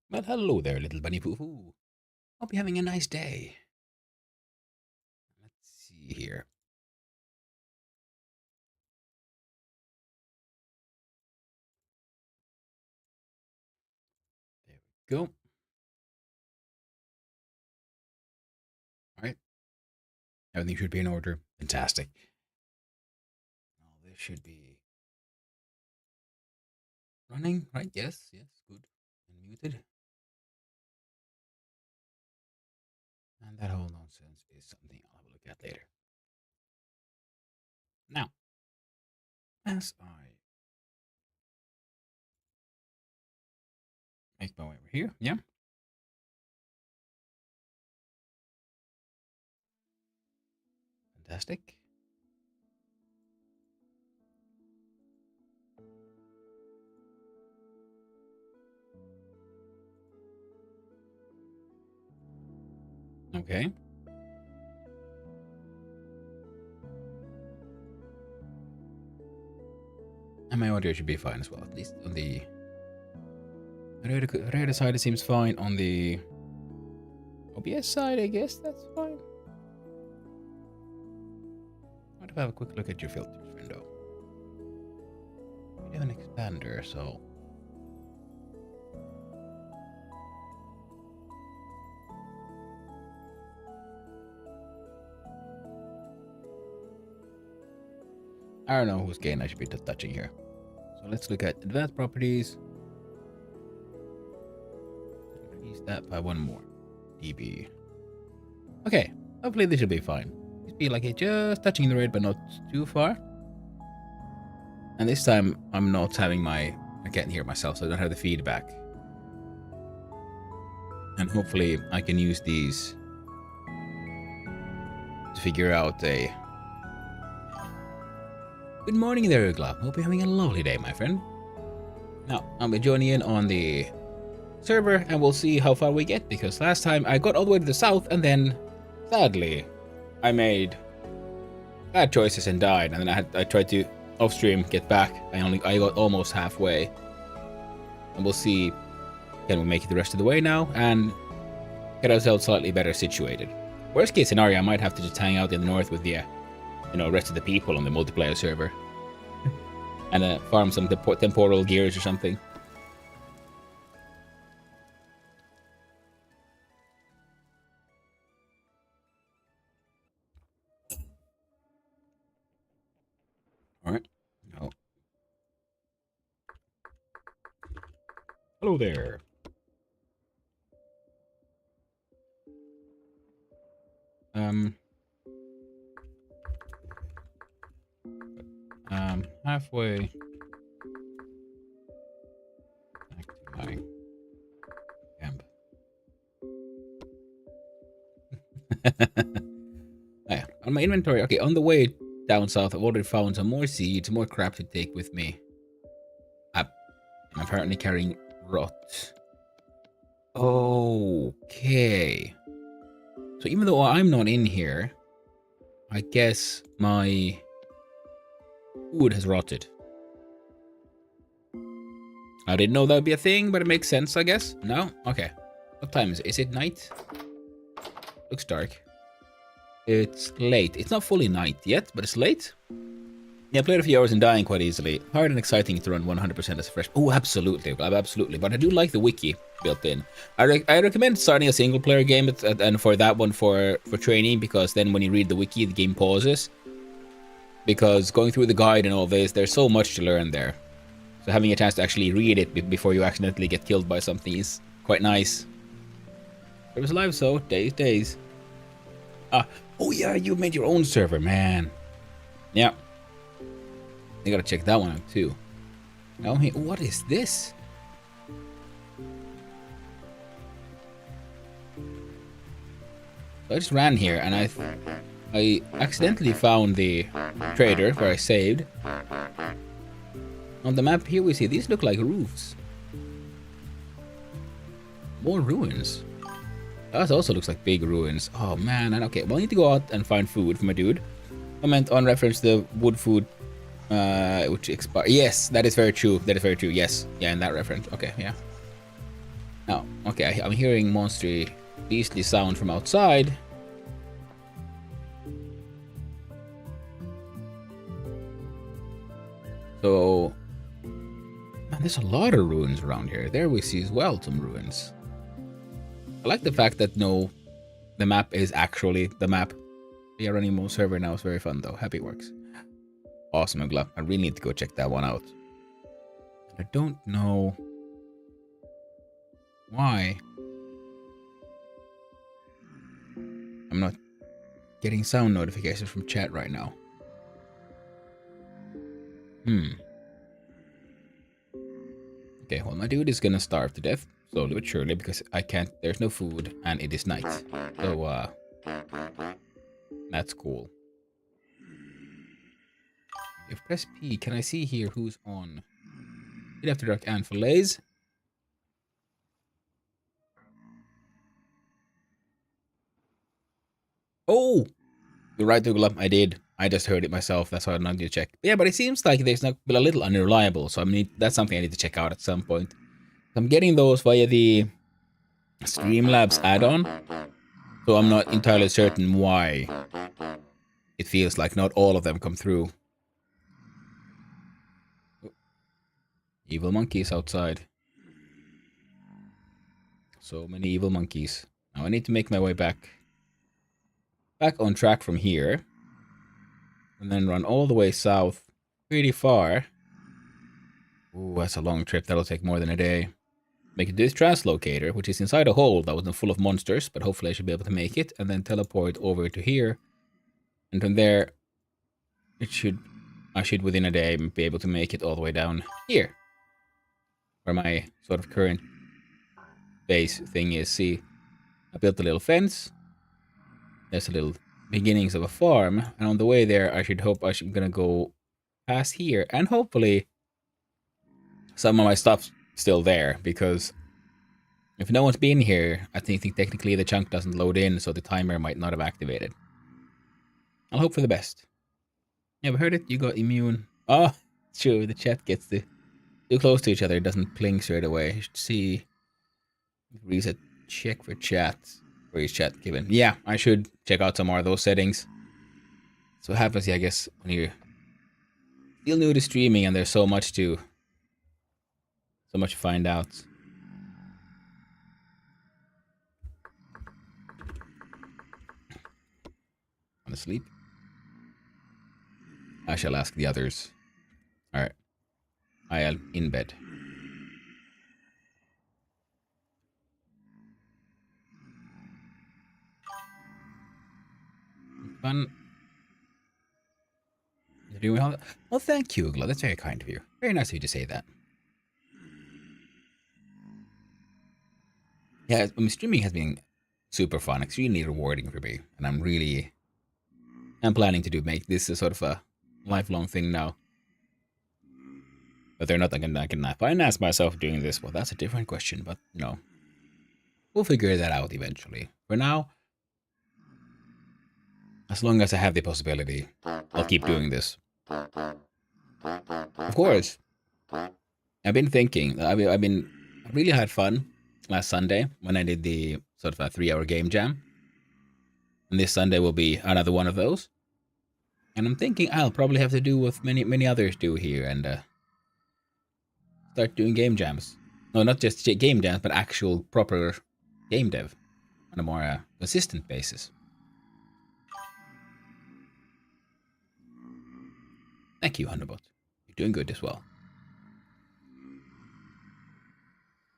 Well, hello there, little bunny poo-poo. Hope you're having a nice day. Let's see here. There we go. All right. Everything should be in order. Fantastic. Now this should be running, right? Yes, yes, good. And muted. And that whole nonsense is something I'll have a look at later. Now, as I make my way over here, yeah. Fantastic. Okay. And my audio should be fine as well, at least on the radar side. It seems fine. On the OBS side, I guess that's fine. What if I have a quick look at your filters window? We have an expander, so I don't know whose gain I should be touching here. So let's look at advanced properties. Increase that by one more dB. Okay, hopefully this should be fine. Just be like it, just touching the red, but not too far. And this time I'm not having I can't hear myself, so I don't have the feedback. And hopefully I can use these to figure out a... Good morning there, Glab. Hope you're having a lovely day, my friend. Now, I'll be joining in on the server and we'll see how far we get, because last time I got all the way to the south and then, sadly, I made bad choices and died, and then I tried to off stream get back. I got almost halfway. And we'll see, can we make it the rest of the way now and get ourselves slightly better situated. Worst case scenario, I might have to just hang out in the north with the rest of the people on the multiplayer server. And farm some temporal gears or something. Alright. Oh. Hello there. Halfway back to my camp. Yeah, on my inventory. Okay, on the way down south, I've already found some more seeds, more crap to take with me. I'm apparently carrying rot. Okay. So even though I'm not in here, I guess my food has rotted. I didn't know that would be a thing, but it makes sense, I guess. No? Okay. What time is it? Is it night? Looks dark. It's late. It's not fully night yet, but it's late. Yeah, I played a few hours and dying quite easily. Hard and exciting to run 100% as fresh. Oh, absolutely. Absolutely. But I do like the wiki built in. I recommend starting a single player game and for that one for training, because then when you read the wiki, the game pauses. Because going through the guide and all this, there's so much to learn there. So having a chance to actually read it before you accidentally get killed by something is quite nice. It was live, so days. Oh yeah, you made your own server, man. Yeah. You gotta check that one out too. Oh, hey, what is this? I just ran here and I accidentally found the trader where I saved. On the map here we see these look like roofs. More ruins. That also looks like big ruins. Oh man, and okay, well I need to go out and find food for my dude. I meant on reference to the wood food which expire. Yes, that is very true. Yes. Yeah, in that reference. Okay, yeah. Oh, okay. I'm hearing monstery beastly sound from outside. So, man, there's a lot of ruins around here. There we see as well some ruins. I like the fact that the map is actually the map. We are running Mo server now. It's very fun though. Happy works. Awesome, Ugla. I really need to go check that one out. I don't know why I'm not getting sound notifications from chat right now. Okay, well, my dude is gonna starve to death slowly but surely because I can't. There's no food and it is night. So, that's cool. If press P, can I see here who's on? Eat After Dark and fillets. Oh! You're right, Douglas. I did. I just heard it myself. That's why I need to check. Yeah, but it seems like there's not a little unreliable. So that's something I need to check out at some point. I'm getting those via the Streamlabs add-on. So I'm not entirely certain why it feels like not all of them come through. Evil monkeys outside. So many evil monkeys. Now I need to make my way back on track from here. And then run all the way south pretty far. Ooh, that's a long trip. That'll take more than a day. Make it to this translocator, which is inside a hole that was full of monsters, but hopefully I should be able to make it, and then teleport over to here. And from there, I should within a day be able to make it all the way down here. Where my sort of current base thing is. See, I built a little fence. There's a little beginnings of a farm, and on the way there, I'm gonna go past here, and hopefully some of my stuff's still there, because if no one's been here, I think technically the chunk doesn't load in, so the timer might not have activated. I'll hope for the best. You ever heard it? You got immune. Oh, true, the chat gets too close to each other, it doesn't pling straight away. You should see. Reset check for chat. Where is chat given? Yeah, I should check out some more of those settings. So what happens, yeah, I guess, when you're still new to streaming and there's so much to find out. Want to sleep? I shall ask the others. Alright. I am in bed. Fun. You're doing well? Well, thank you, Ugla. That's very kind of you. Very nice of you to say that. Yeah, streaming has been super fun, extremely rewarding for me, and I'm planning to make this a sort of a lifelong thing now. But they're not like I can finance myself doing this. Well, that's a different question, but we'll figure that out eventually. For now, as long as I have the possibility, I'll keep doing this. Of course, I've been thinking. I really had fun last Sunday when I did the sort of a 3-hour game jam. And this Sunday will be another one of those. And I'm thinking I'll probably have to do what many others do here and start doing game jams. No, not just game jams, but actual proper game dev on a more consistent basis. Thank you, Honeybutt. You're doing good as well.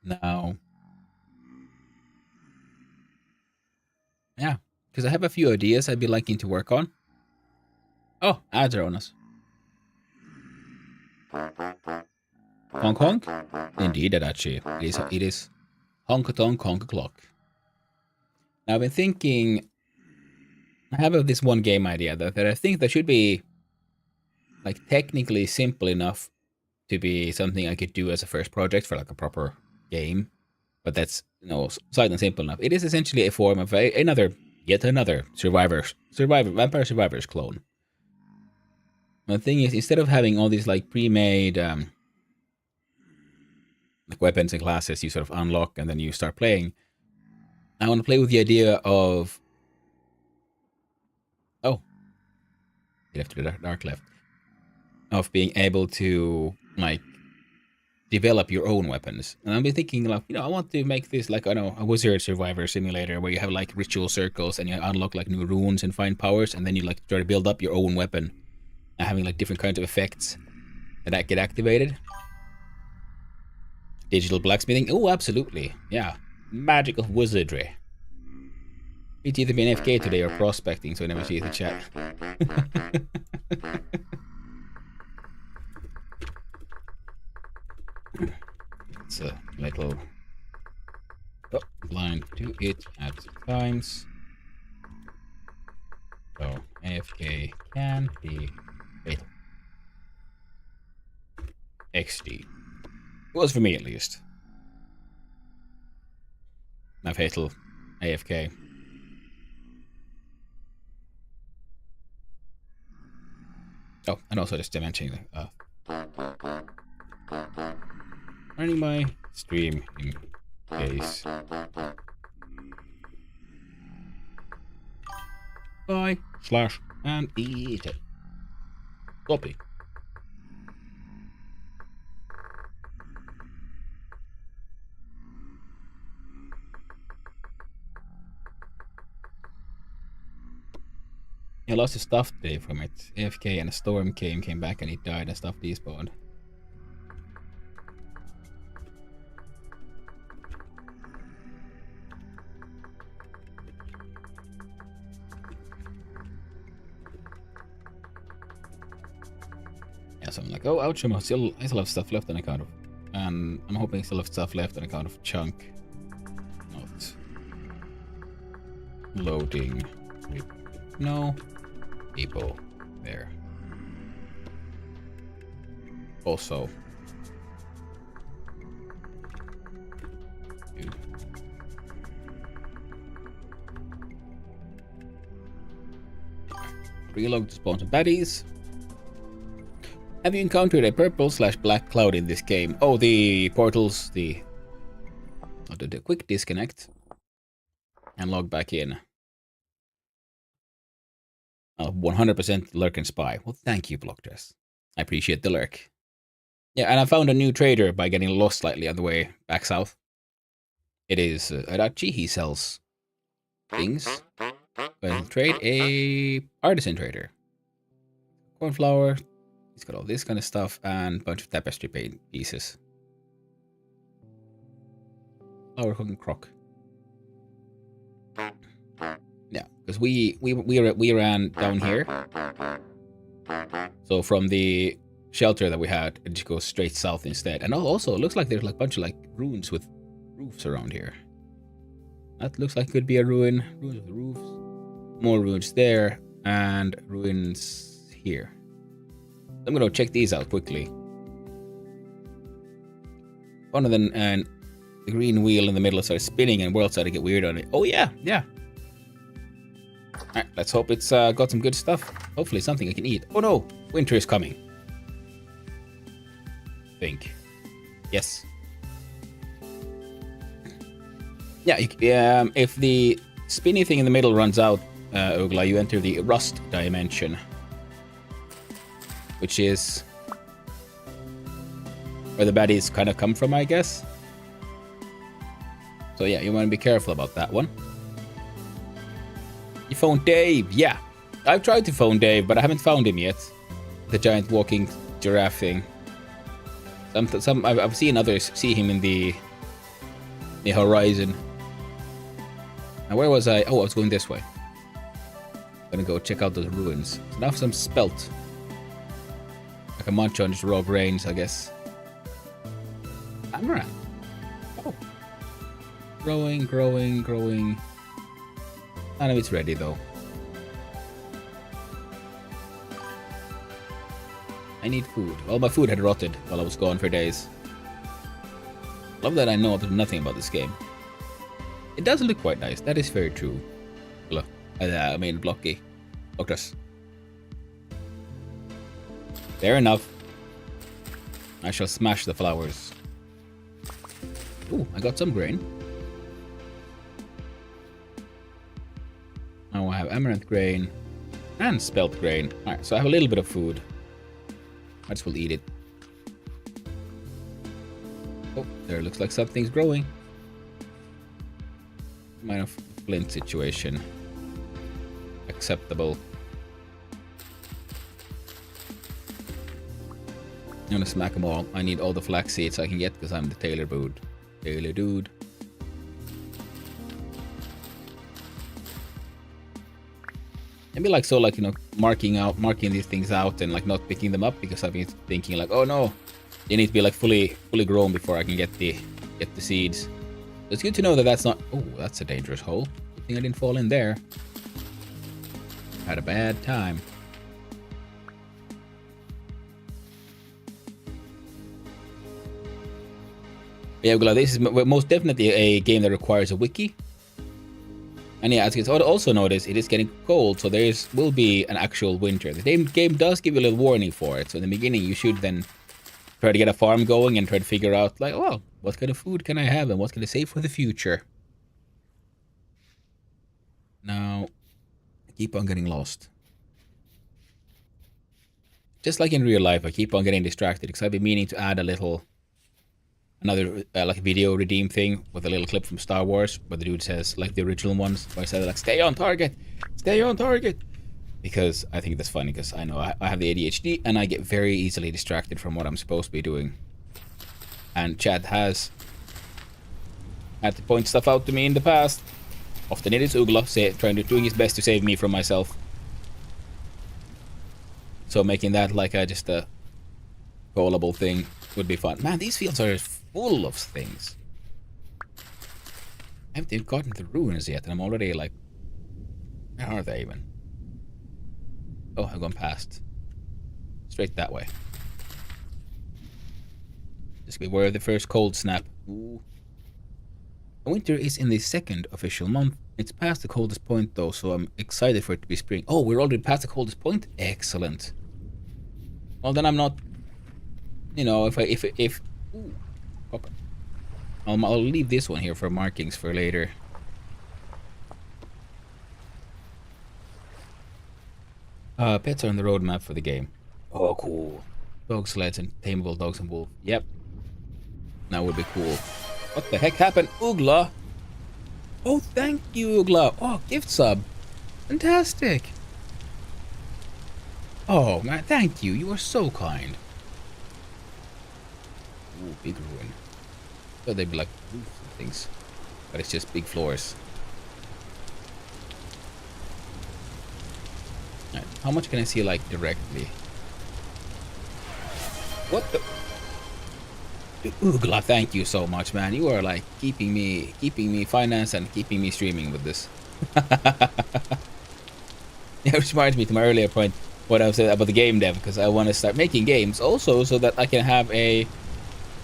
Now, yeah, because I have a few ideas I'd be liking to work on. Oh, ads are on us. Honk honk? Indeed, Adachi. It is honk-a-tonk honk-a-clock. Now, I've been thinking, I have this one game idea that I think that should be like technically simple enough to be something I could do as a first project for like a proper game, but that's slightly simple enough. It is essentially a form of yet another Vampire Survivors clone. The thing is, instead of having all these like pre-made like weapons and classes you sort of unlock and then you start playing. I want to play with the idea of left to the dark left of being able to like develop your own weapons. And I've been thinking like, I want to make this like, I don't know, a wizard survivor simulator where you have like ritual circles and you unlock like new runes and find powers, and then you like try to build up your own weapon and having like different kinds of effects that get activated. Digital blacksmithing. Oh, absolutely. Yeah. Magical wizardry. It's either been AFK today or prospecting, so I never see the chat. It's a little blind to it at times. So AFK can be fatal. XD. It was for me at least. Now fatal AFK. Oh, and also just mentioning running my stream in case. Bye / and eat it. Copy. I lost his stuff today from it. AFK and a storm came back and he died and stuff despawned. Yeah, so I'm like, oh ouch, I still have stuff left on account of, and I'm hoping I still have stuff left on account of chunk. Not loading. No. People there. Also, reload to spawn some baddies. Have you encountered a purple/black cloud in this game? Oh, the portals, I'll do the quick disconnect and log back in. 100% lurk and spy. Well, thank you, Blockdress. I appreciate the lurk. Yeah, and I found a new trader by getting lost slightly on the way back south. It is Adachi. He sells things. But trade a artisan trader. Cornflower. He's got all this kind of stuff and a bunch of tapestry paint pieces. Flower cooking crock. Yeah, because we ran down here. So from the shelter that we had, it just goes straight south instead. And also, it looks like there's like a bunch of like ruins with roofs around here. That looks like it could be a ruin. Ruins with roofs. More ruins there. And ruins here. I'm gonna check these out quickly. One of them, and the green wheel in the middle started spinning and world started to get weird on it. Oh yeah, yeah. Alright, let's hope it's got some good stuff. Hopefully something I can eat. Oh no, winter is coming. Think. Yes. Yeah, if the spinny thing in the middle runs out, Ogla, you enter the rust dimension. Which is where the baddies kind of come from, I guess. So yeah, you want to be careful about that one. You phoned Dave. Yeah, I've tried to phone Dave, but I haven't found him yet. The giant walking giraffe thing. I've seen others see him in the horizon. Now where was I? Oh, I was going this way. I'm gonna go check out those ruins. So now some spelt. I can munch on just raw grains, I guess. Amaranth. Oh. Growing. None of it's ready though. I need food. Well, my food had rotted while I was gone for days. Love that I know nothing about this game. It does look quite nice. That is very true. Look, I mean, Blocky. Look at us. Fair enough. I shall smash the flowers. Ooh, I got some grain. Now I have amaranth grain and spelt grain. Alright, so I have a little bit of food. I just will eat it. Oh, there looks like something's growing. Minor flint situation. Acceptable. I'm gonna smack them all. I need all the flax seeds I can get because I'm the Taylor dude. Taylor dude. Maybe like so, like, you know, marking these things out and like not picking them up because I've been thinking like, oh no, they need to be like fully grown before I can get the seeds. It's good to know that that's not. Oh, that's a dangerous hole. Good thing I didn't fall in there. Had a bad time. Yeah, this is most definitely a game that requires a wiki. And yeah, as you can also notice, it is getting cold, so will be an actual winter. The game does give you a little warning for it, so in the beginning you should then try to get a farm going and try to figure out, like, oh, what kind of food can I have and what can I save for the future? Now, I keep on getting lost. Just like in real life, I keep on getting distracted because I've been meaning to add another like video redeem thing with a little clip from Star Wars where the dude says, like the original ones, where I said like, stay on target, because I think that's funny because I know I have the ADHD and I get very easily distracted from what I'm supposed to be doing. And Chad has had to point stuff out to me in the past. Often it is Ugla doing his best to save me from myself. So making that like just a callable thing would be fun. Man, these fields are full of things. I haven't even gotten to the ruins yet, and I'm already like, where are they even? Oh, I've gone past. Straight that way. Just beware of the first cold snap. Ooh. Winter is in the second official month. It's past the coldest point though, so I'm excited for it to be spring. Oh, we're already past the coldest point? Excellent. Well, then I'm not, you know, ooh, copper. I'll leave this one here for markings for later. Pets are on the roadmap for the game. Oh, cool. Dog sleds and tameable dogs and wolves. Yep. That would be cool. What the heck happened? Ugla! Oh, thank you, Ugla. Oh, gift sub. Fantastic. Oh, man, thank you. You are so kind. Ooh, big ruin. So they'd be like roofs and things. But it's just big floors. Right, how much can I see, like, directly? What the? Ugla, thank you so much, man. You are like keeping me financed and keeping me streaming with this. It reminds me to my earlier point, what I said about the game dev, because I want to start making games also so that I can have a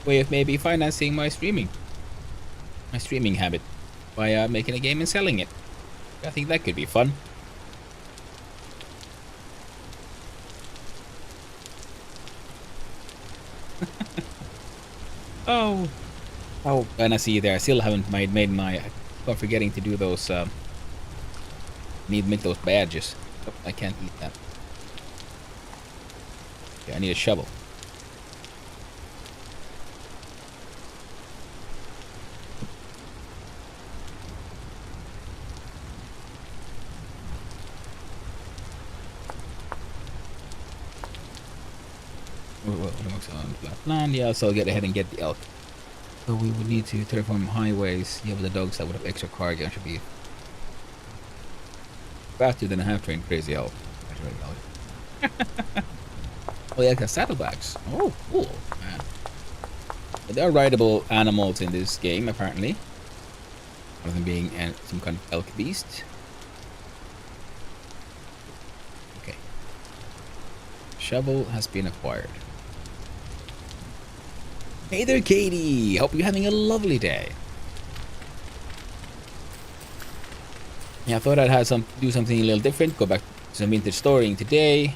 way of maybe financing my streaming habit by making a game and selling it. I think that could be fun. Oh, and I see there. I still haven't made my. I'm forgetting to do those. Need to make those badges. Oh, I can't eat that. Okay, I need a shovel. Land, yeah, so I'll get ahead and get the elk. So we would need to terraform highways. Yeah, with the dogs that would have extra cargo should be faster than a half-trained crazy elk. Oh yeah, got saddlebags. Oh, cool, man. But there are rideable animals in this game, apparently. One of them being some kind of elk beast. Okay. Shovel has been acquired. Hey there, Katie! Hope you're having a lovely day. Yeah, I thought I'd do something a little different. Go back to some vintage storing today,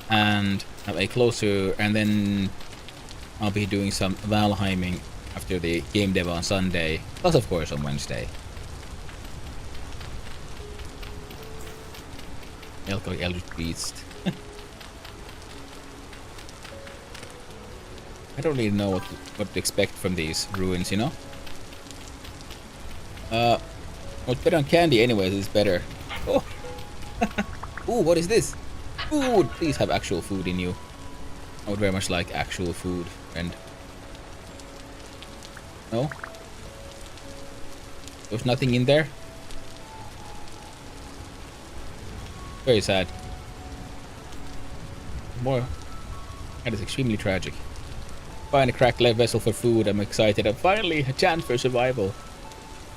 and have a closer. And then I'll be doing some Valheiming after the game dev on Sunday, plus of course on Wednesday. Elko Eldritch Beast. I don't really know what to expect from these ruins, you know? What's better on candy anyways is better. Oh! Ooh, what is this? Food! Please have actual food in you. I would very much like actual food, and... No? There's nothing in there? Very sad. More. That is extremely tragic. Find a cracked lead vessel for food. I'm excited. And finally, a chance for survival.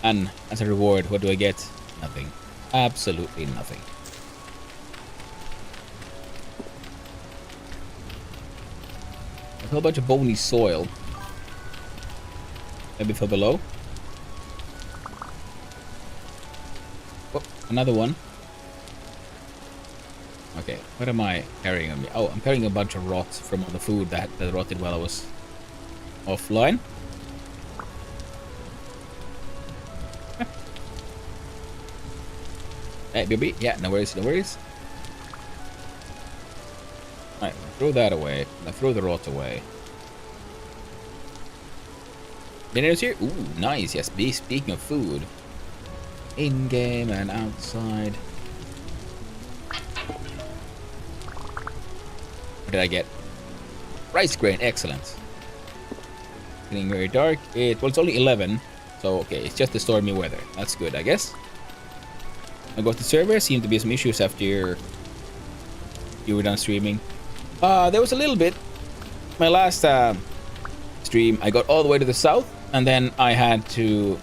And as a reward, what do I get? Nothing. Absolutely nothing. A whole bunch of bony soil. Maybe for below. Oh, another one. Okay, what am I carrying on me? Oh, I'm carrying a bunch of rot from all the food that rotted while I was offline. Hey, baby. Yeah, no worries, no worries. Alright, throw that away. Now throw the rot away. Dinner's here? Ooh, nice. Yes, speaking of food. In-game and outside. What did I get? Rice grain, excellent. Getting very dark. Well, it's only 11. So, okay, it's just the stormy weather. That's good, I guess. I got the server. Seemed to be some issues after you were done streaming. There was a little bit. My last stream, I got all the way to the south, and then I had to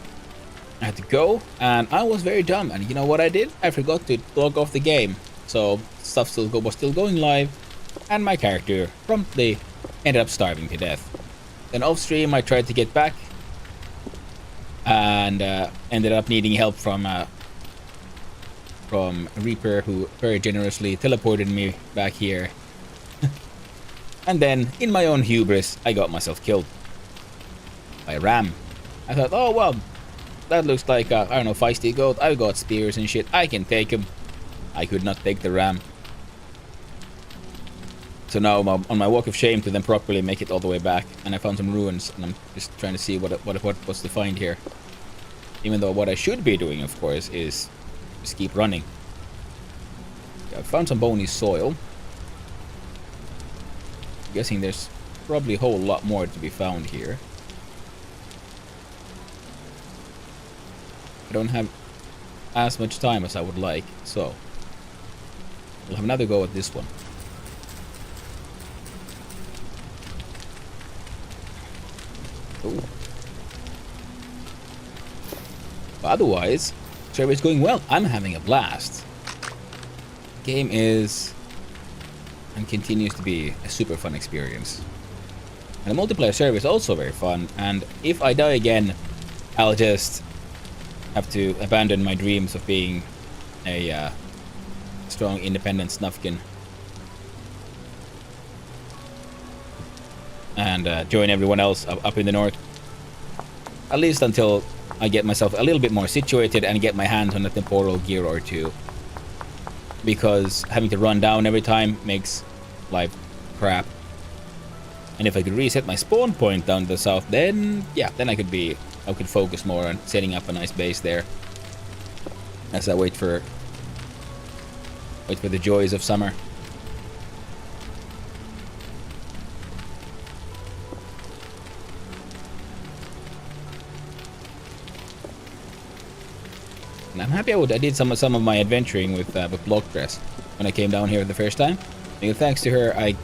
go, and I was very dumb. And you know what I did? I forgot to log off the game, so stuff was still going live, and my character promptly ended up starving to death. Then off stream, I tried to get back, and ended up needing help from Reaper, who very generously teleported me back here. And then, in my own hubris, I got myself killed by a ram. I thought, oh well, that looks like a, I don't know, feisty goat. I've got spears and shit. I can take him. I could not take the ram. So now I'm on my walk of shame to then properly make it all the way back. And I found some ruins, and I'm just trying to see what was to find here. Even though what I should be doing, of course, is just keep running. Yeah, I found some bony soil. I'm guessing there's probably a whole lot more to be found here. I don't have as much time as I would like, so we'll have another go at this one. Ooh. But otherwise, server is going well. I'm having a blast. Game is and continues to be a super fun experience. And the multiplayer server is also very fun. And if I die again, I'll just have to abandon my dreams of being a strong, independent Snufkin and join everyone else up in the north. At least until I get myself a little bit more situated and get my hands on a temporal gear or two. Because having to run down every time makes life crap. And if I could reset my spawn point down to the south, then yeah, then I could focus more on setting up a nice base there. As I wait for the joys of summer. And I'm happy I did some of my adventuring with Blockdress when I came down here the first time. And thanks to her, I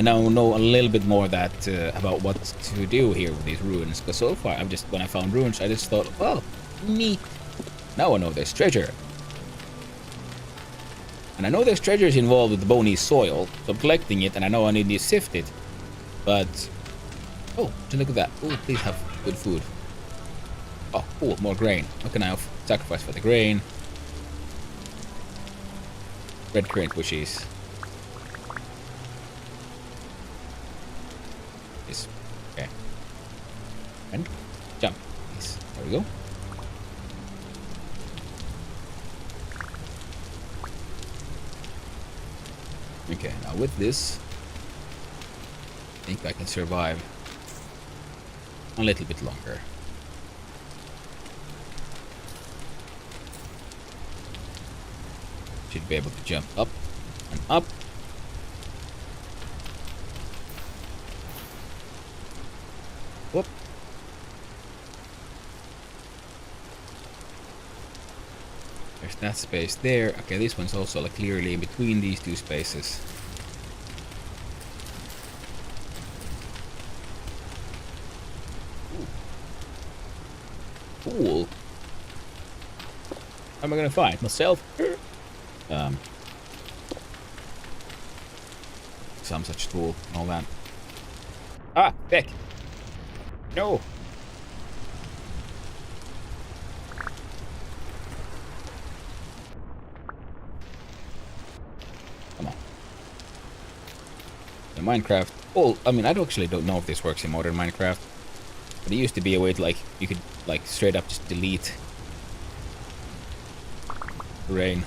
now know a little bit more about what to do here with these ruins. Because so far, when I found ruins, I just thought, oh, neat. Now I know there's treasure. And I know there's treasures involved with the bony soil, so I'm collecting it, and I know I need to sift it. But, oh, just look at that. Oh, please have good food. Oh, cool, more grain. What can I sacrifice for the grain? Red currant bushes. Okay. And jump. Yes. There we go. Okay, now with this, I think I can survive a little bit longer. Should be able to jump up and up. Whoop. There's that space there. Okay, this one's also like clearly in between these two spaces. Ooh. Cool. How am I gonna find myself? Some such tool and all that. Ah, Beck. No. Come on. In Minecraft, well, I mean, I actually don't know if this works in modern Minecraft, but it used to be a way to, like, you could, like, straight up just delete terrain.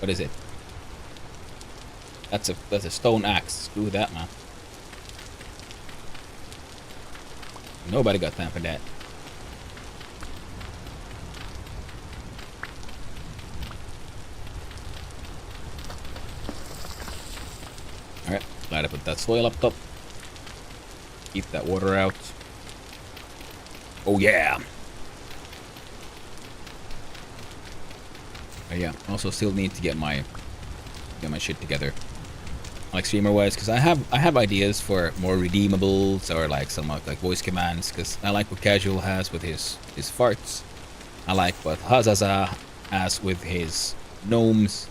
What is it? That's a stone axe. Screw that, man. Nobody got time for that. Alright, glad I put that soil up top. Keep that water out. Oh yeah! But yeah, also still need to get my shit together. Like streamer wise, because I have ideas for more redeemables or like some like voice commands, because I like what Casual has with his farts. I like what Hazaza has with his gnomes.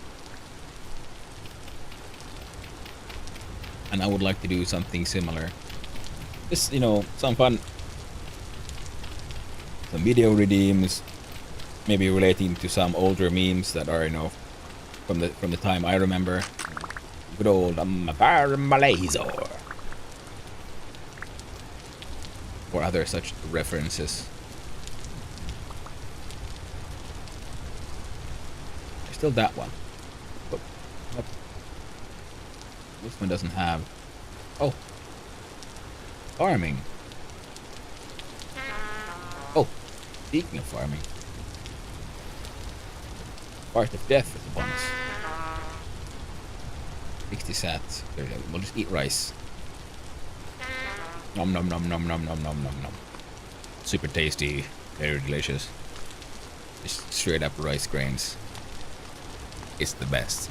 And I would like to do something similar. Just, you know, some fun. Some video redeems, maybe relating to some older memes that are, you know, from the time I remember. Good old Malazor. Or other such references. There's still that one. But this one doesn't have. Oh. Farming. Oh. Speaking of farming. Part of death is a bonus. 60 sats. There we go. We'll just eat rice. Nom nom nom nom nom nom nom nom nom. Super tasty. Very delicious. Just straight up rice grains. It's the best.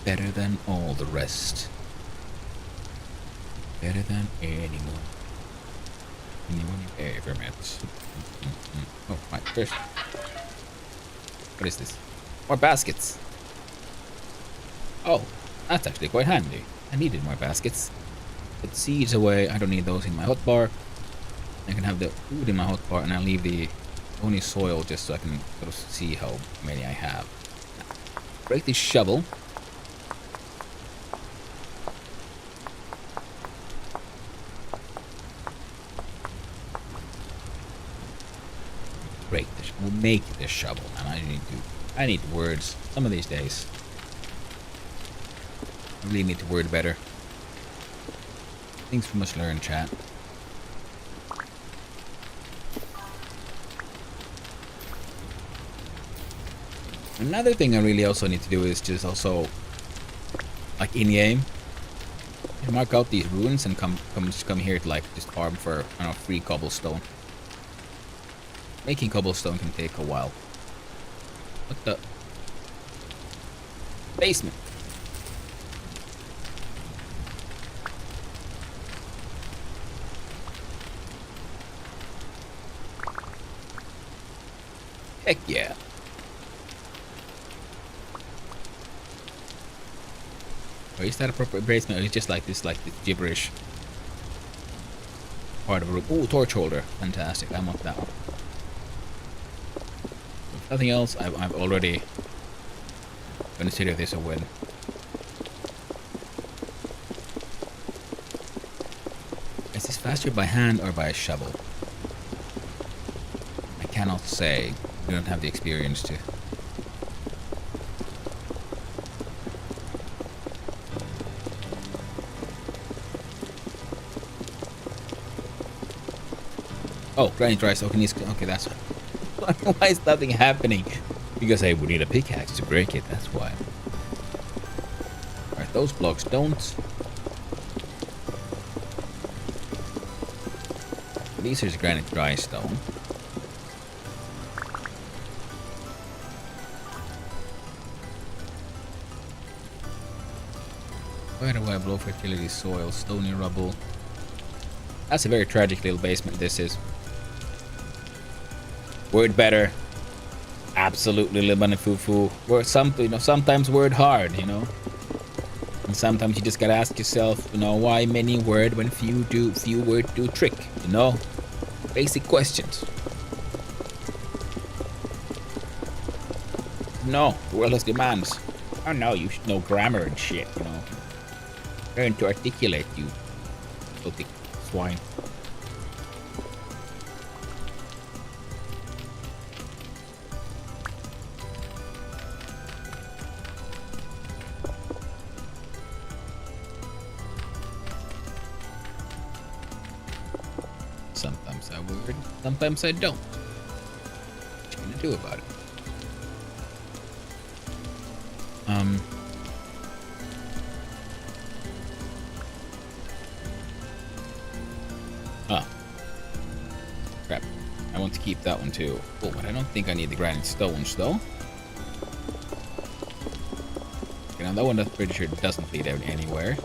Better than all the rest. Better than anyone. Anyone you ever met. Oh, right. First. What is this? More baskets. Oh, that's actually quite handy. I needed more baskets. Put seeds away. I don't need those in my hotbar. I can have the food in my hotbar, and I'll leave the only soil just so I can sort of see how many I have. Now, break this shovel. Break this. We'll make this shovel, man. I need words. Some of these days. I really need to word better. Things we must learn, chat. Another thing I really also need to do is just also, like in game, mark out these ruins and come here to like just farm for, I don't know, free cobblestone. Making cobblestone can take a while. What the? Basement. Heck yeah. Or is that a proper basement, or is it just like this gibberish part of a room? Ooh, torch holder. Fantastic. I want that one. If nothing else, I've already considered this a win. Is this faster by hand or by a shovel? I cannot say. We don't have the experience to. Oh, granite rice. Okay, that's why is nothing happening? Because I would need a pickaxe to break it. That's why. Alright, those blocks don't. These is granite dry stone. Why do I blow fertility soil? Stony rubble. That's a very tragic little basement this is. Word better. Absolutely libana foo-foo. Word sometimes word hard, you know. And sometimes you just gotta ask yourself, you know, why many word when few word do trick, you know? Basic questions. No, the world has demands. Oh no, you should know grammar and shit, you know. Learn to articulate, you filthy swine. Sometimes I would, sometimes I don't. What you gonna do about it? Crap. I want to keep that one too. Oh, but I don't think I need the granite stones though. Okay, now that one I'm pretty sure doesn't lead out anywhere.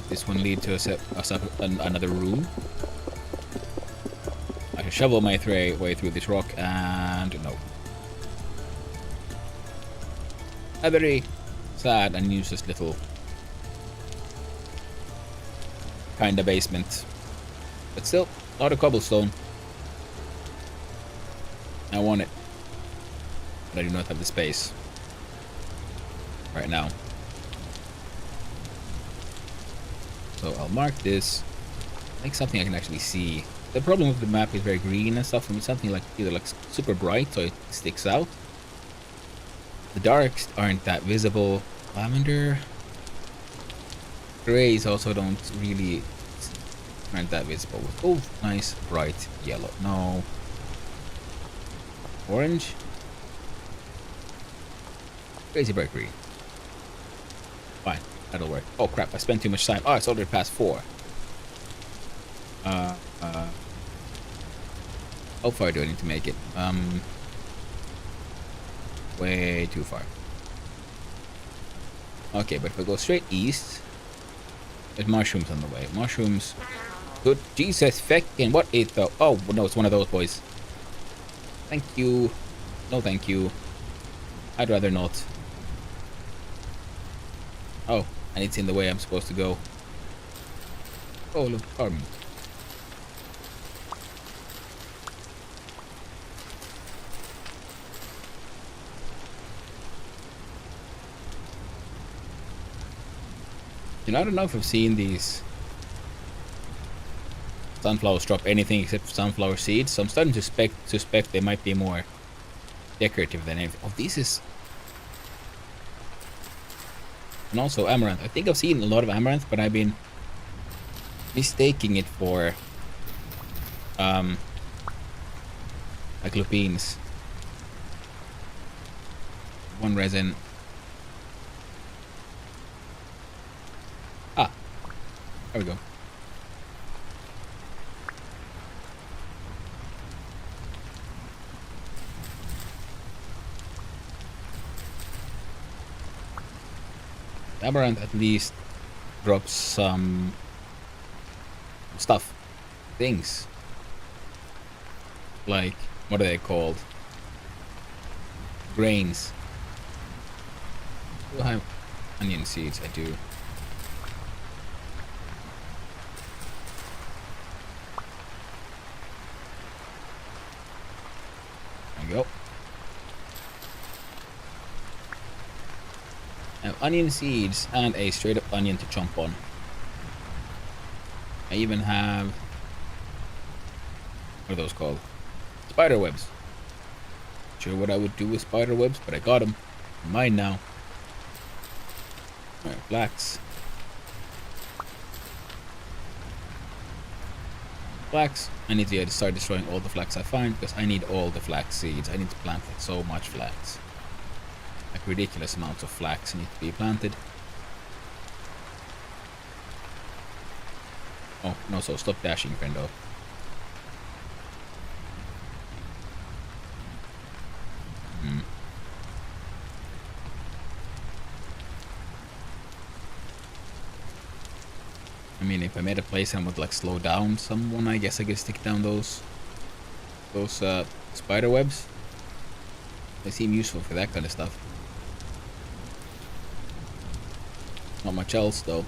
This one lead to another room. I can shovel my way through this rock and no. A very sad and useless little kind of basement. But still, a lot of cobblestone. I want it. But I do not have the space right now. So I'll mark this. Make something I can actually see. The problem with the map is very green and stuff. I mean, something like either like super bright so it sticks out. The darks aren't that visible. Lavender. Grays also aren't that visible. Oh, nice bright yellow. No. Orange. Crazy bright green. Fine. That'll work. Oh crap, I spent too much time. Oh, it's already past 4. How far do I need to make it? Way too far. Okay, but if I go straight east, there's mushrooms on the way. Mushrooms. Good Jesus feckin', what is the... Oh, no, it's one of those boys. Thank you. No, thank you. I'd rather not. Oh, and it's in the way I'm supposed to go. Oh, look, farm. You know, I don't know if I've seen these sunflowers drop anything except sunflower seeds, so I'm starting to suspect they might be more decorative than anything. Oh, this is... And also amaranth. I think I've seen a lot of amaranth, but I've been mistaking it for like lupines. One resin. Ah, there we go. Amaranth at least drops some stuff. Things. Like, what are they called? Grains. Do I have onion seeds? I do. There we go. Now, onion seeds and a straight up onion to chomp on. I even have... What are those called? Spider webs. Sure what I would do with spider webs, but I got them. Mine now. Alright, flax. Flax. I need to start destroying all the flax I find because I need all the flax seeds. I need to plant like so much flax. Like ridiculous amounts of flax need to be planted. Oh, no, so stop dashing, friendo. I mean, if I made a place and would like slow down someone, I guess I could stick down those spider webs. They seem useful for that kind of stuff. Not much else though.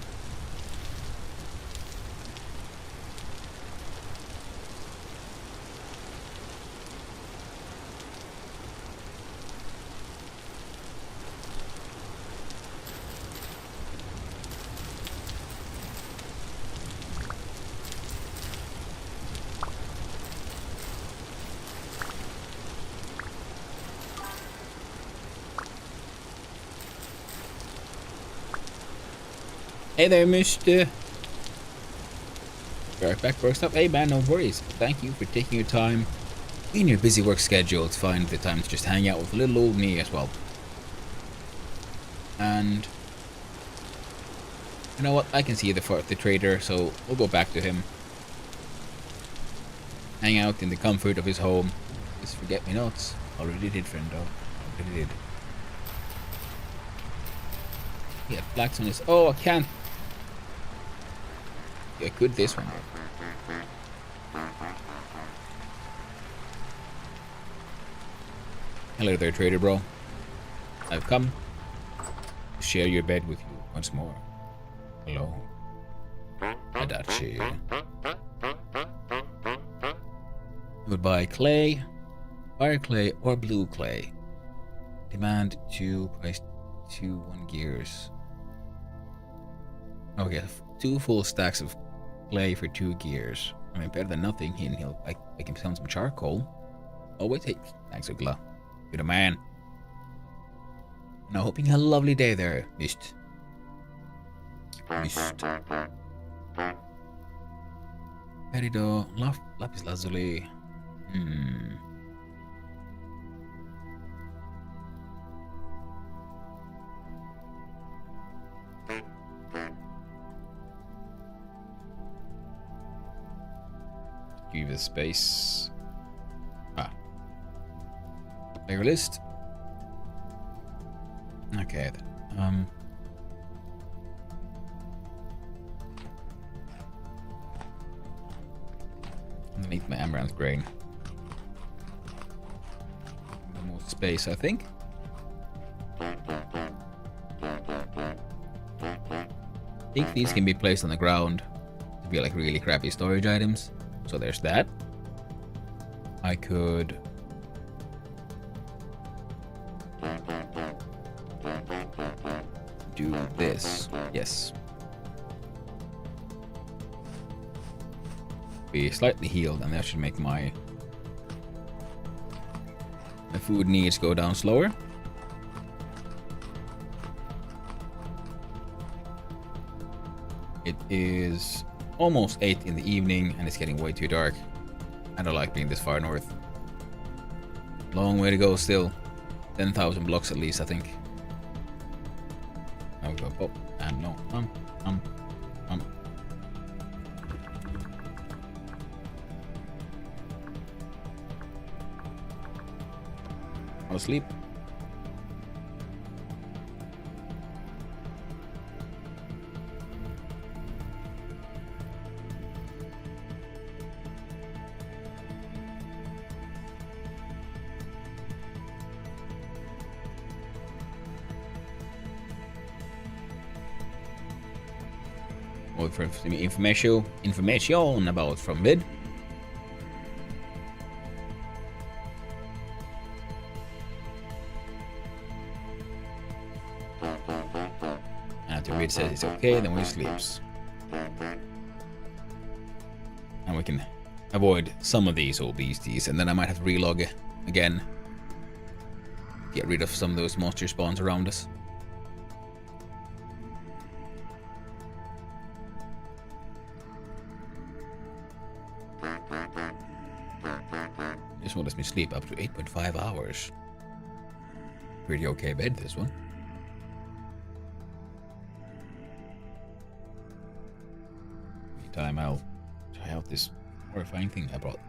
Hey there, mister. Right back, first up. Hey man, no worries. Thank you for taking your time in your busy work schedule to find the time to just hang out with little old me as well. And you know what? I can see the trader, so we'll go back to him. Hang out in the comfort of his home. Just forget me nots. Already did, friendo. Already did. Yeah, flax on his. Oh, I can't. Yeah, good this one. Hello there, trader bro. I've come to share your bed with you once more. Hello. Adachi. Goodbye, clay. Fire clay or blue clay. Demand 2, price 2, 1 gears. Okay, 2 full stacks of clay for 2 gears. I mean, better than nothing. I can sell some charcoal. Oh wait, hey, thanks, Ugla. You're the man. And I'm hoping you have a lovely day there, Mist. Perido, lapis lazuli. Give it space. Player list. Okay then. Underneath my amaranth grain. More space, I think. I think these can be placed on the ground to be like really crappy storage items. So there's that. I could do this. Yes. Be slightly healed, and that should make my food needs go down slower. It is almost 8 in the evening, and it's getting way too dark. I don't like being this far north. Long way to go still. 10,000 blocks at least, I think. I'll go. Oh, and no. I'll sleep. For information about from mid. And after mid says it's okay, then we sleeps. And we can avoid some of these old beasties, and then I might have to relog again. Get rid of some of those monster spawns around us. This one lets me sleep up to 8.5 hours. Pretty okay bed, this one. Meantime, I'll try out this horrifying thing I brought.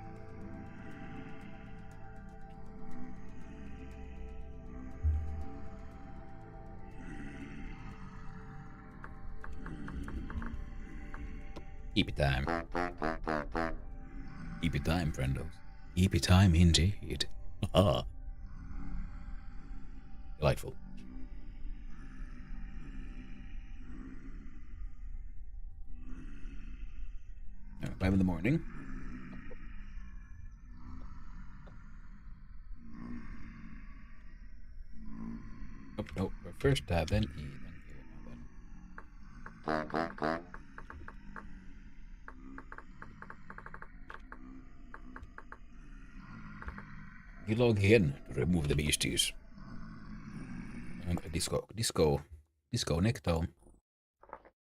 Keep it time. Keep it time, friendos. Keep it time indeed. Haha. Delightful. 5 in the morning. Nope, nope. First tab, then E, then here, then. You log in to remove the beasties. And disco Nectone.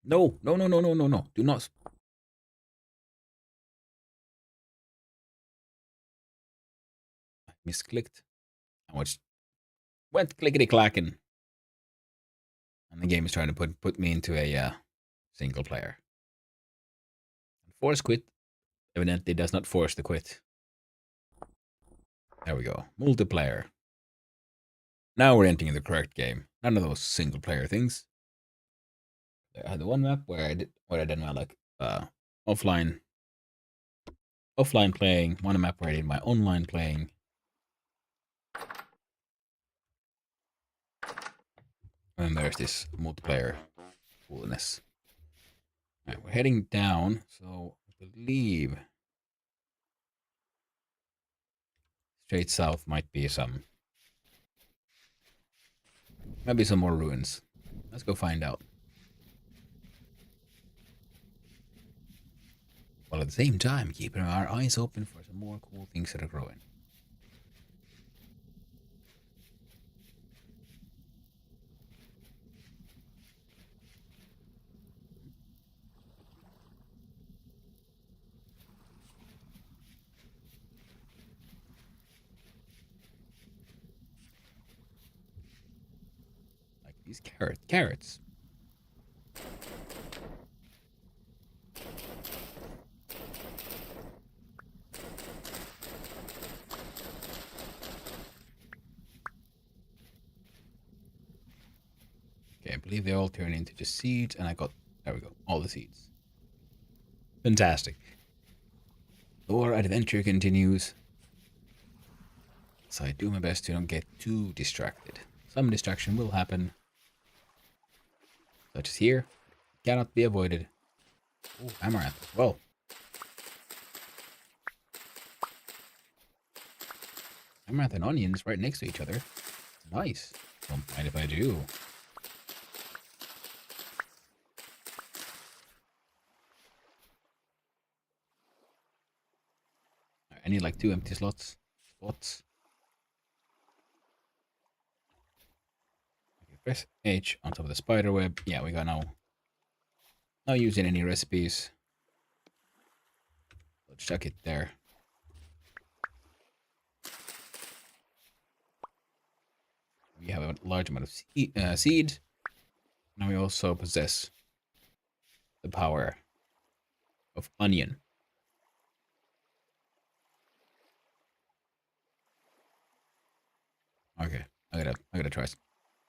No. Do not. I misclicked. I went clickety clacking. And the game is trying to put me into a single player. Force quit evidently does not force the quit. There we go. Multiplayer. Now we're entering the correct game. None of those single player things. I had the one map where I did my like offline playing, one map where I did my online playing. And there's this multiplayer coolness. Alright, we're heading down, so I believe straight south might be maybe some more ruins. Let's go find out. While at the same time, keeping our eyes open for some more cool things that are growing. Like these carrots. Okay, I believe they all turn into just seeds, and there we go, all the seeds. Fantastic. Our adventure continues. So I do my best to not get too distracted. Some distraction will happen. Such as here. Cannot be avoided. Oh, amaranth. Well. Amaranth and onions right next to each other. Nice. Don't mind if I do. I need like 2 empty spots. Okay, press H on top of the spider web. Yeah, we got now. Not using any recipes. Let's chuck it there. We have a large amount of seed. Now we also possess the power of onion. Okay, I gotta try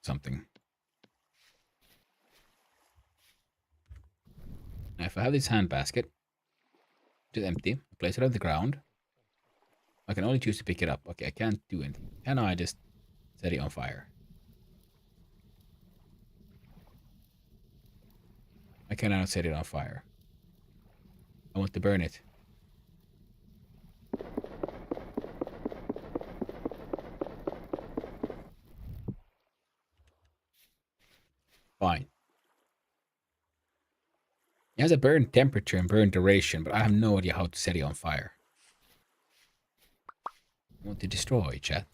something. Now if I have this hand basket, which is empty, I place it on the ground. I can only choose to pick it up. Okay, I can't do anything. Can I just set it on fire? I cannot set it on fire. I want to burn it. Fine. It has a burn temperature and burn duration, but I have no idea how to set it on fire. I want to destroy, chat.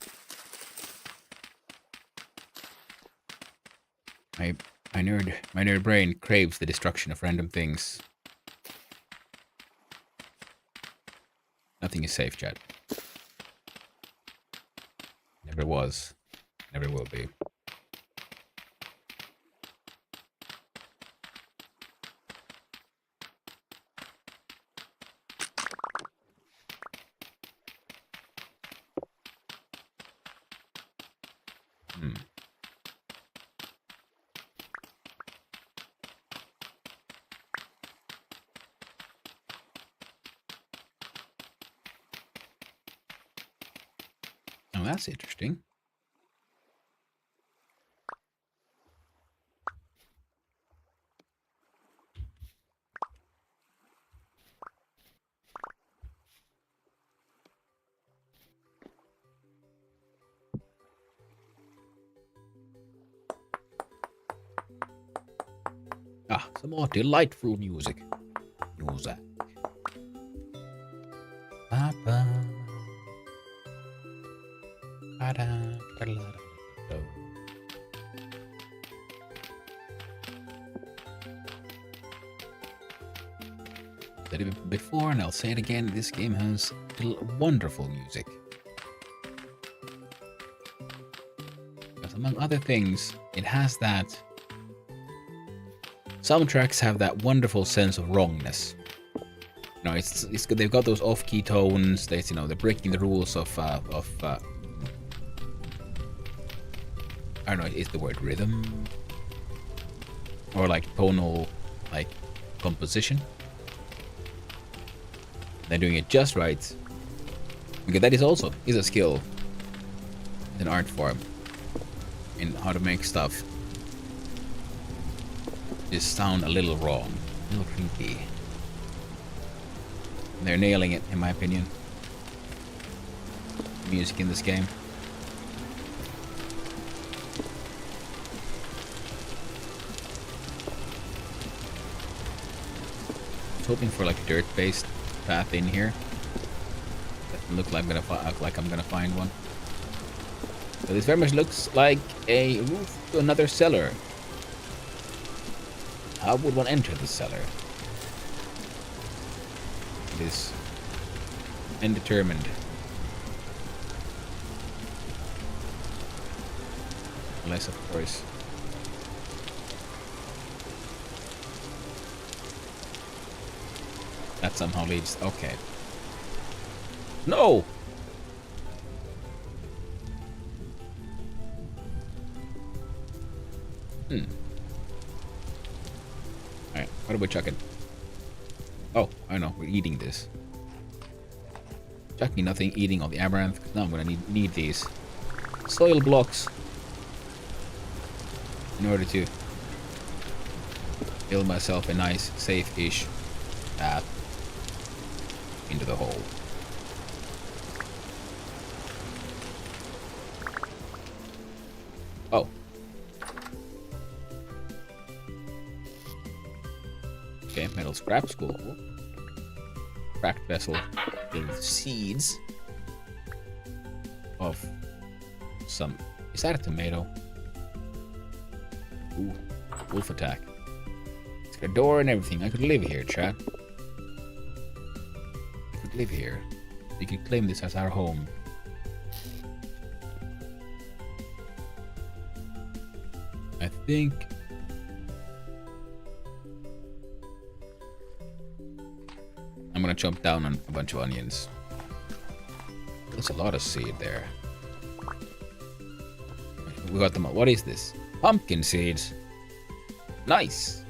My nerd brain craves the destruction of random things. Nothing is safe, chat. Never was. Never will be. Oh, that's interesting. Ah, some more delightful music. Music. Ba-ba. Ba-da, ba-da-da-da. Said it before and I'll say it again, this game has wonderful music. Because among other things, it has that... Some tracks have that wonderful sense of wrongness. You know, it's good. They've got those off-key tones. They, you know, they're breaking the rules of I don't know, is the word rhythm? Or like tonal, like composition. They're doing it just right. Because that is also a skill. It's an art form. In how to make stuff just sound a little wrong. A little creepy. They're nailing it, in my opinion. Music in this game. I was hoping for like a dirt-based path in here. Doesn't look like I'm gonna find one. So this very much looks like a roof to another cellar. How would one enter the cellar? It is undetermined. Unless, of course, that somehow leads... Okay. No! Alright, what are we chucking? Oh, I know, we're eating this. Chucking nothing, eating all the amaranth. Now I'm gonna need these soil blocks in order to build myself a nice, safe-ish path into the hole. Oh. Okay, metal scrap, cool. Cracked vessel with seeds of some... Is that a tomato? Ooh, wolf attack. It's got a door and everything. I could live here, chat. I could live here. We could claim this as our home. I think... I'm gonna chomp down on a bunch of onions. There's a lot of seed there. We got them all. What is this? Pumpkin seeds. Nice.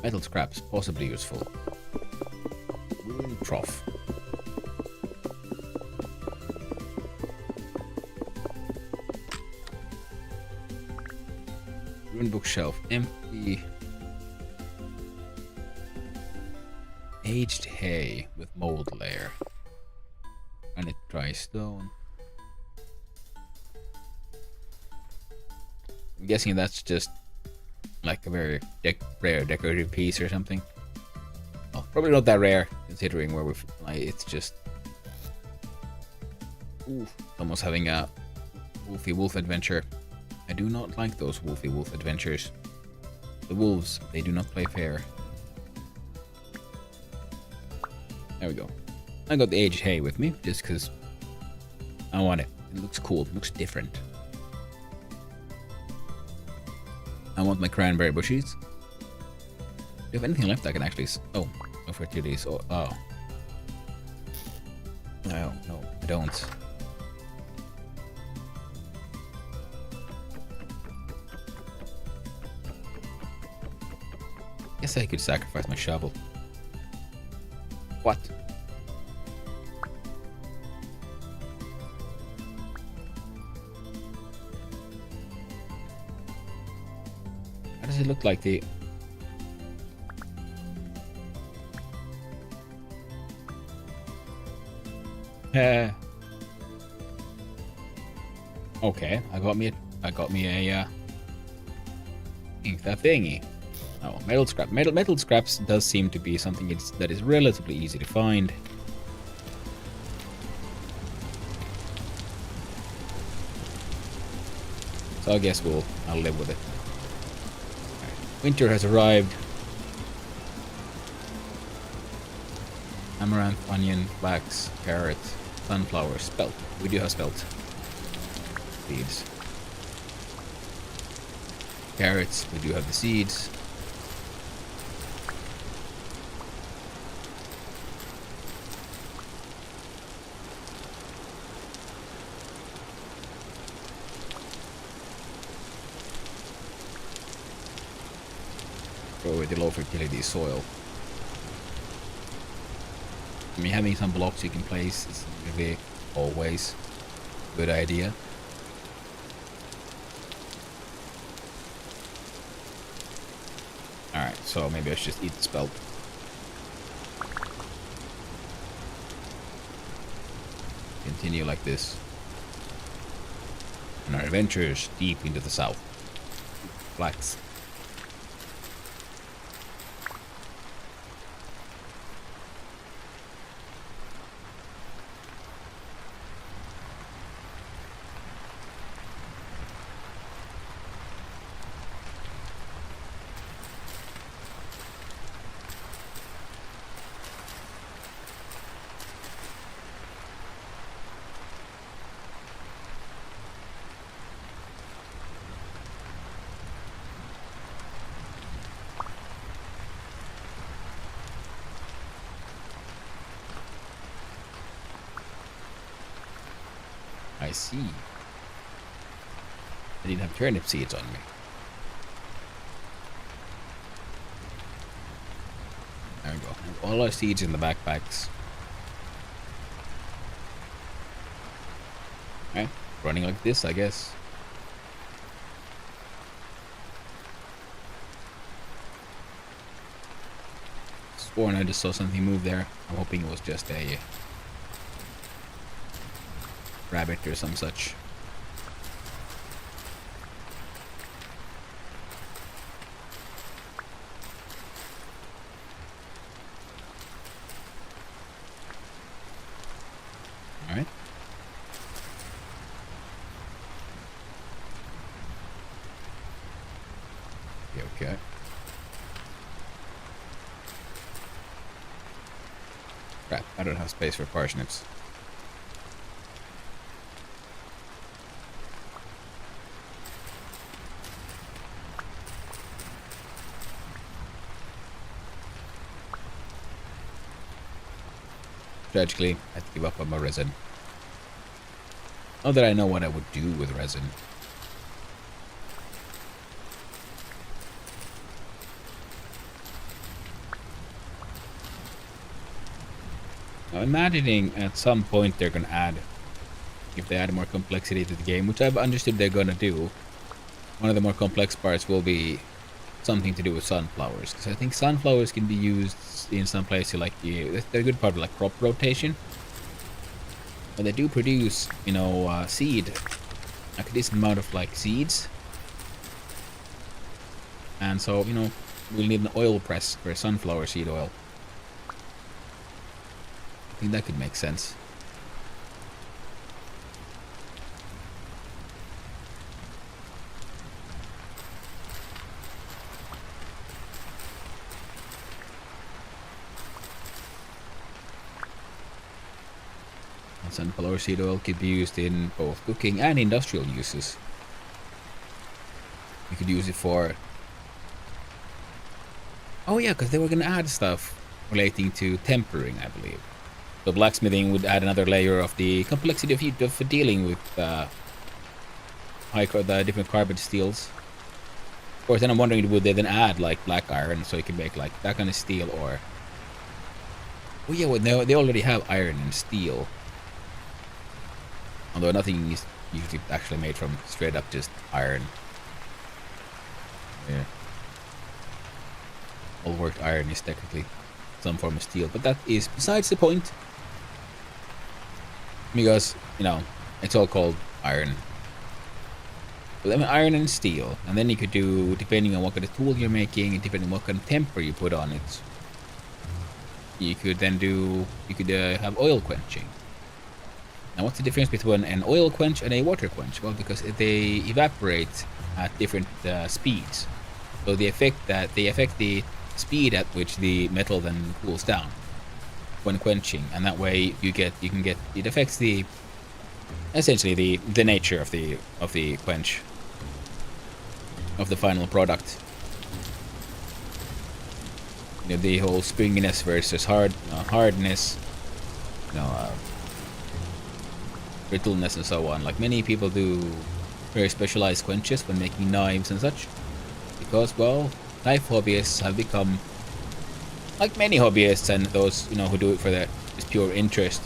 Metal scraps, possibly useful. Rune trough. Rune bookshelf, empty. Aged hay with mold layer. Granite dry stone. I'm guessing that's just like a very rare decorative piece or something. Well, probably not that rare considering where we've like it's just almost having a Wolfy Wolf adventure. I do not like those Wolfy Wolf adventures. The wolves, they do not play fair. There we go. I got the aged hay with me just because I want it. It looks cool. It looks different. I want my cranberry bushes. Do you have anything left I can actually... Oh, no fertilities. Oh. No, I don't. Guess I could sacrifice my shovel. What? How does it look like the... Okay, I got me a ink that thingy. Oh, metal scrap. Metal scraps does seem to be something that is relatively easy to find. So I guess I'll live with it. Right. Winter has arrived. Amaranth, onion, flax, carrot, sunflower, spelt. We do have spelt. Seeds. Carrots, we do have the seeds. Go with the low fertility soil. I mean, having some blocks you can place is really always a good idea. Alright, so maybe I should just eat the spelt. Continue like this. And our adventures deep into the south. Flax. I see. I didn't have turnip seeds on me. There we go. All our seeds in the backpacks. Okay, running like this, I guess. Sworn I just saw something move there. I'm hoping it was just a rabbit or some such. Alright. Okay. Crap, I don't have space for parsnips. Tragically, I had to give up on my resin. Not that I know what I would do with resin. I'm imagining at some point they're gonna add, if they add more complexity to the game, which I've understood they're gonna do, one of the more complex parts will be something to do with sunflowers. Because I think sunflowers can be used in some places like they're a good part of like crop rotation. But they do produce, seed, like a decent amount of like seeds. And so, we'll need an oil press for sunflower seed oil. I think that could make sense. Sunflower seed oil could be used in both cooking and industrial uses. You could use it for... Oh yeah, because they were going to add stuff relating to tempering, I believe. So blacksmithing would add another layer of the complexity of dealing with the different carbon steels. Of course, then I'm wondering, would they then add like black iron so you can make like that kind of steel, or... Oh yeah, well, they already have iron and steel. Although nothing is usually actually made from straight up just iron. Yeah. All worked iron is technically some form of steel, but that is besides the point. Because, it's all called iron. But then iron and steel. And then you could do, depending on what kind of tool you're making, and depending on what kind of temper you put on it, you could have oil quenching. Now, what's the difference between an oil quench and a water quench? Well, because they evaporate at different speeds. So they affect the speed at which the metal then cools down when quenching, and that way it affects essentially the nature of the quench of the final product. The whole springiness versus hardness, brittleness and so on. Like many people do very specialized quenches when making knives and such, because, well, knife hobbyists have become, like many hobbyists and those who do it for just pure interest,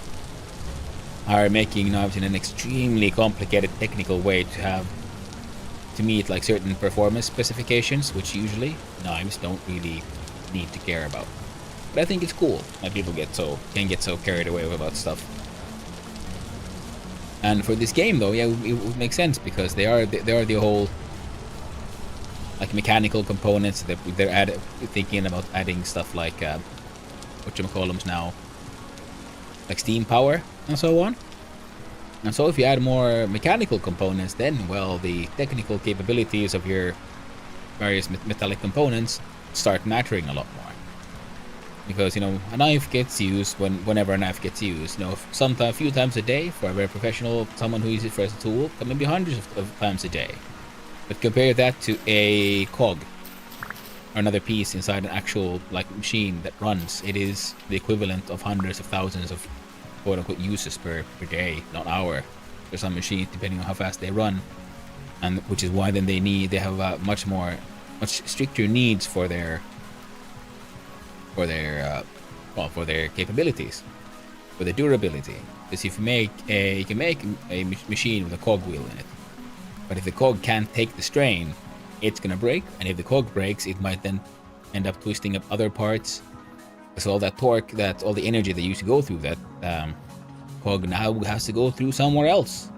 are making knives in an extremely complicated technical way to meet like certain performance specifications, which usually knives don't really need to care about. But I think it's cool that people can get so carried away about stuff. And for this game, though, yeah, it would make sense, because they are the whole like mechanical components that they're thinking about adding stuff like whatchamacallums now, like steam power and so on. And so if you add more mechanical components, then, well, the technical capabilities of your various metallic components start mattering a lot more. Because, a knife gets used whenever a knife gets used. A few times a day for a very professional, someone who uses it as a tool, maybe hundreds of times a day. But compare that to a cog, or another piece inside an actual machine that runs. It is the equivalent of hundreds of thousands of quote-unquote uses per day, not hour, for some machines, depending on how fast they run. And which is why then they have much stricter needs for their capabilities, for their durability. Because if you can make a machine with a cog wheel in it, but if the cog can't take the strain, it's gonna break. And if the cog breaks, it might then end up twisting up other parts. So all that torque, all the energy that used to go through that cog now has to go through somewhere else.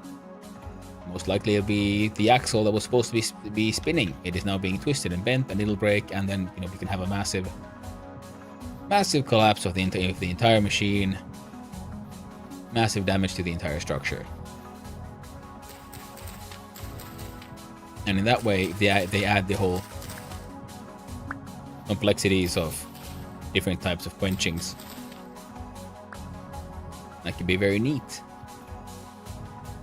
Most likely it'll be the axle that was supposed to be spinning. It is now being twisted and bent, and it'll break, and then we can have a massive collapse of the entire machine, massive damage to the entire structure. And in that way, they add the whole complexities of different types of quenchings. That can be very neat.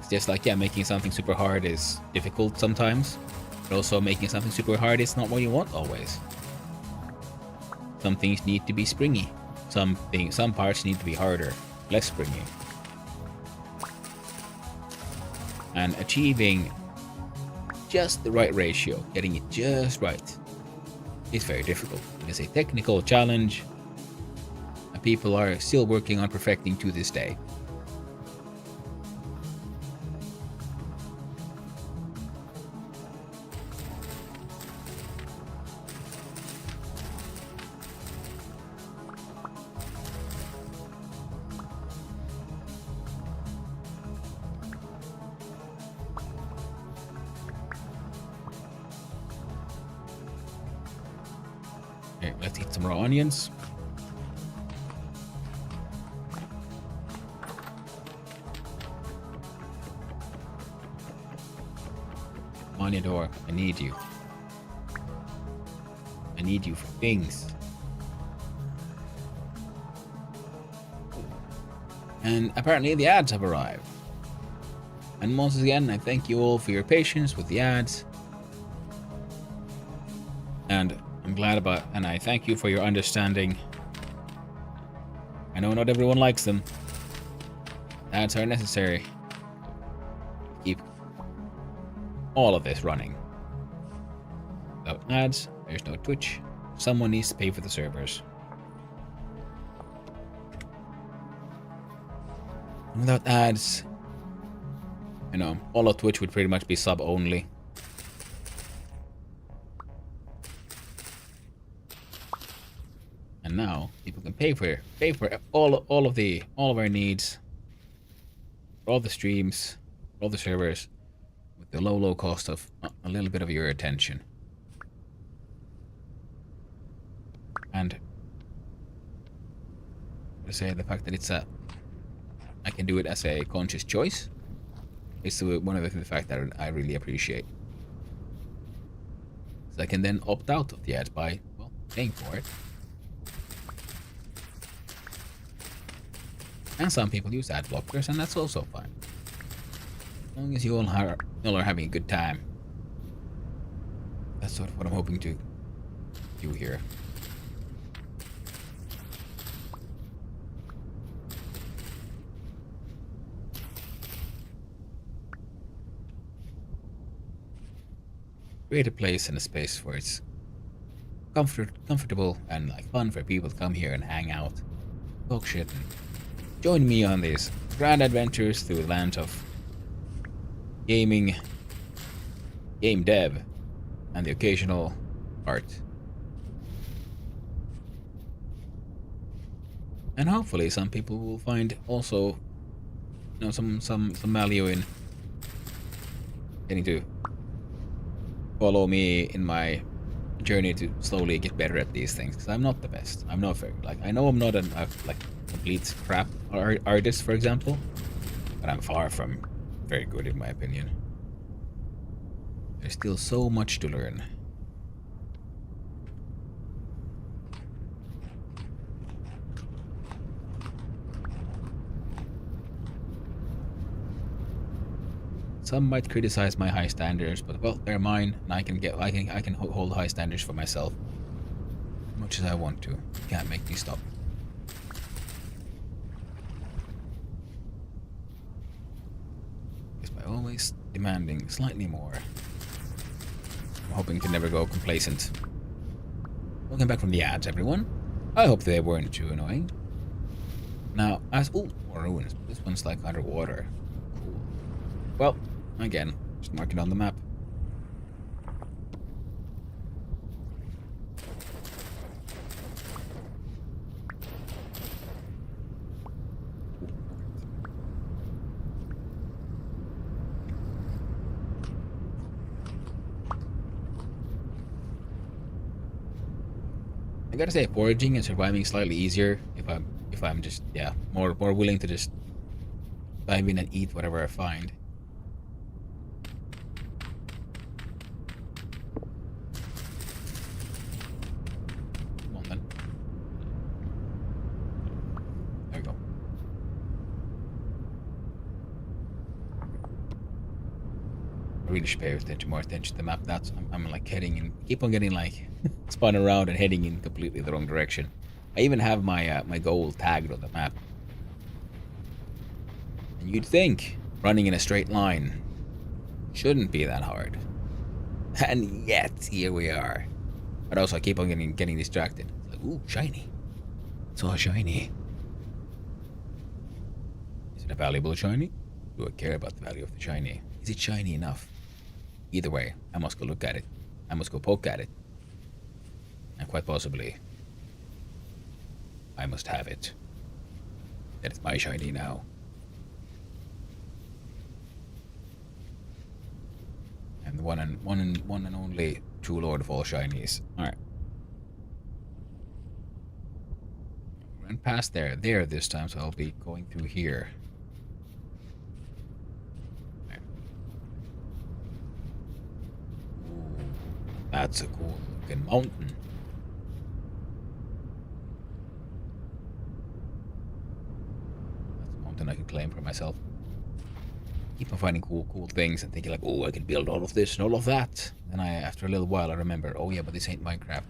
It's just like, yeah, making something super hard is difficult sometimes, but also making something super hard is not what you want always. Some things need to be springy. Some parts need to be harder, less springy. And achieving just the right ratio, getting it just right, is very difficult. It is a technical challenge that people are still working on perfecting to this day. Let's eat some raw onions. Monitor, I need you. I need you for things. And apparently the ads have arrived. And once again, I thank you all for your patience with the ads. And I'm glad about, and I thank you for your understanding. I know not everyone likes them. Ads are necessary. Keep all of this running. Without ads, there's no Twitch. Someone needs to pay for the servers. And without ads, you know, all of Twitch would pretty much be sub only. And now people can pay for all of our needs, for all the streams, for all the servers, with the low cost of a little bit of your attention. And to say the fact that it's I can do it as a conscious choice is one of the fact that I really appreciate. So I can then opt out of the ads by, well, paying for it. And some people use ad blockers, and that's also fine. As long as you all are having a good time. That's sort of what I'm hoping to do here. Create a place and a space where it's comfortable and like fun for people to come here and hang out, talk shit, and join me on these grand adventures through the land of gaming, game dev, and the occasional art. And hopefully some people will find also, you know, some value in getting to follow me in my journey to slowly get better at these things, because I'm not the best. I'm not very, like, I know I'm not a complete crap artist, for example, but I'm far from very good in my opinion. There's still so much to learn. Some might criticize my high standards, but well, they're mine, and I can hold high standards for myself as much as I want to. You can't make me stop. Just by always demanding slightly more. I'm hoping to never go complacent. Welcome back from the ads, everyone. I hope they weren't too annoying. Now, more ruins. This one's like underwater. Cool. Well, again, just mark it on the map. I gotta say, foraging and surviving is slightly easier if I'm just more willing to just dive in and eat whatever I find. Come on then. There we go. I really should pay more attention to the map. I'm like heading in, keep on getting like spun around and heading in completely the wrong direction. I even have my my goal tagged on the map. And you'd think running in a straight line shouldn't be that hard. And yet here we are. But also I keep on getting distracted. It's like, ooh, shiny. It's all shiny. Is it a valuable shiny? Do I care about the value of the shiny? Is it shiny enough? Either way, I must go look at it. I must go poke at it. And quite possibly, I must have it. That is my shiny now. And the one and only true lord of all shinies. Alright. past there this time, so I'll be going through here. Ooh, that's a cool looking mountain. That's a mountain I can claim for myself. Keep on finding cool things and thinking like, oh, I can build all of this and all of that. Then after a little while, I remember, oh yeah, but this ain't Minecraft.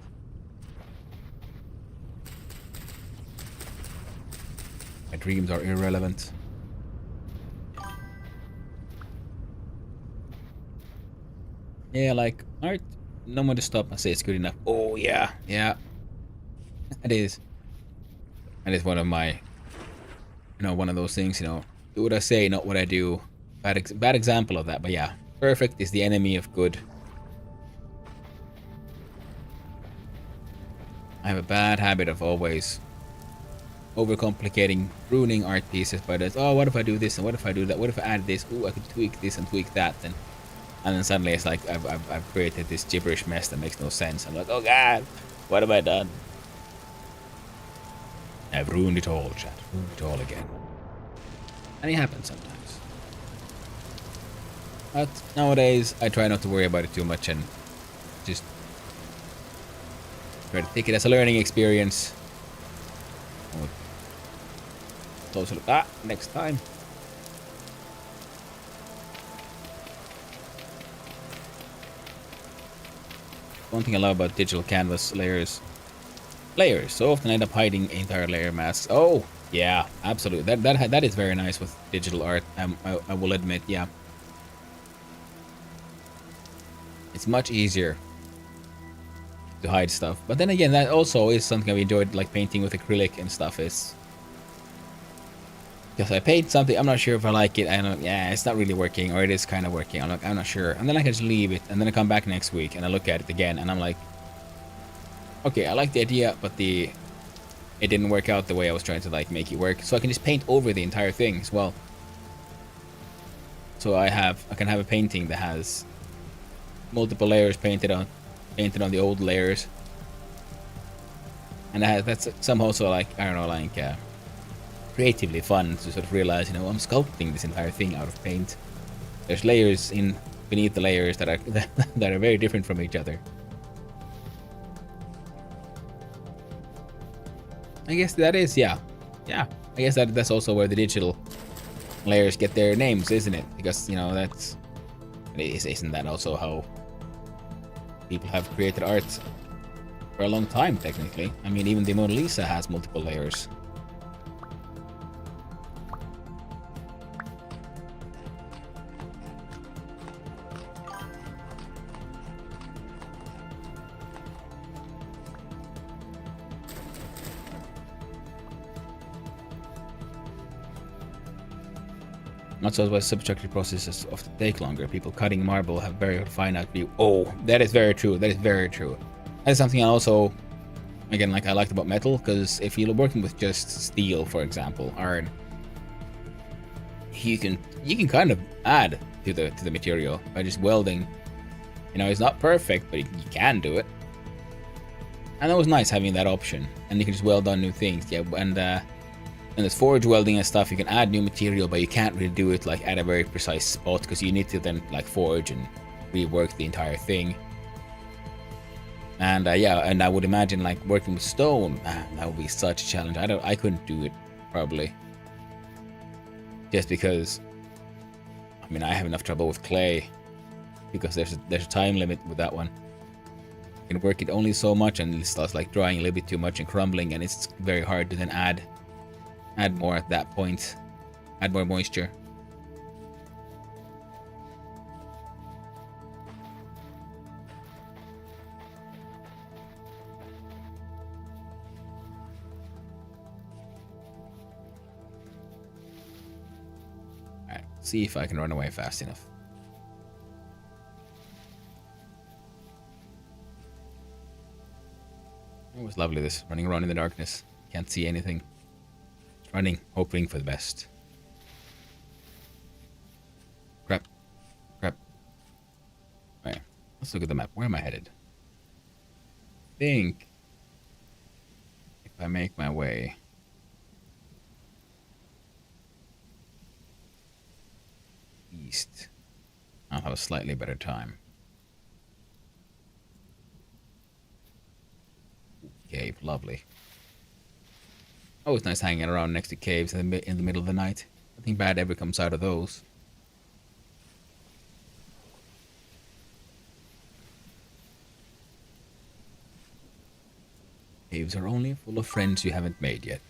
My dreams are irrelevant. Yeah, like, alright, no one to stop and say it's good enough. Oh yeah, yeah. It is. That is one of my, one of those things, do what I say, not what I do. Bad example of that, but yeah. Perfect is the enemy of good. I have a bad habit of always overcomplicating, ruining art pieces by this. Oh, what if I do this and what if I do that? What if I add this? Oh, I could tweak this and tweak that. And then suddenly it's like I've created this gibberish mess that makes no sense. I'm like, oh god, what have I done? I've ruined it all, chat. Ruined it all again. And it happens sometimes. But nowadays, I try not to worry about it too much and just try to take it as a learning experience. Closer look. Next time. One thing I love about digital canvas layers. So often end up hiding entire layer masks. Oh, yeah, absolutely. That is very nice with digital art. I will admit, yeah. It's much easier to hide stuff. But then again, that also is something I've enjoyed, like painting with acrylic and stuff. Is because I paint something, I'm not sure if I like it. I don't. Yeah, it's not really working, or it is kind of working. I'm not sure. And then I can just leave it, and then I come back next week and I look at it again, and I'm like, okay, I like the idea, but it didn't work out the way I was trying to like make it work. So I can just paint over the entire thing as well. So I can have a painting that has multiple layers painted on the old layers, and that's somehow also like, I don't know, like creatively fun to sort of realize, I'm sculpting this entire thing out of paint. There's layers beneath the layers that are that are very different from each other. I guess that is, yeah. I guess that's also where the digital layers get their names, isn't it? Because isn't that also how people have created art for a long time, technically? I mean, even the Mona Lisa has multiple layers. Not so why subtractive processes often take longer. People cutting marble have very finite view. Oh, that is very true. That is very true. That's something I also, again, like I liked about metal, because if you're working with just steel, for example, iron, you can kind of add to the material by just welding. It's not perfect, but you can do it. And that was nice having that option. And you can just weld on new things. Yeah, and there's forge welding and stuff. You can add new material, but you can't really do it like at a very precise spot, because you need to then like forge and rework the entire thing. And and I would imagine like working with stone, that would be such a challenge. I couldn't do it probably, just because I have enough trouble with clay, because there's a time limit with that one. You can work it only so much, and it starts like drying a little bit too much and crumbling, and it's very hard to then add more at that point, add more moisture. Alright, see if I can run away fast enough. It was lovely, this running around in the darkness. Can't see anything. Running, hoping for the best. Crap. Alright, let's look at the map. Where am I headed? I think if I make my way east. I'll have a slightly better time. Cave, lovely. Always nice hanging around next to caves in the middle of the night. Nothing bad ever comes out of those. Caves are only full of friends you haven't made yet.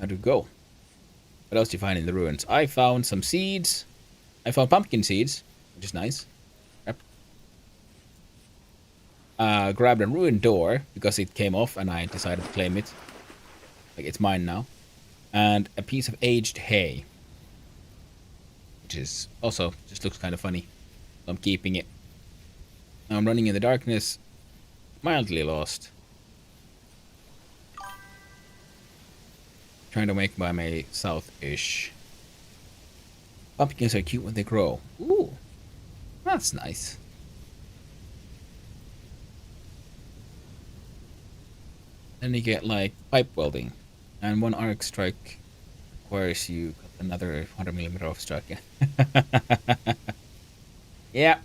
How to go? What else do you find in the ruins? I found some seeds. I found pumpkin seeds, which is nice. Yep. Grabbed a ruined door because it came off and I decided to claim it. Like, it's mine now. And a piece of aged hay. Which is also just looks kind of funny. So I'm keeping it. Now I'm running in the darkness. Mildly lost. Trying to make my way south-ish. Pumpkins are cute when they grow. Ooh. That's nice. Then you get like pipe welding. And one arc strike requires you another 100mm off strike. Yeah.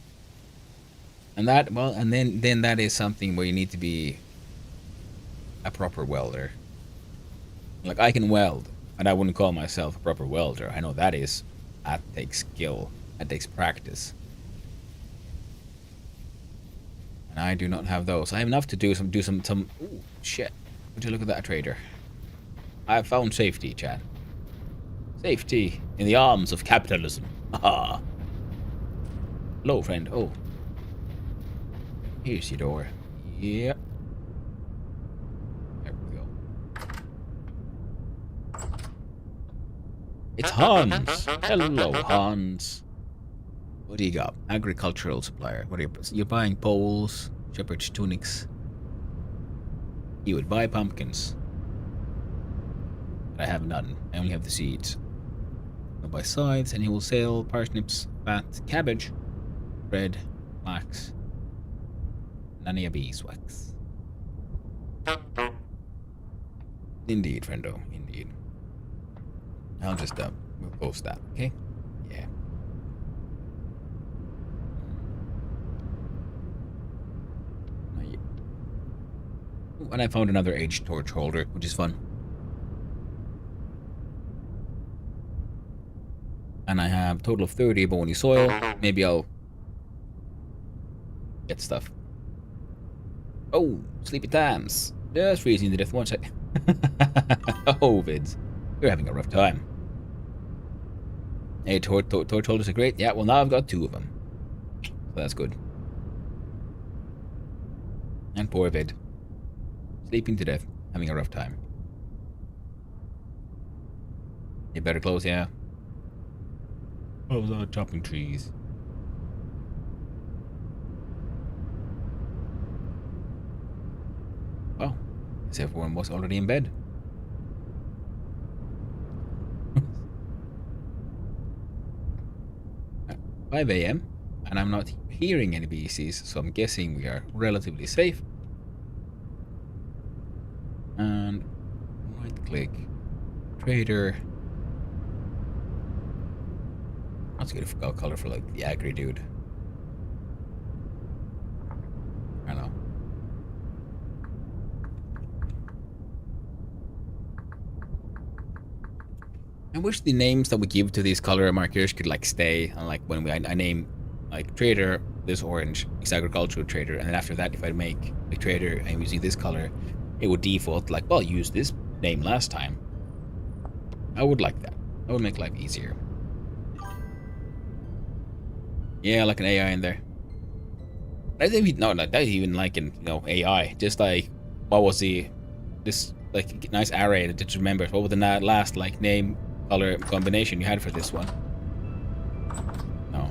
And that, well, and then that is something where you need to be a proper welder. Like, I can weld, and I wouldn't call myself a proper welder. I know that takes skill. That takes practice. And I do not have those. I have enough to do some ooh, shit. Would you look at that, trader? I have found safety, Chad. Safety in the arms of capitalism. Haha. Hello, friend. Oh. Here's your door. Yep. There we go. It's Hans. Hello, Hans. What do you got? Agricultural supplier. What are you're buying poles, shepherd's tunics. You would buy pumpkins. But I have none. I only have the seeds. I'll buy scythes, and he will sell parsnips, fat, cabbage, bread, flax, none of beeswax. Indeed, friendo. Indeed. I'll just we'll post that, okay? Yeah. Ooh, and I found another aged torch holder, which is fun. And I have a total of 30 bony soil. Maybe I'll get stuff. Oh, sleepy times. Just freezing to death one sec. Oh, Vids. You're having a rough time. Hey, torch holders are great. Yeah, well, now I've got 2 of them. So that's good. And poor Vid. Sleeping to death. Having a rough time. You better close, yeah. Oh, the chopping trees. Oh, as everyone was already in bed. 5 a.m. and I'm not hearing any BCs, so I'm guessing we are relatively safe. And right click, trader. That's a good color for like the agri dude. I know. I wish the names that we give to these color markers could like stay, and like when I name like trader, this orange is agricultural trader, and then after that if I make the trader and using this color, it would default like, well, use this name last time. I would like that. That would make life easier. Yeah, like an AI in there. I think no, not even like an AI. Just like what was this like nice array that just remember what was the last like name color combination you had for this one? No,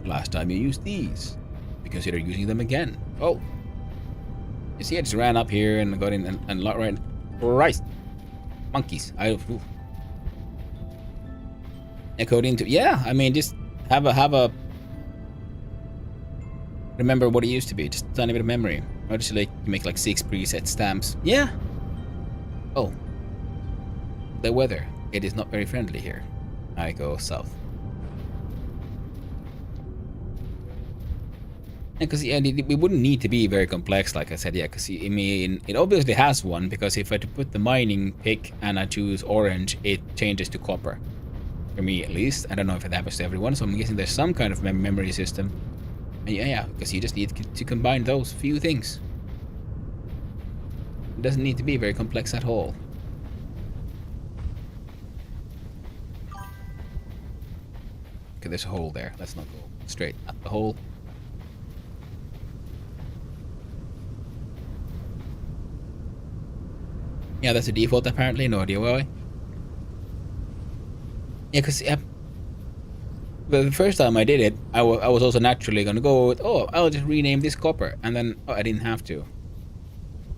last time you used these because you're using them again. Oh, you see, I just ran up here and got in and right, Christ, monkeys. Echoed into, yeah. I mean, just have a remember what it used to be. Just a tiny bit of memory. Or just like make like 6 preset stamps. Yeah. Oh, the weather. It is not very friendly here. I go south. Because yeah, it wouldn't need to be very complex, like I said, yeah. Because I mean, it obviously has one. Because if I to put the mining pick and I choose orange, it changes to copper. For me, at least. I don't know if it happens to everyone, so I'm guessing there's some kind of memory system. And yeah, because you just need to combine those few things. It doesn't need to be very complex at all. Okay, there's a hole there. Let's not go straight at the hole. Yeah, that's the default apparently. No idea why. Yeah, because the first time I did it, I was also naturally gonna go with, oh, I'll just rename this copper, and then I didn't have to,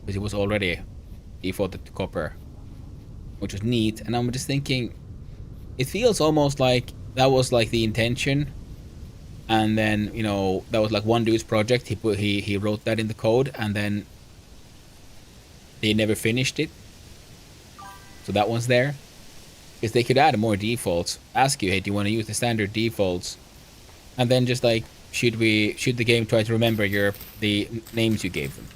because it was already defaulted to copper, which was neat. And I'm just thinking, it feels almost like that was like the intention, and then you know that was like one dude's project. He wrote that in the code, and then they never finished it. So that one's there. Because they could add more defaults. Ask you, hey, do you want to use the standard defaults? And then just like, should the game try to remember the names you gave them?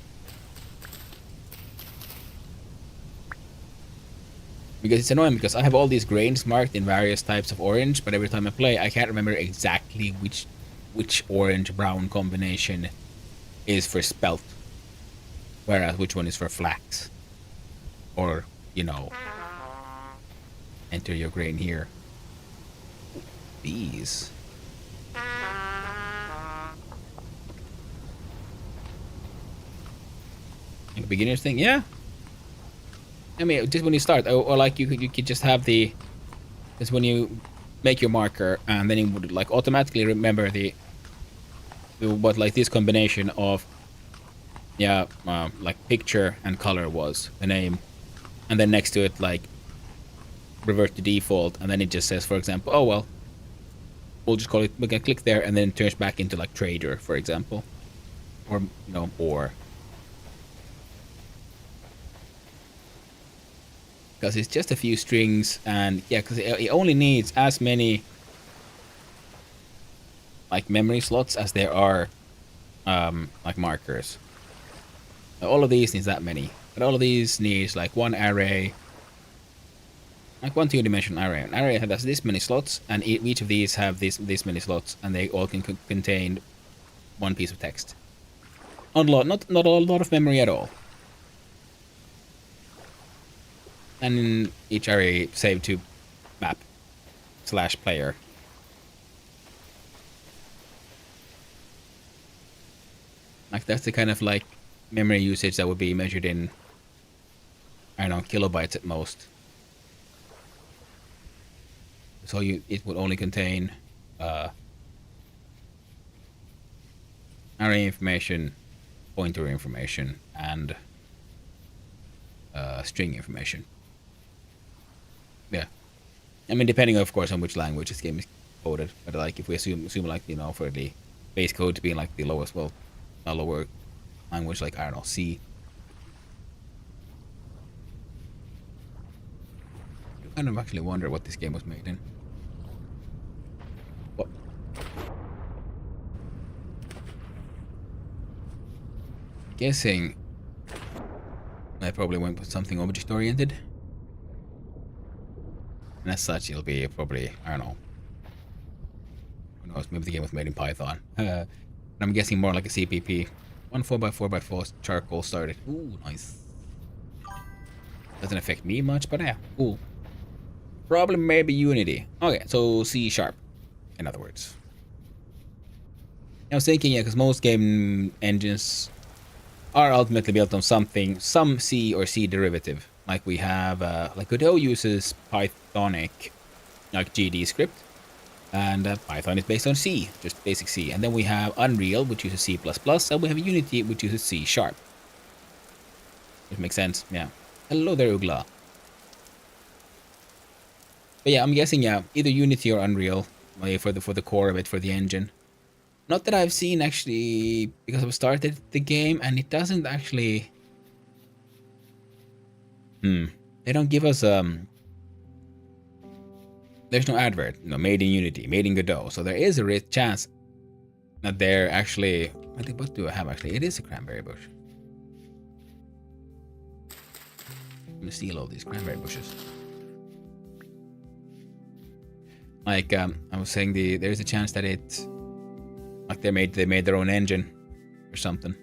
Because it's annoying, because I have all these grains marked in various types of orange, but every time I play, I can't remember exactly which orange-brown combination is for spelt. Whereas which one is for flax. Or, you know, enter your grain here. Bees. Like a beginner's thing, yeah. I mean, just when you start, or like you could just have just when you make your marker, and then it would like automatically remember what like this combination of, yeah, like picture and color was the name, and then next to it like revert to default, and then it just says, for example, oh well, we'll just call it, we can click there, and then it turns back into like trader, for example, or you know, or because it's just a few strings, and yeah, because it only needs as many like memory slots as there are like markers. All of these needs that many, but all of these needs like one array, like one two-dimensional array. An array has this many slots, and each of these have this many slots, and they all can contain one piece of text. Not a lot of memory at all. And each array saved to map / player. Like that's the kind of like memory usage that would be measured in, I don't know, kilobytes at most. So it would only contain array information, pointer information, and string information. Yeah, I mean, depending of course on which language this game is coded, but like if we assume like, you know, for the base code to be like the lowest, well, a lower language, like I don't know, C. I kind of actually wonder what this game was made in. What? Guessing I probably went with something object-oriented. And as such, it'll be probably, I don't know. Who knows, maybe the game was made in Python. I'm guessing more like a CPP. One 4x4x4 charcoal started. Ooh, nice. Doesn't affect me much, but yeah, cool. Probably maybe Unity. Okay, so C#, in other words. I was thinking, yeah, because most game engines are ultimately built on some C or C derivative. Like we have, like Godot uses Pythonic, like GD script, and Python is based on C, just basic C. And then we have Unreal, which uses C++, and we have Unity, which uses C#. Which makes sense, yeah. Hello there, Ugla. But yeah, I'm guessing, yeah, either Unity or Unreal, for the core of it, for the engine. Not that I've seen actually, because I've started the game and it doesn't actually. they don't give us there's no advert, made in Unity, made in Godot. So there is a real chance that they're actually, I think, what do I have actually? It is a cranberry bush. I'm gonna steal all these cranberry bushes. Like I was saying, there's a chance that it, like they made their own engine or something.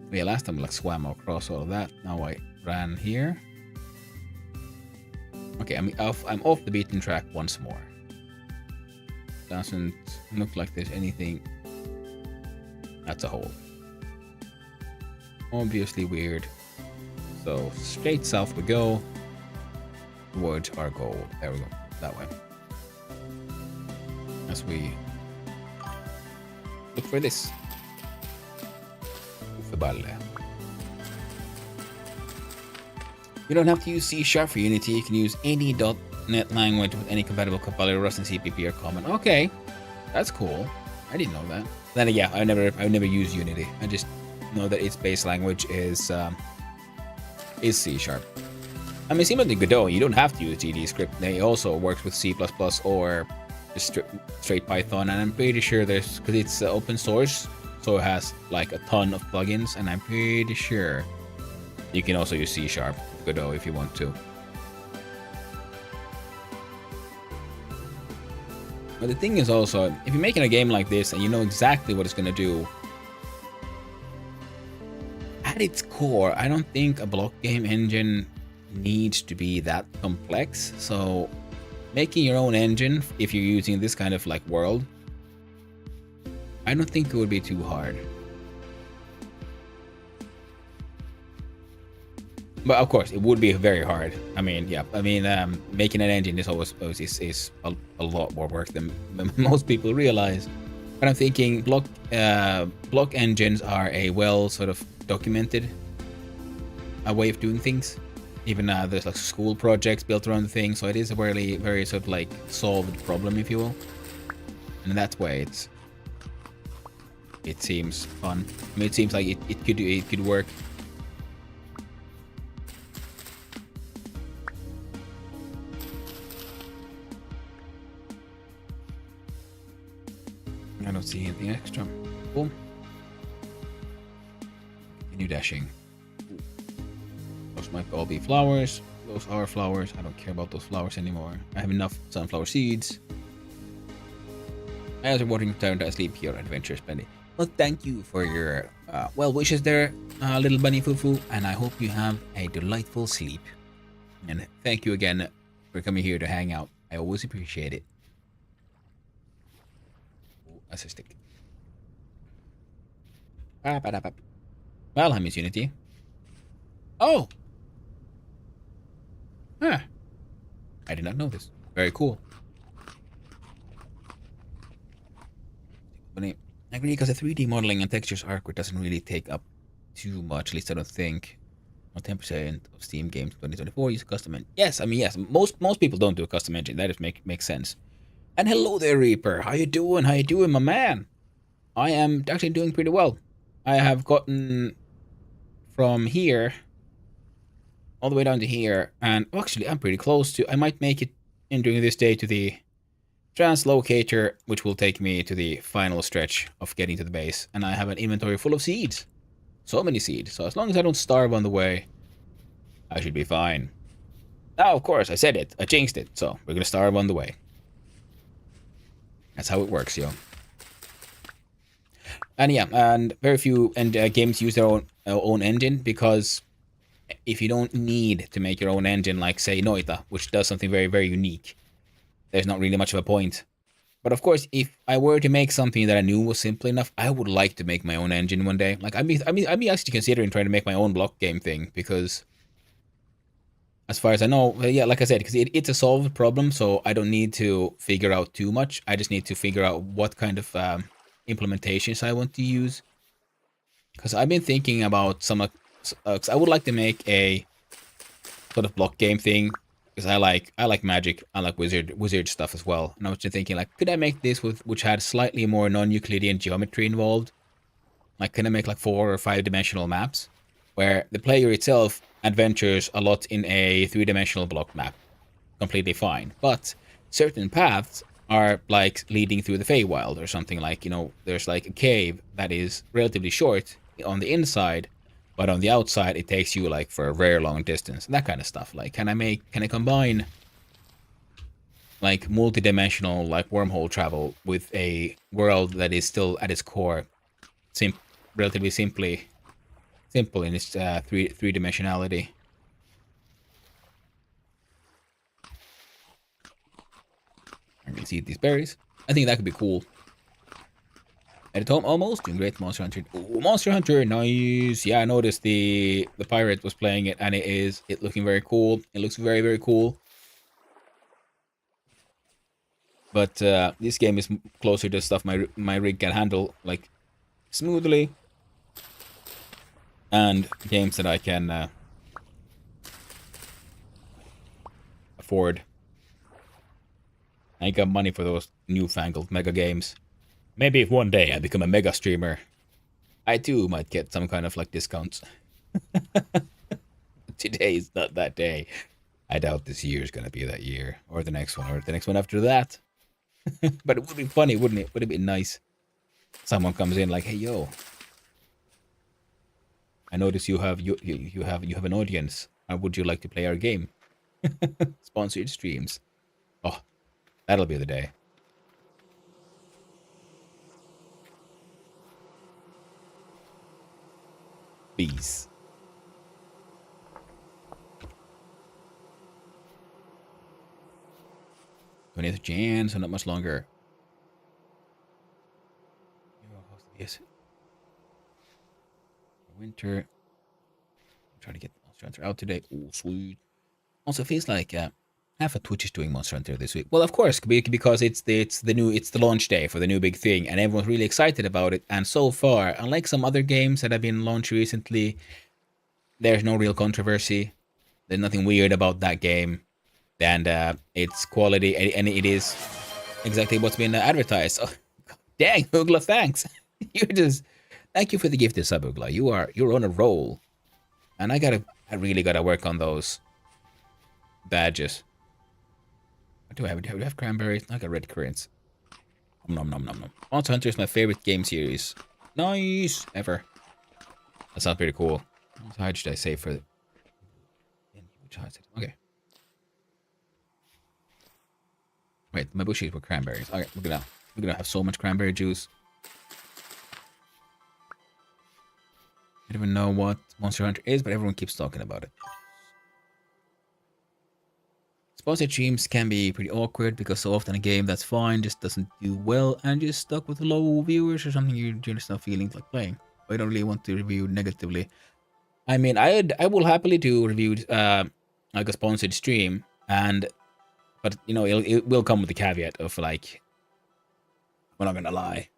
But yeah, last time I like swam across all of that. Now I ran here. Okay, I'm off the beaten track once more. Doesn't look like there's anything. That's a hole. Obviously weird. So straight south we go towards our goal. There we go. That way. As we look for this. You don't have to use C# for Unity. You can use any .NET language with any compatible compiler, Rust and CPP are common. Okay, that's cool. I didn't know that. Then yeah, I never used Unity. I just know that its base language is C#. I mean, similar to Godot, you don't have to use GDScript. They also works with C++ or just straight Python, and I'm pretty sure there's, because it's open source, so it has like a ton of plugins, and I'm pretty sure you can also use C# with Godot if you want to. But the thing is also, if you're making a game like this and you know exactly what it's going to do, at its core, I don't think a block game engine needs to be that complex. So making your own engine, if you're using this kind of like world, I don't think it would be too hard. But of course, it would be very hard. I mean, yeah. I mean, making an engine is always is a lot more work than most people realize. But I'm thinking block engines are a well sort of documented way of doing things. Even there's like school projects built around the thing, so it is a very sort of like solved problem, if you will. And in that way, it seems fun. I mean, it seems like it could work. I don't see anything extra. Cool. Continue dashing. Those might all be flowers. Those are flowers. I don't care about those flowers anymore. I have enough sunflower seeds. As a watering turn to sleep here, adventure spending. Well, thank you for your well wishes there, little bunny fufu, and I hope you have a delightful sleep. And thank you again for coming here to hang out. I always appreciate it. As a stick. Well, I miss Unity. Oh! Huh. I did not know this. Very cool. I agree, because the 3D modeling and textures artwork doesn't really take up too much, at least I don't think. 10% of Steam games 2024 use a custom engine. Yes, I mean, yes, most people don't do a custom engine. That just makes sense. And hello there, Reaper. How you doing? How you doing, my man? I am actually doing pretty well. I have gotten from here all the way down to here, and actually I'm pretty close to, I might make it in during this day to the translocator, which will take me to the final stretch of getting to the base, and I have an inventory full of seeds. So many seeds. So as long as I don't starve on the way, I should be fine. Now, of course, I said it. I jinxed it. So we're gonna starve on the way. That's how it works, yo. And yeah, and very few games use their own engine, because if you don't need to make your own engine, like say Noita, which does something very unique, there's not really much of a point. But of course, if I were to make something that I knew was simple enough, I would like to make my own engine one day. Like I'd be actually considering trying to make my own block game thing, because as far as I know, yeah, like I said, because it's a solved problem, so I don't need to figure out too much. I just need to figure out what kind of implementations I want to use. Because I've been thinking about some, cause I would like to make a sort of block game thing, because I like magic, I like wizard stuff as well. And I was just thinking, like, could I make this which had slightly more non-Euclidean geometry involved? Like, can I make like 4 or 5 dimensional maps? where the player itself adventures a lot in a three-dimensional block map. Completely fine. But certain paths are like leading through the Feywild or something, like, you know, there's like a cave that is relatively short on the inside, but on the outside it takes you like for a very long distance. That kind of stuff. Like, can I combine like multi-dimensional like wormhole travel with a world that is still at its core relatively simple in its three-dimensionality? I'm gonna see these berries. I think that could be cool. At home almost doing great. Monster Hunter. Ooh, Monster Hunter, nice. Yeah, I noticed the pirate was playing it, and it looking very cool. It looks very, very cool. But this game is closer to stuff my rig can handle like smoothly, and games that I can afford. I ain't got money for those newfangled mega games. Maybe if one day I become a mega streamer, I too might get some kind of like discounts. Today is not that day. I doubt this year is gonna be that year, or the next one, or the next one after that. But it would be funny, wouldn't it? Would it be nice? Someone comes in like, "Hey, yo, I notice you have an audience. Would you like to play our game?" Sponsored streams. Oh, that'll be the day. Bees. 20th of Jan, so not much longer. Yes. Winter. I'm trying to get Monster Hunter out today. Oh, sweet. Also, feels like half of Twitch is doing Monster Hunter this week. Well, of course, because it's the launch day for the new big thing, and everyone's really excited about it. And so far, unlike some other games that have been launched recently, there's no real controversy. There's nothing weird about that game, and it's quality, and it is exactly what's been advertised. Oh, dang, Ugla, thanks. Thank you for the gift, sub, Ugla. You're on a roll, and I really gotta work on those badges. What do I have? Do I have cranberries? I got red currants. Nom nom nom nom. Monster Hunter is my favorite game series. Nice ever. That sounds pretty cool. How should I say for it? Okay. Wait, my bushies were cranberries. Okay, we're gonna have so much cranberry juice. I don't even know what Monster Hunter is, but everyone keeps talking about it. Sponsored streams can be pretty awkward because so often a game that's fine just doesn't do well and just stuck with low viewers or something you're just not feeling like playing. I don't really want to review negatively. I mean, I will happily do reviews like a sponsored stream, but you know it will come with the caveat of like, I'm not gonna lie.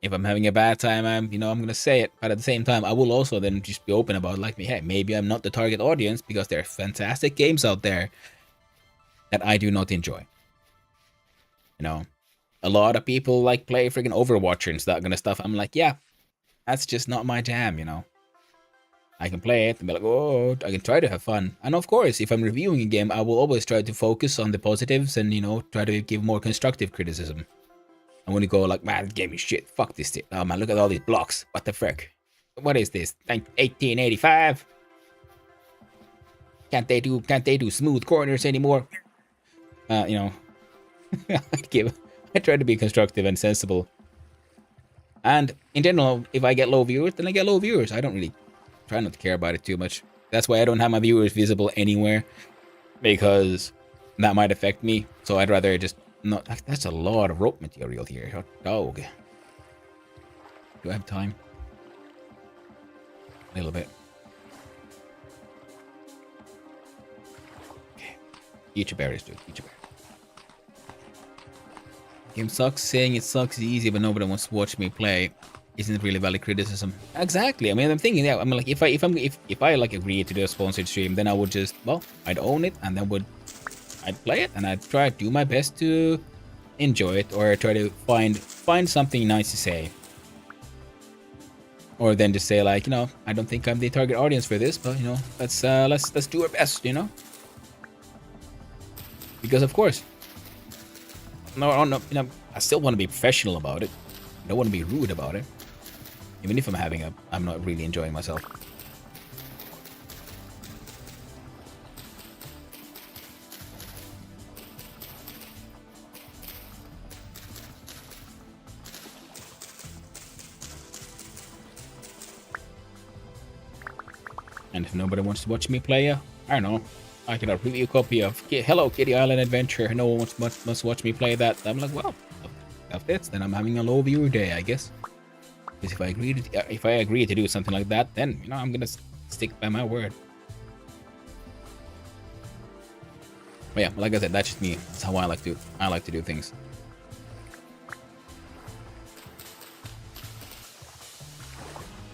If I'm having a bad time, I'm gonna say it. But at the same time, I will also then just be open about like, hey, maybe I'm not the target audience because there are fantastic games out there that I do not enjoy. You know, a lot of people like play freaking Overwatch and that kind of stuff. I'm like, yeah, that's just not my jam, you know. I can play it and be like, oh, I can try to have fun. And of course, if I'm reviewing a game, I will always try to focus on the positives and, you know, try to give more constructive criticism. And when you go like, man, this game is shit. Fuck this shit. Oh man, look at all these blocks. What the frick? What is this? 1885? Can't they do smooth corners anymore? You know, I try to be constructive and sensible. And in general, if I get low viewers, then I get low viewers. I don't really try not to care about it too much. That's why I don't have my viewers visible anywhere, because that might affect me. So I'd rather just not. That's a lot of rope material here. Hot dog. Do I have time? A little bit. Okay. Eat your berries, dude. Eat your berries. Game sucks. Saying it sucks is easy, but nobody wants to watch me play isn't really valid criticism. Exactly. I mean, I'm thinking, yeah. I mean, like, if I like agree to do a sponsored stream, then I would just, well, I'd own it, and then I'd play it, and I'd try to do my best to enjoy it, or try to find something nice to say. Or then just say like, I don't think I'm the target audience for this, but let's do our best, Because of course, no, I still want to be professional about it. I don't want to be rude about it. Even if I'm not really enjoying myself. And if nobody wants to watch me play, I don't know, I can review a copy of Hello Kitty Island Adventure. No one must watch me play that. I'm like, well, if that's, then I'm having a low viewer day, I guess. Because if I agree to do something like that, then I'm gonna stick by my word. But yeah, like I said, that's just me. That's how I like to do things.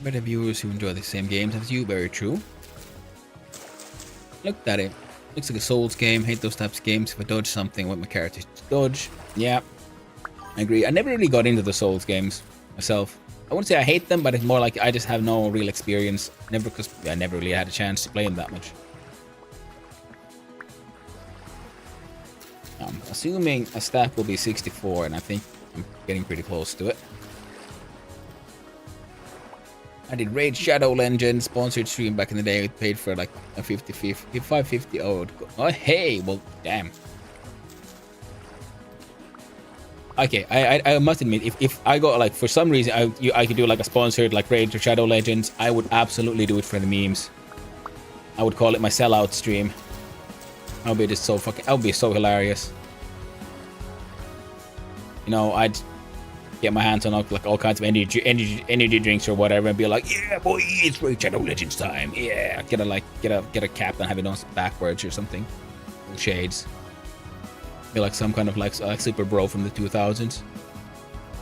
Better viewers who enjoy the same games as you, very true. Looked at it. Looks like a Souls game. Hate those types of games. If I dodge something, I want my characters to dodge. Yeah, I agree. I never really got into the Souls games myself. I wouldn't say I hate them, but it's more like I just have no real experience. Because I never really had a chance to play them that much. Assuming a stack will be 64, and I think I'm getting pretty close to it. I did Raid Shadow Legends sponsored stream back in the day. It paid for like a 550. Oh, hey, well, damn. Okay, I must admit, if I got like for some reason I could do like a sponsored like Raid or Shadow Legends, I would absolutely do it for the memes. I would call it my sellout stream. I would be so hilarious. I'd get my hands on like all kinds of energy drinks or whatever, and be like, yeah, boy, it's Raid Shadow Legends time. Yeah, get a cap and have it on backwards or something. Shades. Be like some kind of like super bro from the 2000s,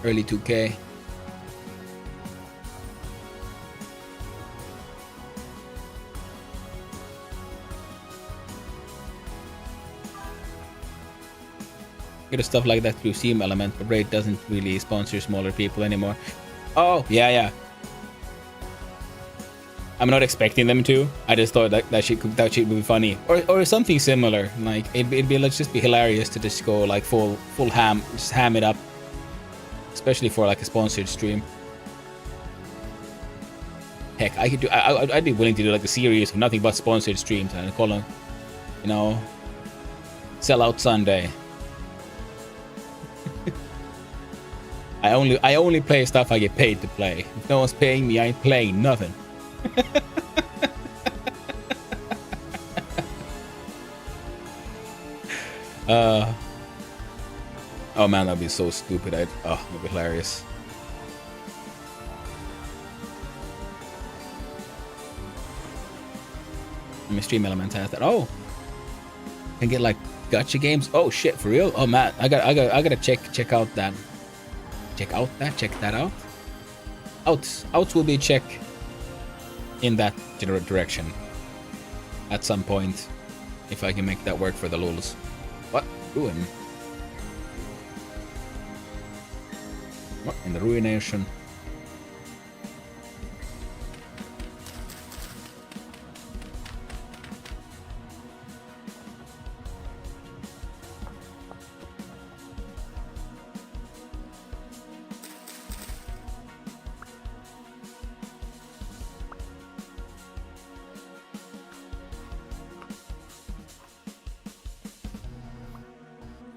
early 2K. Get stuff like that through Steam Element, but Raid doesn't really sponsor smaller people anymore. Oh, yeah. I'm not expecting them to. I just thought that shit would be funny, or something similar. Like it'd be let's just be hilarious to just go like full ham, just ham it up, especially for like a sponsored stream. Heck, I could do. I'd be willing to do like a series of nothing but sponsored streams and call them, Sellout Sunday. I only play stuff I get paid to play. If no one's paying me, I ain't playing nothing. Oh man, that'd be so stupid. It'd be hilarious. My Stream Element has that. Oh, can get like gacha games. Oh shit, for real? Oh man, I gotta check out that. Check that out. Outs will be check in that general direction at some point, if I can make that work for the lulz. What? Ruin? What in the ruination?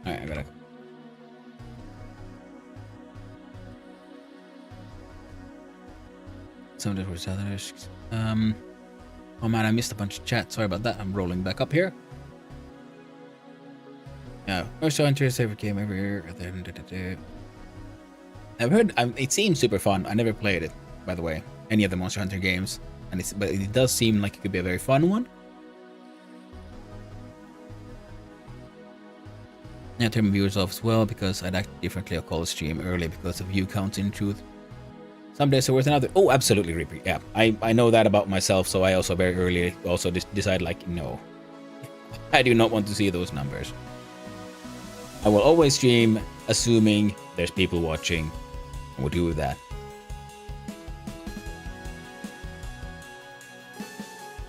Alright, I gotta... Some different others. Oh man, I missed a bunch of chat. Sorry about that. I'm rolling back up here. Yeah, Monster Hunter favorite game every year. I've heard it seems super fun. I never played it, by the way, any of the Monster Hunter games, but it does seem like it could be a very fun one. Yeah, turn viewers off as well because I'd act differently. I'll call a stream early because of view counts in truth. Some days are worth another. Oh, absolutely, Reaper. Yeah, I know that about myself, so I also very early also decide like, no, I do not want to see those numbers. I will always stream assuming there's people watching, and we'll do that.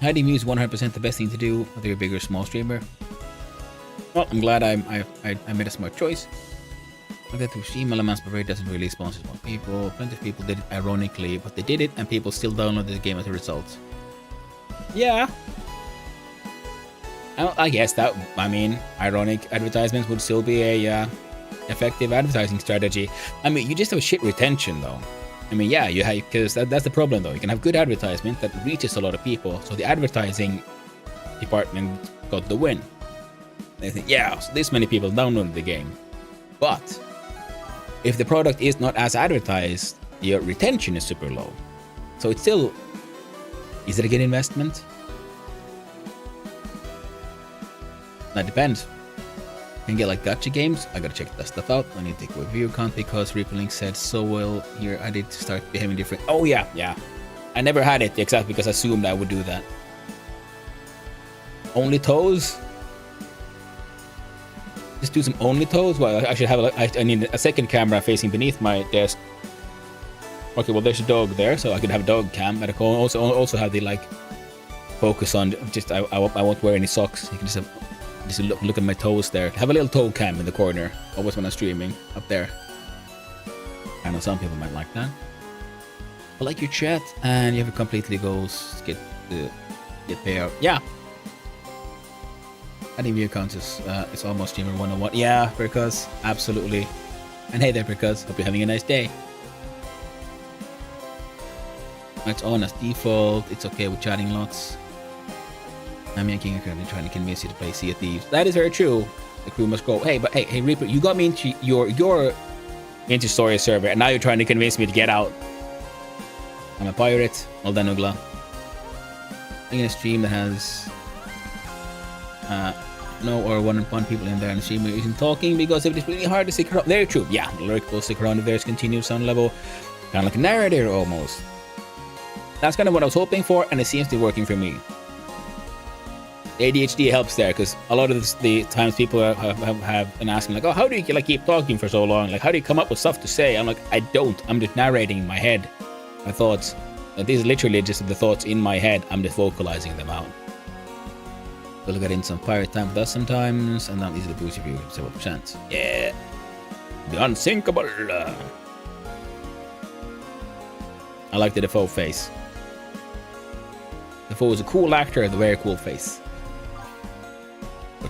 Hiding views 100% the best thing to do, whether you're a big or small streamer. Well, I'm glad I made a smart choice. That through Steam Elements Parade doesn't really sponsor more people. Plenty of people did it ironically, but they did it and people still downloaded the game as a result. Yeah. I guess that, I mean, ironic advertisements would still be a effective advertising strategy. I mean, you just have shit retention though. I mean, yeah, you have, because that's the problem though. You can have good advertisement that reaches a lot of people, so the advertising department got the win. They think, yeah, so this many people downloaded the game. But if the product is not as advertised, your retention is super low. So it's still, is it a good investment? That depends. You can get like gacha games. I gotta check that stuff out. I need to take a review account because Reaperlink said so well here. I did start behaving different. Oh yeah. I never had it exactly because I assumed I would do that. Only toes? Just do some only toes? Well, I should have I need a second camera facing beneath my desk. Okay, well there's a dog there, so I could have a dog cam, but I can also have the like focus on just I won't wear any socks. You can just look at my toes there. Have a little toe cam in the corner, always when I'm streaming up there. I know some people might like that. I like your chat, and you have a completely goals get payout. Yeah. Adding view accounts is it's almost streamer 101. Yeah, because absolutely. And hey there, because hope you're having a nice day. It's on as default. It's okay with chatting lots. I'm making a currently trying to convince you to play Sea of Thieves. That is very true. The crew must go. Hey, Reaper, you got me into your into story server, and now you're trying to convince me to get out. I'm a pirate. Well done, Ugla. I'm in a stream that has no or one people in there, and the streamer isn't talking because it is really hard to stick around. Very true. Yeah, the lurk will stick around if there's continued sound level, kind of like a narrator almost. That's kind of what I was hoping for, and it seems to be working for me. ADHD helps there because a lot of the times people have been asking like, oh, how do you like keep talking for so long? Like, how do you come up with stuff to say? I'm like, I don't. I'm just narrating in my head my thoughts. And these are literally just the thoughts in my head. I'm just vocalizing them out. We'll get in some pirate time with us sometimes, and then these are the boost review 7%. Yeah, the unsinkable. I like the Defoe face. Defoe is a cool actor with a very cool face.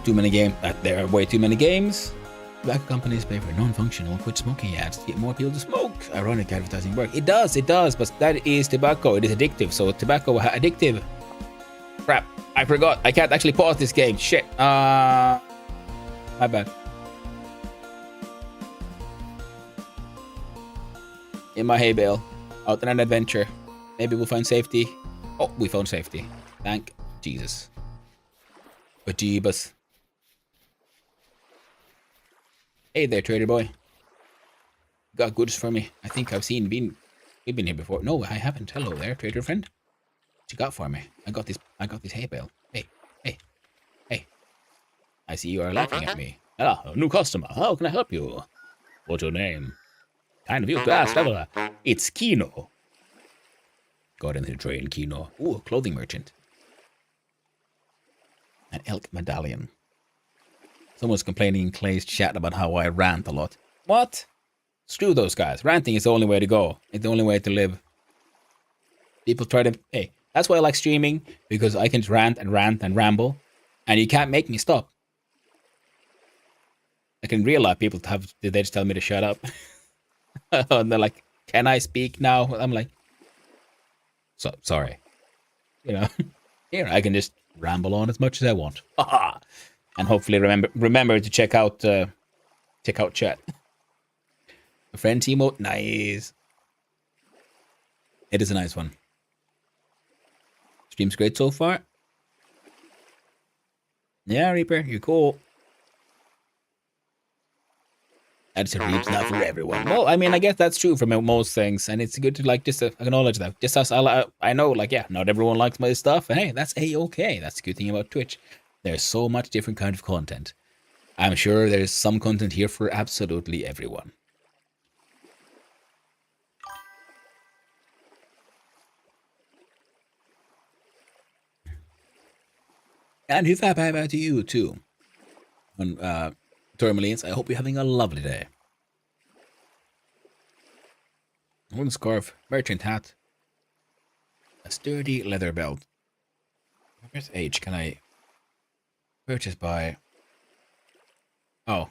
Too many games. There are way too many games. Tobacco companies pay for non-functional quit smoking ads to get more people to smoke. Ironic advertising work. It does, but that is tobacco. It is addictive. So tobacco addictive. Crap. I forgot. I can't actually pause this game. Shit. My bad. In my hay bale. Out on an adventure. Maybe we'll find safety. Oh, we found safety. Thank Jesus. But Jeebus. Hey there, trader boy. Got goods for me. I think we've been here before. No, I haven't. Hello there, trader friend. What you got for me? I got this hay bale. Hey. I see you are laughing at me. Ah, a new customer. How can I help you? What's your name? Kind of you to ask, traveler. It's Kino. Got in the train, Kino. Ooh, a clothing merchant. An elk medallion. Someone's complaining in Clay's chat about how I rant a lot. What? Screw those guys. Ranting is the only way to go. It's the only way to live. People try to... Hey, that's why I like streaming, because I can rant and ramble, and you can't make me stop. Like in real life, people they just tell me to shut up. And they're like, can I speak now? I'm like, sorry. You know, here, I can just ramble on as much as I want. And hopefully remember to check out chat. A friend emote, nice. It is a nice one. Stream's great so far. Yeah, Reaper, you're cool. That's a read's not for everyone. Well, I mean, I guess that's true for most things, and it's good to like just acknowledge that. Just as I know, like, yeah, not everyone likes my stuff, and hey, that's a-okay. That's the good thing about Twitch. There's so much different kind of content. I'm sure there's some content here for absolutely everyone. And his bye to you too. On Tourmalines, I hope you're having a lovely day. Wooden scarf, merchant hat, a sturdy leather belt. Where's H? Can I purchase by? Oh,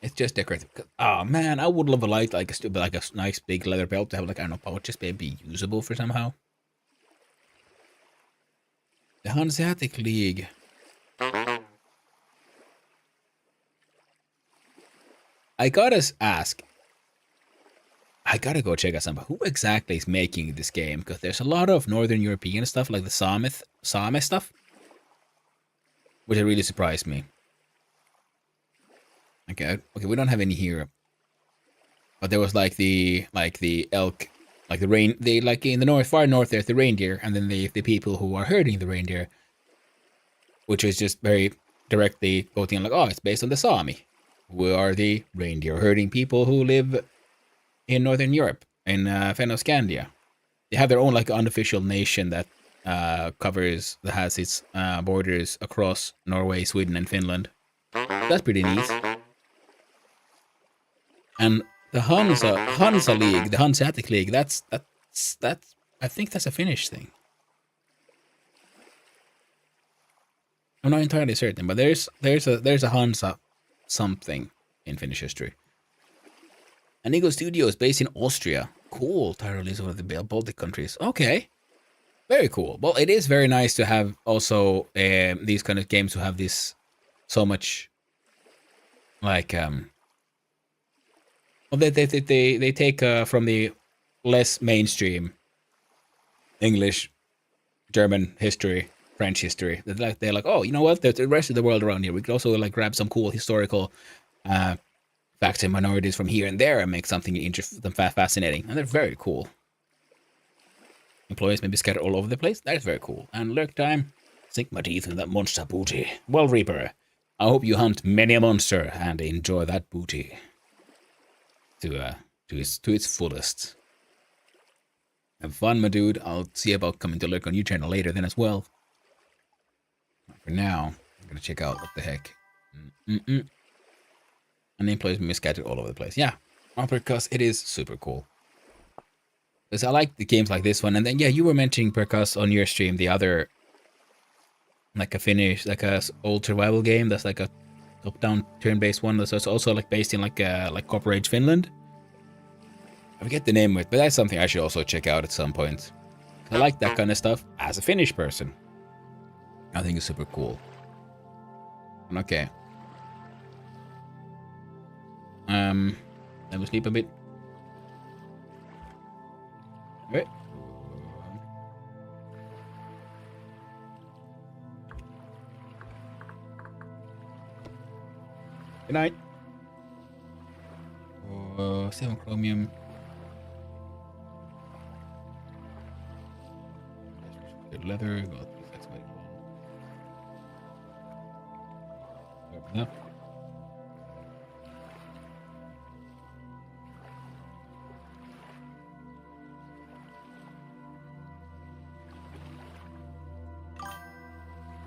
it's just decorative. Oh man, I would love like a nice big leather belt to have like I don't know pouches, maybe usable for somehow. The Hanseatic League. I gotta ask. I gotta go check out some. Who exactly is making this game? Because there's a lot of Northern European stuff, like the Same stuff, which really surprised me. Okay, we don't have any here, but there was like the elk, like the rain. They like in the far north. There's the reindeer, and then the people who are herding the reindeer, which is just very directly quoting like, oh, it's based on the Sami, who are the reindeer herding people who live in Northern Europe, in Fennoscandia. They have their own like unofficial nation that has its borders across Norway, Sweden, and Finland. That's pretty neat. And the Hansa League, the Hanseatic League, that's I think that's a Finnish thing. I'm not entirely certain, but there's a Hansa something in Finnish history. And Eagle Studio is based in Austria. Cool. Tyrol is one of the Baltic countries. Okay. Very cool. Well, it is very nice to have also these kind of games who have this so much like well, they take from the less mainstream English, German history, French history. They're like, oh, you know what? There's the rest of the world around here. We could also like grab some cool historical facts and minorities from here and there and make something interesting, fascinating. And they're very cool. Employees may be scattered all over the place. That is very cool. And lurk time. Sink my teeth in that monster booty. Well, Reaper, I hope you hunt many a monster and enjoy that booty to its fullest. Have fun, my dude. I'll see about coming to lurk on your channel later then as well. For now, I'm gonna check out what the heck. And the employees may be scattered all over the place. Yeah, because it is super cool. Because I like the games like this one. And then, yeah, you were mentioning, Percus, on your stream, the other, like a Finnish, like a old survival game that's like a top-down turn-based one. So it's also like based in like Copper Age Finland. I forget the name of it, but that's something I should also check out at some point. I like that kind of stuff as a Finnish person. I think it's super cool. Okay. Let me sleep a bit. Alright. Good night. 7 chromium. Good leather. Got no.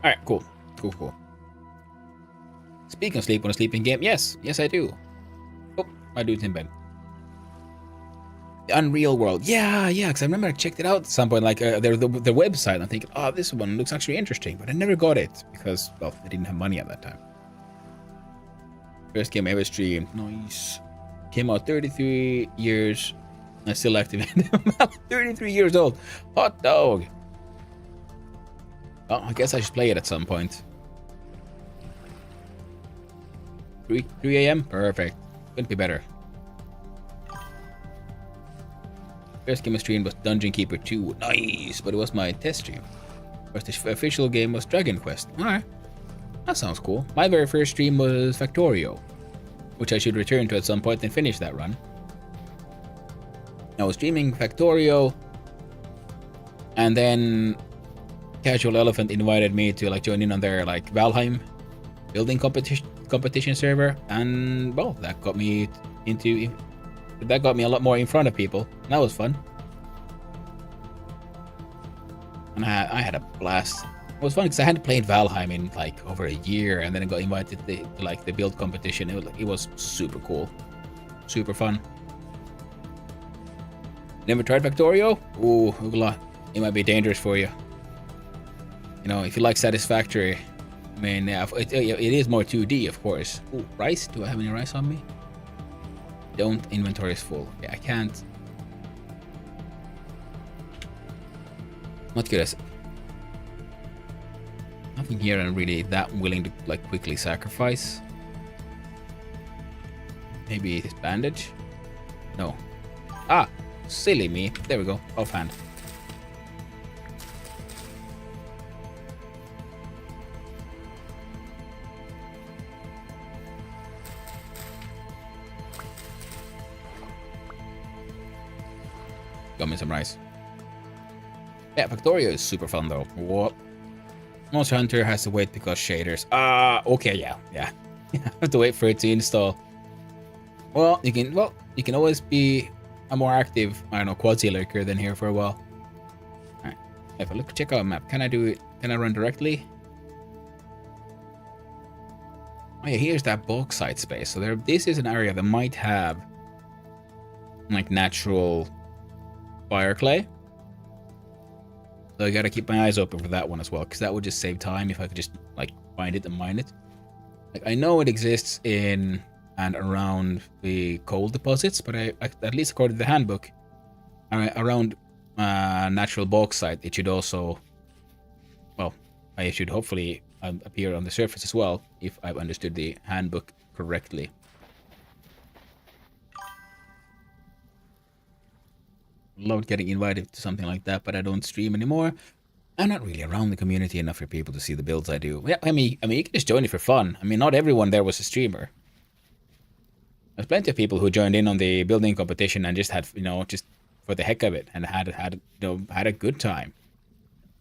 Alright, cool. Cool. Speaking of sleep on a sleeping game, yes, I do. Oh, my dude's in bed. The Unreal World, yeah, because I remember I checked it out at some point, like the website, and I think, oh, this one looks actually interesting, but I never got it because, well, I didn't have money at that time. First game I ever streamed, nice. Came out 33 years, I still active. 33 years old, hot dog. Well, I guess I should play it at some point. 3 a.m? Perfect. Couldn't be better. First game I streamed was Dungeon Keeper 2. Nice! But it was my test stream. First official game was Dragon Quest. Alright. That sounds cool. My very first stream was Factorio, which I should return to at some point and finish that run. I was streaming Factorio, and then Casual Elephant invited me to like join in on their like Valheim building competition server, and well, that got me a lot more in front of people. And that was fun, and I had a blast. It was fun because I hadn't played Valheim in like over a year, and then I got invited to like the build competition. It was super cool, super fun. Never tried Factorio? Ooh, Ugla. It might be dangerous for you. You know, if you like Satisfactory, I mean, yeah, it is more 2D, of course. Ooh, rice? Do I have any rice on me? Don't. Inventory is full. Okay, I can't. Not good as. Nothing here I'm really that willing to like quickly sacrifice. Maybe this bandage? No. Ah! Silly me. There we go. Offhand. Got me some rice. Yeah, Factorio is super fun though. What? Monster Hunter has to wait because shaders. Okay, yeah. You have to wait for it to install. Well, you can always be a more active, I don't know, quasi lurker than here for a while. Alright. If I check out a map, can I do it? Can I run directly? Oh yeah, here's that bauxite space. So this is an area that might have like natural fire clay. So I gotta keep my eyes open for that one as well, because that would just save time if I could just like find it and mine it. Like I know it exists in and around the coal deposits, but at least according to the handbook, around natural bauxite, it should also, well, I should hopefully appear on the surface as well, if I've understood the handbook correctly. Loved getting invited to something like that, but I don't stream anymore. I'm not really around the community enough for people to see the builds I do. Yeah, I mean, you can just join it for fun. I mean, not everyone there was a streamer. There's plenty of people who joined in on the building competition and just had, just for the heck of it, and had a good time.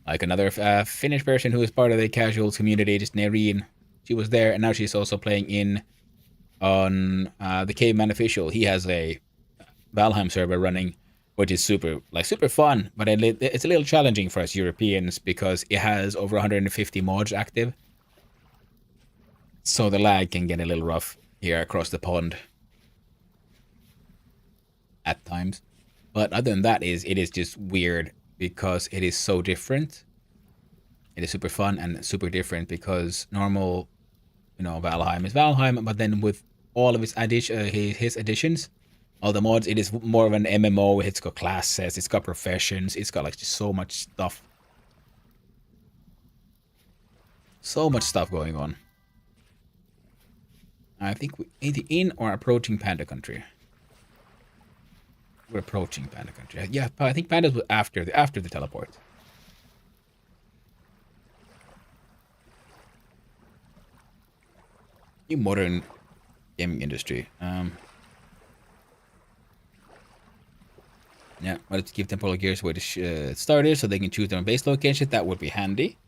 Like another Finnish person who was part of the casuals community, just Nereen. She was there, and now she's also playing in on the Caveman Official. He has a Valheim server running, which is super fun, but it's a little challenging for us Europeans because it has over 150 mods active. So the lag can get a little rough here across the pond at times. But other than that, it is just weird because it is so different. It is super fun and super different because normal, Valheim is Valheim, but then with all of his additions, all the mods, it is more of an MMO. It's got classes, it's got professions, it's got like just so much stuff. So much stuff going on. I think we're either in or approaching Panda Country. We're approaching Panda Country. Yeah, I think Panda's was after the teleport. New modern gaming industry. Yeah, let's give Temporal Gears where the start is so they can choose their own base location. That would be handy.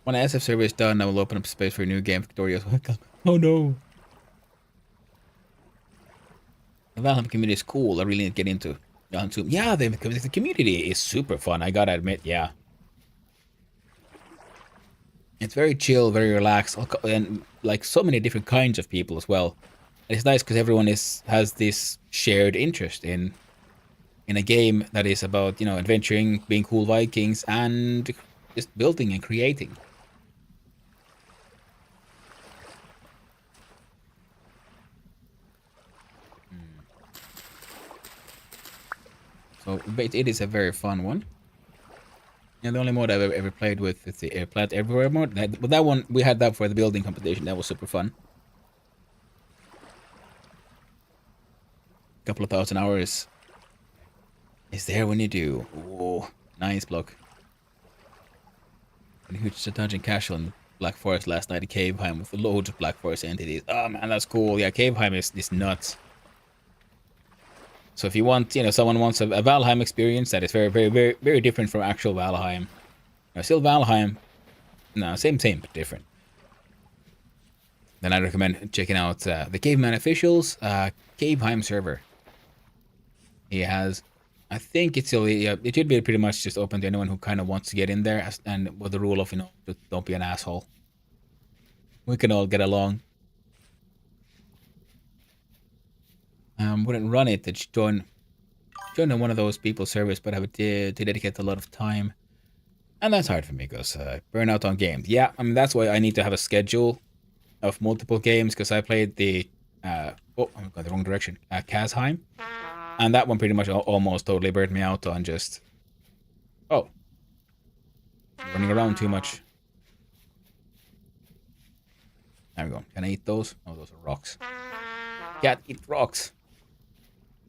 When the SF server is done, I will open up space for a new game, Victoria's welcome. Oh no. The Valheim community is cool. I really need to get into. Yeah, the community is super fun, I gotta admit, yeah. It's very chill, very relaxed, and like so many different kinds of people as well. And it's nice because everyone has this shared interest in a game that is about, adventuring, being cool Vikings, and just building and creating. So it is a very fun one. Yeah, the only mod I've ever played with is the Plant Everywhere mod. But that one, we had that for the building competition. That was super fun. Couple of thousand hours is there when you do. Oh, nice block. And huge dungeon casual in Black Forest last night at Caveheim with loads of Black Forest entities. Oh man, that's cool. Yeah, Caveheim is nuts. So if you want, someone wants a Valheim experience that is very, very, very, very different from actual Valheim. Still Valheim. No, same, but different. Then I recommend checking out the Caveman Official's Caveheim server. He has I think it's still, yeah, it should be pretty much just open to anyone who kind of wants to get in there, and with the rule of, just don't be an asshole. We can all get along. Wouldn't run it to join one of those people's service, but I would to dedicate a lot of time. And that's hard for me because I burn out on games. Yeah, I mean, that's why I need to have a schedule of multiple games because I played the, oh, I'm going the wrong direction, Kazheim. And that one pretty much almost totally burned me out on just, oh, running around too much. There we go. Can I eat those? Oh, those are rocks. Can't eat rocks.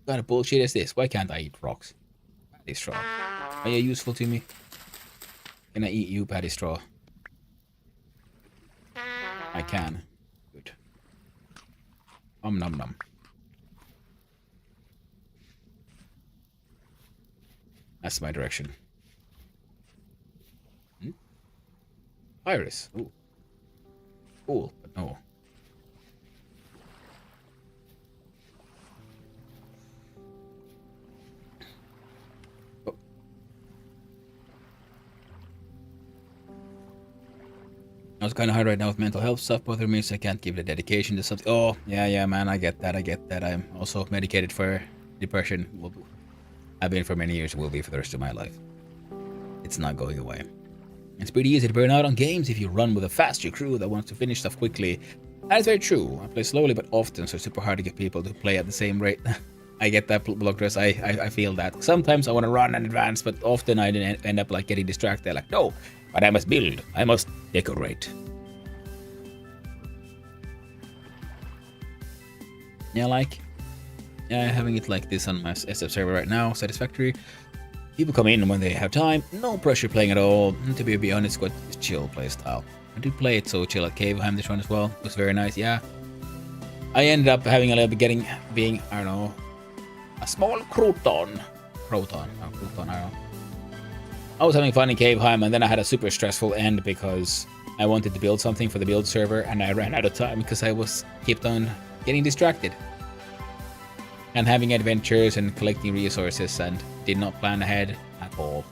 What kind of bullshit is this? Why can't I eat rocks? Paddy straw. Are you useful to me? Can I eat you, Paddy straw? I can. Good. Nom nom. That's my direction. Iris. Ooh. Cool, but no. Oh. I was kind of hard right now with mental health stuff bothering me, so I can't give the dedication to something. Oh, yeah, man, I get that. I'm also medicated for depression. I've been for many years, will be for the rest of my life. It's not going away. It's pretty easy to burn out on games if you run with a faster crew that wants to finish stuff quickly. That is very true. I play slowly but often, so it's super hard to get people to play at the same rate. I get that, Blockdress. I feel that. Sometimes I want to run and advance, but often I end up like getting distracted. Like, no, but I must build. I must decorate. Yeah, having it like this on my SF server right now, satisfactory. People come in when they have time, no pressure playing at all. To be honest, quite chill playstyle. I did play it so chill at Caveheim this one as well. It was very nice, yeah. I ended up having a little bit being, I don't know, a small crouton. I don't know. I was having fun in Caveheim and then I had a super stressful end because I wanted to build something for the build server and I ran out of time because I kept on getting distracted. And having adventures and collecting resources and did not plan ahead at all.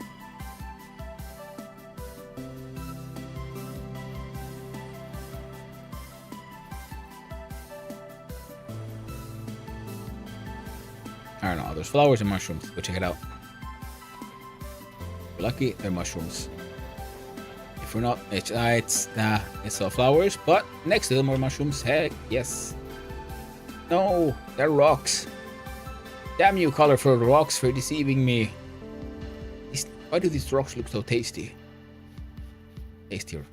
I don't know, there's flowers and mushrooms. Go check it out. If we're lucky, they're mushrooms. If we're not, it's all flowers, but next to them are mushrooms. Heck, yes. No, they're rocks. Damn you, colorful rocks, for deceiving me. Why do these rocks look so tasty? Tastier.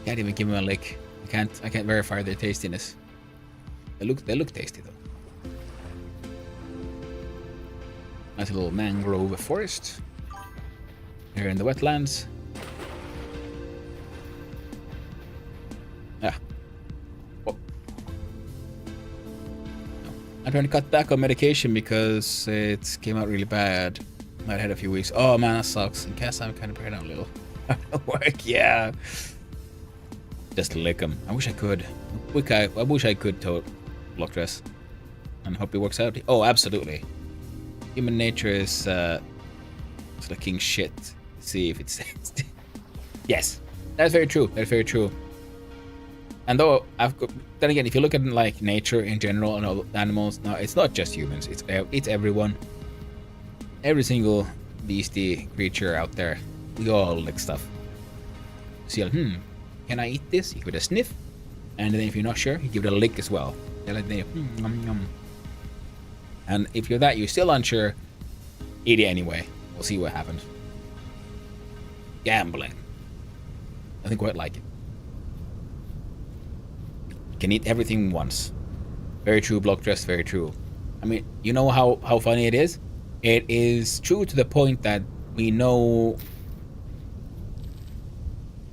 Can't even give them a lick. I can't verify their tastiness. They look tasty though. Nice little mangrove forest. Here in the wetlands. Yeah. Oh. I'm trying to cut back on medication because it came out really bad. I had a few weeks. Oh man, that sucks. In case I'm kind of burning out a little. Work, yeah. Just lick them. I wish I could. I wish I could tote Blockdress. And hope it works out. Oh, absolutely. Human nature is licking shit. See if it's. Yes, that's very true. That's very true. And though then again, if you look at like nature in general and all animals, no, it's not just humans. It's everyone. Every single beastie creature out there, we all lick stuff. So you're like, can I eat this? You give it a sniff, and then if you're not sure, you give it a lick as well. You're like, yum, yum. And if you're still unsure, eat it anyway. We'll see what happens. Gambling. I think quite like it. You can eat everything once. Very true, Blockdress, very true. I mean, you know how funny it is? It is true to the point that we know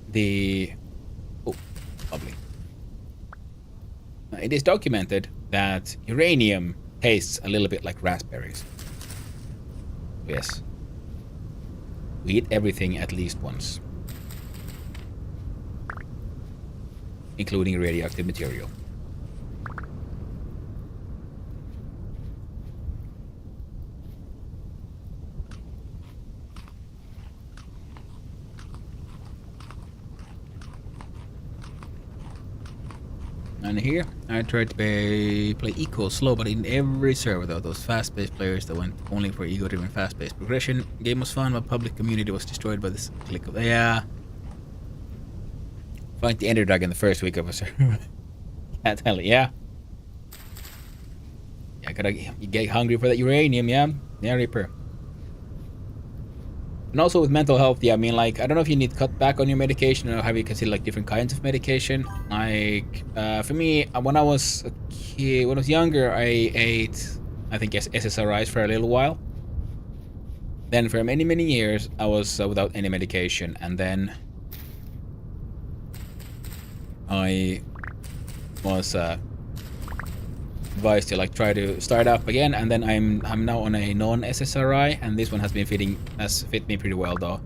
the... Oh, lovely. It is documented that uranium tastes a little bit like raspberries. Yes. We eat everything at least once. Including radioactive material. And here, I tried to play eco slow, but in every server, though, those fast-paced players that went only for ego-driven fast-paced progression. Game was fun, but public community was destroyed by this click of... Yeah. Find the Ender Dragon the first week of a server. Can't tell it, yeah. Yeah, you get hungry for that uranium, yeah? Yeah, Reaper. And also with mental health, yeah, I mean, like, I don't know if you need to cut back on your medication or have you considered, like, different kinds of medication. Like, for me, when I was a kid, when I was younger, I ate, I think, SSRIs for a little while. Then for many, many years, I was without any medication. And then I was advised to, like, try to start up again, and then I'm now on a non-SSRI, and this one has fit me pretty well, though.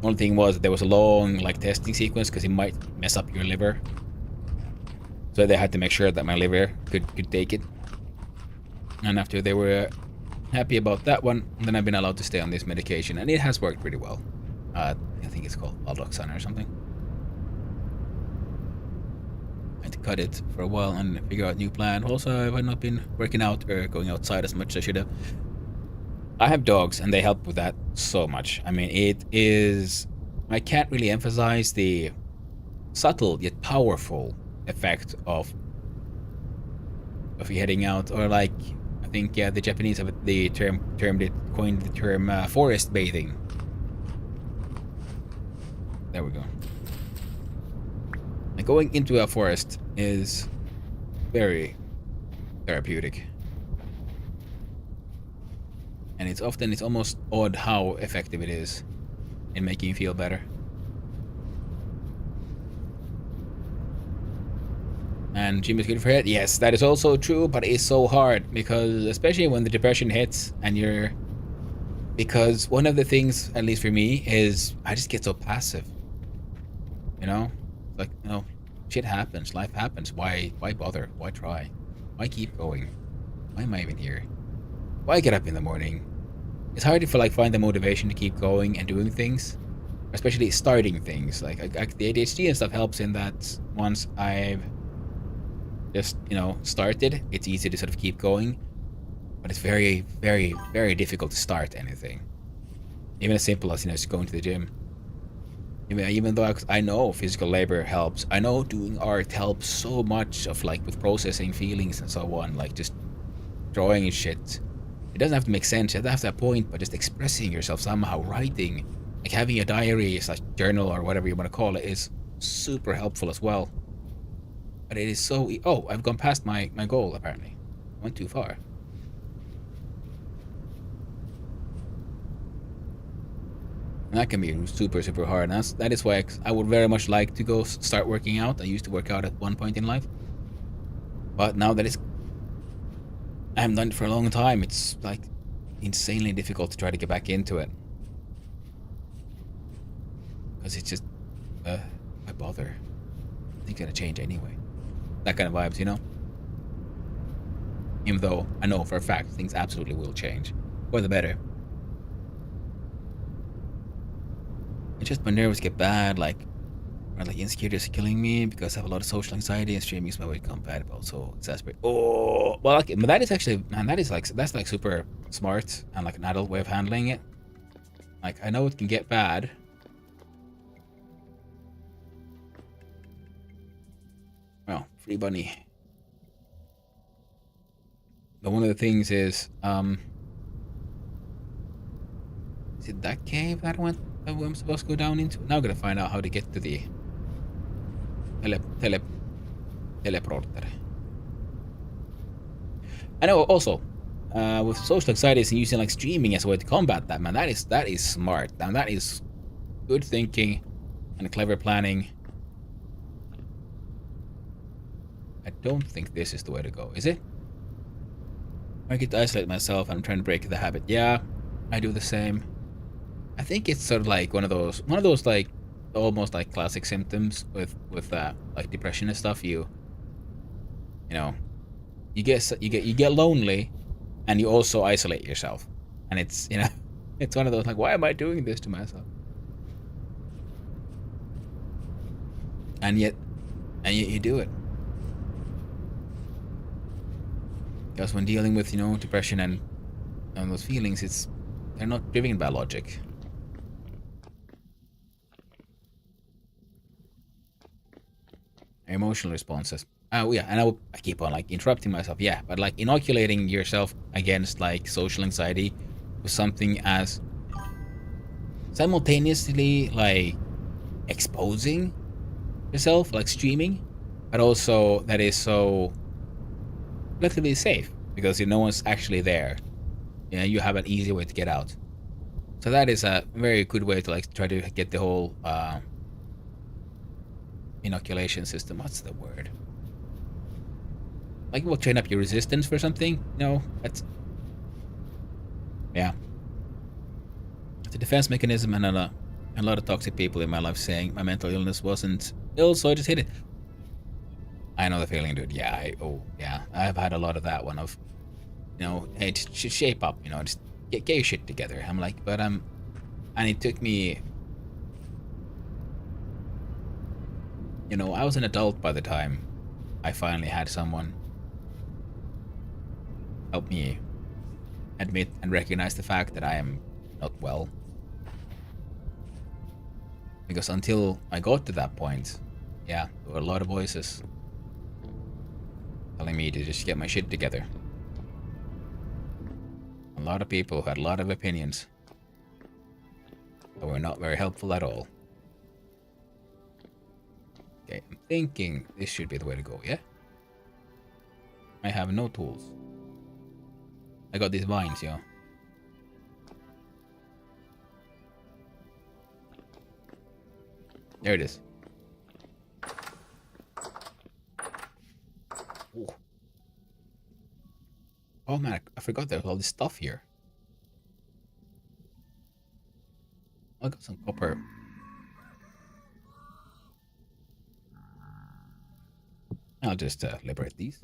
Only thing was there was a long, like, testing sequence because it might mess up your liver, so they had to make sure that my liver could take it. And after they were happy about that one, then I've been allowed to stay on this medication, and it has worked pretty well. I think it's called Aldoxan or something. To cut it for a while and figure out a new plan. Also, I've not been working out or going outside as much as I should have. I have dogs and they help with that so much. I mean, it is... I can't really emphasize the subtle yet powerful effect of heading out, or like, I think, yeah, the Japanese have coined the term forest bathing. There we go. Like, going into a forest is very therapeutic. And it's almost odd how effective it is in making you feel better. And gym is good for it. Yes, that is also true, but it's so hard because, especially when the depression hits and because one of the things, at least for me, is I just get so passive. You know? Like, you know, shit happens, life happens. Why bother? Why try? Why keep going? Why am I even here? Why get up in the morning? It's hard to find the motivation to keep going and doing things, especially starting things. Like the ADHD and stuff helps in that once I've just, you know, started, it's easy to sort of keep going. But it's very, very, very difficult to start anything. Even as simple as, you know, just going to the gym. Even though I know physical labor helps, I know doing art helps so much of, like, with processing feelings and so on, like just drawing and shit. It doesn't have to make sense, it doesn't have to have a point, but just expressing yourself somehow, writing, like having a diary / journal or whatever you want to call it is super helpful as well. But it is so... Oh, I've gone past my goal, apparently. I went too far. And that can be super, super hard. And that is why I would very much like to go start working out. I used to work out at one point in life. But now that I haven't done it for a long time, it's like insanely difficult to try to get back into it. Because it's just, why bother? Things gonna change anyway. That kind of vibes, you know? Even though I know for a fact things absolutely will change. For the better. It's just my nerves get bad, like insecurities are killing me because I have a lot of social anxiety and streaming is my way compatible, so exasperate. Oh, well, like, but that is actually, man, that's like super smart and like an adult way of handling it. Like, I know it can get bad. Well, free bunny. But one of the things is it that cave that I'm supposed to go down into? Now I'm gonna find out how to get to the teleporter. I know also with social anxieties and using like streaming as a way to combat that, man, that is smart. And that is good thinking and clever planning. I don't think this is the way to go, is it? I get to isolate myself and I'm trying to break the habit. Yeah, I do the same. I think it's sort of like one of those like almost like classic symptoms with like depression and stuff. You know, you get lonely, and you also isolate yourself, and it's, you know, it's one of those like, why am I doing this to myself? And yet you do it. Because when dealing with, depression and those feelings, they're not driven by logic. Emotional responses. Oh yeah, and I keep on like interrupting myself. Yeah, but like inoculating yourself against like social anxiety with something as simultaneously like exposing yourself, like streaming, but also that is so relatively safe because no one's actually there. Yeah, you have an easy way to get out. So that is a very good way to like try to get the whole inoculation system. What's the word? Like, we'll train up your resistance for something. No, that's yeah. It's a defense mechanism, and a lot of toxic people in my life saying my mental illness wasn't ill, so I just hit it. I know the feeling, dude. Yeah, yeah. I've had a lot of that one of, hey, just shape up, just get your shit together. I'm like, but and it took me, I was an adult by the time I finally had someone help me admit and recognize the fact that I am not well. Because until I got to that point, yeah, there were a lot of voices telling me to just get my shit together. A lot of people who had a lot of opinions that were not very helpful at all. Okay, I'm thinking this should be the way to go, yeah? I have no tools. I got these vines, There it is. Ooh. Oh man, I forgot there was all this stuff here. I got some copper. I'll just liberate these.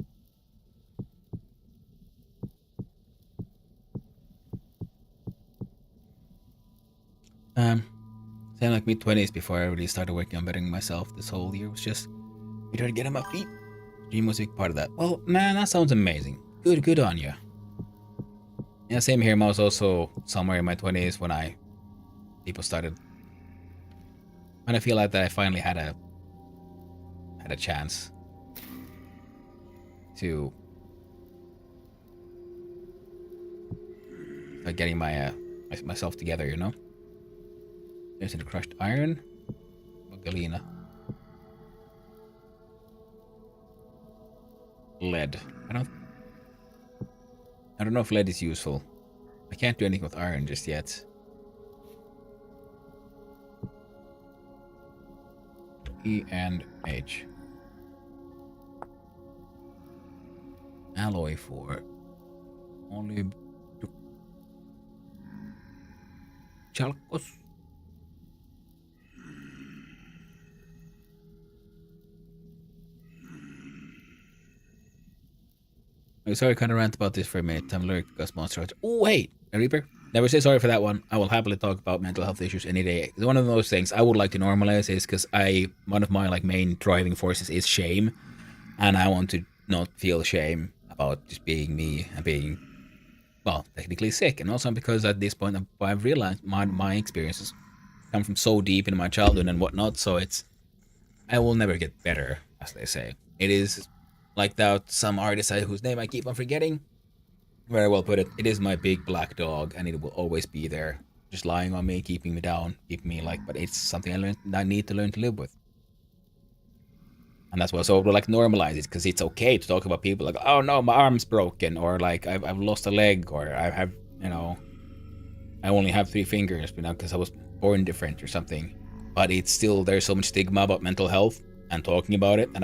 Same like mid-20s before I really started working on bettering myself. This whole year was just me trying to get on my feet. Dream was a big part of that. Well, man, that sounds amazing. Good on you. Yeah, same here. I was also somewhere in my 20s when people started. When I feel like that I finally had a chance to start getting myself together, There's the crushed iron. Galena. Lead. I don't know if lead is useful. I can't do anything with iron just yet. E and H. Alloy for only Chalcos. I'm sorry, I kind of rant about this for a minute. I'm allergic to gas monster. Oh, wait, a Reaper. Never say sorry for that one. I will happily talk about mental health issues any day. It's one of those things I would like to normalize is because one of my main driving forces is shame, and I want to not feel shame about just being me and being, well, technically sick. And also because at this point I've realized my experiences come from so deep in my childhood and whatnot. So I will never get better, as they say. It is like that some artist whose name I keep on forgetting. Very well put it. It is my big black dog, and it will always be there, just lying on me, keeping me down, keeping me but it's something I need to learn to live with. And that's why I sort of normalize it, because it's okay to talk about people like, oh no, my arm's broken, or I've lost a leg, or I have, I only have 3 fingers, because I was born different or something. But it's still, there's so much stigma about mental health and talking about it, and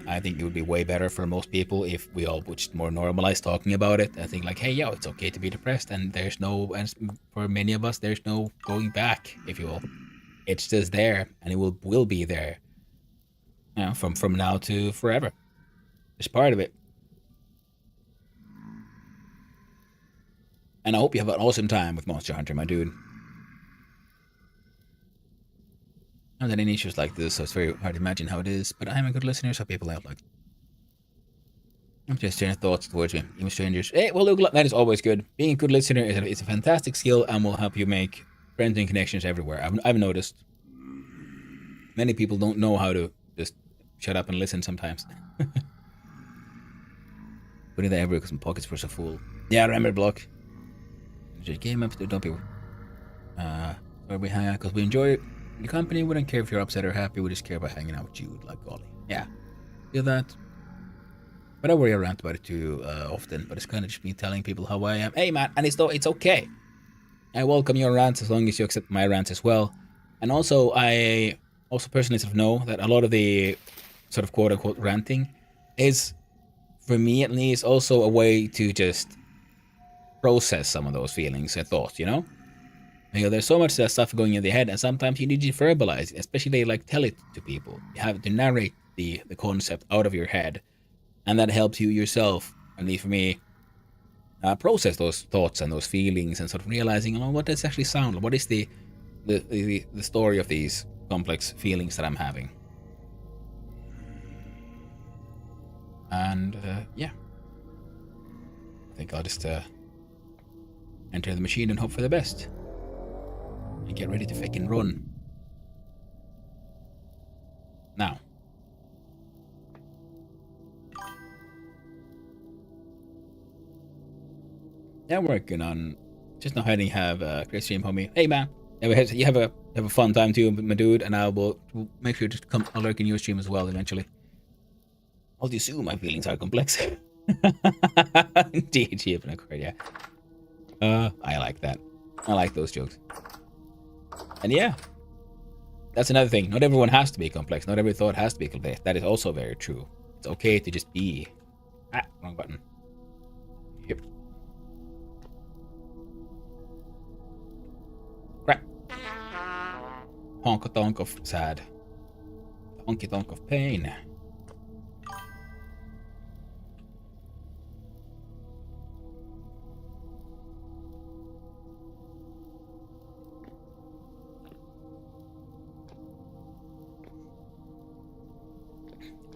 I think it would be way better for most people if we all would just more normalize talking about it. I think hey, yo, it's okay to be depressed, and and for many of us, there's no going back, if you will. It's just there, and it will be there. From now to forever. It's part of it. And I hope you have an awesome time with Monster Hunter, my dude. I haven't had any issues like this, so it's very hard to imagine how it is, but I am a good listener, so people out I'm just sharing thoughts towards me, even strangers. Hey, well, look, that is always good. Being a good listener is a fantastic skill and will help you make friends and connections everywhere. I've noticed. Many people don't know how to just shut up and listen sometimes. Putting that everywhere because my pockets were so full. Yeah, I remember block. Just game up, don't be. Where we hang out because we enjoy your company. We don't care if you're upset or happy. We just care about hanging out with you, like golly. Yeah, feel that. But I worry around about it too often. But it's kind of just me telling people how I am. Hey man, and it's okay. I welcome your rants as long as you accept my rants as well. And also, I also personally sort of know that a lot of the sort of quote unquote ranting is, for me at least, also a way to just process some of those feelings and thoughts, you know? There's so much stuff going in the head, and sometimes you need to verbalize it, especially like tell it to people. You have to narrate the concept out of your head, and that helps you yourself, at least for me, process those thoughts and those feelings and sort of realizing, what does it actually sound like? What is the story of these complex feelings that I'm having? And yeah, I think I'll just enter the machine and hope for the best. And get ready to fucking run. Now. Yeah, I'm working on just not having have a great stream, homie. Hey man, you have a fun time too, my dude, and I will make sure to come lurk in your stream as well eventually. I'll assume my feelings are complex. Indeed, yeah. I like that. I like those jokes. And yeah, that's another thing. Not everyone has to be complex. Not every thought has to be complex. That is also very true. It's okay to just be. Wrong button. Yep. Crap. Honk-a-tonk of sad. Honky-tonk of pain.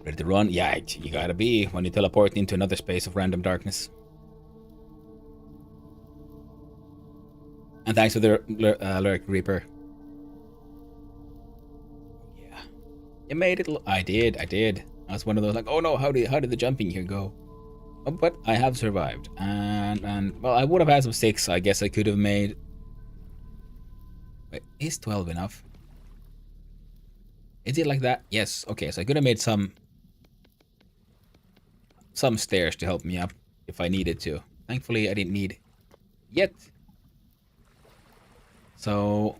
Ready to run? Yeah, you gotta be when you teleport into another space of random darkness. And thanks for the Lurk Reaper. Yeah. You made it. I did. I was one of those like, oh no, how did the jumping here go? Oh, but I have survived. And well, I would have had some 6. I guess I could have made. Wait, is 12 enough? Is it like that? Yes. Okay, so I could have made some stairs to help me up if I needed to. Thankfully, I didn't need yet. So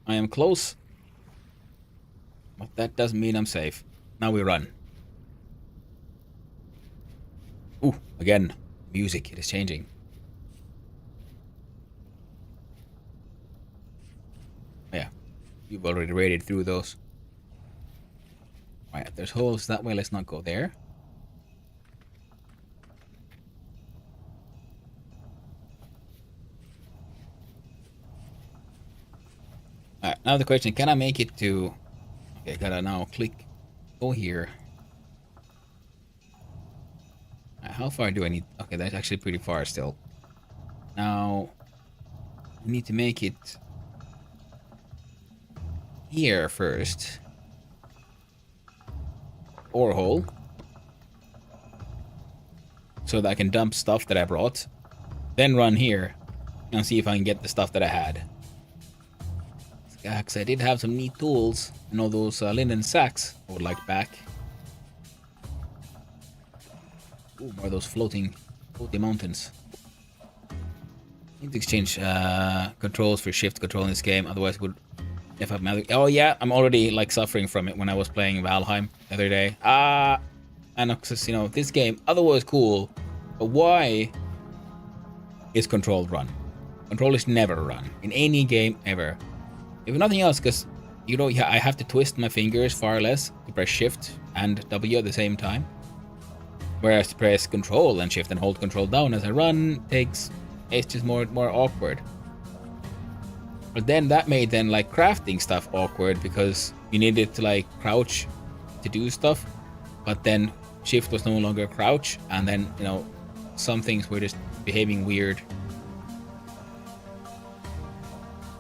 I am close. But that doesn't mean I'm safe. Now we run. Ooh, again, music. It is changing. Yeah, you've already raided through those. Alright, there's holes that way. Let's not go there. Alright, now the question, can I make it to... Okay, gotta now go here. How far do I need? Okay, that's actually pretty far still. Now, I need to make it here first. Ore hole. So that I can dump stuff that I brought. Then run here and see if I can get the stuff that I had. Yeah, because I did have some neat tools and all those linen sacks I would like back. Ooh, more of those floating mountains. I need to exchange controls for shift control in this game, otherwise it would F up my... Oh yeah, I'm already like suffering from it when I was playing Valheim the other day. And because, this game, otherwise cool, but why is control run? Control is never run in any game ever. If nothing else, because I have to twist my fingers far less to press shift and W at the same time. Whereas to press control and shift and hold control down as I run it's just more awkward. But then that made like crafting stuff awkward because you needed to like crouch to do stuff, but then shift was no longer crouch, and then, you know, some things were just behaving weird.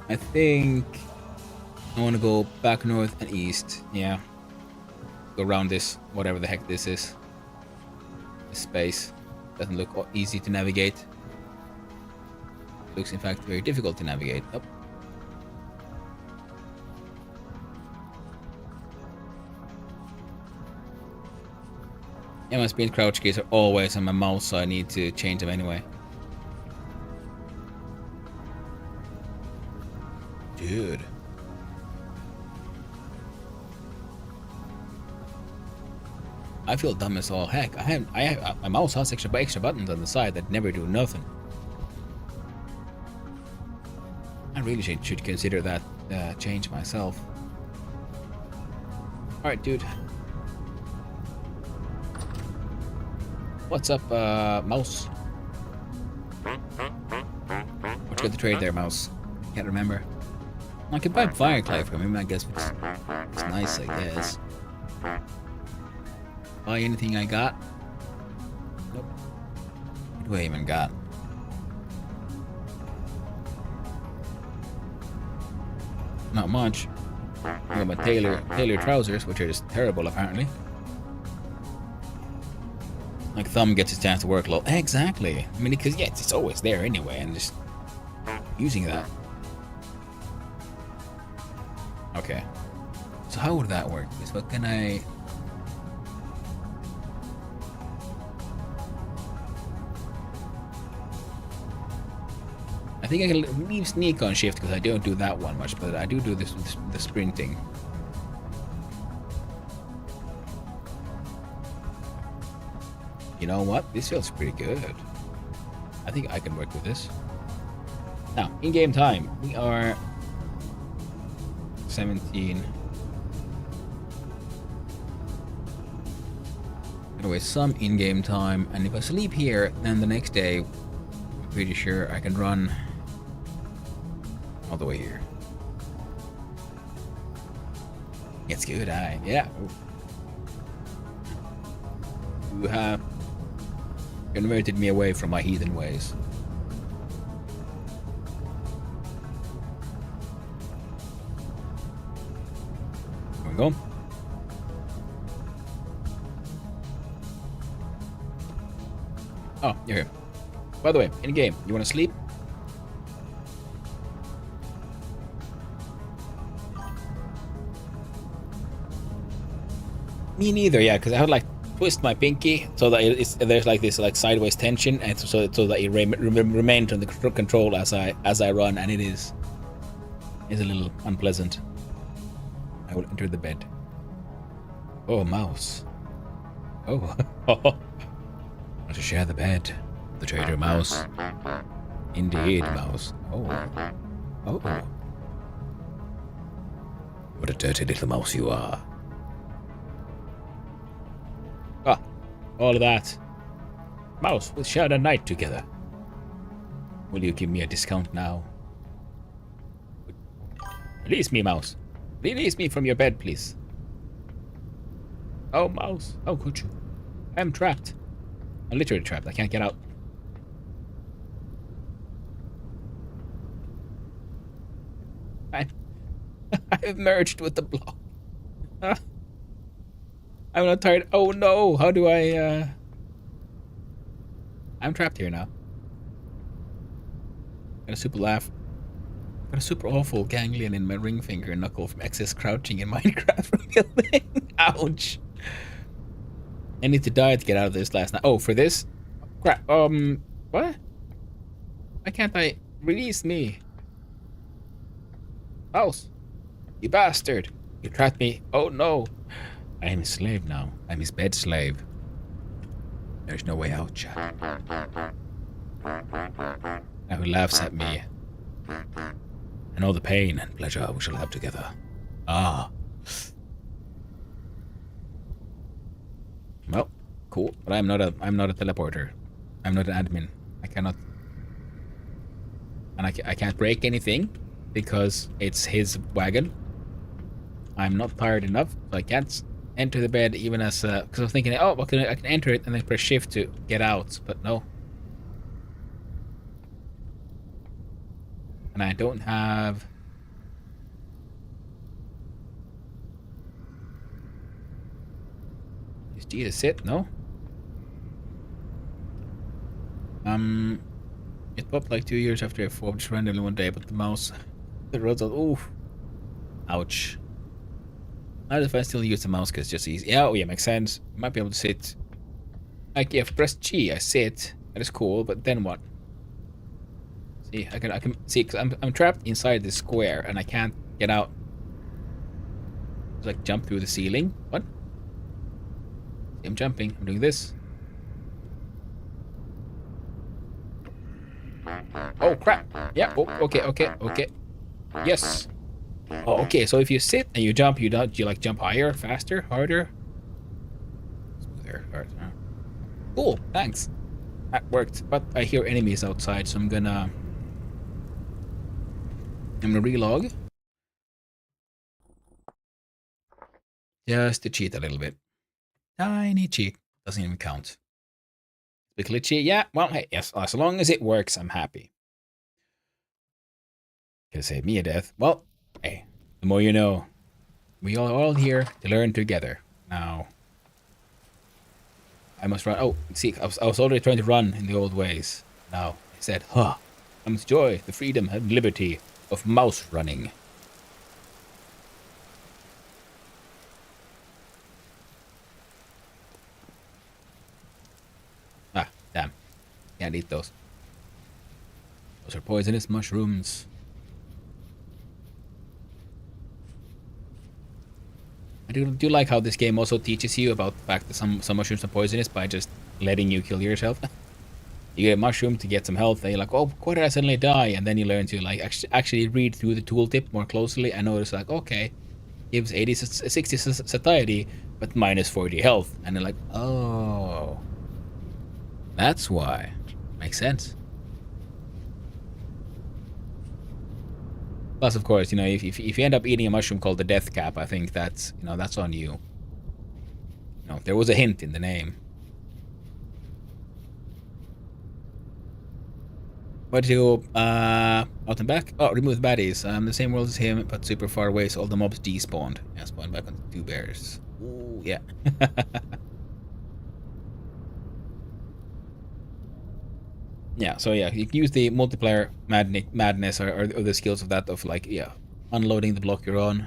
I think I want to go back north and east. Yeah. Go around this, whatever the heck this is. This space. Doesn't look easy to navigate. Looks, in fact, very difficult to navigate. Oh. Yeah, my speed crouch keys are always on my mouse, so I need to change them anyway. Dude. I feel dumb as all heck. My mouse has extra buttons on the side that never do nothing. I really should consider that change myself. Alright, dude. What's up, mouse? What's good to trade there, mouse? Can't remember. I could buy Fireclay from him, I guess. It's nice, I guess. Buy anything I got? Nope. What do I even got? Not much. I got my tailor trousers, which are just terrible apparently. Like Thumb gets his chance to work low. Exactly. I mean, because yeah, it's always there anyway, and just using that. Okay. So how would that work? Is what can I? I think I can leave sneak on shift because I don't do that one much, but I do this the sprinting. You know what? This feels pretty good. I think I can work with this. Now, in-game time, we are 17. Anyway, some in-game time, and if I sleep here, then the next day, I'm pretty sure I can run all the way here. It's good, yeah. You have converted me away from my heathen ways. There we go. Oh, you're here. By the way, in game, you want to sleep? Me neither, yeah, because I would like twist my pinky so that there's like this like sideways tension, and so that it remains under control as I run, and it is a little unpleasant. I will enter the bed. Oh, mouse. Oh, want to share the bed, the traitor mouse. Indeed, mouse. Oh. What a dirty little mouse you are. Ah, all of that. Mouse, we'll share the night together. Will you give me a discount now? Release me, mouse. Release me from your bed, please. Oh, mouse. How could you? I'm trapped. I'm literally trapped. I can't get out. I've merged with the block. I'm not tired. Oh no, how do I, I'm trapped here now. Got a super laugh. Got a super awful ganglion in my ring finger and knuckle from excess crouching in Minecraft building. Ouch. I need to die to get out of this last night. Oh, for this? Crap. What? Why can't I release me? Mouse. You bastard. You trapped me. Oh no. I am his slave now. I'm his bed slave. There's no way out, chat. Now he laughs at me. And all the pain and pleasure we shall have together. Ah. Well, cool. But I'm not a teleporter. I'm not an admin. I cannot. And I can't break anything because it's his wagon. I'm not tired enough, so I can't enter the bed even as because I was thinking, oh, I can enter it and then press shift to get out, but no. And I don't have. Is G to sit? No. It popped like 2 years after I formed just randomly one day, but the mouse, the roads. Oof. Ouch. Not if I still use the mouse because it's just easy. Yeah, oh yeah, makes sense. I might be able to sit. Like, yeah, if I press G, I sit. That is cool, but then what? See, I can see, because I'm trapped inside this square and I can't get out. It's like jump through the ceiling. What? See, I'm jumping. I'm doing this. Oh crap! Yeah. Oh, okay. Yes. Oh, okay. So if you sit and you jump, you like jump higher, faster, harder. Smoother, harder. Cool. Thanks. That worked. But I hear enemies outside, so I'm gonna relog. Just to cheat a little bit. Tiny cheat. Doesn't even count. Bit glitchy. Yeah. Well, hey, yes. As long as it works, I'm happy. Could save me a death. Well, hey, the more you know. We are all here to learn together. Now, I must run. Oh, see, I was already trying to run in the old ways. Now, I said, comes joy, the freedom and liberty of mouse running. Ah, damn. Can't eat those. Those are poisonous mushrooms. I do like how this game also teaches you about the fact that some mushrooms are poisonous by just letting you kill yourself. You get a mushroom to get some health, and you're like, oh, why did I suddenly die? And then you learn to like actually read through the tooltip more closely and notice like, okay, gives 60 satiety, but minus 40 health. And they're like, oh, that's why. Makes sense. Plus, of course, you know, if you end up eating a mushroom called the Death Cap, I think that's, you know, that's on you. You know, there was a hint in the name. Why did you go out and back? Oh, remove the baddies. The same world as him, but super far away, so all the mobs despawned. Yeah, spawned back on 2 bears. Ooh, yeah. Yeah, so yeah, you can use the multiplayer madness or the skills of that, of like, yeah, unloading the block you're on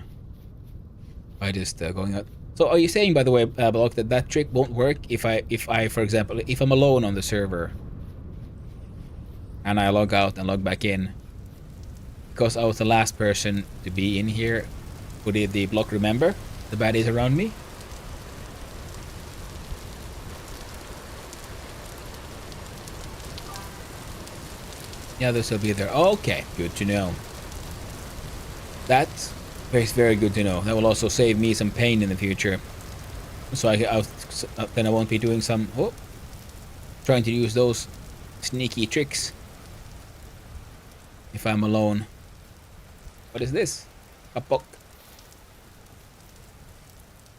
by just going out. So are you saying, by the way, Block, that that trick won't work if I, for example, if I'm alone on the server and I log out and log back in, because I was the last person to be in here, would the block remember the baddies around me? Yeah, this will be there. Okay, good to know. That's very good to know. That will also save me some pain in the future. So then I won't be doing some trying to use those sneaky tricks if I'm alone. What is this? A book.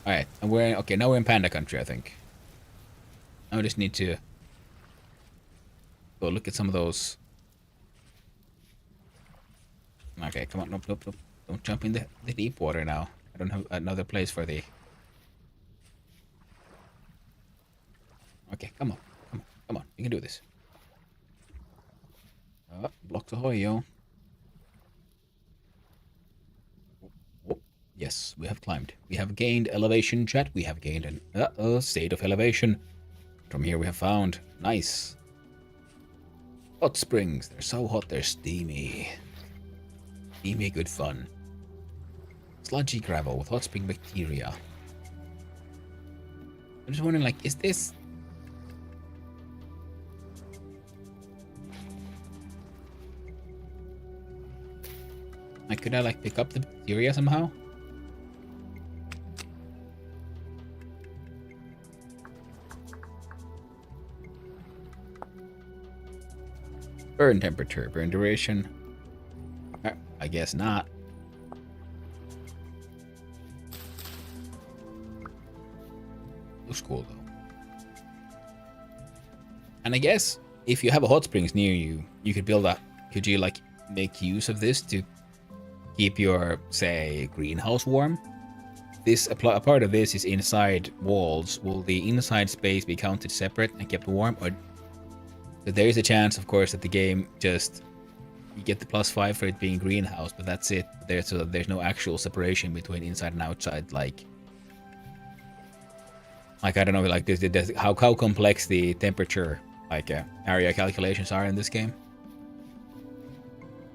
All right, and okay. Now we're in Panda Country, I think. Now I just need to go look at some of those. Okay, come on, nope. Don't jump in the deep water now. I don't have another place for the... Okay, come on. You can do this. Blocks ahoy, yo. Oh, yes, we have climbed. We have gained elevation, chat. We have gained an state of elevation. From here we have found... Nice. Hot springs. They're so hot, they're steamy. Steamy good fun. Sludgy gravel with hot spring bacteria. I'm just wondering, like, is this... Like, could I, like, pick up the bacteria somehow? Burn temperature, burn duration. I guess not. Looks cool though. And I guess if you have a hot springs near you, you could build a. Could you like make use of this to keep your, say, greenhouse warm? This a part of this is inside walls. Will the inside space be counted separate and kept warm, or there is a chance, of course, that the game just you get the +5 for it being greenhouse, but that's it. So that there's no actual separation between inside and outside. Like I don't know, like this how complex the temperature area calculations are in this game.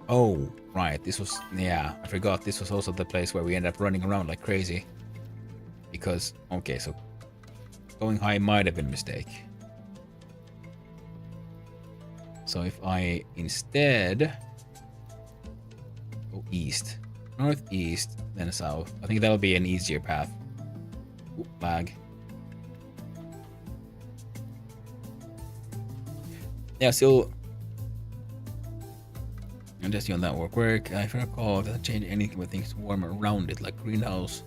Oh, right. This was, yeah, I forgot. This was also the place where we ended up running around like crazy. Because, okay, so going high might have been a mistake. So if I instead go east, northeast, then south, I think that'll be an easier path. Ooh, lag. Yeah, still. And just on that work. If I recall, it doesn't change anything but things warm around it, like greenhouse.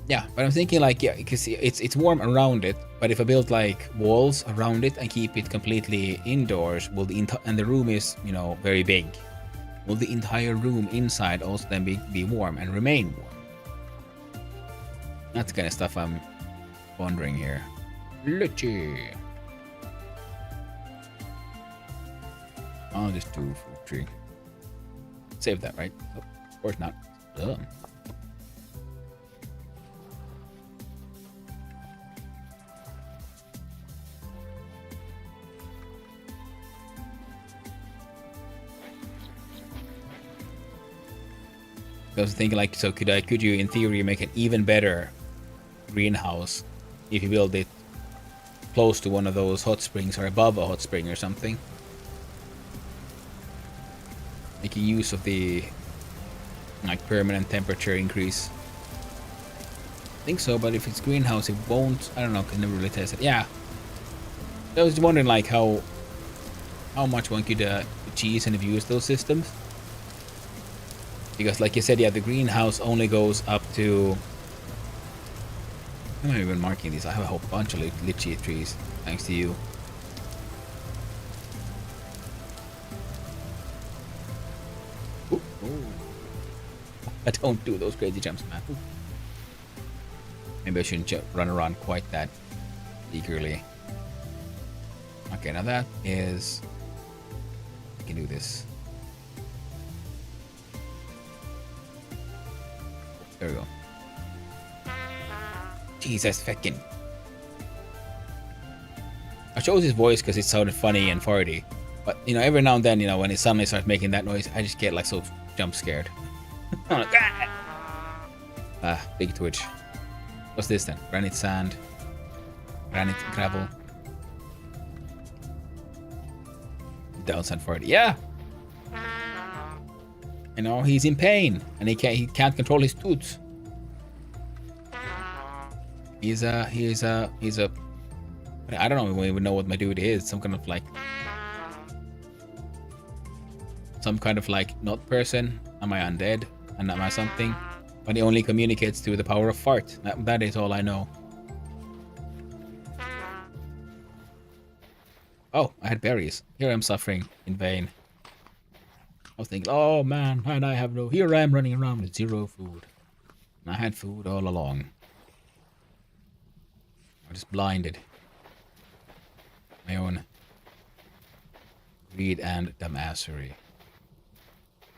Yeah, but I'm thinking like, yeah, because it's warm around it, but if I build like walls around it and keep it completely indoors, will and the room is, you know, very big, will the entire room inside also then be warm and remain warm? That's the kind of stuff I'm wondering here. Lychee. I'll just do fruit tree. Save that, right? Oh, of course not. Ugh. I was thinking like, so could you in theory make an even better greenhouse if you build it close to one of those hot springs or above a hot spring or something? Making use of the like permanent temperature increase. I think so, but if it's greenhouse, it won't. I don't know. Can never really test it. Yeah. I was wondering like how much one could cheese and abuse those systems. Because like you said, yeah, the greenhouse only goes up to. Why am I even marking these? I have a whole bunch of lychee trees, thanks to you. Ooh. Ooh. I don't do those crazy jumps, man. Ooh. Maybe I shouldn't run around quite that eagerly. Okay, now that is. I can do this. There we go. Jesus feckin'. I chose his voice because it sounded funny and farty. But, you know, every now and then, you know, when it suddenly starts making that noise, I just get like so jump scared. I'm like, ah! Big twitch. What's this then? Granite sand. Granite gravel. Downside farty. Yeah! You know, he's in pain, and he can't control his toots. He's a I don't even know what my dude is. Some kind of like not person. Am I undead? And am I something? But he only communicates through the power of fart. That is all I know. Oh, I had berries. Here I'm suffering in vain. I was thinking, oh man, and I have no. Here I am running around with zero food. And I had food all along. I'm just blinded. My own greed and dumbassery.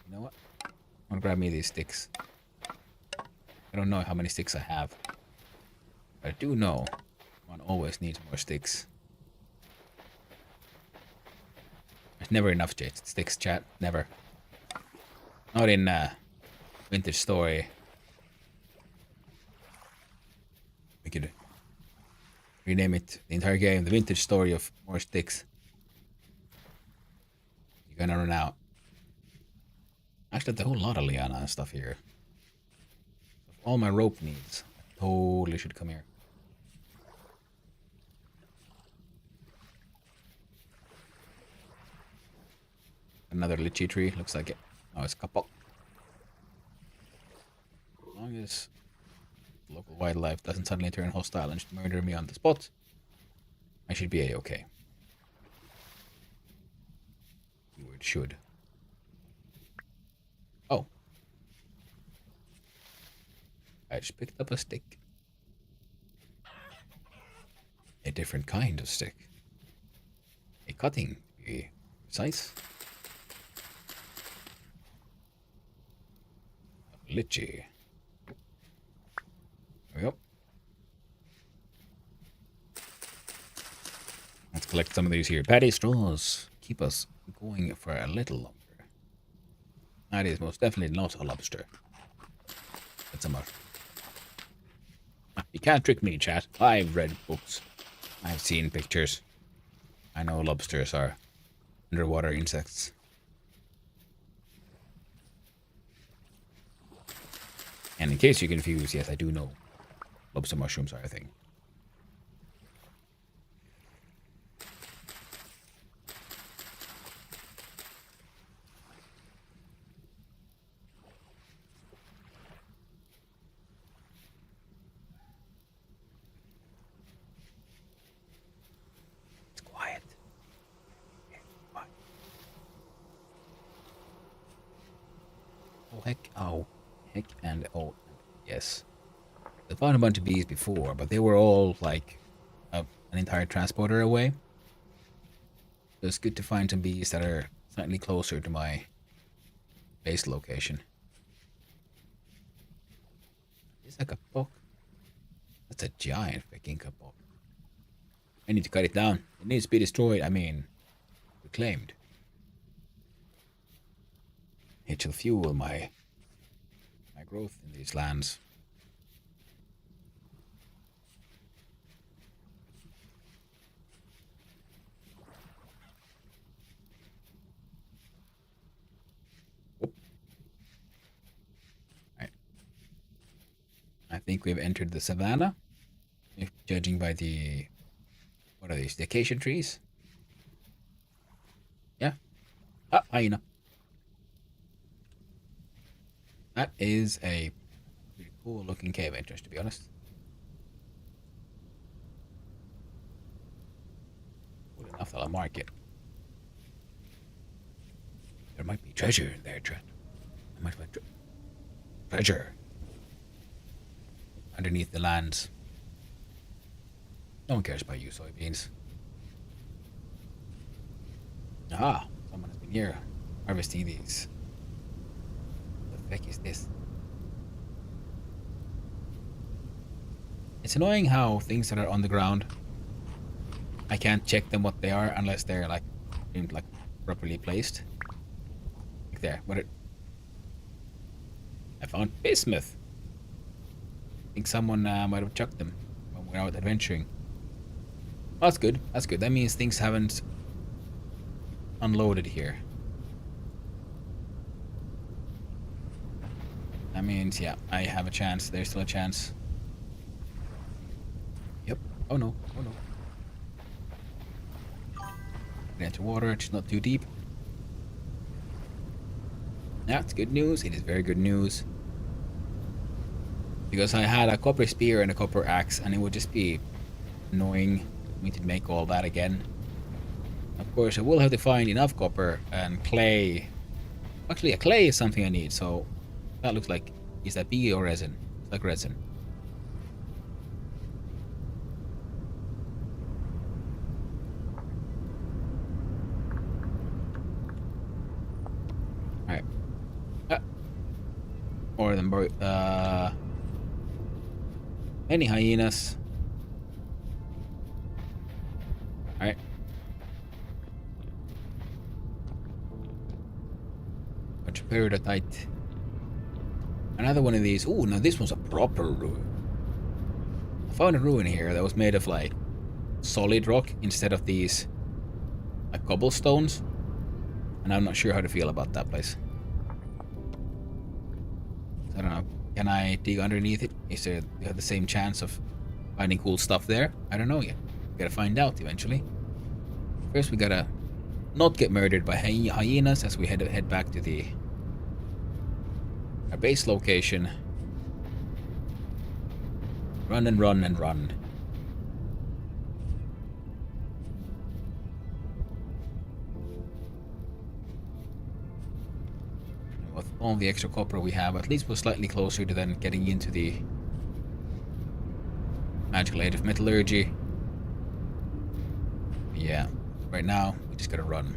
You know what? I'm gonna grab me these sticks. I don't know how many sticks I have. But I do know one always needs more sticks. There's never enough sticks, chat. Never. Not in Vintage Story. We could rename it the entire game, the Vintage Story of more sticks. You're gonna run out. Actually, there's a whole lot of liana and stuff here. All my rope needs. I totally should come here. Another lychee tree, looks like it. Oh, it's kapok. As long as local wildlife doesn't suddenly turn hostile and murder me on the spot, I should be a-okay. Keyword should. Oh. I just picked up a stick. A different kind of stick. A cutting, to be precise. A lychee. There we go. Let's collect some of these here. Paddy straws keep us going for a little longer. That is most definitely not a lobster. It's a mushroom. You can't trick me, chat. I've read books. I've seen pictures. I know lobsters are underwater insects. And in case you're confused, yes, I do know lobster mushrooms are a thing. It's quiet. Oh, heck. Oh, heck and oh, yes. I found a bunch of bees before, but they were all like an entire transporter away. So it's good to find some bees that are slightly closer to my base location. It's like a kapok. That's a giant freaking kapok. I need to cut it down. It needs to be destroyed. I mean, reclaimed. It shall fuel my growth in these lands. I think we've entered the savannah, if judging by the, what are these, the acacia trees? Yeah. Ah, hyena. That is a pretty cool looking cave entrance, to be honest. Cool enough that I'll mark it. There might be treasure in there, Trent. There might be treasure underneath the lands. No one cares about you, soybeans. Ah, someone has been here harvesting these. What the heck is this? It's annoying how things that are on the ground, I can't check them what they are unless they're like properly placed. Like there, I found bismuth. I think someone might have chucked them when we were out adventuring. Oh, that's good. That's good. That means things haven't unloaded here. That means, yeah, I have a chance. There's still a chance. Yep. Oh no. Oh no. Get into water. It's not too deep. Yeah, it's good news. It is very good news. Because I had a copper spear and a copper axe, and it would just be annoying for me to make all that again. Of course, I will have to find enough copper and clay. Actually, a clay is something I need, so that looks like, is that bee or resin? It's like resin. Alright. More than any hyenas. Alright. Bunch of peridotite. Another one of these. Ooh, now this one's a proper ruin. I found a ruin here that was made of like solid rock instead of these like cobblestones. And I'm not sure how to feel about that place. I don't know. Can I dig underneath it? Is there the same chance of finding cool stuff there? I don't know yet. We gotta find out eventually. First, we gotta not get murdered by hyenas as we head back to our base location. Run and run and run. With all the extra copper we have, at least we're slightly closer to then getting into the magical age of metallurgy. Yeah, right now we just gotta run.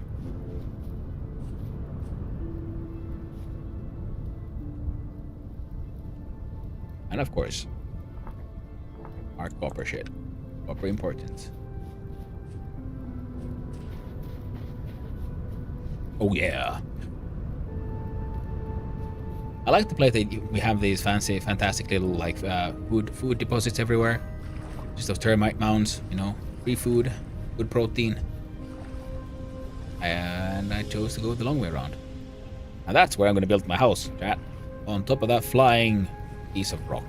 And of course, our copper shit. Copper important. Oh yeah. I like the place that we have these fancy, fantastic little like food deposits everywhere. Just those termite mounds, you know, free food, good protein. And I chose to go the long way around. And that's where I'm going to build my house, chat. On top of that flying piece of rock.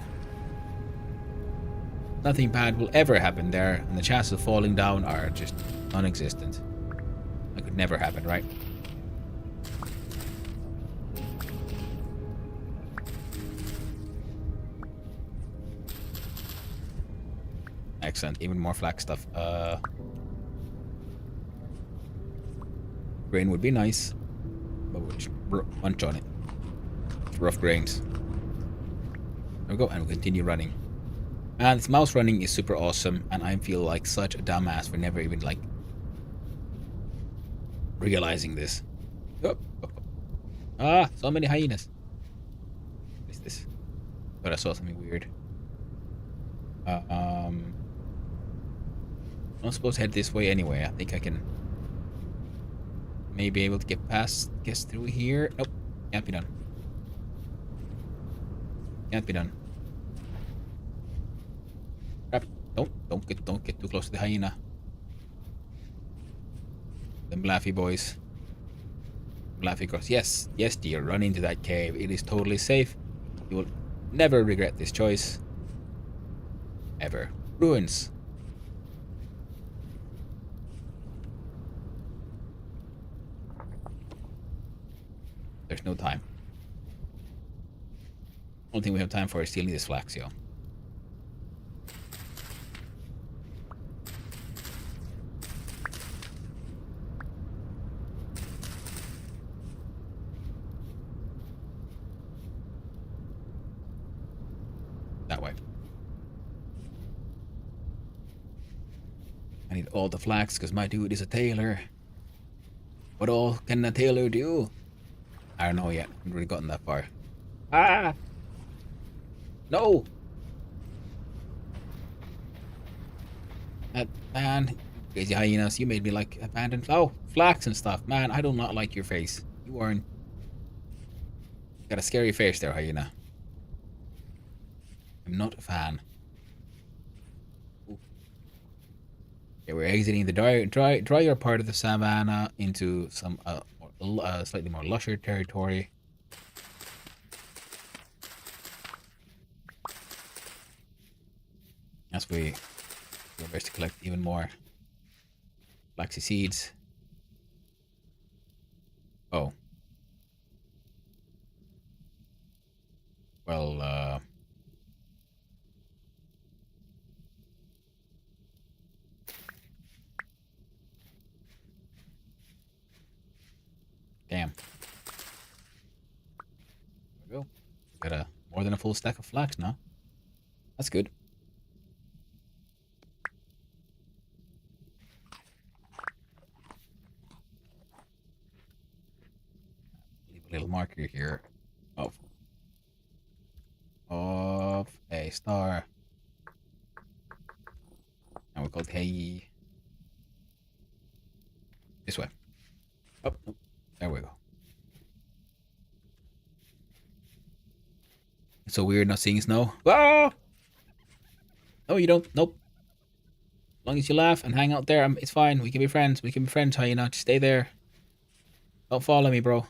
Nothing bad will ever happen there, and the chances of falling down are just non-existent. That could never happen, right? Excellent. Even more flax stuff. Grain would be nice, but we'll just munch on it. It's rough grains. There we go, and we'll continue running. And this mouse running is super awesome, and I feel like such a dumbass for never even like realizing this. Oh, oh, oh. Ah, so many hyenas. What is this? Thought I saw something weird. I'm supposed to head this way anyway. I think I can maybe able to get through here. Nope, can't be done. Can't be done. Crap! Don't get too close to the hyena. Them Blaffy boys. Blaffy girls. Yes, dear. Run into that cave. It is totally safe. You will never regret this choice. Ever. Ruins. There's no time. Only thing we have time for is stealing this flax, yo. That way. I need all the flax because my dude is a tailor. What all can a tailor do? I don't know yet. I haven't really gotten that far. Ah! No! That man, crazy hyenas, you made me like abandoned. Oh, flax and stuff. Man, I do not like your face. You aren't. Got a scary face there, hyena. I'm not a fan. Ooh. Okay, we're exiting the drier part of the savannah into some slightly more lusher territory. As we do our best to collect even more flaxy seeds. Oh. Well, damn. There we go. Got more than a full stack of flax now. That's good. Leave a little marker here of a star. And we're called Hey. This way. Oh, there we go. It's so weird not seeing snow. Ah! No, you don't. Nope. As long as you laugh and hang out there, it's fine. We can be friends. We can be friends, hyena. Just stay there. Don't follow me, bro.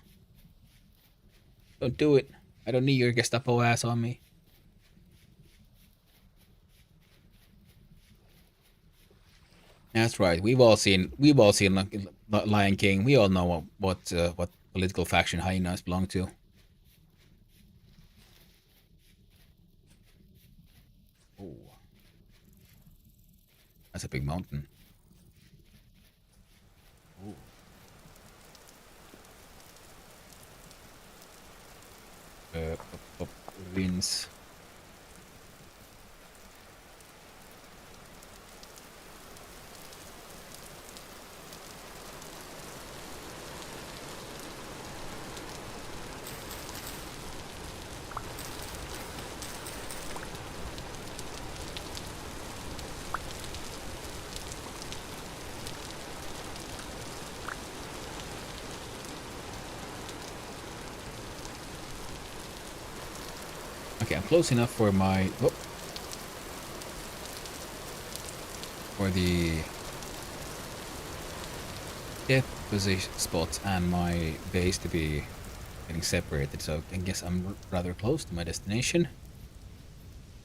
Don't do it. I don't need your Gestapo ass on me. That's right. We've all seen Lion King. We all know what political faction hyenas belong to. Oh, that's a big mountain. Ooh. Ruins. Okay, I'm close enough for my... Oh, for the death position spot and my base to be getting separated, so I guess I'm rather close to my destination.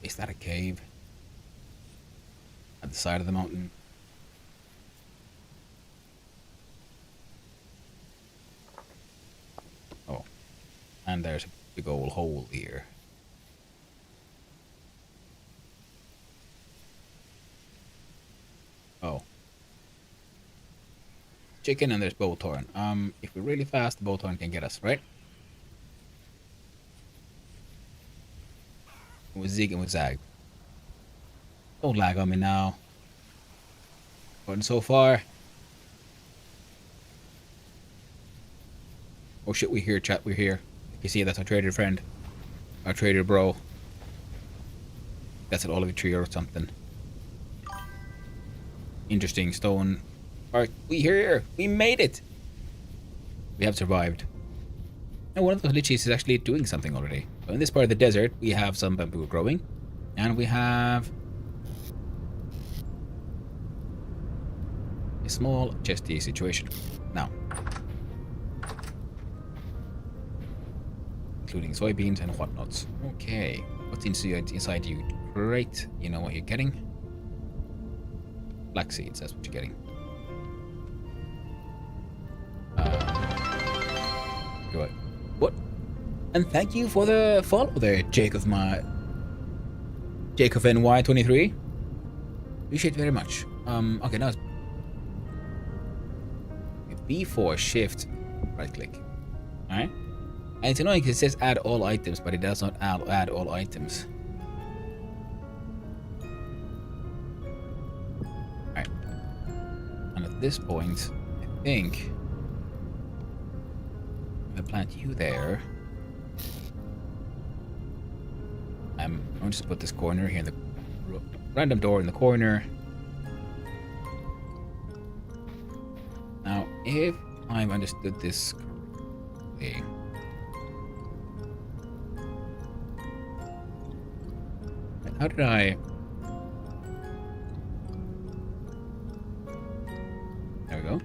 Is that a cave? At the side of the mountain? Oh. And there's a big old hole here. Oh. Chicken and there's Bowthorn. If we're really fast, Bowthorn can get us, right? With Zig and with Zag. Don't lag on me now. Going so far. Oh shit, we're here, chat, we're here. You see, that's our trader friend. Our trader bro. That's an olive tree or something. Interesting stone. Alright, we here! We made it! We have survived. And one of those lichis is actually doing something already. So in this part of the desert, we have some bamboo growing. And we have a small chesty situation. Now. Including soybeans and whatnots. Okay. What's inside you? Great. You know what you're getting? Black seeds, that's what you're getting. What? And thank you for the follow there, Jacob NY23. Appreciate it very much. Okay, now it's B4 shift right click. Alright? And it's annoying because it says add all items, but it does not add all items. Alright. And at this point, I think if I plant you there, I'm going to put this corner here in the random door in the corner. Now, if I've understood this correctly, how did I... There we go.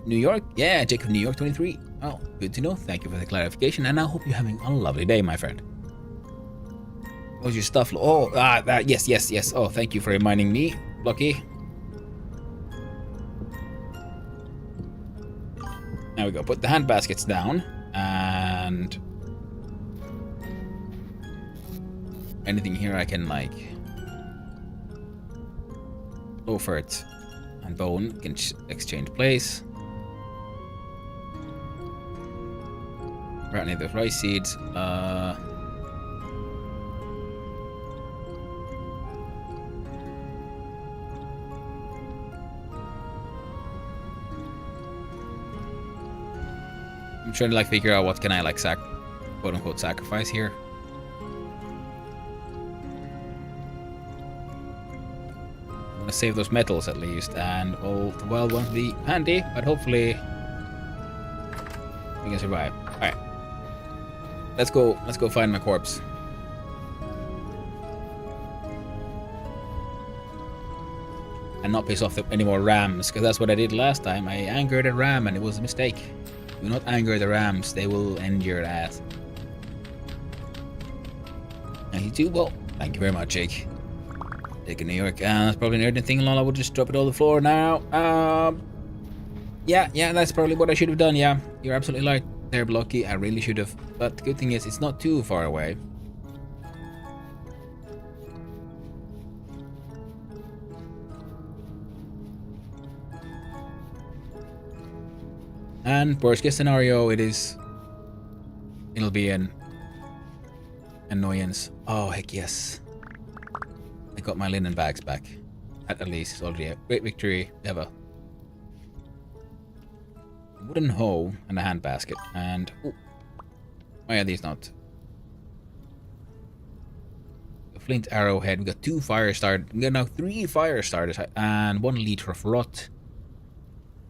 New York? Yeah, Jacob New York 23. Oh, good to know. Thank you for the clarification, and I hope you're having a lovely day, my friend. What's your stuff? Oh, yes. Oh, thank you for reminding me, Lucky. There we go. Put the hand baskets down, and anything here I can like Lofert and Bone can exchange place. Right, need those rice seeds. I'm trying to like figure out what can I like quote unquote sacrifice here. I'm gonna save those metals at least, and all the well won't be handy, but hopefully we can survive. Alright. Let's go find my corpse. And not piss off any more rams, because that's what I did last time. I angered a ram and it was a mistake. Do not anger the rams, they will end your ass. And you too? Well, thank you very much, Jake. Jake in New York. That's probably an urgent thing, Lola. We'll just drop it on the floor now. Yeah, that's probably what I should have done, yeah. You're absolutely right there, Blocky. I really should have. But the good thing is, it's not too far away. And worst case scenario, it'll be an annoyance. Oh, heck yes. I got my linen bags back. At least it's already a great victory. We have a wooden hoe and a hand basket. And ooh, why are these not? A flint arrowhead. We got 2 fire starters. We got now 3 fire starters and 1 liter of rot.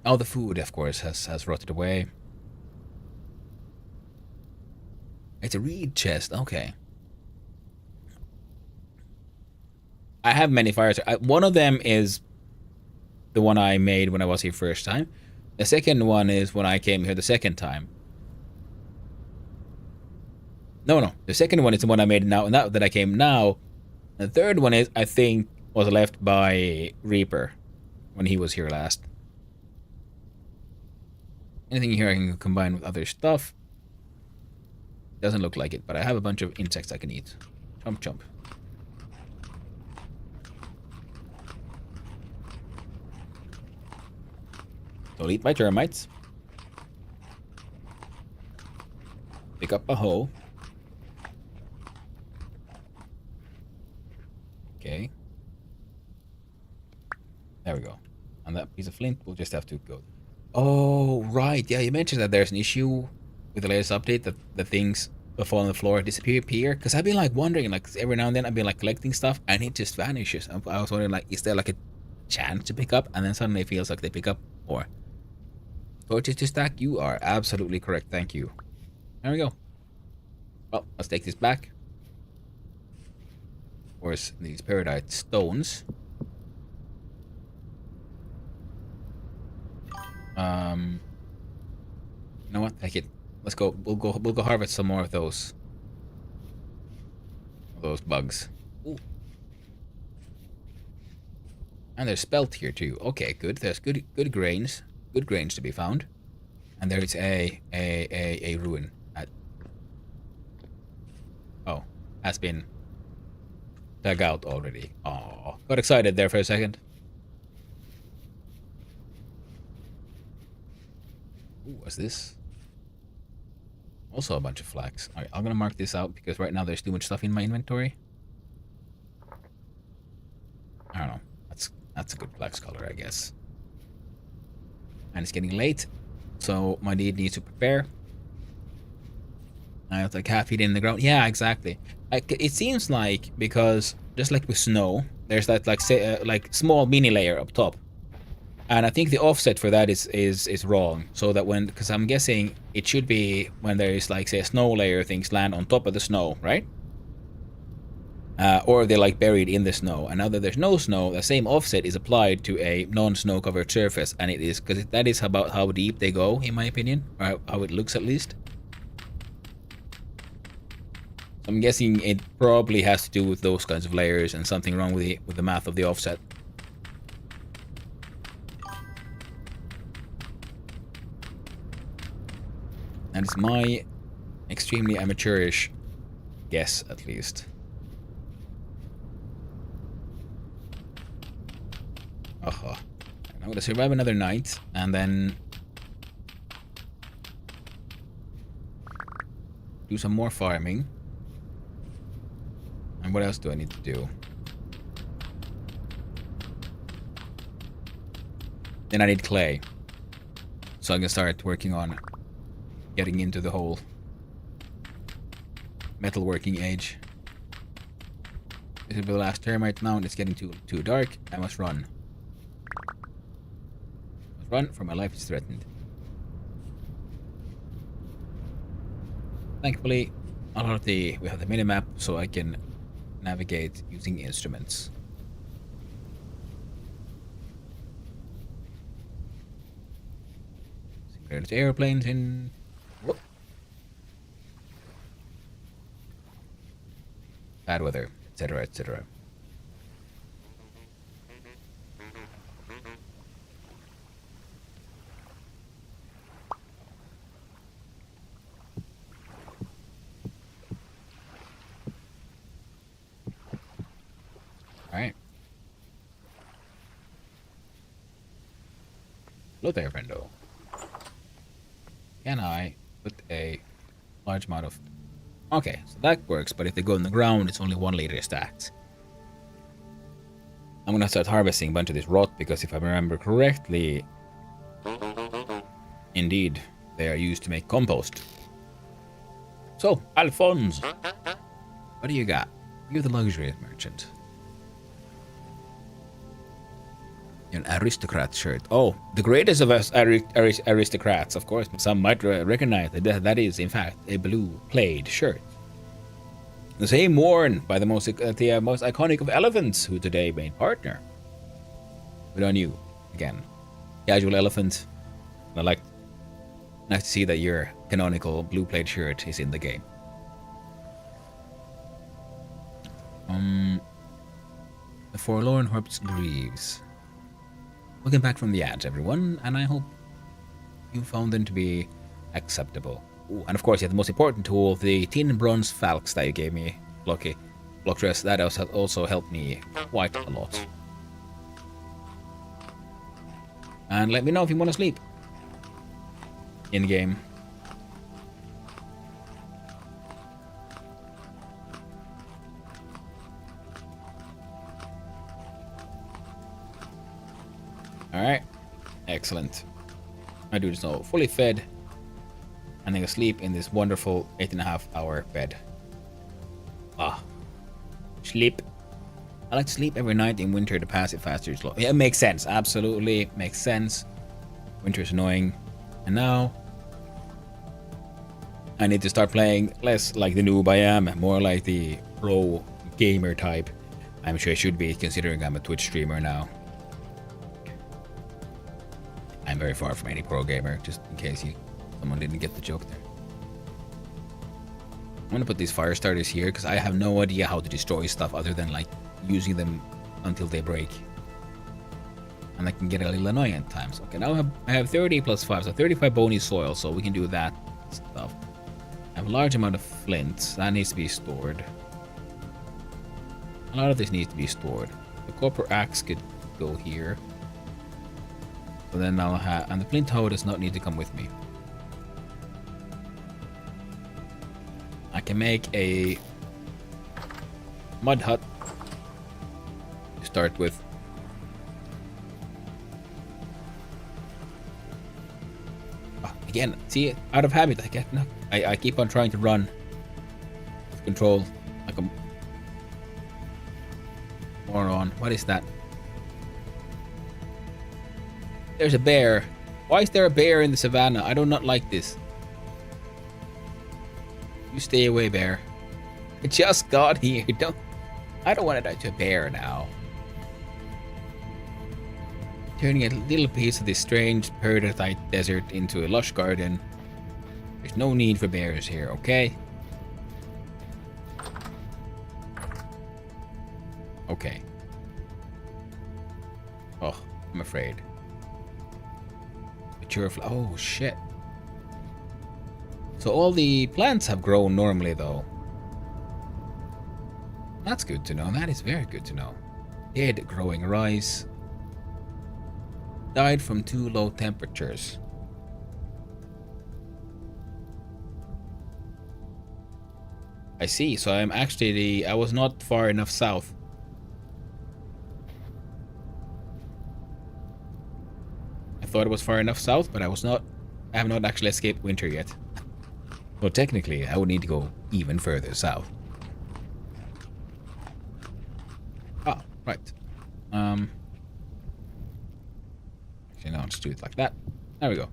Oh, the food, of course, has rotted away. It's a reed chest. Okay. I have many fires. One of them is the one I made when I was here first time. The second one is when I came here the second time. No. The second one is the one I made now, and that I came now. The third one is, I think, was left by Reaper when he was here last. Anything here I can combine with other stuff? Doesn't look like it, but I have a bunch of insects I can eat. Chomp chomp. Don't eat my termites. Pick up a hoe. Okay. There we go. And that piece of flint, we'll just have to go. Oh, right. Yeah, you mentioned that there's an issue with the latest update that the things that fall on the floor disappear. Because I've been like wondering, like every now and then I've been like collecting stuff and it just vanishes. I was wondering, like, is there like a chance to pick up? And then suddenly it feels like they pick up more. Torches to stack? You are absolutely correct. Thank you. There we go. Well, let's take this back. Of course, these peridite stones. You know what? Take it. Let's go. We'll go harvest some more of those bugs. Ooh. And there's spelt here too. Okay, good. There's good grains. Good grains to be found. And there is a ruin. Oh, has been dug out already. Oh, got excited there for a second. Ooh, what's this? Also a bunch of flax. Alright, I'm gonna mark this out because right now there's too much stuff in my inventory. I don't know. That's a good flax color, I guess. And it's getting late, so my deed needs to prepare. I have like half feet in the ground. Yeah, exactly. Like it seems like, because just like with snow, there's that like like small mini layer up top. And I think the offset for that is wrong. So that because I'm guessing it should be when there is like, say, a snow layer, things land on top of the snow, right? Or they're like buried in the snow. And now that there's no snow, the same offset is applied to a non-snow covered surface. And it is, because that is about how deep they go, in my opinion. Or how it looks, at least. I'm guessing it probably has to do with those kinds of layers and something wrong with the math of the offset. And it's my extremely amateurish guess, at least. I'm gonna survive another night, and then do some more farming. And what else do I need to do? Then I need clay. So I can start working on getting into the whole metalworking age. This will be the last termite now, and it's getting too dark. I must run. Run, for my life is threatened. Thankfully, we have the minimap, so I can navigate using instruments. There's airplanes in. Whoop. Bad weather, etc., etc. Alright. Hello there, friendo. can I put a large amount of... Okay, so that works, but if they go in the ground, it's only 1 liter stacked. I'm gonna start harvesting a bunch of this rot, because if I remember correctly, indeed, they are used to make compost. So, Alphonse, what do you got? You're the luxury merchant. An aristocrat shirt. Oh, the greatest of us aristocrats, of course. Some might recognize that that is, in fact, a blue plaid shirt. The same worn by the most iconic of elephants, who today made partner. But on you, again. Casual elephant. Nice to see that your canonical blue plaid shirt is in the game. The Forlorn Harps grieves. Welcome back from the ads, everyone, and I hope you found them to be acceptable. Ooh, and of course, you have the most important tool, the tin and bronze falx that you gave me, Blocky. Blockdress, that also helped me quite a lot. And let me know if you want to sleep. In game. Alright. Excellent. My dude is now fully fed. And they can sleep in this wonderful 8.5-hour bed. Ah. Sleep. I like to sleep every night in winter to pass it faster. Slow. Yeah, it makes sense. Absolutely makes sense. Winter is annoying. And now I need to start playing less like the noob I am, more like the pro gamer type. I'm sure I should be, considering I'm a Twitch streamer now. I'm very far from any pro gamer, just in case someone didn't get the joke there. I'm gonna put these fire starters here because I have no idea how to destroy stuff other than like using them until they break. And that can get a little annoying at times. Okay, now I have 30 plus 5, so 35 bony soil, so we can do that stuff. I have a large amount of flint. That needs to be stored. A lot of this needs to be stored. The copper axe could go here. So then I'll have... And the flint hoe does not need to come with me. I can make a mud hut to start with. Again, see, out of habit, I keep on trying to run with control like a moron. What is that? There's a bear. Why is there a bear in the savannah? I do not like this. You stay away, bear. I just got here. I don't want to touch a bear now. Turning a little piece of this strange peridotite desert into a lush garden. There's no need for bears here, okay? Okay. Oh, I'm afraid. Oh, shit. So all the plants have grown normally, though. That's good to know. That is very good to know. Dead growing rice. Died from too low temperatures. I see. So I'm actually... I was not far enough south. I thought it was far enough south, but I was not... I have not actually escaped winter yet. Well, technically, I would need to go even further south. Ah, right. Actually, no, let's do it like that. There we go.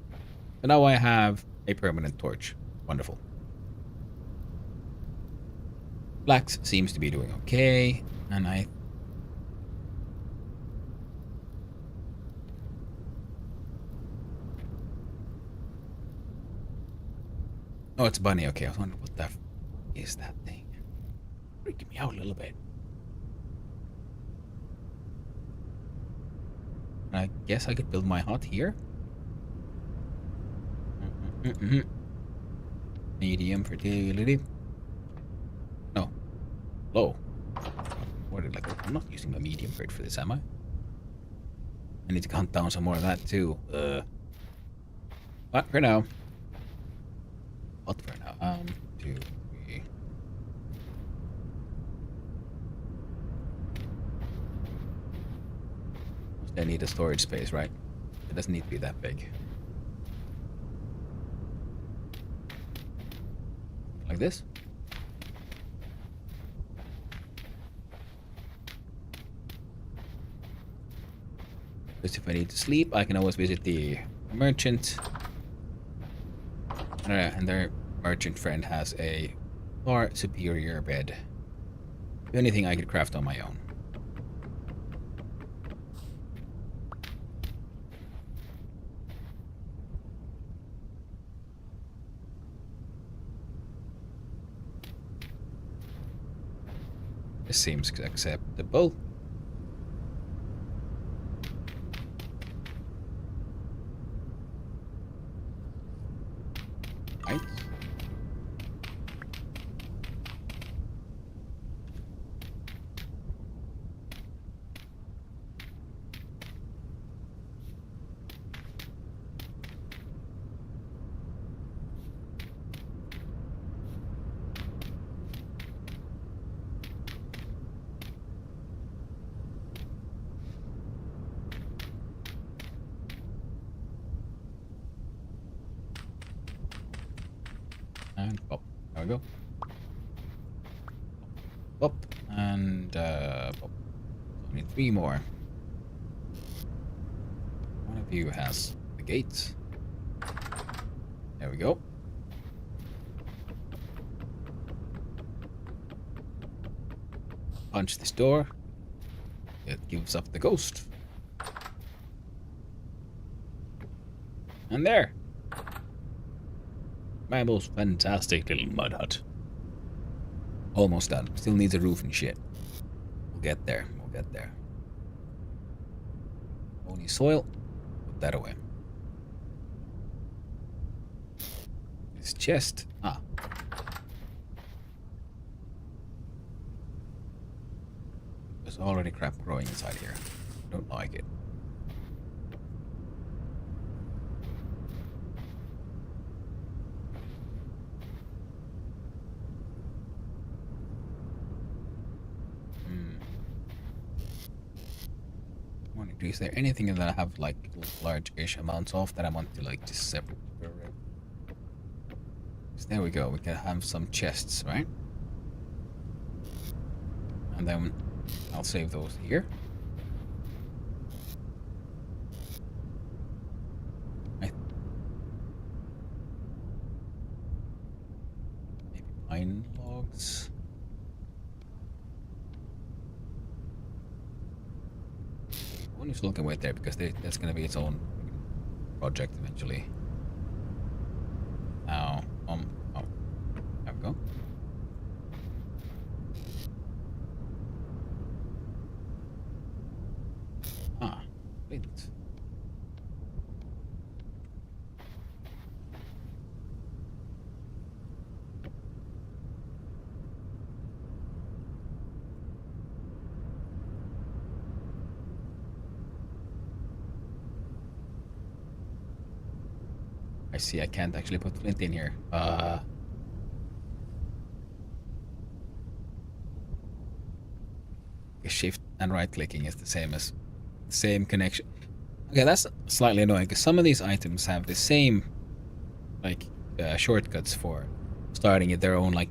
So now I have a permanent torch. Wonderful. Flax seems to be doing okay, and I... Oh, it's a bunny. Okay, I was wondering what the f is that thing. Freaking me out a little bit. I guess I could build my hut here. Medium fertility. No. Low. What did I go? I'm not using my medium fert for this, am I? I need to hunt down some more of that too. But for now, spot for now. 1, 2, 3. They need a storage space, right? It doesn't need to be that big. Like this. Because if I need to sleep, I can always visit the merchant. And their merchant friend has a far superior bed to anything I could craft on my own. This seems acceptable. Right. And pop. There we go. Pop. And pop. We need 3 more. One of you has the gate. There we go. Punch this door. It gives up the ghost. And there. My most fantastic little mud hut. Almost done. Still needs a roof and shit. We'll get there. We'll get there. Only soil. Put that away. This chest. Ah. There's already crap growing inside here. Don't like it. Is there anything that I have like large-ish amounts of that I want to like just separate? So there we go. We can have some chests, right? And then I'll save those here. Maybe pine logs. I'm just looking right there because that's going to be its own project eventually. Now, oh, there we go. Ah, wait. I see, I can't actually put flint in here. Shift and right clicking is the same connection. Okay, that's slightly annoying because some of these items have the same like shortcuts for starting at their own like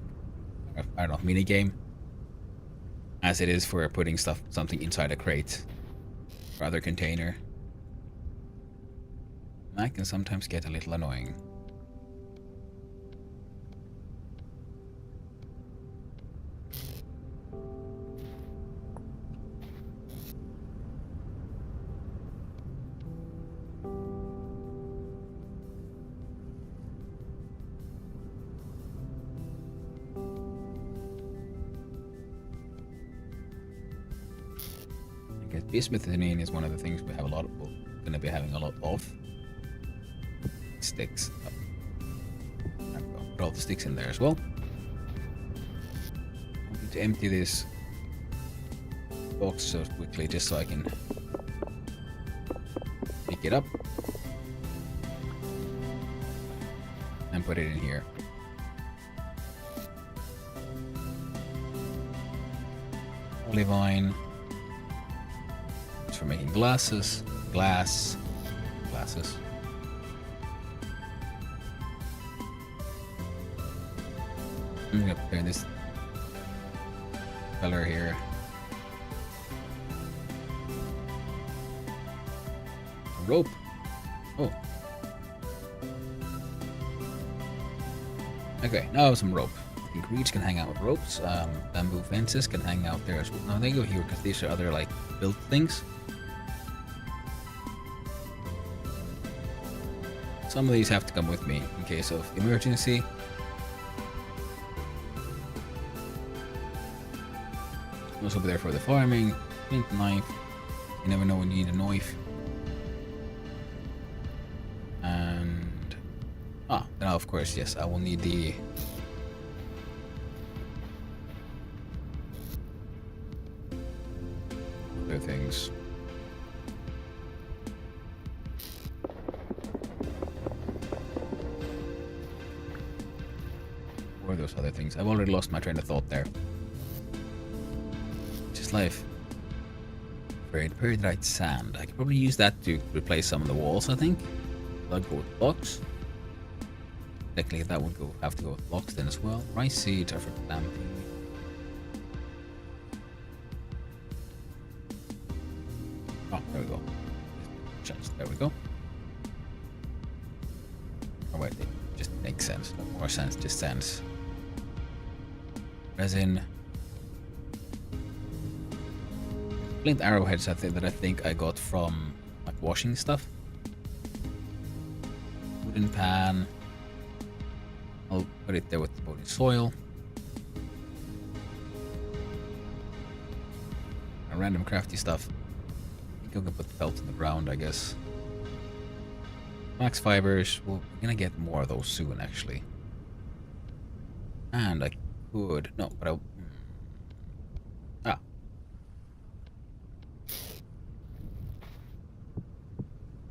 I don't know mini game as it is for putting something inside a crate or other container. That can sometimes get a little annoying. I guess bismuthine is one of the things we have a lot of, going to be having a lot of. Sticks. Put all the sticks in there as well. I'm going to empty this box so quickly just so I can pick it up and put it in here. Olivine. It's for making glasses. Glasses. I'm gonna prepare this color here. A rope. Oh. Okay, now some rope. I think reeds can hang out with ropes. Bamboo fences can hang out there as well. No, they go here because these are other like built things. Some of these have to come with me in case of emergency. Also be there for the farming. Flint knife. You never know when you need a knife. And now of course, yes, I will need the other things. What are those other things? I've already lost my train of thought there. Just life. Periodite sand. I could probably use that to replace some of the walls, I think. I'll go with blocks. Technically, that would have to go with blocks then as well. Rice seeds are for clamping. Oh, there we go. There we go. Oh wait, it just makes sense. No more sense, just sense. Resin. Flint arrowheads, I think I got from like washing stuff. Wooden pan. I'll put it there with the body soil. And random crafty stuff. I think I can put the felt in the ground, I guess. Max fibers. We're gonna get more of those soon, actually. And I could no, but I.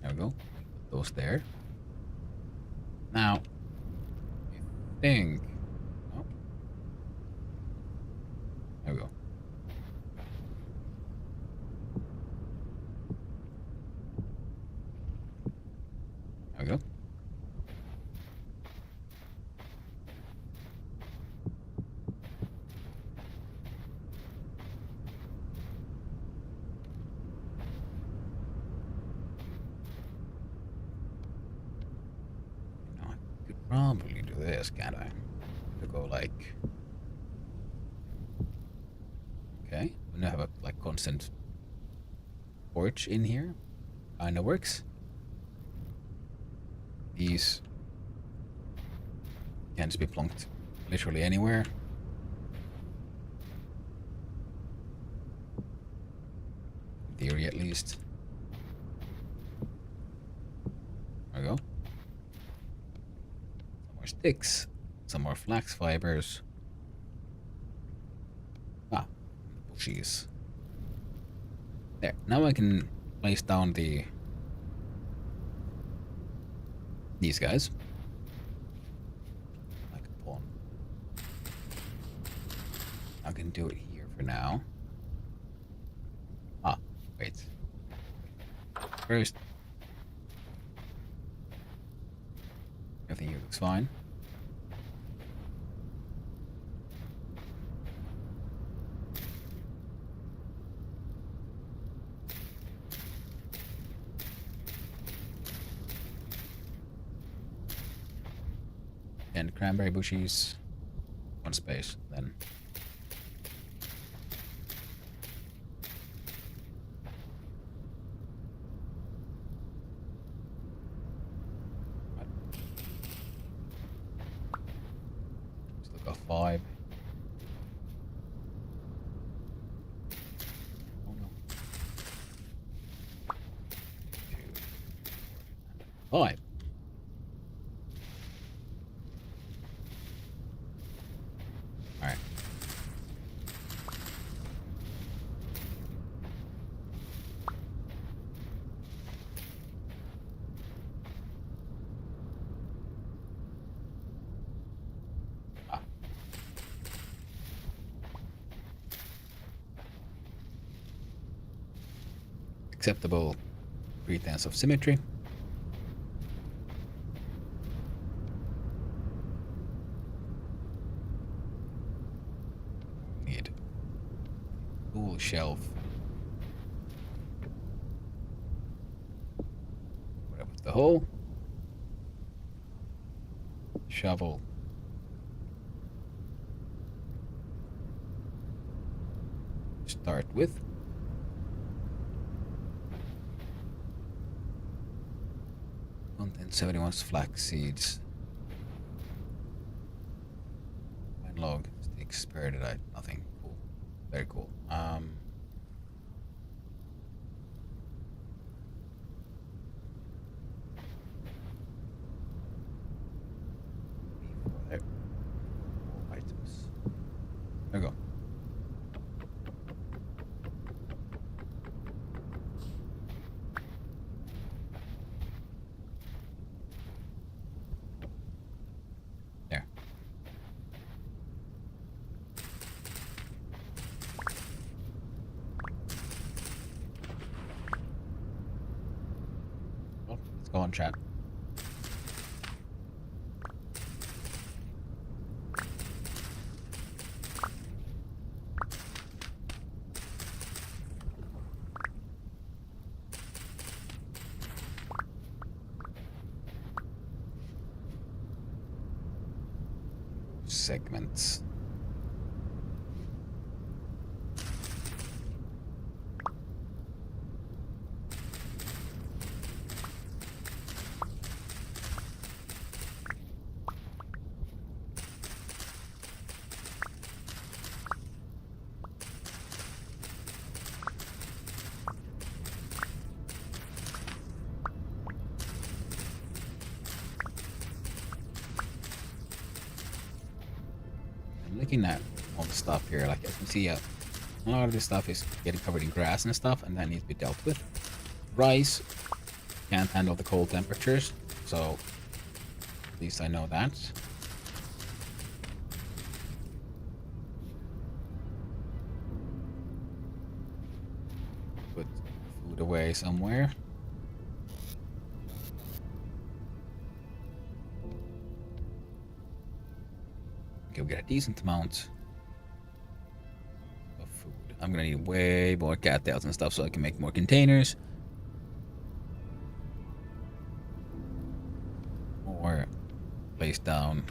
There we go. Put those there. Now, I think. Oh. There we go. There we go. Probably do this, can't I? To go like. Okay, we now have a like constant porch in here. Kinda works. These can just be plonked literally anywhere. In theory, at least. There we go. Sticks, some more flax fibers. Bushes. There. Now I can place down these guys. Like a pawn. I can do it here for now. Wait. First. Everything here looks fine. And cranberry bushes, one space, then. Still got 5. Oh no. 2, 5. Alright. acceptable pretense of symmetry. Need tool shelf. Where was the hole? Shovel. Start with. Content 71 flax seeds. Wine log, sticks, peridotite, nothing. Cool. Very cool. There. More items. There we go. There. Well, let's go on chat. Segments. Looking at all the stuff here, like as you can see, a lot of this stuff is getting covered in grass and stuff, and that needs to be dealt with. Rice can't handle the cold temperatures, so at least I know that. Put food away somewhere. Okay, we got a decent amount of food. I'm gonna need way more cattails and stuff so I can make more containers. More place down.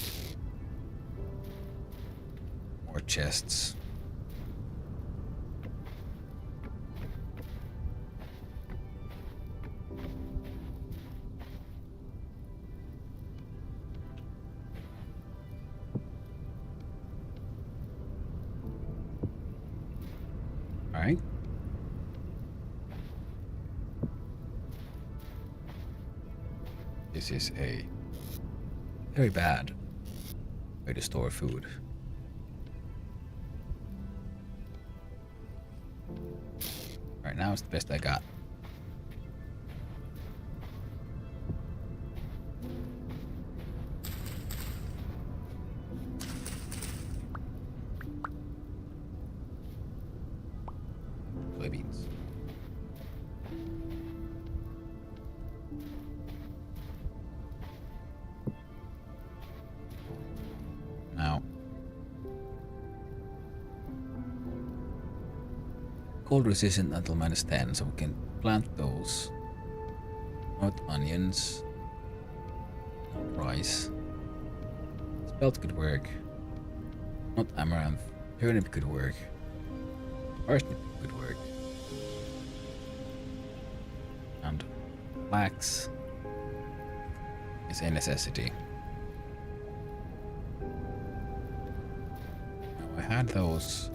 More chests. Alright. This is a very bad way to store food. Right now it's the best I got. Soybeans. Now, cold resistant until -10, so we can plant those. Not onions, not rice. Spelt could work. Not amaranth. Turnip could work. Parsnip could work. And flax is a necessity. Now I had those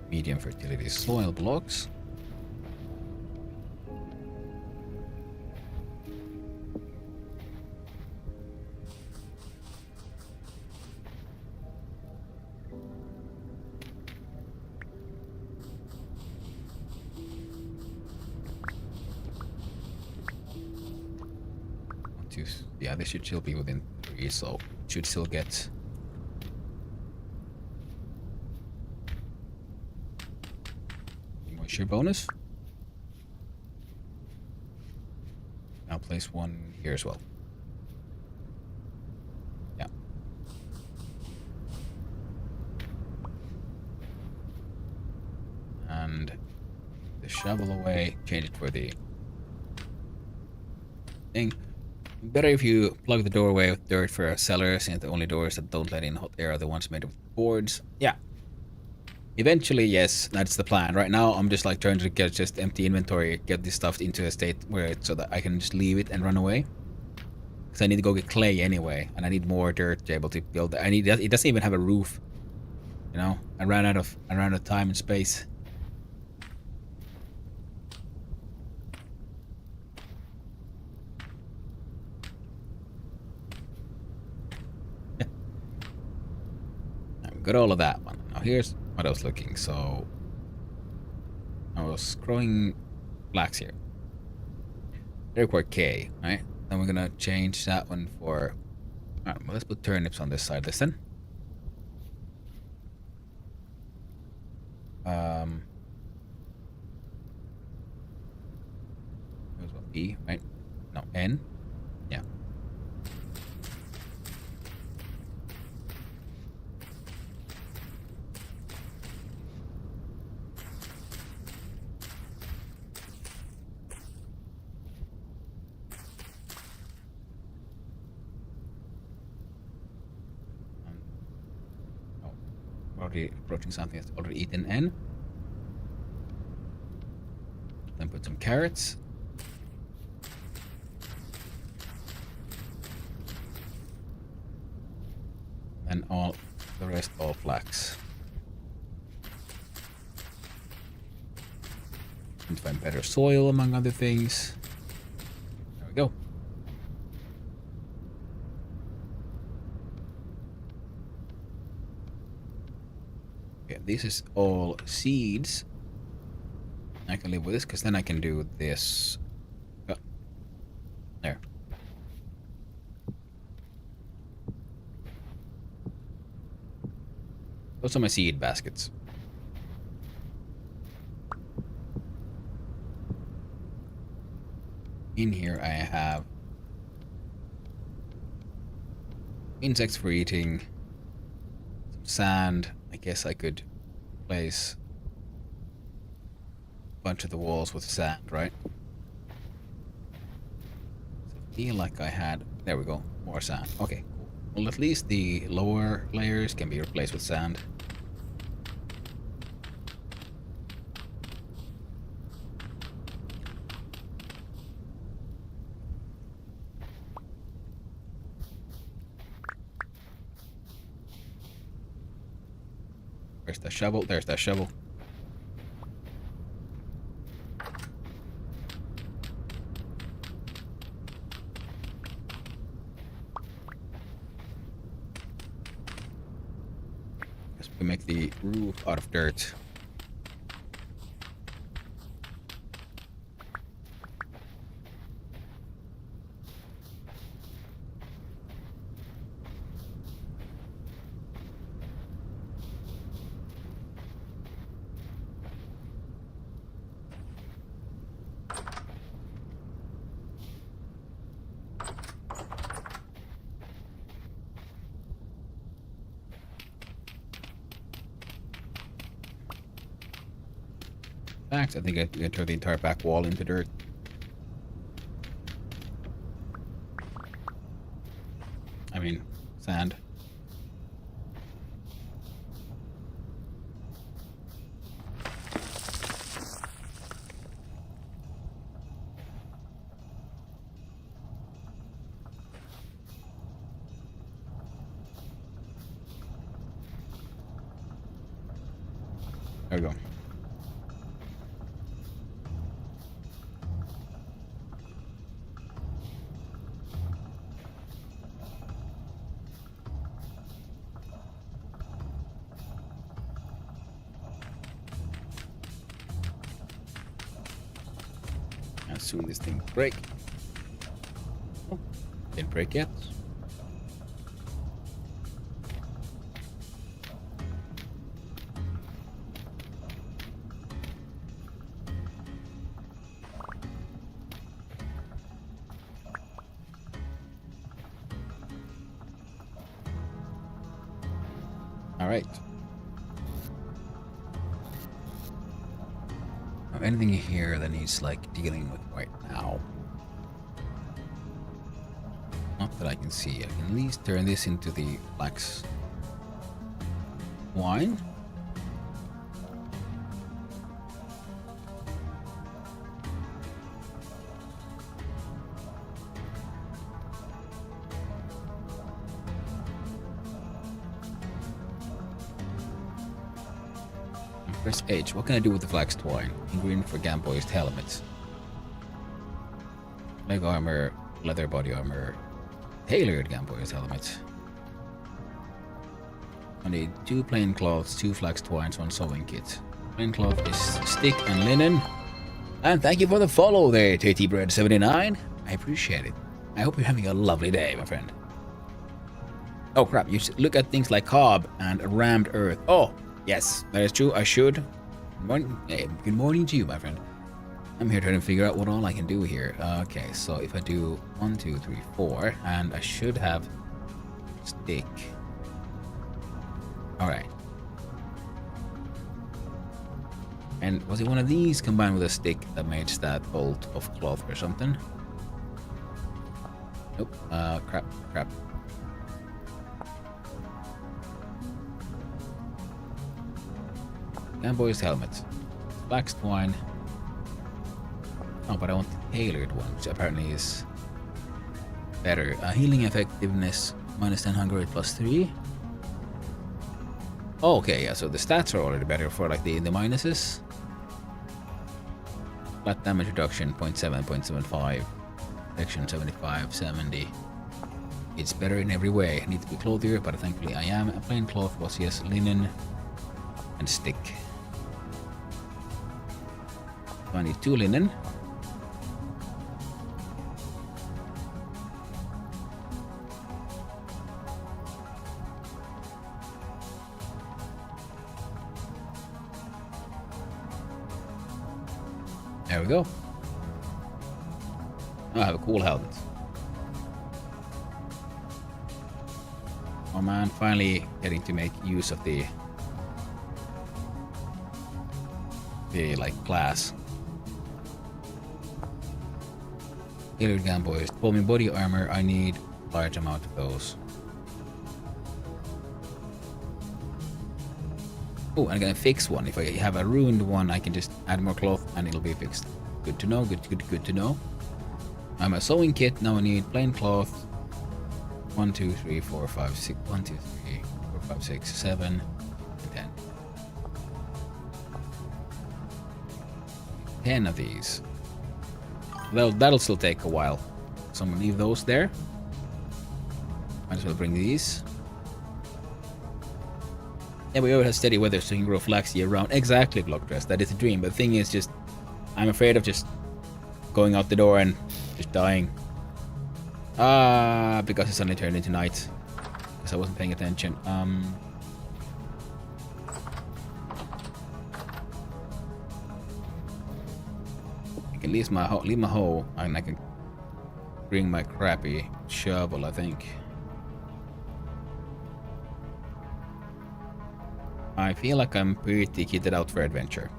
medium fertility soil blocks. Yeah, they should still be within 3, so should still get moisture bonus. place one here as well. Yeah. And the shovel away, change it for the thing. Better if you plug the doorway with dirt for a cellar, since the only doors that don't let in hot air are the ones made of boards. Yeah. Eventually, yes, that's the plan. Right now, I'm just like trying to get just empty inventory, get this stuff into a state where it's so that I can just leave it and run away. Because I need to go get clay anyway, and I need more dirt to be able to build. It doesn't even have a roof. You know, I ran out of time and space. Got all of that one. Now here's what I was looking. So I was growing flax here. They require K, right? Then we're gonna change that one for. Alright, well, let's put turnips on this side. Listen. Here's what E, right? No, N. Yeah. Already approaching something that's already eaten N. Then put some carrots. And all the rest all flax. Need to find better soil among other things. There we go. Okay, this is all seeds. I can live with this because then I can do this. Oh, there. Those are my seed baskets. In here I have insects for eating, some sand. I guess I could place a bunch of the walls with sand, right? So I feel like I had... There we go, more sand. Okay, cool. Well, at least the lower layers can be replaced with sand. Where's the shovel? There's that shovel. Guess we can make the roof out of dirt. I think I can turn the entire back wall into dirt. I mean, sand. There we go. Soon this thing will break. Oh, didn't break yet. Alright. Anything here that needs like dealing with right now? Not that I can see. I can at least turn this into the flax wine. Press H. What can I do with the flax twine? Ingredient for Gamboy's helmet. Leg armor, leather body armor, tailored Gamboy's helmet. I need 2 plain cloths, 2 flax twines, 1 sewing kit. Plain cloth is stick and linen. And thank you for the follow there, TTBread79. I appreciate it. I hope you're having a lovely day, my friend. Oh crap, you should look at things like cob and rammed earth. Oh, yes, that is true. I should. Good morning to you, my friend. I'm here trying to figure out what all I can do here. Okay, so if I do 1, 2, 3, 4, and I should have stick. Alright. And was it one of these combined with a stick that makes that bolt of cloth or something? Nope. Crap. Gamboy's helmet. Flax twine. Oh, but I want the tailored one, which apparently is better. Healing effectiveness, -10 hunger rate, +3. Oh, okay, yeah, so the stats are already better for like the minuses. Flat damage reduction, 0.7, 0.75. Protection, 75, 70. It's better in every way. I need to be clothier, but thankfully I am. A plain cloth was, yes, linen and stick. So I need 2 linen. There we go. Now I have a cool helmet. Oh man, finally getting to make use of the like class. Tailored Gamboys. Foaming body armor, I need a large amount of those. Oh, I'm gonna fix one. If I have a ruined one, I can just add more cloth and it'll be fixed. Good to know, good to know. I'm a sewing kit, now I need plain cloth. 1, 2, 3, 4, 5, 6, 1, 2, 3, 4, 5, 6, 7, and 10. 10 of these. Well, that'll still take a while. So I'm gonna leave those there. Might as well bring these. Yeah, we always have steady weather so you can grow flax year round. Exactly, Blockdress. That is a dream. But the thing is just, I'm afraid of just going out the door and just dying. Because it suddenly turned into night. Because I wasn't paying attention. I can leave my hoe, and I can bring my crappy shovel, I think. I feel like I'm pretty kitted out for adventure.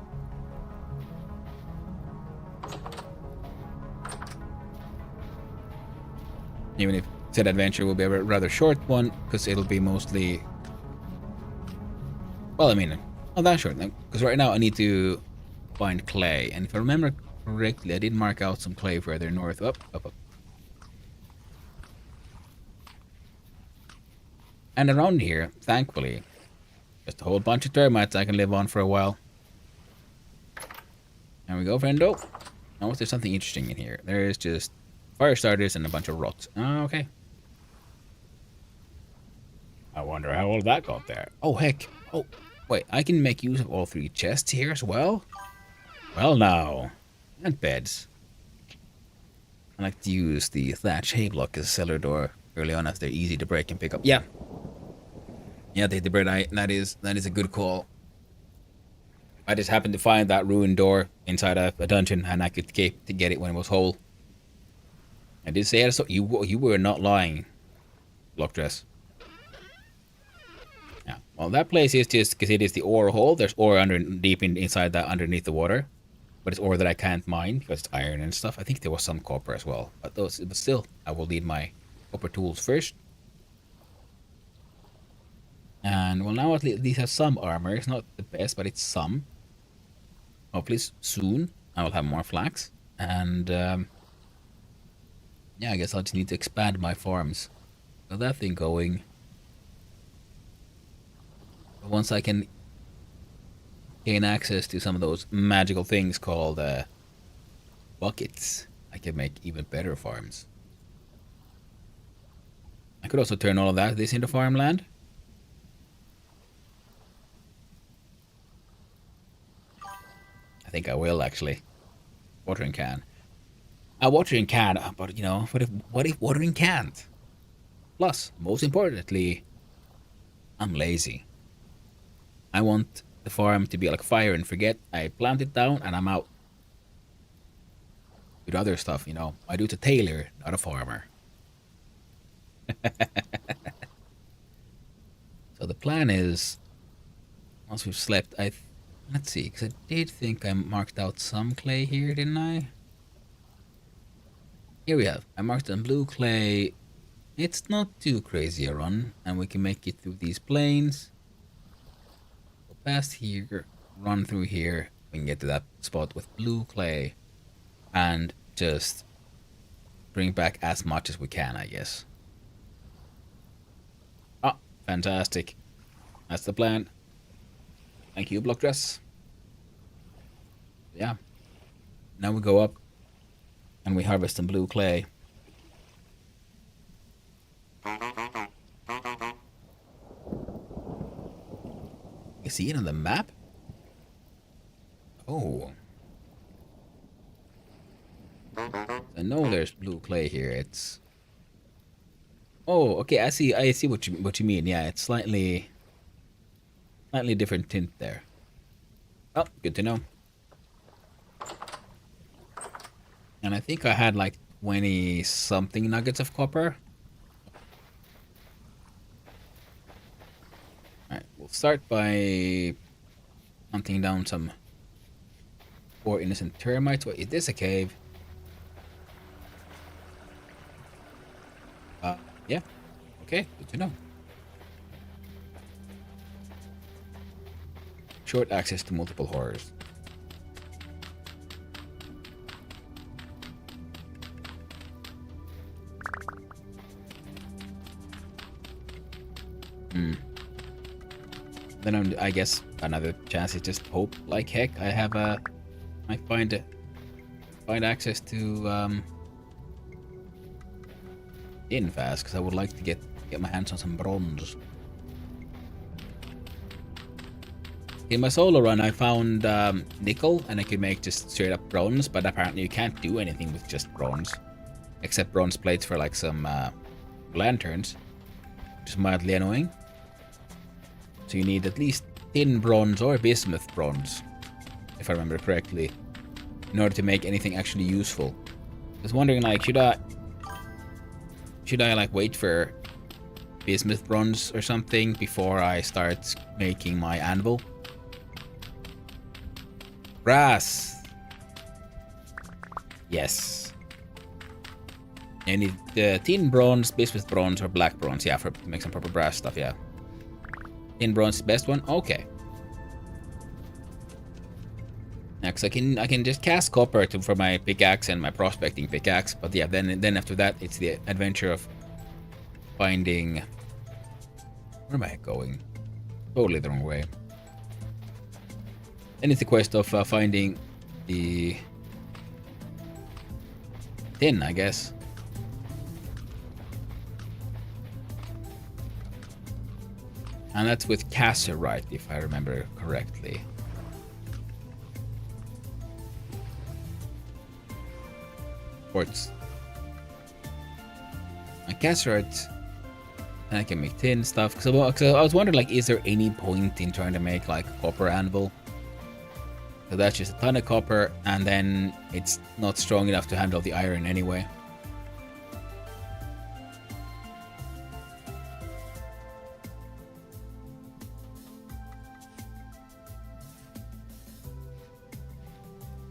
Even if said adventure will be a rather short one, because it'll be mostly... Well, I mean, not that short, because right now I need to find clay, and if I remember correctly, I did mark out some clay further north. Up. And around here, thankfully, just a whole bunch of termites I can live on for a while. There we go, friendo. Now, there's something interesting in here. There is just fire starters and a bunch of rots. Oh, okay. I wonder how all that got there. Oh, heck. Oh, wait, I can make use of all 3 chests here as well? Well, now. And beds. I like to use the thatch hay block as a cellar door early on as they're easy to break and pick up. Yeah. Yeah, the bread, that is a good call. I just happened to find that ruined door inside a dungeon, and I could get it when it was whole. I did say it, so you were not lying, Blockdress. Yeah, Well, that place is just because it is the ore hole. There's ore inside that underneath the water, but it's ore that I can't mine because it's iron and stuff. I think there was some copper as well, but still, I will need my copper tools first. And well, now at least have some armor. It's not the best, but it's some. Hopefully soon I will have more flax, and yeah, I guess I'll just need to expand my farms. Got that thing going. But once I can gain access to some of those magical things called buckets, I can make even better farms. I could also turn all of this into farmland. I think I will actually. Watering can. Watering can, but you know, what if watering can't? Plus, most importantly, I'm lazy. I want the farm to be like fire and forget. I plant it down and I'm out. With other stuff, you know. I do it a tailor, not a farmer. So the plan is, once we've slept, let's see, because I did think I marked out some clay here, didn't I? Here we have. I marked on blue clay. It's not too crazy a run, and we can make it through these plains. Go past here, run through here. We can get to that spot with blue clay, and just bring back as much as we can, I guess. Ah, fantastic. That's the plan. Thank you, block dress. Yeah. Now we go up and we harvest some blue clay. You see it on the map? Oh. I know there's blue clay here. It's... Oh, okay, I see what you mean. Yeah, it's slightly different tint there. Oh, good to know. And I think I had like 20 something nuggets of copper. Alright, we'll start by hunting down some poor innocent termites. Wait, is this a cave? Yeah. Okay, good to know. Short access to multiple horrors. Then I guess another chance is just hope like heck. I find access to in fast because I would like to get my hands on some bronze. In my solo run, I found nickel, and I could make just straight up bronze, but apparently you can't do anything with just bronze, except bronze plates for like some lanterns, which is mildly annoying. So you need at least tin bronze or bismuth bronze, if I remember correctly, in order to make anything actually useful. I was wondering, like, should I like wait for bismuth bronze or something before I start making my anvil? Brass. Yes. I need tin bronze, bismuth bronze, or black bronze. Yeah, to make some proper brass stuff. Yeah. Tin bronze is the best one. Okay. Next, I can just cast copper for my pickaxe and my prospecting pickaxe. But yeah, then after that, it's the adventure of finding. Where am I going? Totally the wrong way. Then it's the quest of finding the tin, I guess. And that's with Cassiterite, if I remember correctly. Quartz. And Cassiterite, and I can make tin stuff. Cause I was wondering, like, is there any point in trying to make like a copper anvil? So that's just a ton of copper, and then it's not strong enough to handle the iron anyway.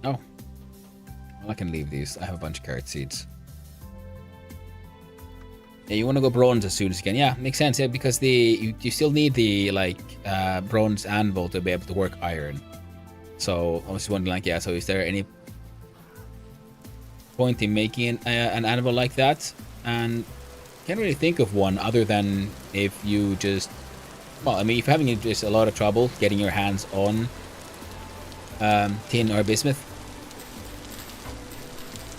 Oh. Well, I can leave these. I have a bunch of carrot seeds. Yeah, you want to go bronze as soon as you can. Yeah, makes sense. Yeah, because you still need the bronze anvil to be able to work iron. So I was wondering, like, yeah. So is there any point in making an anvil like that? And can't really think of one other than if you just, well, I mean, if you're having just a lot of trouble getting your hands on tin or bismuth,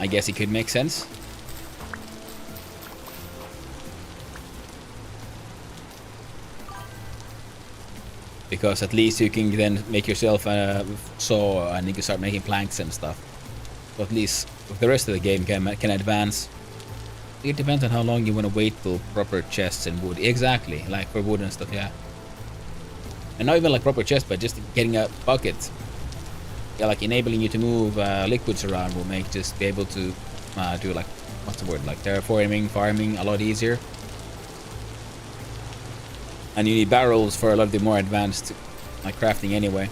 I guess it could make sense. Because at least you can then make yourself a saw and you can start making planks and stuff. So at least the rest of the game can advance. It depends on how long you want to wait till proper chests and wood. Exactly, like for wood and stuff, yeah. And not even like proper chests, but just getting a bucket. Yeah, like enabling you to move liquids around will make just be able to do like, what's the word, like terraforming, farming a lot easier. And you need barrels for a lot of the more advanced like crafting anyway.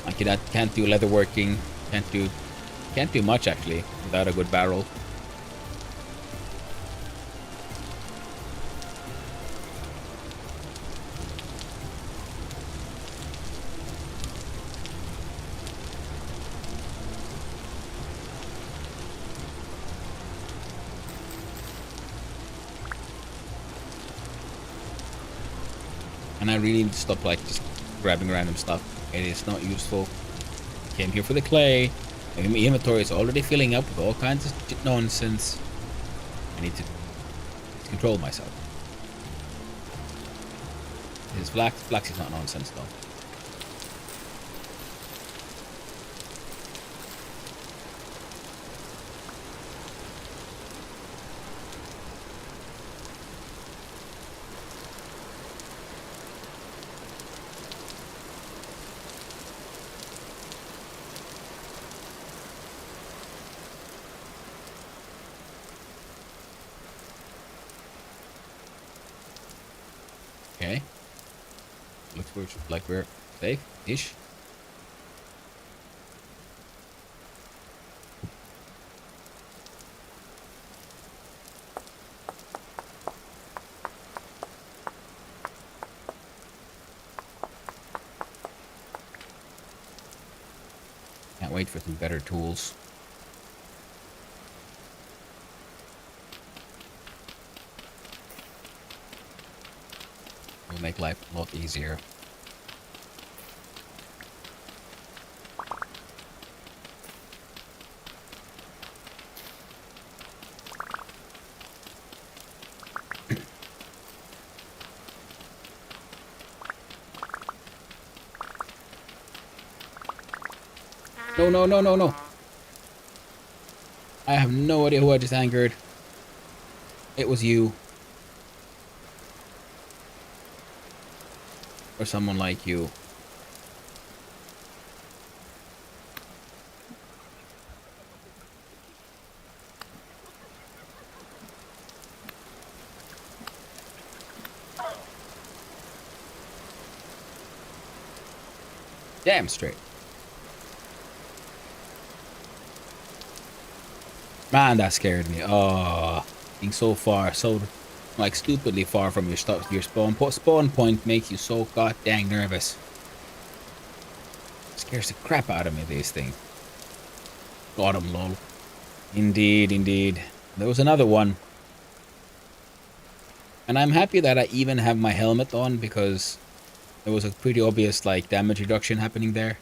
Like that can't do leatherworking, can't do much actually without a good barrel. And I really need to stop like just grabbing random stuff. It is not useful. Came here for the clay. My inventory is already filling up with all kinds of nonsense. I need to control myself. This flax is not nonsense though. Okay. Looks like we're safe-ish. Can't wait for some better tools. It'll make life a lot easier. No, no, no, no, no. I have no idea who I just angered. It was you. Or someone like you. Damn straight. Man, that scared me. Oh, being so far, so like stupidly far from your stuff, your spawn point makes you so goddamn nervous. Scares the crap out of me, these things. Got him, lol. Indeed, indeed. There was another one. And I'm happy that I even have my helmet on because there was a pretty obvious like damage reduction happening there.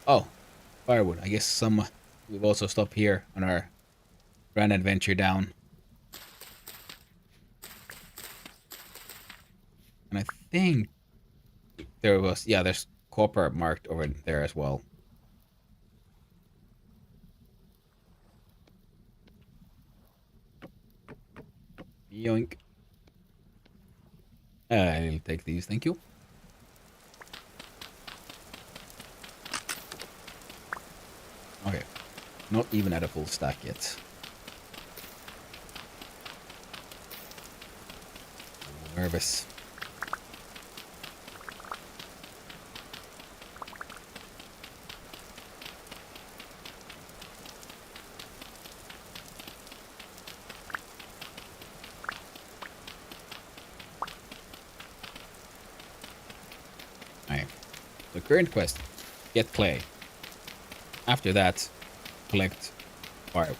Oh, firewood. I guess we've also stopped here on our grand adventure down. And I think there was, yeah, there's copper marked over there as well. Yoink. I'll take these, thank you. Okay, not even at a full stack yet. Nervous. Alright. The current quest, get clay. After that, collect firewood.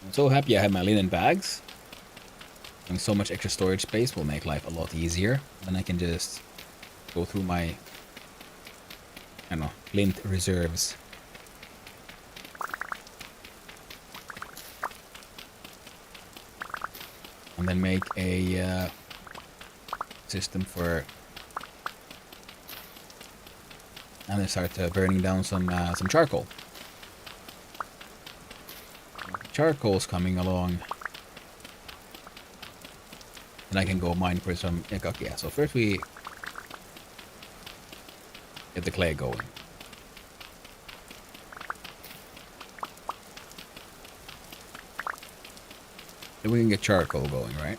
I'm so happy I have my linen bags. Having so much extra storage space will make life a lot easier. Then I can just go through my, I don't know, flint reserves. And then make a system for... And then start burning down some charcoal. Charcoal's coming along. And I can go mine for some... Okay, yeah, so first we... get the clay going. Then we can get charcoal going, right?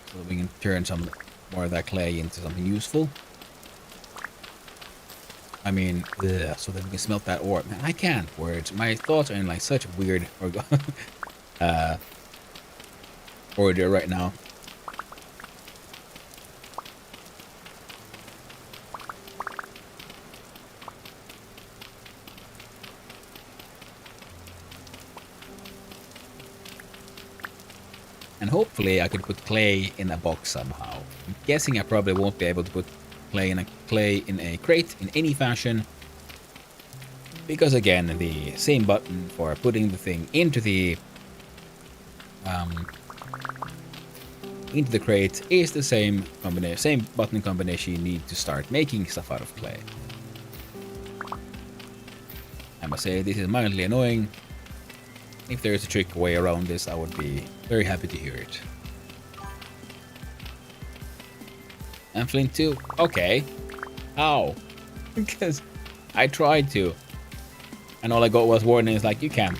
So we can turn some more of that clay into something useful. I mean, ugh, so that we can smelt that ore. Man, I can't words. My thoughts are in like such weird order right now. And hopefully I could put clay in a box somehow. I'm guessing I probably won't be able to put clay in a crate in any fashion. Because again, the same button for putting the thing into the crate is the same button combination you need to start making stuff out of clay. I must say this is mildly annoying. If there is a trick way around this, I would be very happy to hear it. And flint too? Okay. How? Because I tried to. And all I got was warnings like, you can't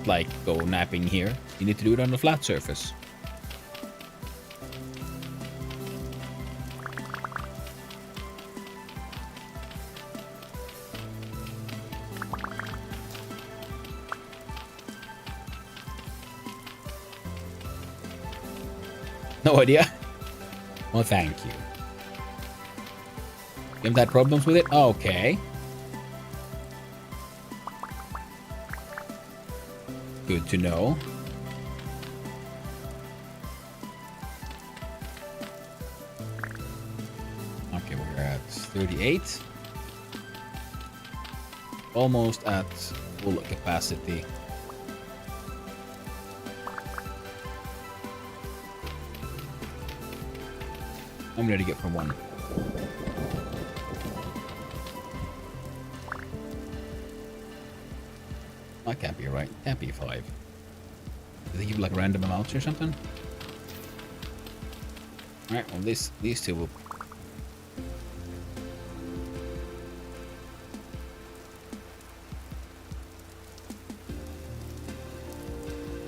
like go napping here. You need to do it on a flat surface. No idea. Well, thank you. You haven't had problems with it? Okay. Good to know. Okay, we're at 38. Almost at full capacity. I'm ready to get from one. That can't be right. Can't be 5. Do they give like random amounts or something? Alright, well these two will...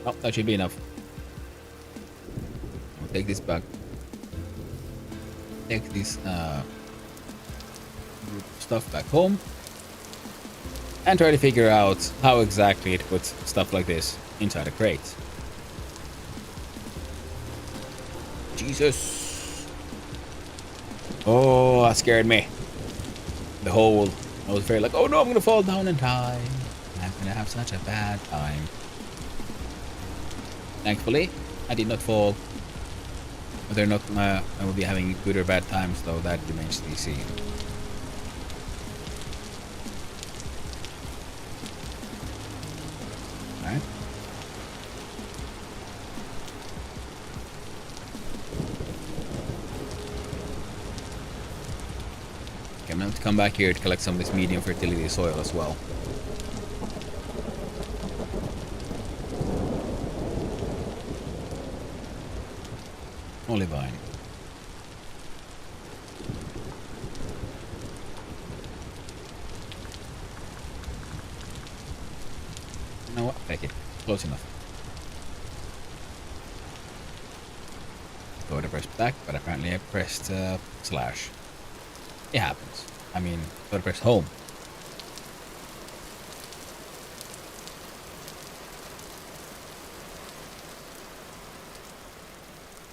Oh, that should be enough. I'll take this back. Take this stuff back home. And try to figure out how exactly to put stuff like this inside a crate. Jesus. Oh, that scared me. The hole. I was very like, oh no, I'm gonna fall down and die. I'm gonna have such a bad time. Thankfully, I did not fall. Whether or not I will be having good or bad times, though, that remains to be seen. Alright. Okay, I'm going to come back here to collect some of this medium fertility soil as well. Olivine. You know what? Take it. Close enough. thought I pressed back, but apparently I pressed slash. It happens. I mean, I thought I pressed home.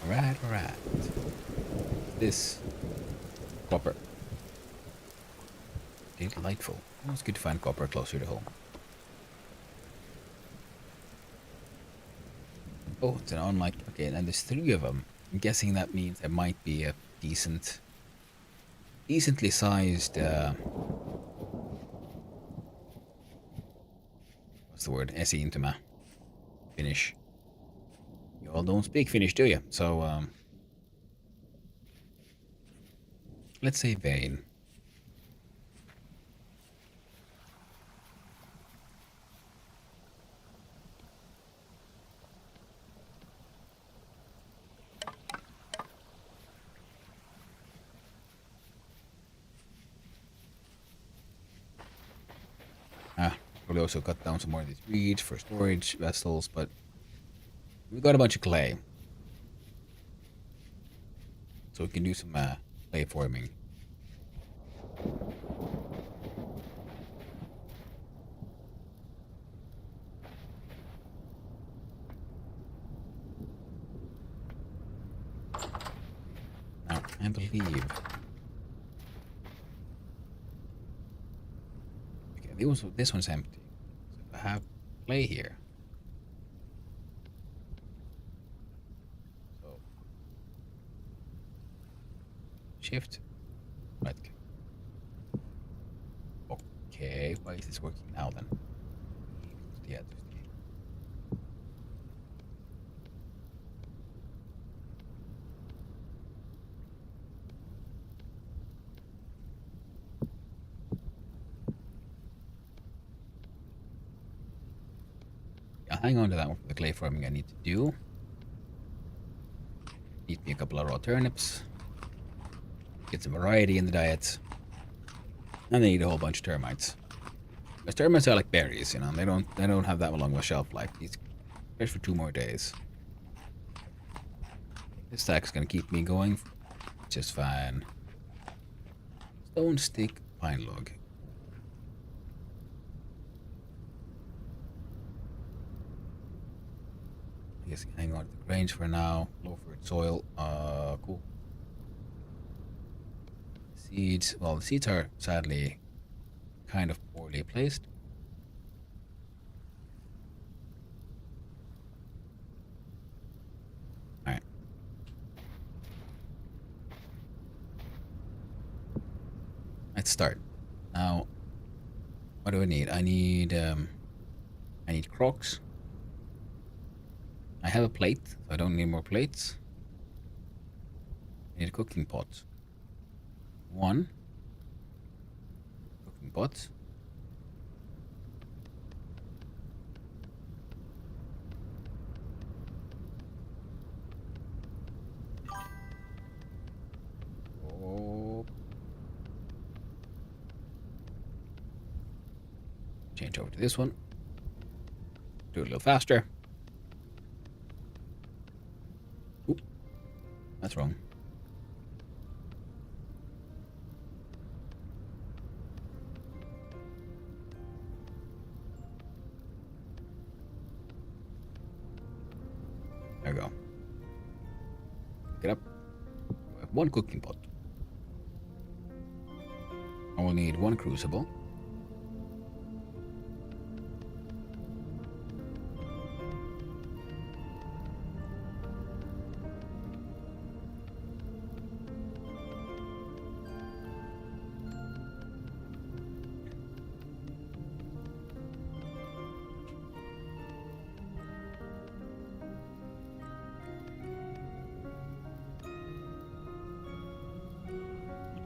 Alright. This copper. Delightful. Oh, it's good to find copper closer to home. Oh, it's an unlike. Okay, and there's 3 of them. I'm guessing that means there might be a decently sized. What's the word? SE into my Finnish. You all don't speak Finnish, do you? So, let's say vein. Probably also cut down some more of these reeds for storage vessels, but we got a bunch of clay. So we can do some clay forming. Now, I believe... Okay, this one's empty. So I have clay here. So... Shift. Right. Okay, why is this working now then? Yeah, hang on to that one for the clay farming I need to do. Eat me a couple of raw turnips. Get some variety in the diet. And they eat a whole bunch of termites. Because termites are like berries, you know, they don't have that long of a shelf life. These fresh for 2 more days. This stack's gonna keep me going just fine. Stone stick pine log. I guess hang on to the grains for now. Low for soil. Cool. Seeds. Well, the seeds are sadly kind of poorly placed. Alright. Let's start. Now, what do I need? I need crocs. I have a plate, so I don't need more plates. I need a cooking pot. 1 cooking pot. Oh. Change over to this one. Do it a little faster. Oop. That's wrong. There we go. Get up. We have 1 cooking pot. I will need 1 crucible.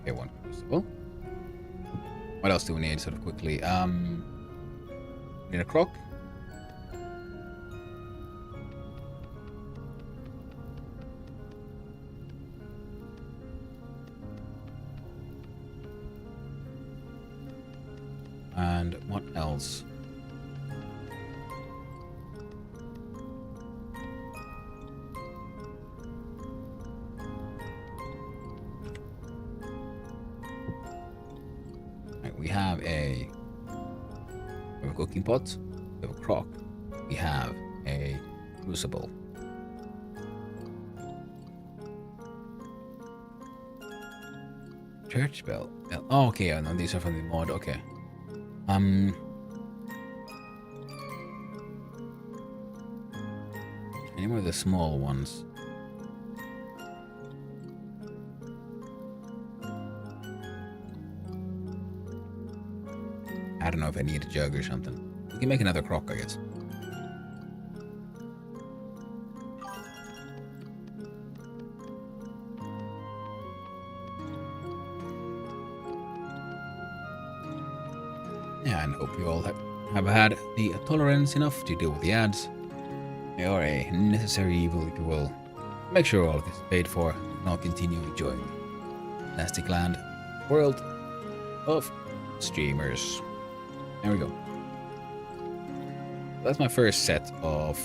Okay, 1 crucible. What else do we need sort of quickly? Need a crock. And what else? have a cooking pot, we have a crock, we have a crucible. Church bell. Oh, okay, no, these are from the mod, okay. Any more of the small ones? I don't know if I need a jug or something. We can make another crock, I guess. Yeah, and hope you all have had the tolerance enough to deal with the ads. They are a necessary evil, if you will. Make sure all of this is paid for, and I'll continue enjoying the Plastic Land world of streamers. There we go. That's my first set of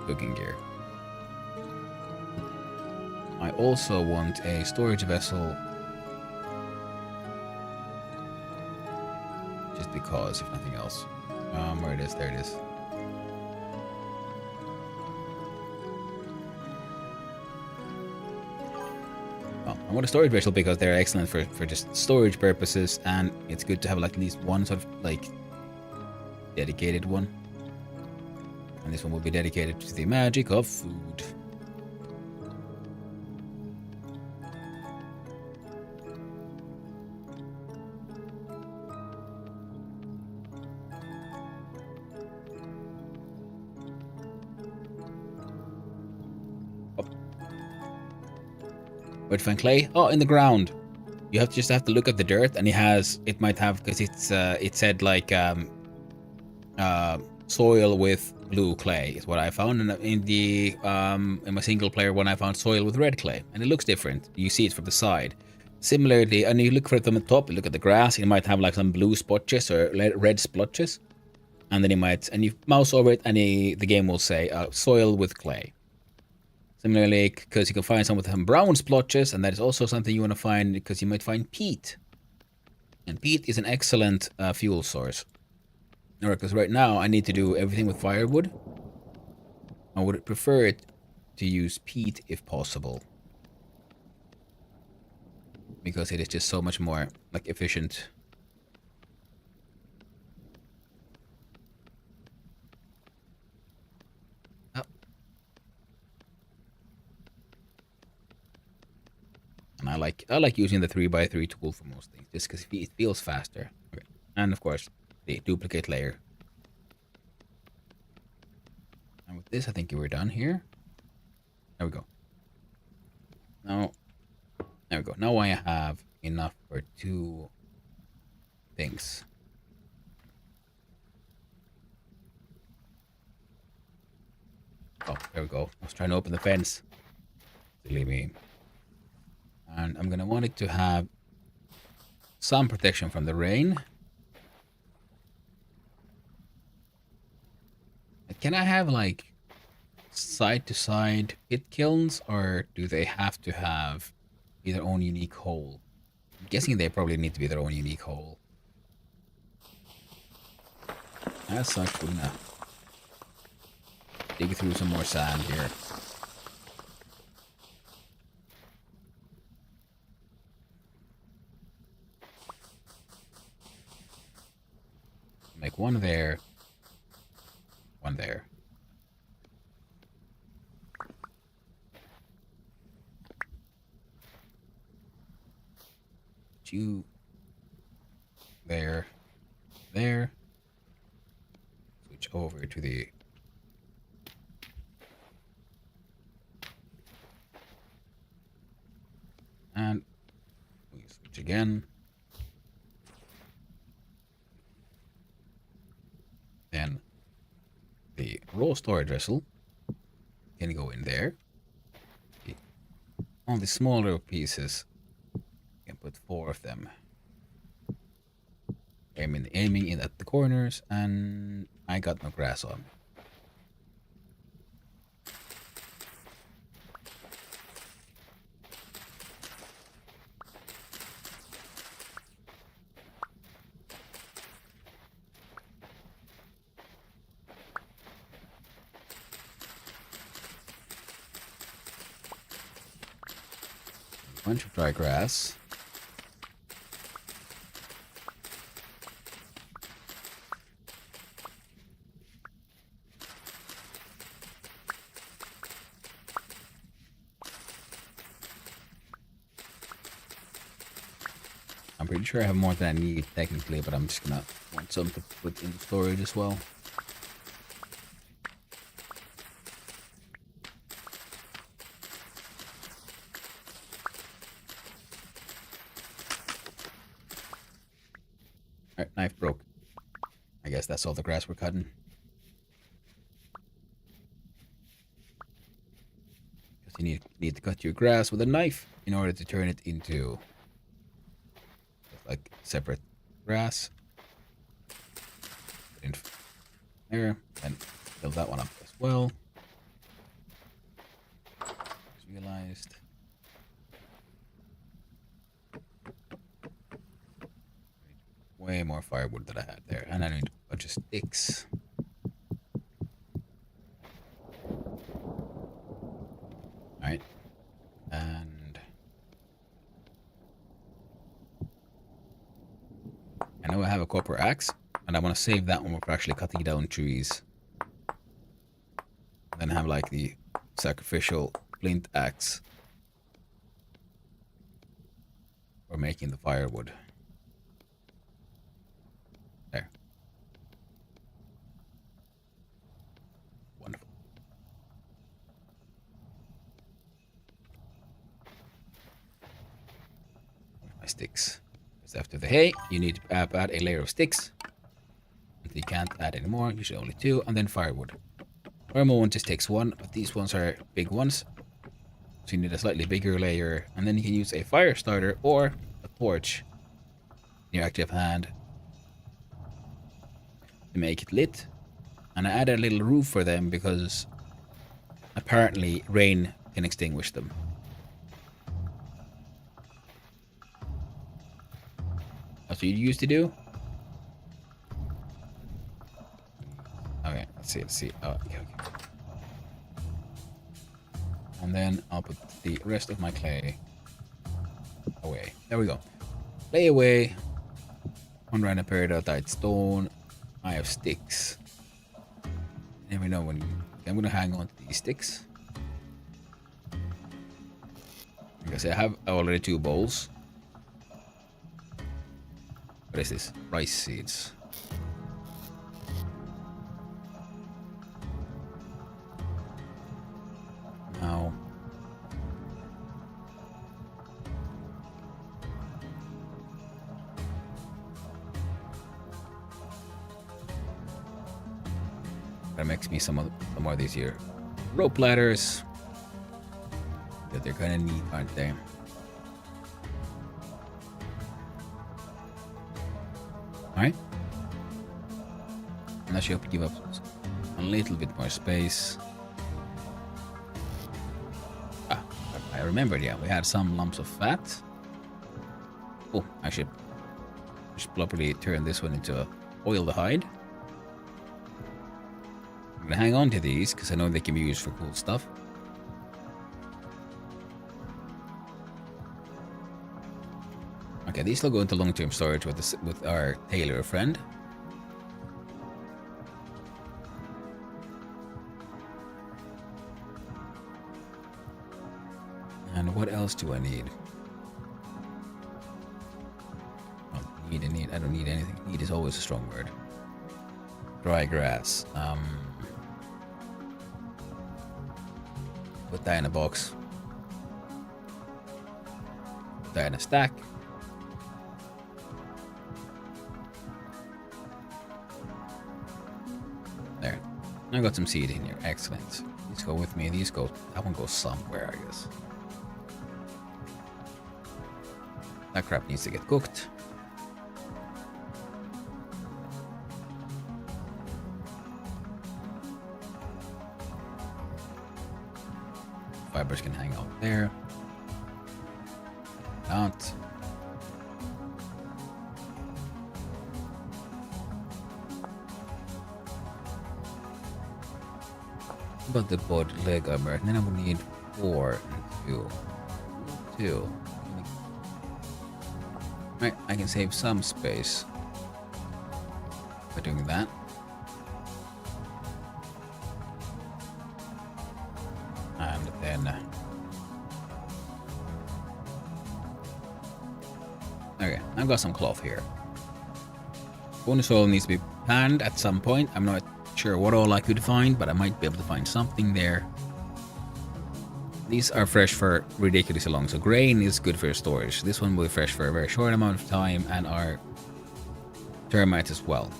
cooking gear. I also want a storage vessel. Just because, if nothing else. Where it is, there it is. Well, I want a storage vessel because they're excellent for just storage purposes, and it's good to have like at least one sort of like dedicated one. And this one will be dedicated to the magic of food. Where'd you find clay? Oh, in the ground. You just have to look at the dirt, and it might have, because it said like soil with blue clay is what I found, and in my single player one I found soil with red clay, and it looks different. You see it from the side. Similarly, and you look for it from the top, you look at the grass, it might have like some blue spotches or red splotches, and then you mouse over it, and the game will say soil with clay. Similarly, because you can find some with some brown splotches, and that is also something you want to find because you might find peat. And peat is an excellent fuel source. Alright, because right now I need to do everything with firewood. I would prefer it to use peat if possible. Because it is just so much more like efficient. And I like using the 3x3 tool for most things, just because it feels faster. Okay. And of course, the duplicate layer. And with this, I think we're done here. There we go. Now, there we go. Now I have enough for 2 things. Oh, there we go. I was trying to open the fence. Silly me. And I'm gonna want it to have some protection from the rain. Can I have like side to side pit kilns, or do they have to have their own unique hole? I'm guessing they probably need to be their own unique hole. As such, we're gonna dig through some more sand here. Make one there. One there. 2 there. There. Switch over to the and we switch again. Then the raw storage vessel can go in there. On the smaller pieces, you can put 4 of them. Aiming in at the corners, and I got no grass on. bunch of dry grass. I'm pretty sure I have more than I need technically, but I'm just gonna want some to put into storage as well. Alright, knife broke. I guess that's all the grass we're cutting. Because you need to cut your grass with a knife in order to turn it into like separate grass. Put in there and fill that one up as well. Just realized. Way more firewood that I had there, and I need a bunch of sticks. Alright. And I know I have a copper axe, and I want to save that one for actually cutting down trees. Then have like the sacrificial flint axe for making the firewood. There. Wonderful. My sticks. Because after the hay, you need to add a layer of sticks. Until you can't add any more, usually only 2, and then firewood. Normal one just takes 1, but these ones are big ones. So you need a slightly bigger layer, and then you can use a fire starter or a torch in your active hand to make it lit. And I added a little roof for them because apparently rain can extinguish them. That's what you used to do? Okay, let's see. Oh, okay. And then I'll put the rest of my clay away. There we go. Clay away. One random peridotite stone. I have sticks. Never know when. I'm gonna hang on to these sticks. Because I have already 2 bowls. What is this? Rice seeds. Now. That makes me some more of these here rope ladders. That they're kind of neat, aren't they? Alright. And I should give up a little bit more space. Ah, I remembered, yeah, we had some lumps of fat. Oh, I should properly turn this one into oildehyde. I'm gonna hang on to these because I know they can be used for cool stuff. Okay, these will go into long-term storage with our tailor friend. And what else do I need? Oh, need. I don't need anything. Need is always a strong word. Dry grass. Put that in a box. Put that in a stack. There. I got some seed in here. Excellent. These go with me. These go. That one goes somewhere, I guess. That crap needs to get cooked. Fibers can hang out there. Not. About the board leg armor, and then I would need 4 and 2. Right, I can save some space by doing that. And then... okay, I've got some cloth here. Bonus oil needs to be panned at some point. I'm not sure what all I could find, but I might be able to find something there. These are fresh for ridiculously long, so grain is good for storage. This one will be fresh for a very short amount of time, and our termites as well.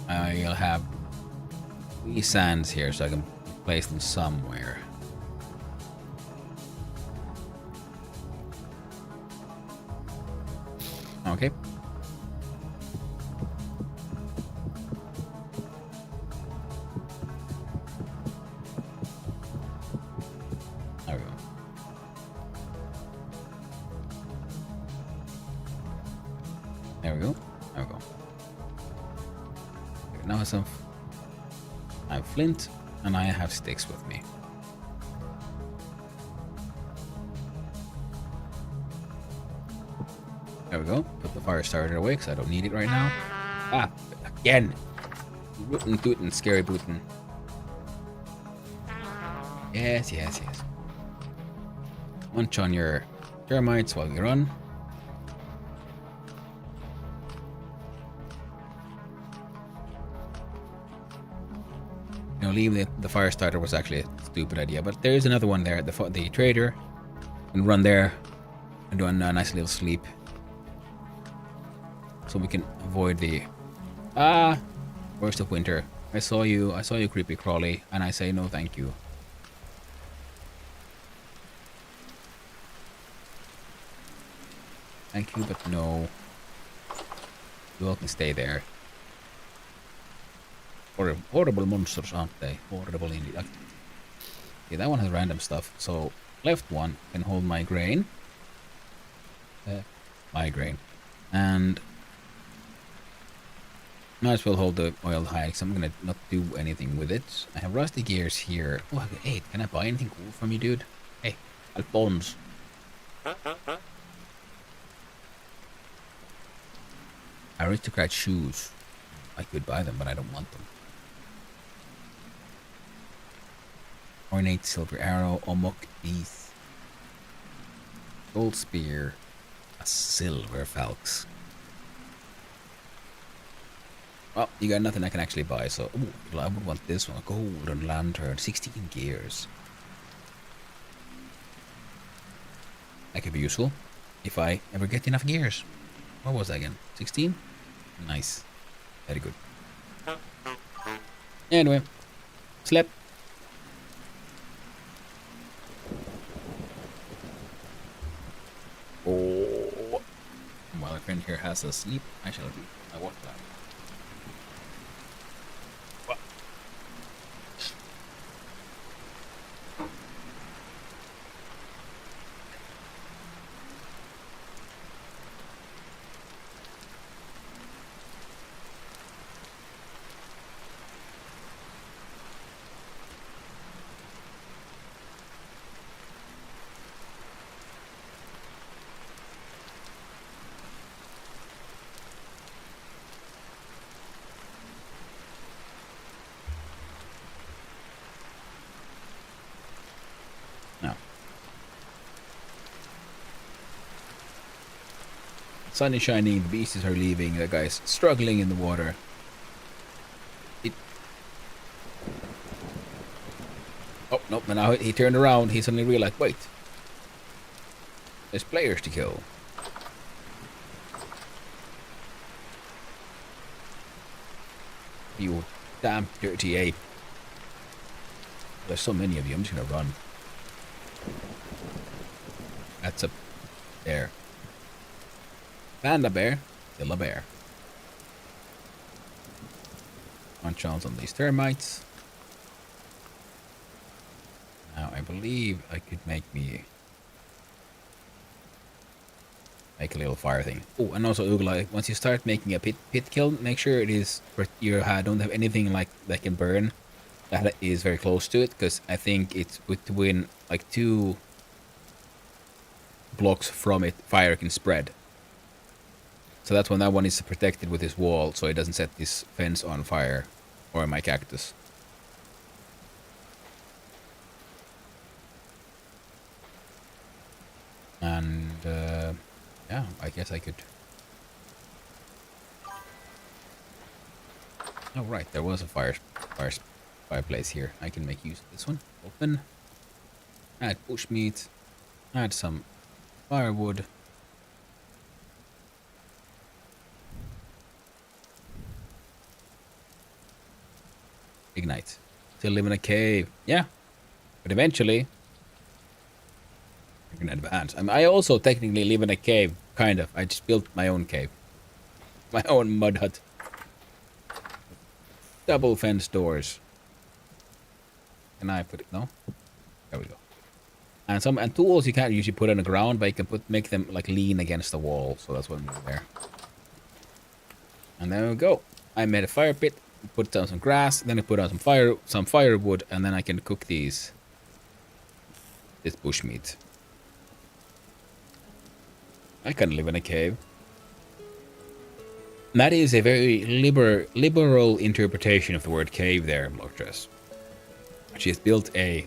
I'll have these sands here, so I can place them somewhere. Okay. There we go. There we go. There we go. Okay, now I have flint, and I have sticks with me. There we go. Put the fire starter away because I don't need it right now. Ah, again. Rootin' tootin' scary bootin'. Yes, yes, yes. Munch on your termites while you run. You know, leaving the fire starter was actually a stupid idea, but there is another one there. The trader can run there and do a nice little sleep. So we can avoid the worst of winter. I saw you, creepy crawly, and I say no thank you. Thank you, but no. You all can stay there. Horrible monsters, aren't they? Horrible indeed. Okay, that one has random stuff. So left one can hold my grain. And might as well hold the oiled hide, because I'm gonna not do anything with it. I have rusty gears here. Oh, I have 8. Can I buy anything cool from you, dude? Hey, Alphonse. Aristocrat shoes. I could buy them, but I don't want them. Ornate silver arrow, Omok East. Gold spear. A silver falx. Well, you got nothing I can actually buy, so ooh, I would want this one. A golden lantern, 16 gears. That could be useful if I ever get enough gears. What was that again? 16? Nice. Very good. Anyway, slept. Oh, while my friend here has a sleep, I shall do my work plan. Sun is shining, the beasts are leaving, the guy's struggling in the water. Oh, no, now he turned around, he suddenly realized, wait. There's players to kill. You damn dirty ape. There's so many of you, I'm just gonna run. That's a bear. Panda bear, still a bear. One chance on these termites. Now I believe I could make a little fire thing. Oh, and also Ugla, once you start making a pit kiln, make sure it is you don't have anything like that can burn that is very close to it, because I think it's between like 2 blocks from it, fire can spread. So that's when that one is protected with this wall, so it doesn't set this fence on fire, or my cactus. And yeah, I guess I could. Oh right, there was a fireplace here. I can make use of this one. Open. Add bushmeat. Add some firewood. Ignite. Still live in a cave. Yeah. But eventually I can advance. I also technically live in a cave. Kind of. I just built my own cave. My own mud hut. Double fence doors. Can I put it? No? There we go. And tools you can't usually put on the ground, but you can make them like lean against the wall. So that's what I'm doing there. And there we go. I made a fire pit, put down some grass, then I put on some firewood, and then I can cook this bushmeat. I can live in a cave. And that is a very liberal interpretation of the word cave there, Blocktress. She has built a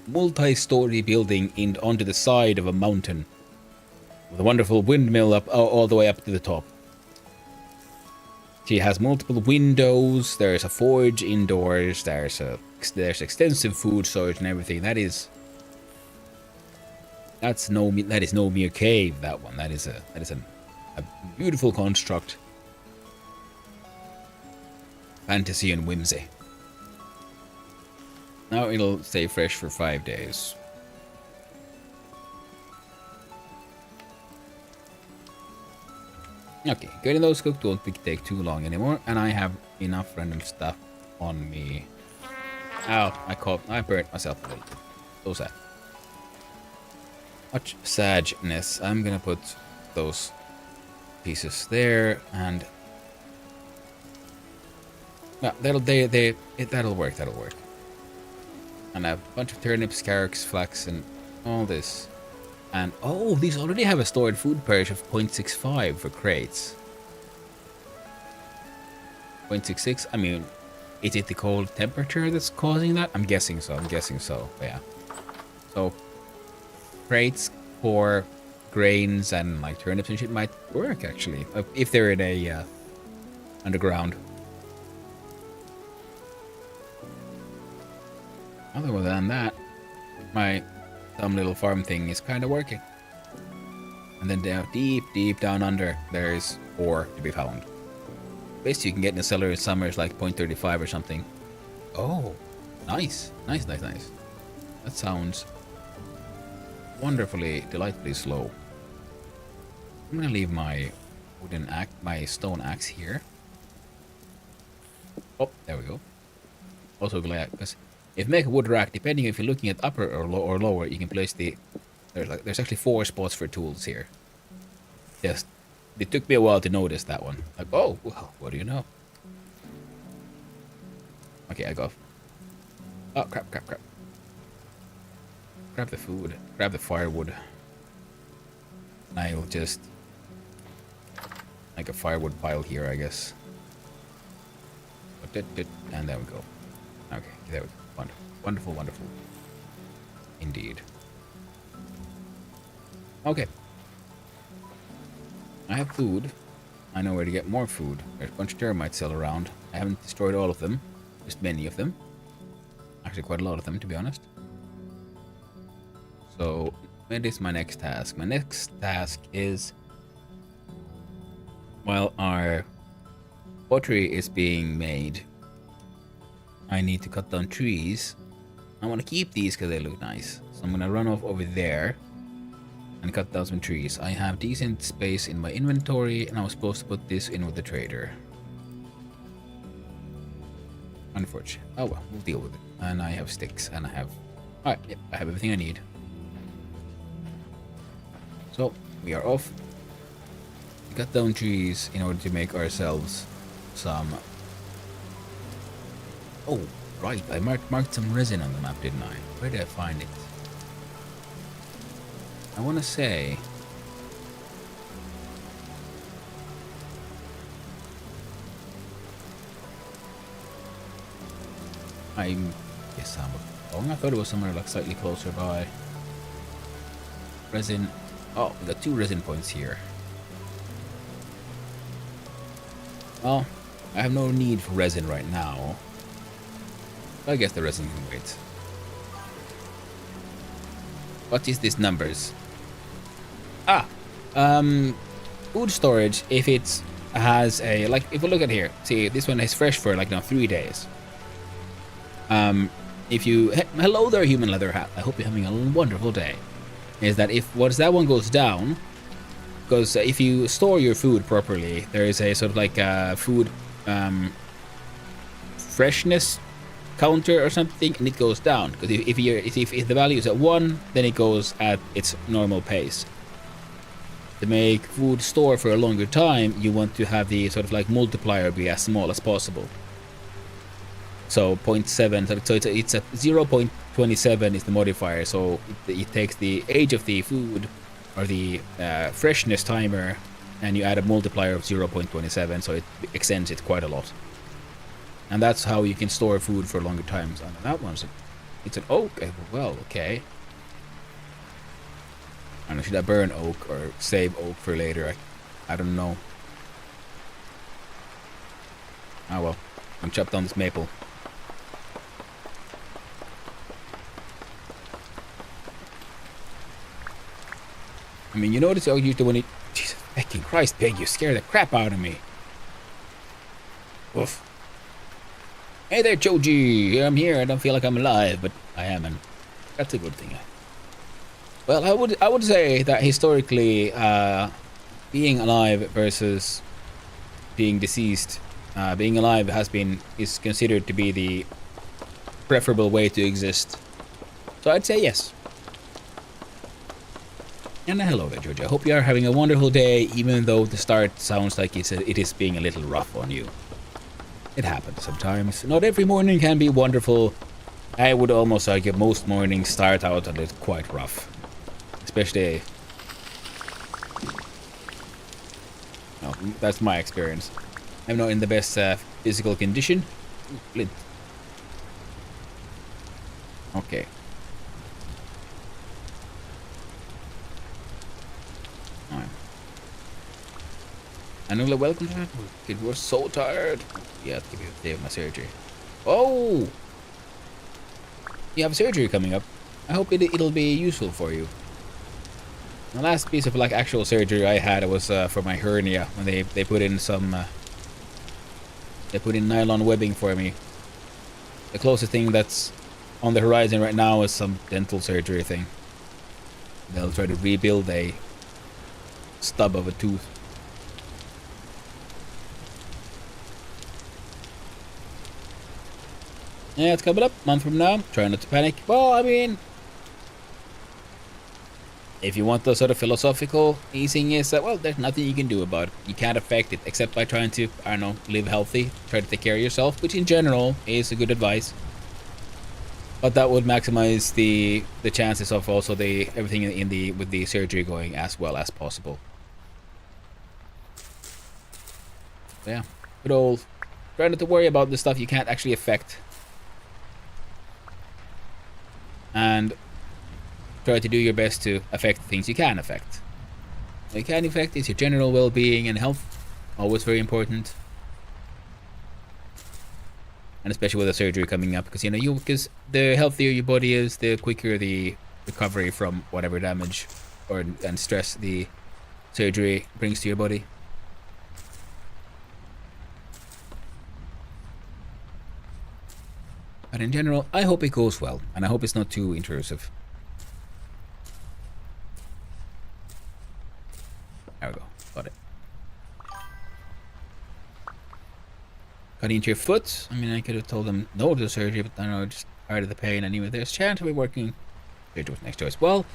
multi-story building onto the side of a mountain with a wonderful windmill up all the way up to the top. She has multiple windows. There's a forge indoors. There's extensive food storage and everything. That is no mere cave. That one. That is a beautiful construct. Fantasy and whimsy. Now it'll stay fresh for 5 days. Okay, getting those cooked won't take too long anymore, and I have enough random stuff on me. Ow, I burnt myself a little bit. So sad. Much sadness. I'm gonna put those pieces there, and no, that'll work. That'll work. And I have a bunch of turnips, carrots, flax, and all this. And oh, these already have a stored food parish of 0.65 for crates. 0.66. I mean, is it the cold temperature that's causing that? I'm guessing so. But yeah. So crates for grains and like turnips and shit might work actually if they're in a underground. Other than that, my dumb little farm thing is kind of working. And then down deep down under, there's ore to be found. Basically, you can get in the cellar in summer is like 0.35 or something. Oh, nice. That sounds wonderfully, delightfully slow. I'm gonna leave my my stone axe here. Oh, there we go. Also glad because if you make a wood rack, depending if you're looking at upper or lower, you can place there's actually 4 spots for tools here. Yes, it took me a while to notice that one. Like, oh, well, what do you know? Okay, I go. Oh, crap. Grab the food. Grab the firewood. I'll just make a firewood pile here, I guess. And there we go. Okay, there we go. Wonderful. Indeed. Okay. I have food. I know where to get more food. There's a bunch of termites still around. I haven't destroyed all of them. Just many of them. Actually, quite a lot of them, to be honest. So, what is my next task? My next task is... while our pottery is being made, I need to cut down trees. I want to keep these because they look nice. So I'm going to run off over there and cut down some trees. I have decent space in my inventory and I was supposed to put this in with the trader. Unfortunate. Oh well, we'll deal with it. And I have sticks and I have... Alright, yep, I have everything I need. So, we are off. We cut down trees in order to make ourselves some... Oh, right, I marked some resin on the map, didn't I? Where did I find it? I want to say... Yes, I'm wrong. I thought it was somewhere like slightly closer by. Resin. Oh, we got 2 resin points here. Well, I have no need for resin right now. I guess the resin can wait. What is these numbers? Ah! Food storage, if it has a... Like, if we look at here. See, this one is fresh for, like, now 3 days. If you... Hello there, human leather hat. I hope you're having a wonderful day. Is that if once that one goes down... Because if you store your food properly, there is a sort of like a food freshness counter or something, and it goes down. Because if the value is at 1, then it goes at its normal pace. To make food store for a longer time, you want to have the sort of like multiplier be as small as possible. So 0.7, so it's a 0.27 is the modifier. So it takes the age of the food or the freshness timer, and you add a multiplier of 0.27, so it extends it quite a lot. And that's how you can store food for longer times. And that one's it's an oak. Well, okay. I don't know, should I burn oak or save oak for later? I don't know. Oh well, I'm chopped down this maple. I mean, you notice how usually when it... Jesus fucking Christ, Pig, you scare the crap out of me. Oof. Hey there, Choji. I'm here. I don't feel like I'm alive, but I am, and that's a good thing. Well, I would say that historically, being alive versus being deceased, being alive is considered to be the preferable way to exist. So I'd say yes. And hello there, George. I hope you are having a wonderful day, even though the start sounds like it is being a little rough on you. It happens sometimes. Not every morning can be wonderful. I would almost argue most mornings start out a little quite rough. Especially... No, that's my experience. I'm not in the best physical condition. Flint. Okay. Another welcome to it. Was so tired. Yeah, to give you a day of my surgery. Oh! You have surgery coming up. I hope it'll be useful for you. The last piece of like actual surgery I had was for my hernia, when they put in some they put in nylon webbing for me. The closest thing that's on the horizon right now is some dental surgery thing. They'll try to rebuild a stub of a tooth. Yeah, it's coming up a month from now. Try not to panic. Well, I mean, if you want the sort of philosophical easing is that, well, there's nothing you can do about it. You can't affect it except by trying to, I don't know, live healthy, try to take care of yourself, which in general is a good advice. But that would maximize the chances of also everything with the surgery going as well as possible. Yeah, good old try not to worry about the stuff you can't actually affect. And try to do your best to affect the things you can affect. What you can affect is your general well-being and health. Always very important. And especially with the surgery coming up, because because the healthier your body is, the quicker the recovery from whatever damage and stress the surgery brings to your body. But in general, I hope it goes well, and I hope it's not too intrusive. There we go. Got it. Got into your foot. I mean, I could have told them no to the surgery, but I know just tired of the pain. And even there's a chance of me working. Surgery was next choice. Well,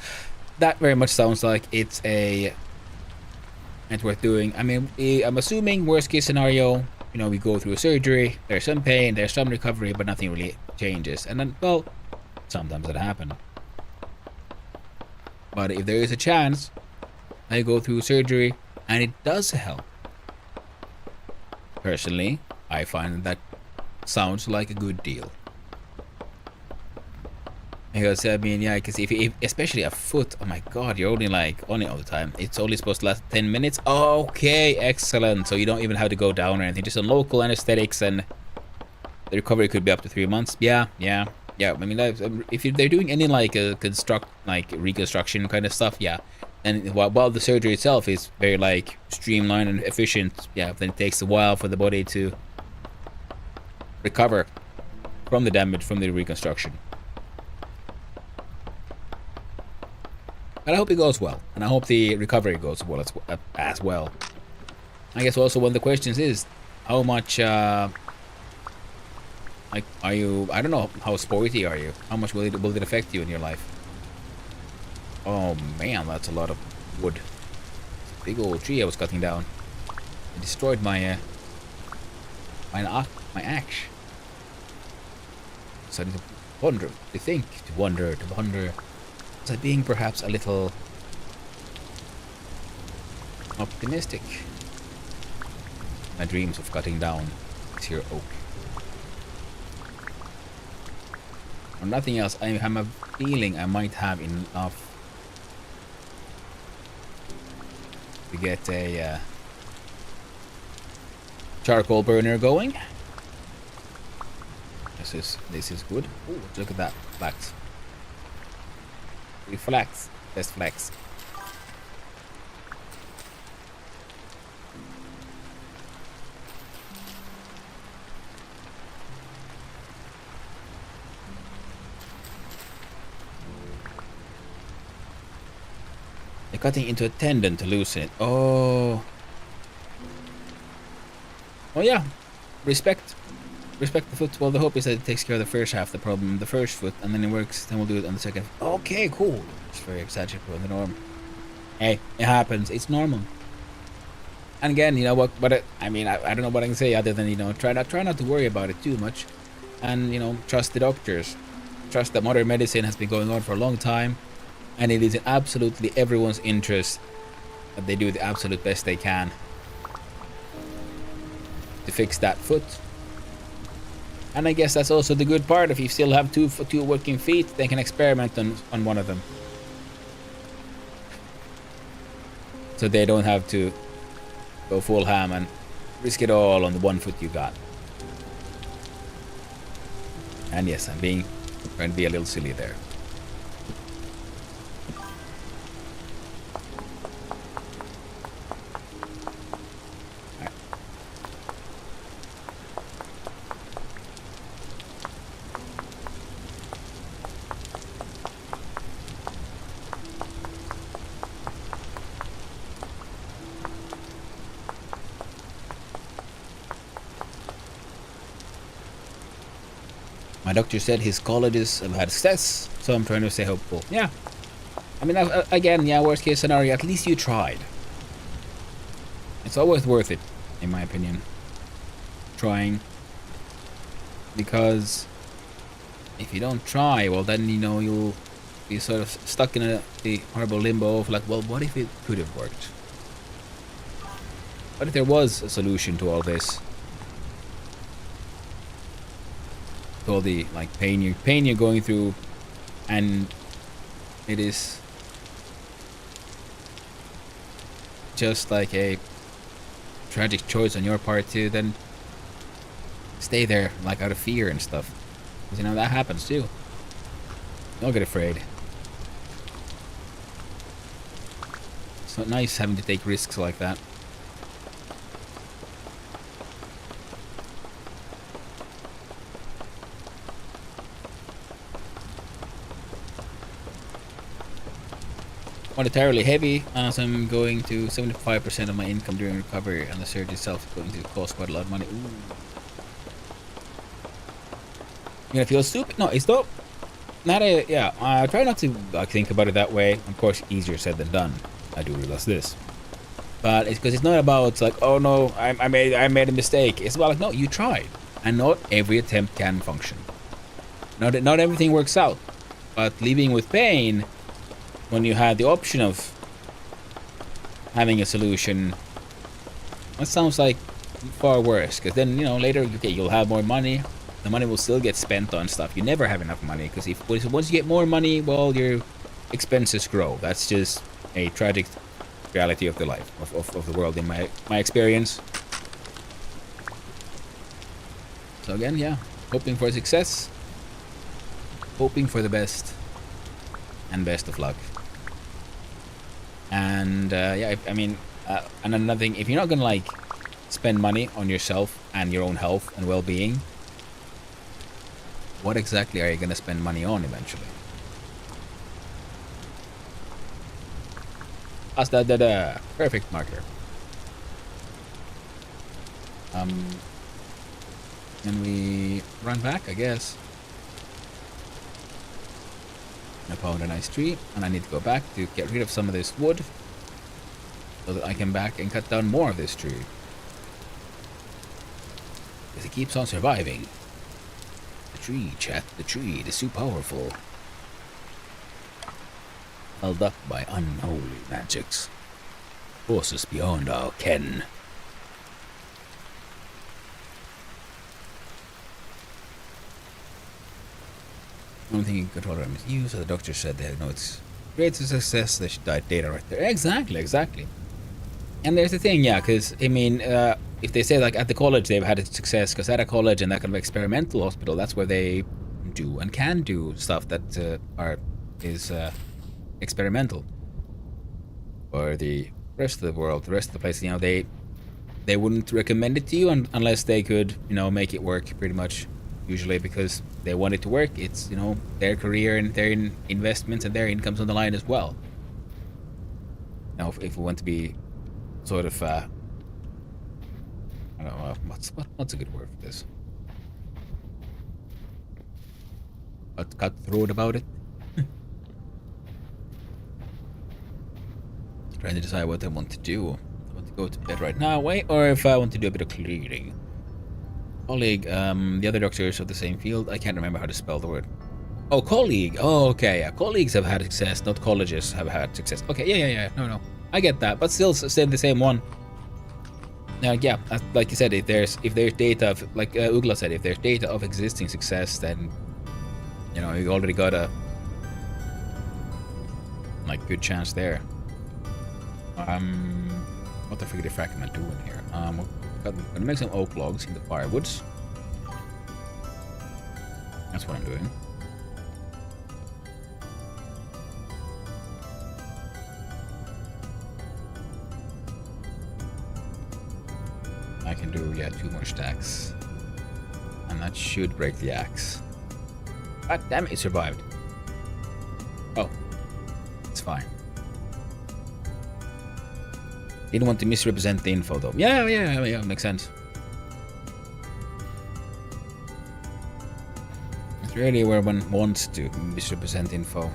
that very much sounds like it's worth doing. I mean, I'm assuming worst case scenario, we go through a surgery. There's some pain, there's some recovery, but nothing really changes. And then, well, sometimes it happens. But if there is a chance I go through surgery and it does help, personally, I find that sounds like a good deal. Because I mean, yeah, because if especially a foot, oh my god, you're only like on it all the time. It's only supposed to last 10 minutes. Okay, excellent. So you don't even have to go down or anything. Just on local anesthetics, and the recovery could be up to 3 months. Yeah. I mean, if they're doing any like reconstruction kind of stuff, yeah. And while the surgery itself is very like streamlined and efficient, yeah, then it takes a while for the body to recover from the damage from the reconstruction. But I hope it goes well, and I hope the recovery goes well as well. I guess also one of the questions is, how much, like, are you, I don't know, how sporty are you? How much will it affect you in your life? Oh man, that's a lot of wood. Big old tree I was cutting down. It destroyed my, my axe. So I need to wonder, to think, to wonder. Was I being perhaps a little optimistic? My dreams of cutting down this here oak. Or nothing else, I have a feeling I might have enough to get a charcoal burner going. This is good. Ooh, look at that flax. Flax, best flax. They're cutting into a tendon to loosen it. Oh yeah. Respect the foot. Well, the hope is that it takes care of the first half of the problem, the first foot, and then it works. Then we'll do it on the second. Okay, cool. It's very exaggerated on the norm. Hey, it happens. It's normal. And again, you know what? But I mean, I don't know what I can say other than, you know, try not to worry about it too much, and, you know, trust the doctors. Trust that modern medicine has been going on for a long time, and it is in absolutely everyone's interest that they do the absolute best they can to fix that foot. And I guess that's also the good part. If you still have two working feet, they can experiment on one of them. So they don't have to go full ham and risk it all on the one foot you got. And yes, I'm trying to be a little silly there. My doctor said his colleges have had success, so I'm trying to stay hopeful. Yeah. I mean, again, yeah, worst case scenario, at least you tried. It's always worth it, in my opinion. Trying. Because if you don't try, well, then, you know, you'll be sort of stuck in a horrible limbo of like, well, what if it could have worked? What if there was a solution to all this? All the like pain you're going through, and it is just like a tragic choice on your part to then stay there like out of fear and stuff, because, you know, that happens too. Don't get afraid. It's not nice having to take risks like that. Monetarily heavy, as I'm going to 75% of my income during recovery, and the surgery itself is going to cost quite a lot of money. Ooh. You're gonna feel stupid? No, it's not a, yeah, I try not to think about it that way. Of course, easier said than done. I do realize this. But it's because it's not about like, oh no, I made a mistake. It's about like, no, you tried. And not every attempt can function. Not everything works out. But living with pain when you have the option of having a solution, that sounds like far worse. Because then, you know, later, okay, you'll have more money. The money will still get spent on stuff. You never have enough money. Because once you get more money, well, your expenses grow. That's just a tragic reality of the life, of the world in my experience. So again, yeah, hoping for success. Hoping for the best. And best of luck. And yeah, I mean, and another thing, if you're not gonna like spend money on yourself and your own health and well-being, what exactly are you gonna spend money on eventually? That's the perfect marker. And we run back, I guess. I found a nice tree, and I need to go back to get rid of some of this wood so that I can back and cut down more of this tree. Because it keeps on surviving. The tree, chat, the tree, it is so powerful. Held up by unholy magics. Forces beyond our ken. I'm thinking controller is used, so the doctor said that, no, it's great success, they should die data right there. Exactly. And there's the thing, yeah, because, I mean, if they say, like, at the college they've had a success, because at a college and that kind of experimental hospital, that's where they do and can do stuff that is experimental. For the rest of the world, the rest of the place, you know, they wouldn't recommend it to you unless they could, you know, make it work pretty much. Usually because they want it to work. It's, you know, their career and their investments and their incomes on the line as well. Now, if we want to be sort of, I don't know, what's a good word for this? Cutthroat about it? Trying to decide what I want to do. I want to go to bed right now, or if I want to do a bit of cleaning. Colleague, the other doctors of the same field. I can't remember how to spell the word. Oh, colleague. Oh, okay. Yeah. Colleagues have had success, not colleges have had success. Okay, yeah. No. I get that, but still said the same one. Now, yeah, like you said, if there's data of, like Ugla said, if there's data of existing success, then, you know, you already got a like good chance there. What the frick did Fragment do in here? I'm gonna make some oak logs in the firewoods. That's what I'm doing. I can do, yeah, 2 more stacks. And that should break the axe. God damn it, it survived. Oh. It's fine. Didn't want to misrepresent the info though. Yeah, makes sense. It's really where one wants to misrepresent info.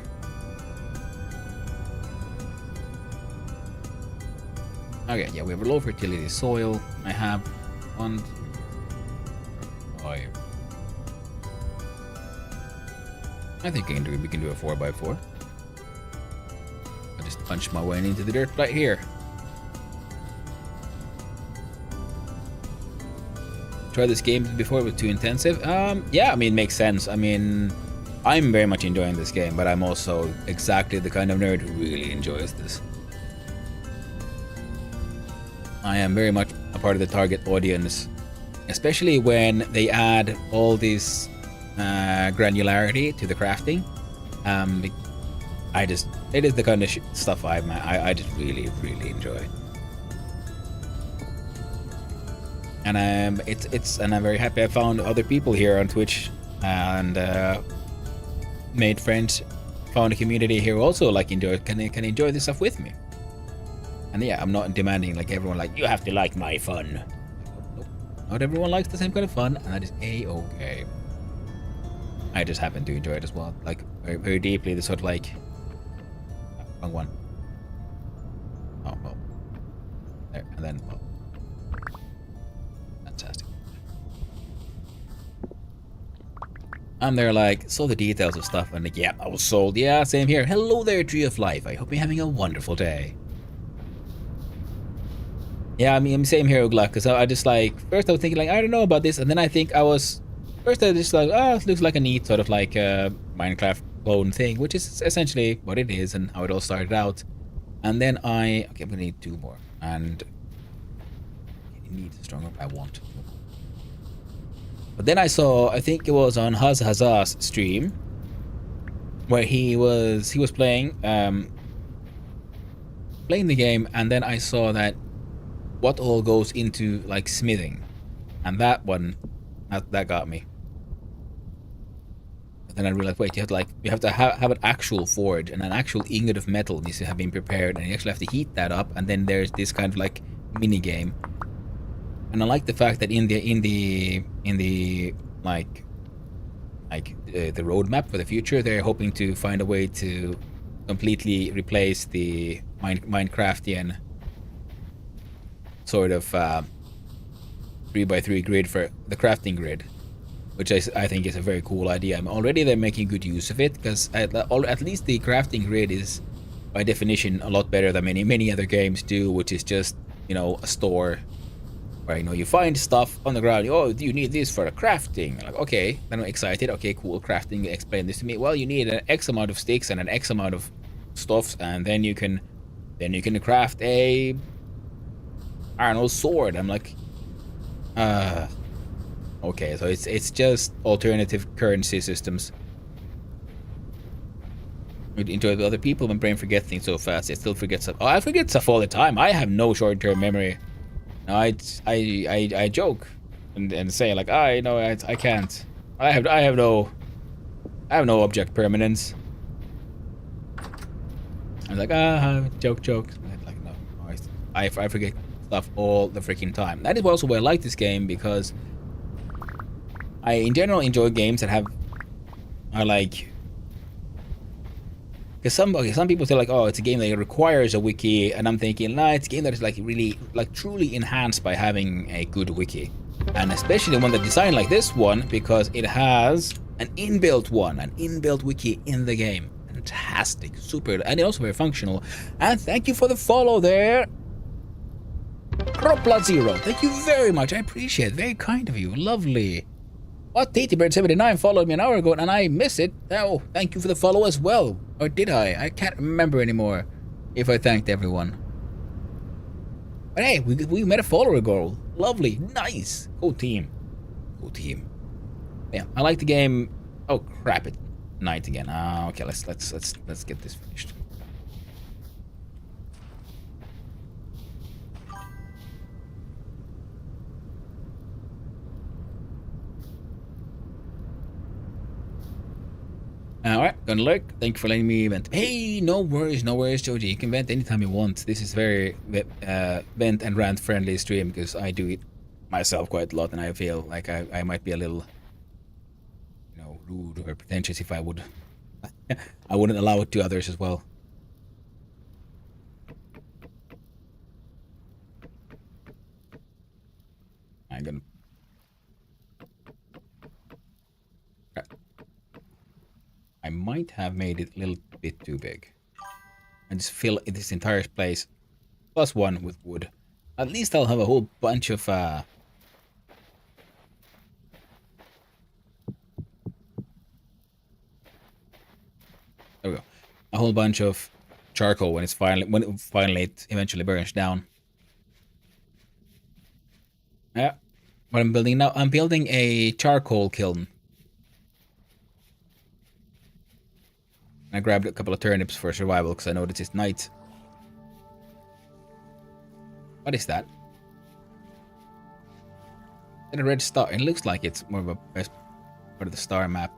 Okay, yeah, we have a low fertility soil. I have 1, 5. I think we can do a 4x4. I just punch my way into the dirt right here. Try this game before it was too intensive. Yeah, I mean, makes sense. I mean, I'm very much enjoying this game, but I'm also exactly the kind of nerd who really enjoys this. I am very much a part of the target audience, especially when they add all this granularity to the crafting. It is the kind of stuff I just really enjoy. And and I'm very happy I found other people here on Twitch and made friends, found a community here also like can enjoy this stuff with me. And yeah, I'm not demanding like everyone like you have to like my fun. Nope. Not everyone likes the same kind of fun, and that is a-okay. I just happen to enjoy it as well, like very deeply. The sort of like wrong one. Oh well. There and then. Oh. Fantastic. I'm there like, saw the details of stuff, and like, yeah, I was sold. Yeah, same here. Hello there, Tree of Life. I hope you're having a wonderful day. Yeah, I mean, same here, Ugla, because I just like, first I was thinking like, I don't know about this, and then I think I was, first I just like, oh, it looks like a neat sort of like Minecraft clone thing, which is essentially what it is and how it all started out. And then okay, I'm gonna need 2 more, and you need stronger, I want. But then I saw, I think it was on Haz's stream, where he was playing playing the game, and then I saw that what all goes into like smithing, and that one that got me. But then I realized, wait, you have to have an actual forge, and an actual ingot of metal needs to have been prepared, and you actually have to heat that up, and then there's this kind of like mini game. And I like the fact that in the like the roadmap for the future, they're hoping to find a way to completely replace the Minecraftian sort of 3x3 grid for the crafting grid, which I think is a very cool idea. Already they're making good use of it, because at least the crafting grid is by definition a lot better than many other games do, which is just, you know, a store where, you know, you find stuff on the ground. Oh, do you need this for crafting? Like, okay, then I'm excited. Okay, cool, crafting. Explain this to me. Well, you need an X amount of sticks and an X amount of stuffs, and then you can craft a, I don't know, sword. I'm like, okay, so it's just alternative currency systems. Enjoy with other people. My brain forgets things so fast. It still forgets stuff. Oh, I forget stuff all the time. I have no short-term memory. No, I joke and say like, you know, I can't. I have no object permanence. I'm like, joke. Like, no, I forget stuff all the freaking time. That is also why I like this game, because I in general enjoy games that are like, because some people say like, oh, it's a game that requires a wiki, and I'm thinking, nah, it's a game that is like really, like truly enhanced by having a good wiki, and especially one that designed like this one, because it has an inbuilt wiki in the game. Fantastic, super, and also very functional. And thank you for the follow there, Propla0. Thank you very much. I appreciate it. Very kind of you. Lovely. What? TatyBird79 followed me an hour ago and I missed it. Oh, thank you for the follow as well. Or did I? I can't remember anymore if I thanked everyone. But hey, we met a follower goal. Lovely. Nice. Cool team. Yeah, I like the game. Oh crap, it's night again. Okay, let's get this finished. Alright, gonna lurk. Thank you for letting me vent. Hey, no worries, Joji. You can vent anytime you want. This is very vent and rant friendly stream, because I do it myself quite a lot, and I feel like I might be a little, you know, rude or pretentious if I would. I wouldn't allow it to others as well. I'm gonna. I might have made it a little bit too big. And just fill this entire place +1 with wood. At least I'll have a whole bunch of there we go. A whole bunch of charcoal when it eventually burns down. Yeah. What I'm building now, I'm building a charcoal kiln. I grabbed a couple of turnips for survival because I noticed it's night. What is that? Is it a red star? It looks like it's more of a part of the star map.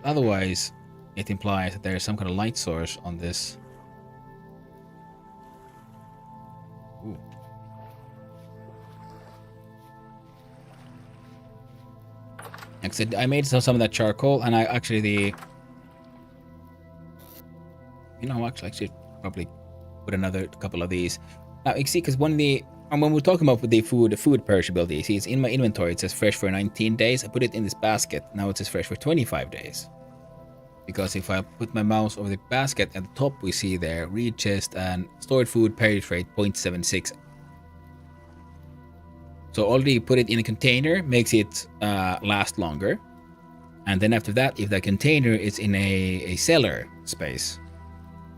Otherwise, it implies that there is some kind of light source on this. Ooh. Like I said, I made some of that charcoal, and I actually you know, actually I should probably put another couple of these. Now you see, because one of the And when we're talking about the food perishability, see, it's in my inventory. It says fresh for 19 days. I put it in this basket. Now it says fresh for 25 days. Because if I put my mouse over the basket at the top, we see there read chest and stored food perish rate 0.76. So already put it in a container makes it last longer. And then after that, if the container is in a cellar space,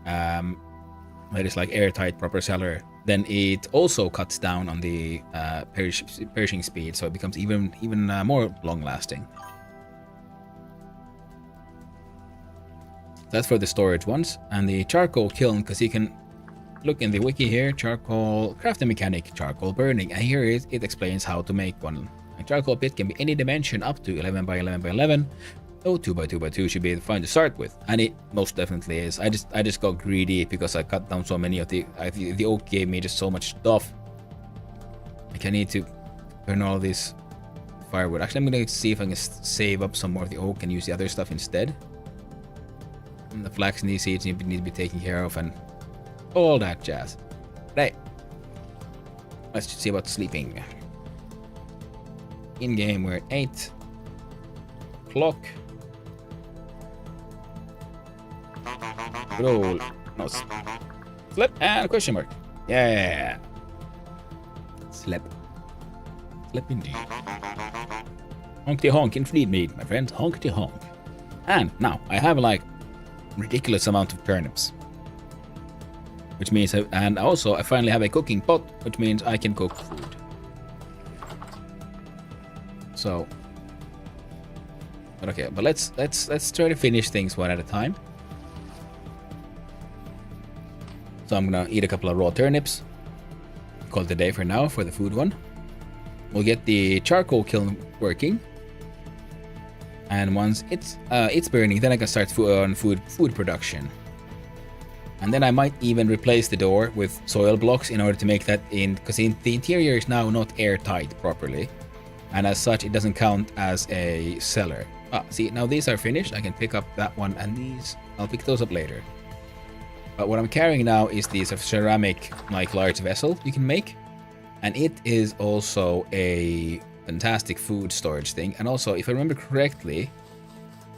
that is like airtight, proper cellar, then it also cuts down on the perishing speed, so it becomes even more long-lasting. That's for the storage ones. And the charcoal kiln, because you can look in the wiki here, charcoal crafting mechanic, charcoal burning, and here it explains how to make one. A charcoal pit can be any dimension up to 11 by 11 by 11. So 2 by 2 by 2 should be fine to start with, and it most definitely is. I just got greedy because I cut down so many of the oak gave me just so much stuff. Like I need to burn all this firewood. Actually, I'm gonna see if I can save up some more of the oak and use the other stuff instead. And the flax and these seeds need to be taken care of and all that jazz. Right. Let's just see about sleeping. In game we're at 8 o'clock. Good old no slip and question mark. Yeah. Slip. Slip indeed. Honky honk indeed, my friends. Honky honk. And now I have like ridiculous amount of turnips. Which means, and also I finally have a cooking pot, which means I can cook food. So, but okay, but let's try to finish things one at a time. So I'm gonna eat a couple of raw turnips. Call it a day for now for the food one. We'll get the charcoal kiln working, and once it's burning, then I can start food production. And then I might even replace the door with soil blocks in order to make that because the interior is now not airtight properly, and as such it doesn't count as a cellar. See, now these are finished. I can pick up that one and these. I'll pick those up later. But what I'm carrying now is the sort of ceramic, like large vessel you can make, and it is also a fantastic food storage thing. And also, if I remember correctly,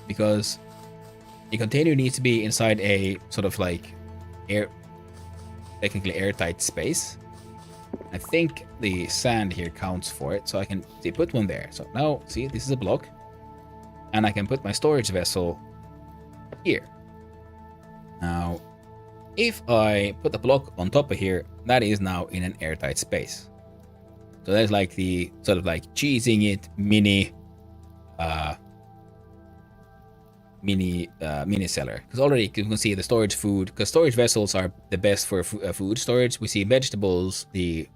because a container needs to be inside a sort of like technically airtight space. I think the sand here counts for it, so I can put one there. So now, see, this is a block, and I can put my storage vessel here. Now, if I put the block on top of here, that is now in an airtight space. So that's like the sort of like cheesing it mini cellar, because already you can see the storage food, because storage vessels are the best for food storage. We see vegetables, the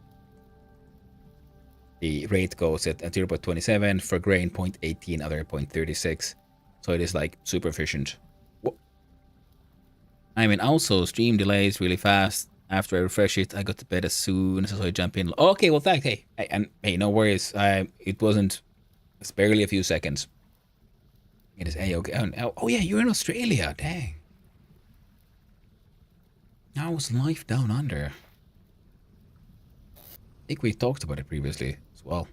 rate goes at 0.27, for grain 0.18, other 0.36, so it is like super efficient. I mean, also stream delays really fast. After I refresh it, I got to bed as soon as I jump in. Okay, well, thanks. Hey, no worries. It wasn't. It's barely a few seconds. It is okay. Oh yeah, you're in Australia. Dang. How was life down under? I think we talked about it previously as well.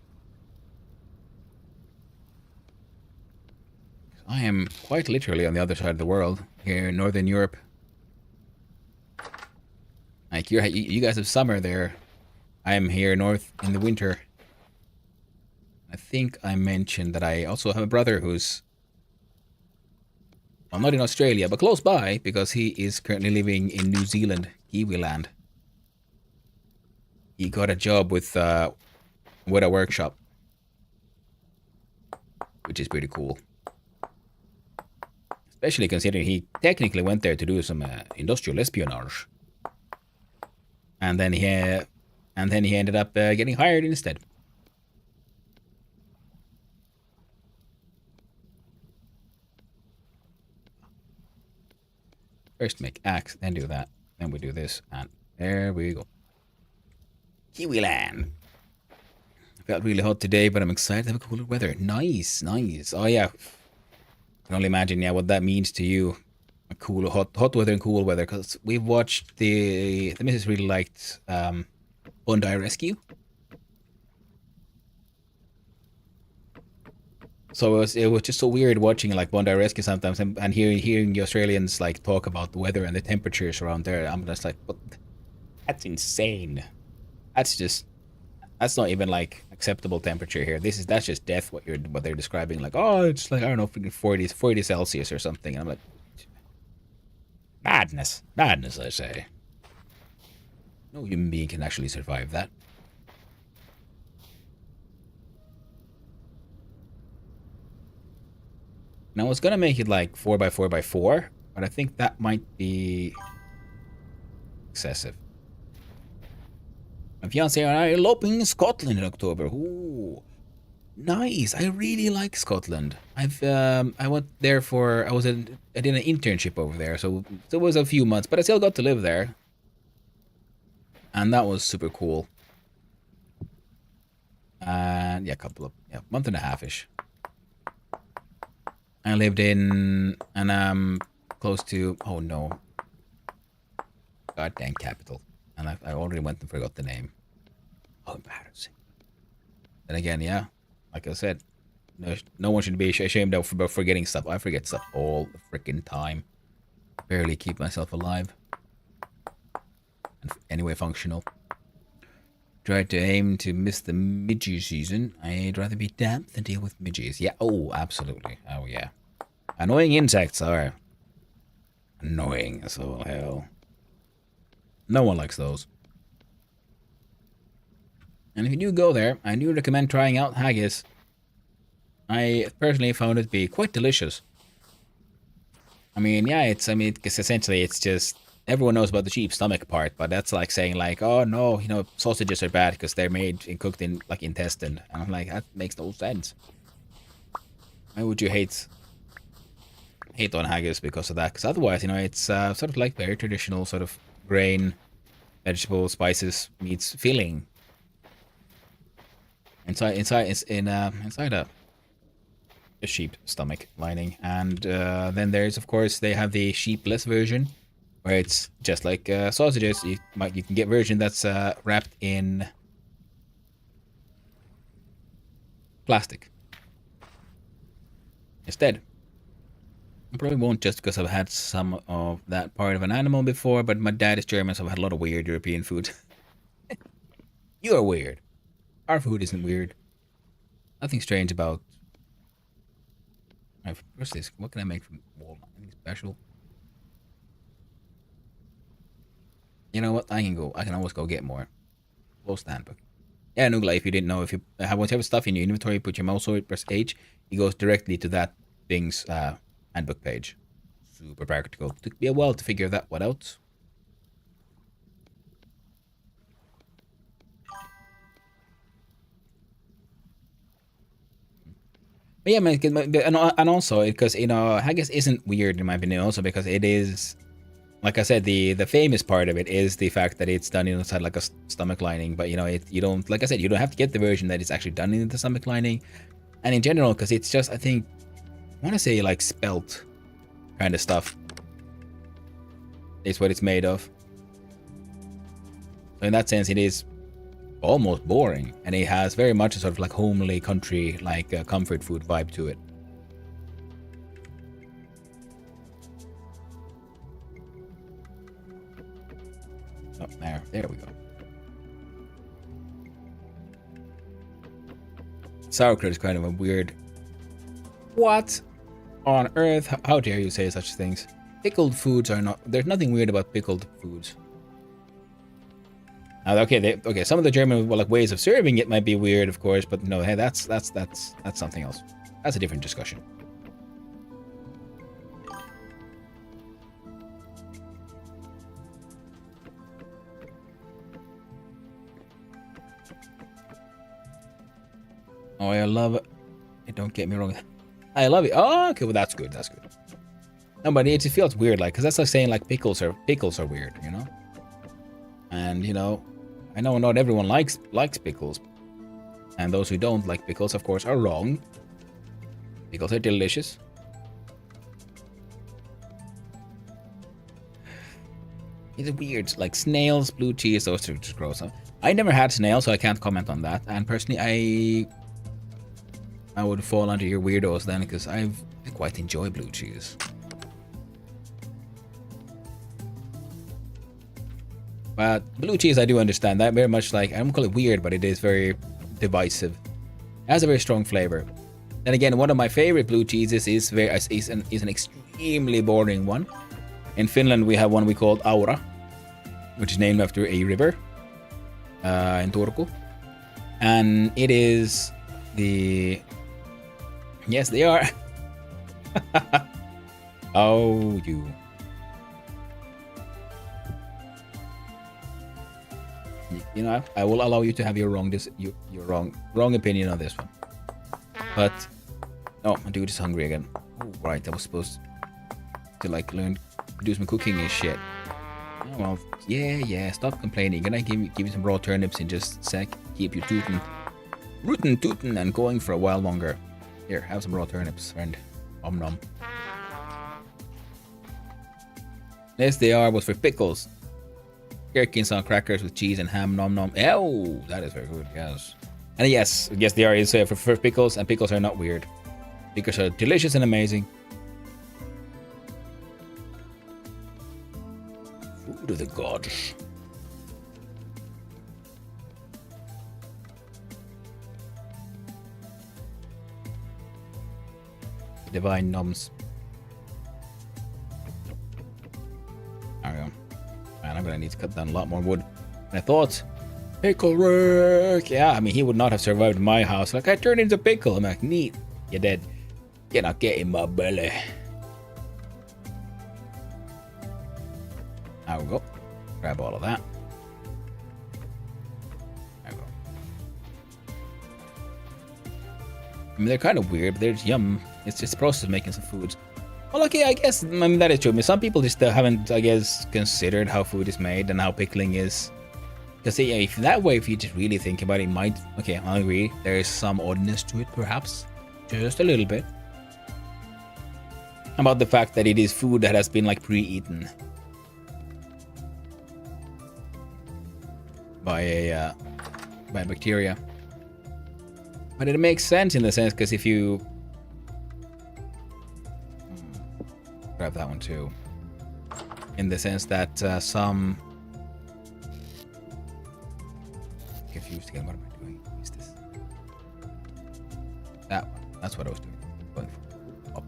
I am quite literally on the other side of the world, here in Northern Europe. Like you guys have summer there. I am here north in the winter. I think I mentioned that I also have a brother who's, well, not in Australia, but close by, because he is currently living in New Zealand, Kiwiland. He got a job with a workshop, which is pretty cool. Especially considering he technically went there to do some industrial espionage. And then he ended up getting hired instead. First make axe, then do that. Then we do this, and there we go. Kiwiland. It felt really hot today, but I'm excited to have cooler weather. Nice, nice. Oh yeah. I can only imagine, yeah, what that means to you. A cool, hot weather and cool weather, because we've watched the missus really liked Bondi Rescue. So it was just so weird watching like Bondi Rescue sometimes and hearing the Australians like talk about the weather and the temperatures around there. I'm just like, what? That's insane. That's not even like acceptable temperature here. That's just death. What they're describing. Like, oh, it's like I don't know, freaking 40 Celsius or something. And I'm like, madness. I say. No human being can actually survive that. Now I was gonna make it like 4x4x4, but I think that might be excessive. My fiance and I are eloping in Scotland in October. Ooh, nice! I really like Scotland. I went there I did an internship over there, so it was a few months, but I still got to live there, and that was super cool. And yeah, month and a half ish. I lived in, and close to, oh no, goddamn capital. And I already went and forgot the name. Oh, embarrassing. And again, yeah, like I said, no one should be ashamed of forgetting stuff. I forget stuff all the freaking time. Barely keep myself alive. And anyway, functional. Try to aim to miss the midgie season. I'd rather be damp than deal with midgies. Yeah, oh, absolutely. Oh, yeah. Annoying insects are annoying as all hell. No one likes those. And if you do go there, I do recommend trying out haggis. I personally found it to be quite delicious. I mean, yeah, because essentially it's just, everyone knows about the sheep stomach part, but that's like saying like, oh no, sausages are bad because they're made and cooked in like intestine. And I'm like, that makes no sense. Why would you hate on haggis because of that? Because otherwise, it's sort of like very traditional sort of grain, vegetable, spices, meats filling inside a sheep stomach lining. And then there's, of course, they have the sheepless version where it's just like sausages. You can get version that's wrapped in plastic instead. I probably won't just because I've had some of that part of an animal before, but my dad is German, so I've had a lot of weird European food. You are weird. Our food isn't weird. Nothing strange about... What's this? What can I make from walnut? Anything special? You know what? I can always go get more. Close the handbook. Yeah, Nugla, if you didn't know, if you have stuff in your inventory, put your mouse over it, press H, it goes directly to that thing's handbook page. Super practical. Took me a while to figure that one out. But yeah, man, and also because haggis isn't weird in my opinion, also because it is, like I said, the famous part of it is the fact that it's done inside like a stomach lining. But you don't, like I said, you don't have to get the version that it's actually done in the stomach lining, and in general, because it's just, I want to say like spelt kind of stuff is what it's made of. So in that sense, it is almost boring, and it has very much a sort of like homely country, like comfort food vibe to it. Oh, there we go. Sauerkraut is kind of a weird... What on earth? How dare you say such things? Pickled foods are not... There's nothing weird about pickled foods. Okay, some of the German ways of serving it might be weird, of course, but no, hey, that's something else. That's a different discussion. Oh, I love it. Don't get me wrong. I love it. Oh, okay, well that's good. That's good. No, but it just feels weird, like, because that's like saying like pickles are weird, And I know not everyone likes pickles, and those who don't like pickles, of course, are wrong. Pickles are delicious. It's weird, like snails, blue cheese, those are just gross. I never had snails, so I can't comment on that. And personally, I would fall under your weirdos then, because I quite enjoy blue cheese. But blue cheese, I do understand that very much. Like, I don't call it weird, but it is very divisive. It has a very strong flavor. Then again, one of my favorite blue cheeses is an extremely boring one. In Finland, we have one we call Aura, which is named after a river in Turku, and it is the yes, they are. Oh, you. You know, I will allow you to have your wrong opinion on this one. But oh, my dude is hungry again. Oh, right, I was supposed to like learn to do some cooking and shit. Oh, well, yeah. Stop complaining. Can I give you some raw turnips in just a sec? Keep you rootin' and going for a while longer. Here, have some raw turnips, friend. Om nom. Yes, they are. Was for pickles. Gherkins on crackers with cheese and ham. Nom nom. Oh, that is very good. Yes. And yes, they are. Is for pickles, and pickles are not weird. Pickles are delicious and amazing. Food of the gods. Divine noms. There we go. Man, I'm gonna need to cut down a lot more wood than I thought. Pickle Rick! Yeah, I mean, he would not have survived my house. Like, I turned into pickle. I'm like, neat. You're dead. You're not getting my belly. There we go. Grab all of that. There we go. I mean, they're kind of weird, but they're just yum. It's just the process of making some foods. Well, okay, I guess, I mean, that is true. I mean, some people just haven't, I guess, considered how food is made and how pickling is. Because, yeah, if that way, if you just really think about it, might... Okay, I agree. There is some oddness to it, perhaps. Just a little bit. About the fact that it is food that has been, like, pre-eaten. By bacteria. But it makes sense in the sense, because if you... Grab that one too. In the sense that some... Confused again, what am I doing? What is this? That one. That's what I was doing. Going for. Up.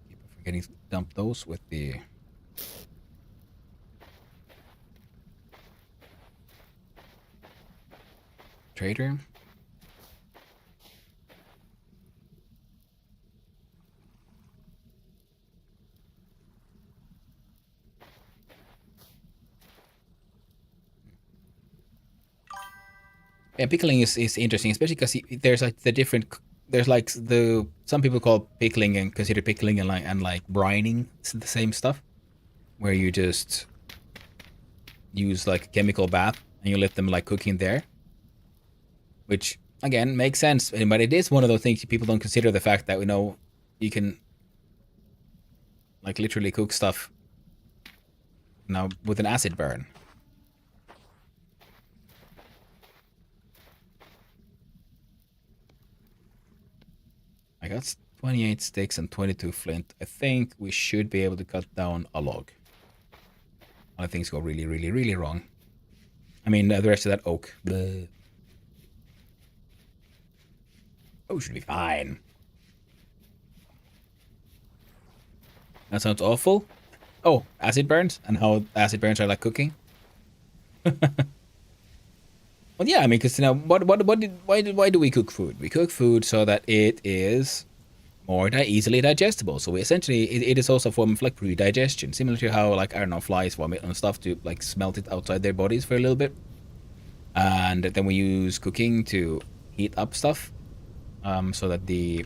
Keep forgetting to dump those with the... Trader. Yeah, pickling is interesting, especially because there's like the different. There's like some people call pickling and consider pickling and like brining. It's the same stuff, where you just use like a chemical bath and you let them like cook in there. Which, again, makes sense. But it is one of those things people don't consider the fact that, you can, like, literally cook stuff, with an acid burn. I got 28 sticks and 22 flint. I think we should be able to cut down a log. Other things go really, really, really wrong. I mean, the rest of that oak. Bleh. Oh, should be fine. That sounds awful. Oh, acid burns and how acid burns are like cooking. Well, yeah, I mean, because why do we cook food? We cook food so that it is more easily digestible. So it is also a form of like pre-digestion, similar to how like, I don't know, flies vomit and stuff to like smelt it outside their bodies for a little bit, and then we use cooking to heat up stuff. So that the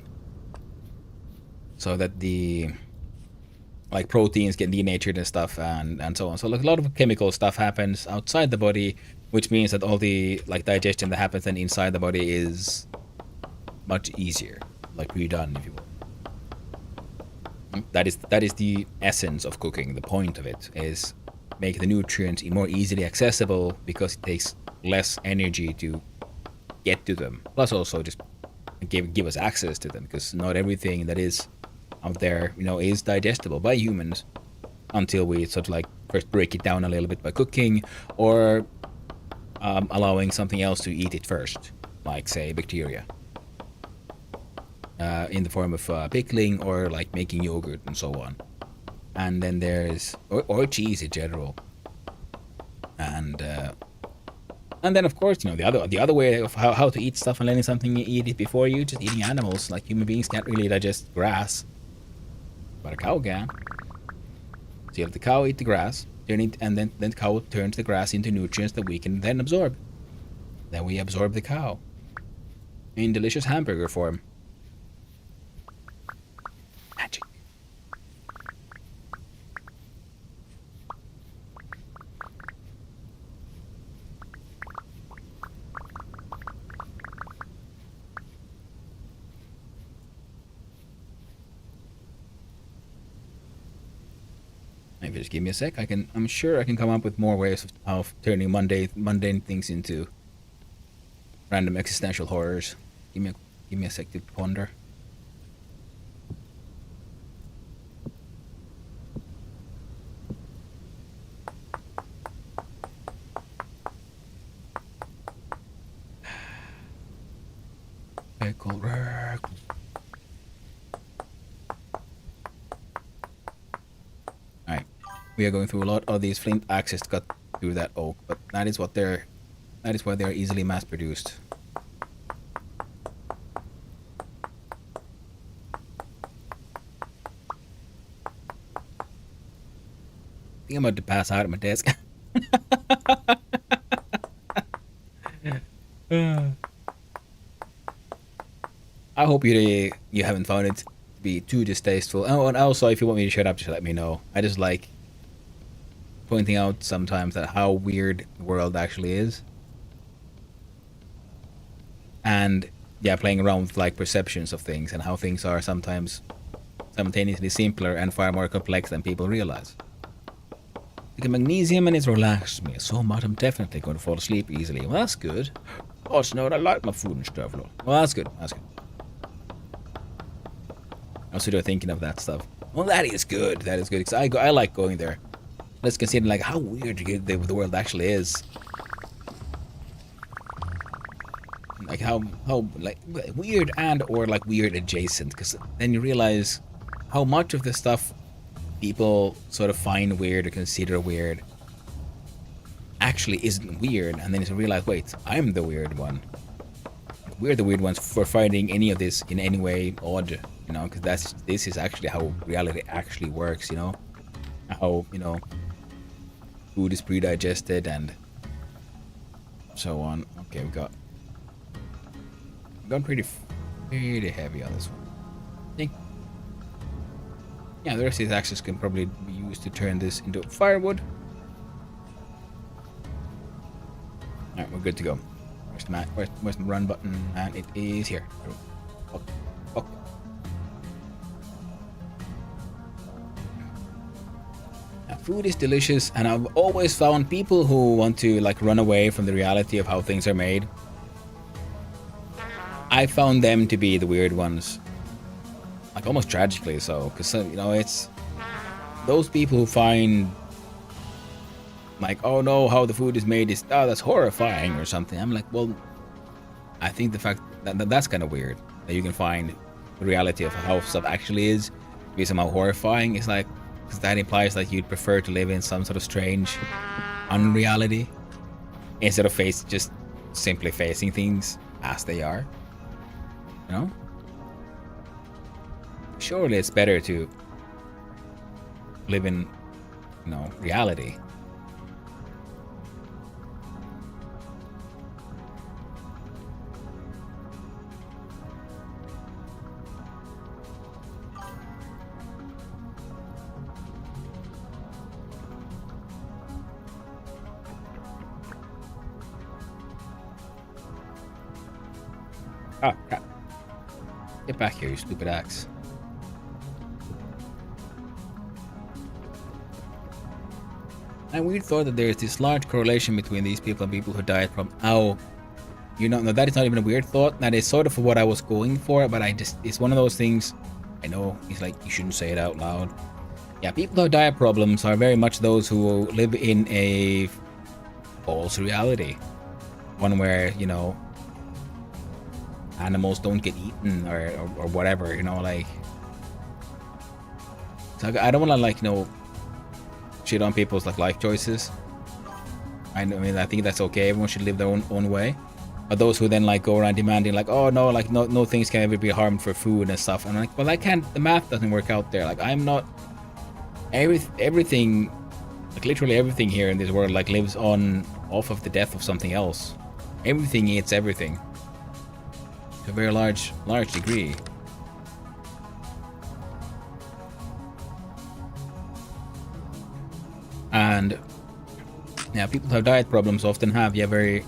like proteins get denatured and stuff and so on. So like a lot of chemical stuff happens outside the body, which means that all the like digestion that happens then inside the body is much easier, like redone, if you will. that is the essence of cooking. The point of it is make the nutrients more easily accessible because it takes less energy to get to them. Plus, also just give us access to them because not everything that is out there, is digestible by humans until we sort of like first break it down a little bit by cooking or allowing something else to eat it first, like say bacteria. In the form of pickling or like making yogurt and so on. And then there's or cheese in general. And then of course, the other way of how to eat stuff and letting something eat it before you, just eating animals. Like human beings can't really digest grass, but a cow can. So you let the cow eat the grass, and then the cow turns the grass into nutrients that we can then absorb. Then we absorb the cow in delicious hamburger form. Magic. Maybe just give me a sec. I'm sure I can come up with more ways of turning mundane things into random existential horrors. Give me a sec to ponder. Pickle rack. Alright. We are going through a lot of these flint axes to cut through that oak, but that is why they are easily mass produced. I think I'm about to pass out at my desk. I hope you haven't found it to be too distasteful. Oh, and also, if you want me to shut up, just let me know. I just like pointing out sometimes that how weird the world actually is. And yeah, playing around with like perceptions of things and how things are sometimes simultaneously simpler and far more complex than people realize. Like magnesium and it's relaxed me so much I'm definitely going to fall asleep easily. Well, that's good. Oh, no, I like my food and stuff. Well, that's good. That's good. I was sort of thinking of that stuff. Well, that is good. That is good. Because I like going there. Let's consider like how weird the world actually is. Like how like weird and or like weird adjacent. Because then you realize how much of the stuff people sort of find weird or consider weird actually isn't weird. And then you realize, wait, I'm the weird one. We're the weird ones for finding any of this in any way odd. Because this is actually how reality actually works, how, food is pre-digested and so on. Okay, we've gone pretty heavy on this one. I think, yeah, the rest of these axes can probably be used to turn this into firewood. Alright, we're good to go. Where's the run button? And it is here. Okay. Food is delicious, and I've always found people who want to like run away from the reality of how things are made. I found them to be the weird ones, like almost tragically so, because it's those people who find like, oh no, how the food is made is that's horrifying or something. I'm like, well, I think the fact that that's kind of weird that you can find the reality of how stuff actually is to be somehow horrifying. It's like, because that implies that you'd prefer to live in some sort of strange unreality instead of just simply facing things as they are. Surely it's better to live in, reality. Ah, crap. Get back here, you stupid axe. I weird thought that there's this large correlation between these people and people who died from. Oh, you know, no, that is not even a weird thought. That is sort of what I was going for, but it's one of those things. I know he's like, you shouldn't say it out loud. Yeah, people who die of problems are very much those who live in a false reality. One where, you know, animals don't get eaten or whatever, you know, like. So I don't want to, like, you know, shit on people's like life choices. I mean, I think that's okay. Everyone should live their own way. But those who then like go around demanding like, oh no, like no things can ever be harmed for food and stuff. And I'm like, well, I can't. The math doesn't work out there. Like, I'm not. Everything, like literally everything here in this world, like lives on off of the death of something else. Everything eats everything to a very large degree. And yeah, people who have diet problems often have very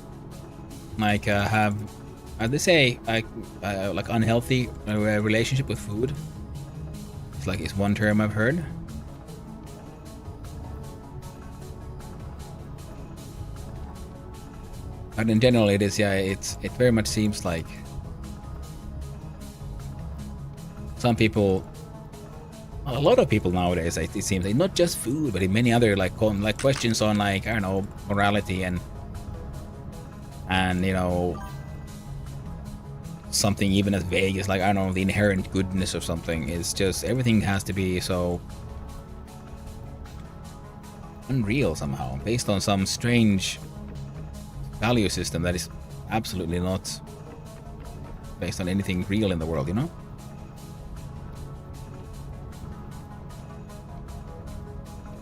like have, as they say, like unhealthy relationship with food. It's one term I've heard. But in general, it is, yeah, it very much seems like some people, a lot of people nowadays, it seems like not just food, but in many other like questions on like, I don't know, morality and you know, something even as vague as like, I don't know, the inherent goodness of something is just, everything has to be so unreal somehow, based on some strange value system that is absolutely not based on anything real in the world, you know?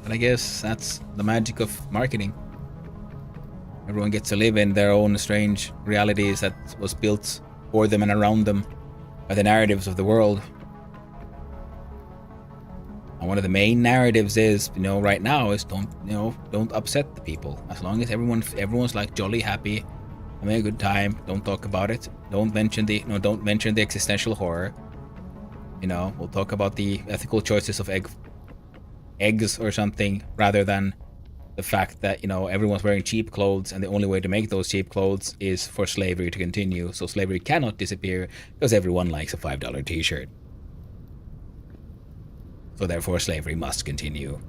But I guess that's the magic of marketing. Everyone gets to live in their own strange realities that was built for them and around them by the narratives of the world. And one of the main narratives is, you know, right now is don't upset the people. As long as everyone's like jolly happy, having a good time, don't talk about it. Don't mention the existential horror. You know, we'll talk about the ethical choices of eggs or something, rather than the fact that, you know, everyone's wearing cheap clothes and the only way to make those cheap clothes is for slavery to continue. So slavery cannot disappear because everyone likes a $5 t-shirt. So therefore slavery must continue.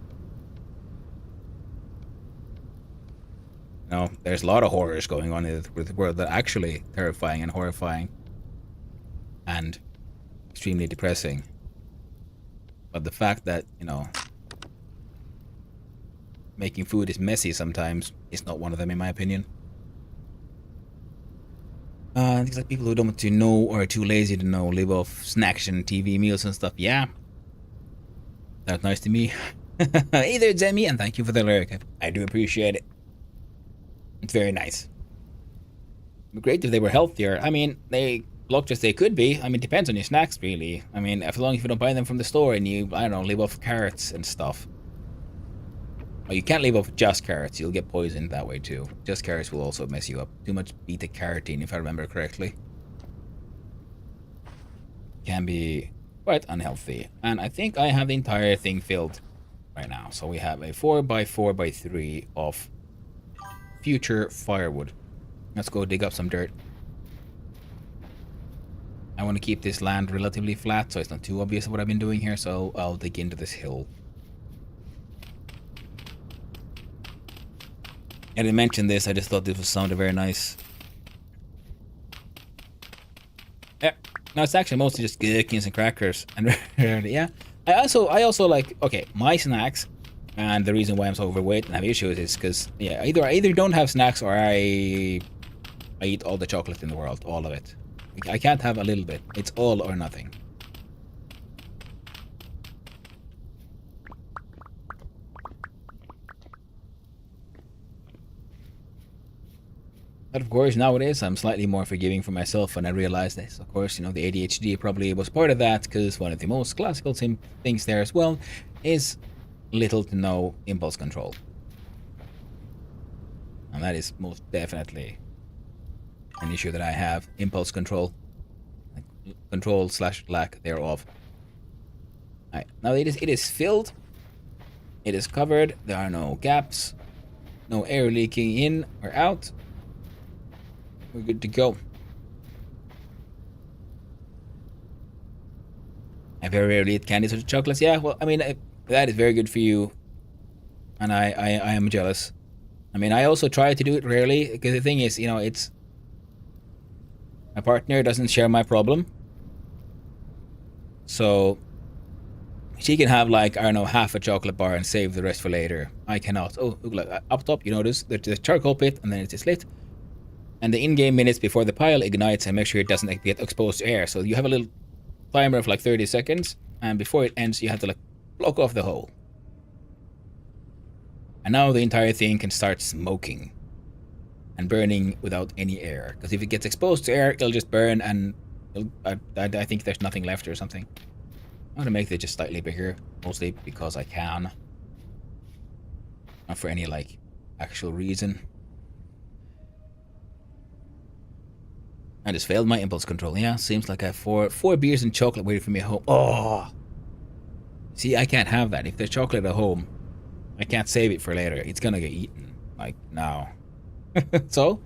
You know, there's a lot of horrors going on with the world that are actually terrifying and horrifying and extremely depressing. But the fact that, you know, making food is messy sometimes is not one of them, in my opinion. Things like people who don't want to know or are too lazy to know live off snacks and TV meals and stuff. Yeah, that's nice to me. Hey there, Demi, and thank you for the lyric. I do appreciate it. It's very nice. It'd be great if they were healthier. I mean, they look as they could be. I mean, it depends on your snacks, really. I mean, as long as you don't buy them from the store and you, I don't know, live off carrots and stuff. Oh, you can't live off just carrots. You'll get poisoned that way too. Just carrots will also mess you up. Too much beta carotene, if I remember correctly, can be quite unhealthy. And I think I have the entire thing filled right now. So we have a 4x4x3 of future firewood. Let's go dig up some dirt. I want to keep this land relatively flat so it's not too obvious what I've been doing here. So I'll dig into this hill. I didn't mention this, I just thought this sounded very nice. Yeah, no, it's actually mostly just gherkins and crackers. And yeah, I also like, okay, my snacks, and the reason why I'm so overweight and have issues is because, yeah, I either don't have snacks or I eat all the chocolate in the world, all of it. I can't have a little bit. It's all or nothing. But of course, nowadays, I'm slightly more forgiving for myself when I realize this. Of course, you know, the ADHD probably was part of that, because one of the most classical things there as well is little to no impulse control. And that is most definitely an issue that I have. Impulse control. Control / lack thereof. Alright, now it is filled. It is covered. There are no gaps. No air leaking in or out. We're good to go. I very rarely eat candies or chocolates. Yeah, well, I mean, that is very good for you. And I am jealous. I mean, I also try to do it rarely because the thing is, you know, it's my partner doesn't share my problem. So she can have like, I don't know, half a chocolate bar and save the rest for later. I cannot. Oh, look, like up top, you notice there's a charcoal pit and then it's just lit. And the in-game minutes before the pile ignites and make sure it doesn't get exposed to air. So you have a little timer of like 30 seconds, and before it ends, you have to like block off the hole. And now the entire thing can start smoking and burning without any air. Because if it gets exposed to air, it'll just burn and I think there's nothing left or something. I'm gonna make it just slightly bigger, mostly because I can. Not for any like actual reason. I just failed my impulse control. Yeah, seems like I have four beers and chocolate waiting for me at home. Oh! See, I can't have that. If there's chocolate at home, I can't save it for later. It's gonna get eaten. Like, now. So,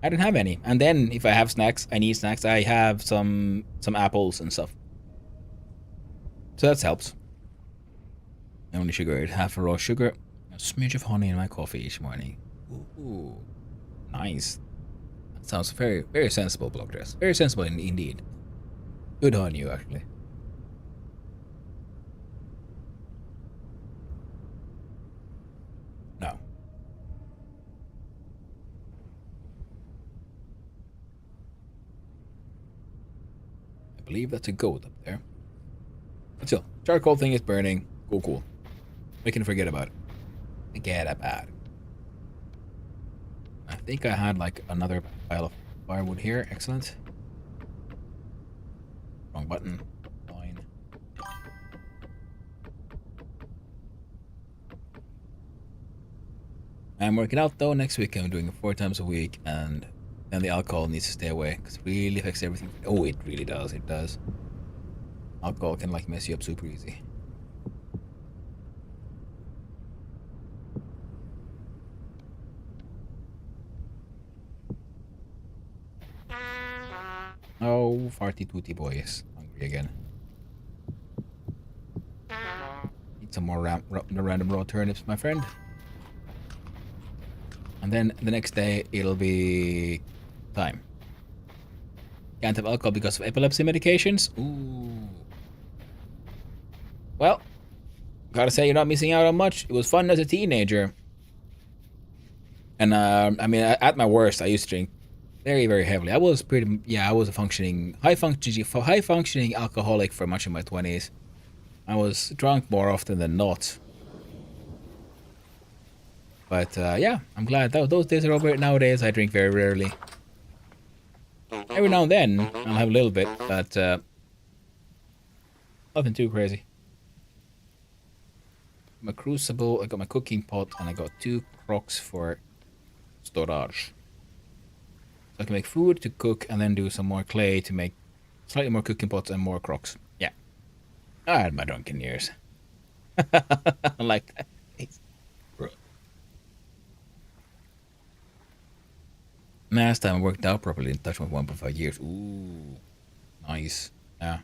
I don't have any. And then, if I have snacks, I need snacks, I have some apples and stuff. So that helps. Only sugar, half a raw sugar. A smidge of honey in my coffee each morning. Ooh. Nice. Sounds very, very sensible, Blockdress. Very sensible indeed. Good on you, actually. No. I believe that's a goat up there. But still, charcoal thing is burning. Cool. We can forget about it. Forget about it. I think I had like another pile of firewood here. Excellent. Wrong button. Fine. I'm working out though. Next week I'm doing it 4 times a week, and then the alcohol needs to stay away because it really affects everything. Oh, it really does. It does. Alcohol can like mess you up super easy. Oh, farty tooty boy is hungry again. Eat some more random raw turnips, my friend. And then the next day it'll be time. Can't have alcohol because of epilepsy medications? Ooh. Well, gotta say you're not missing out on much. It was fun as a teenager. And I mean, at my worst, I used to drink very, very heavily. I was I was a high functioning alcoholic for much of my 20s. I was drunk more often than not. But yeah, I'm glad those days are over. Nowadays, I drink very rarely. Every now and then, I'll have a little bit, but nothing too crazy. My crucible, I got my cooking pot, and I got 2 crocs for storage. So I can make food to cook and then do some more clay to make slightly more cooking pots and more crocs. Yeah. I had my drunken years. I like that. Last time I worked out properly, didn't touch my 1.5 years. Ooh. Nice. Yeah.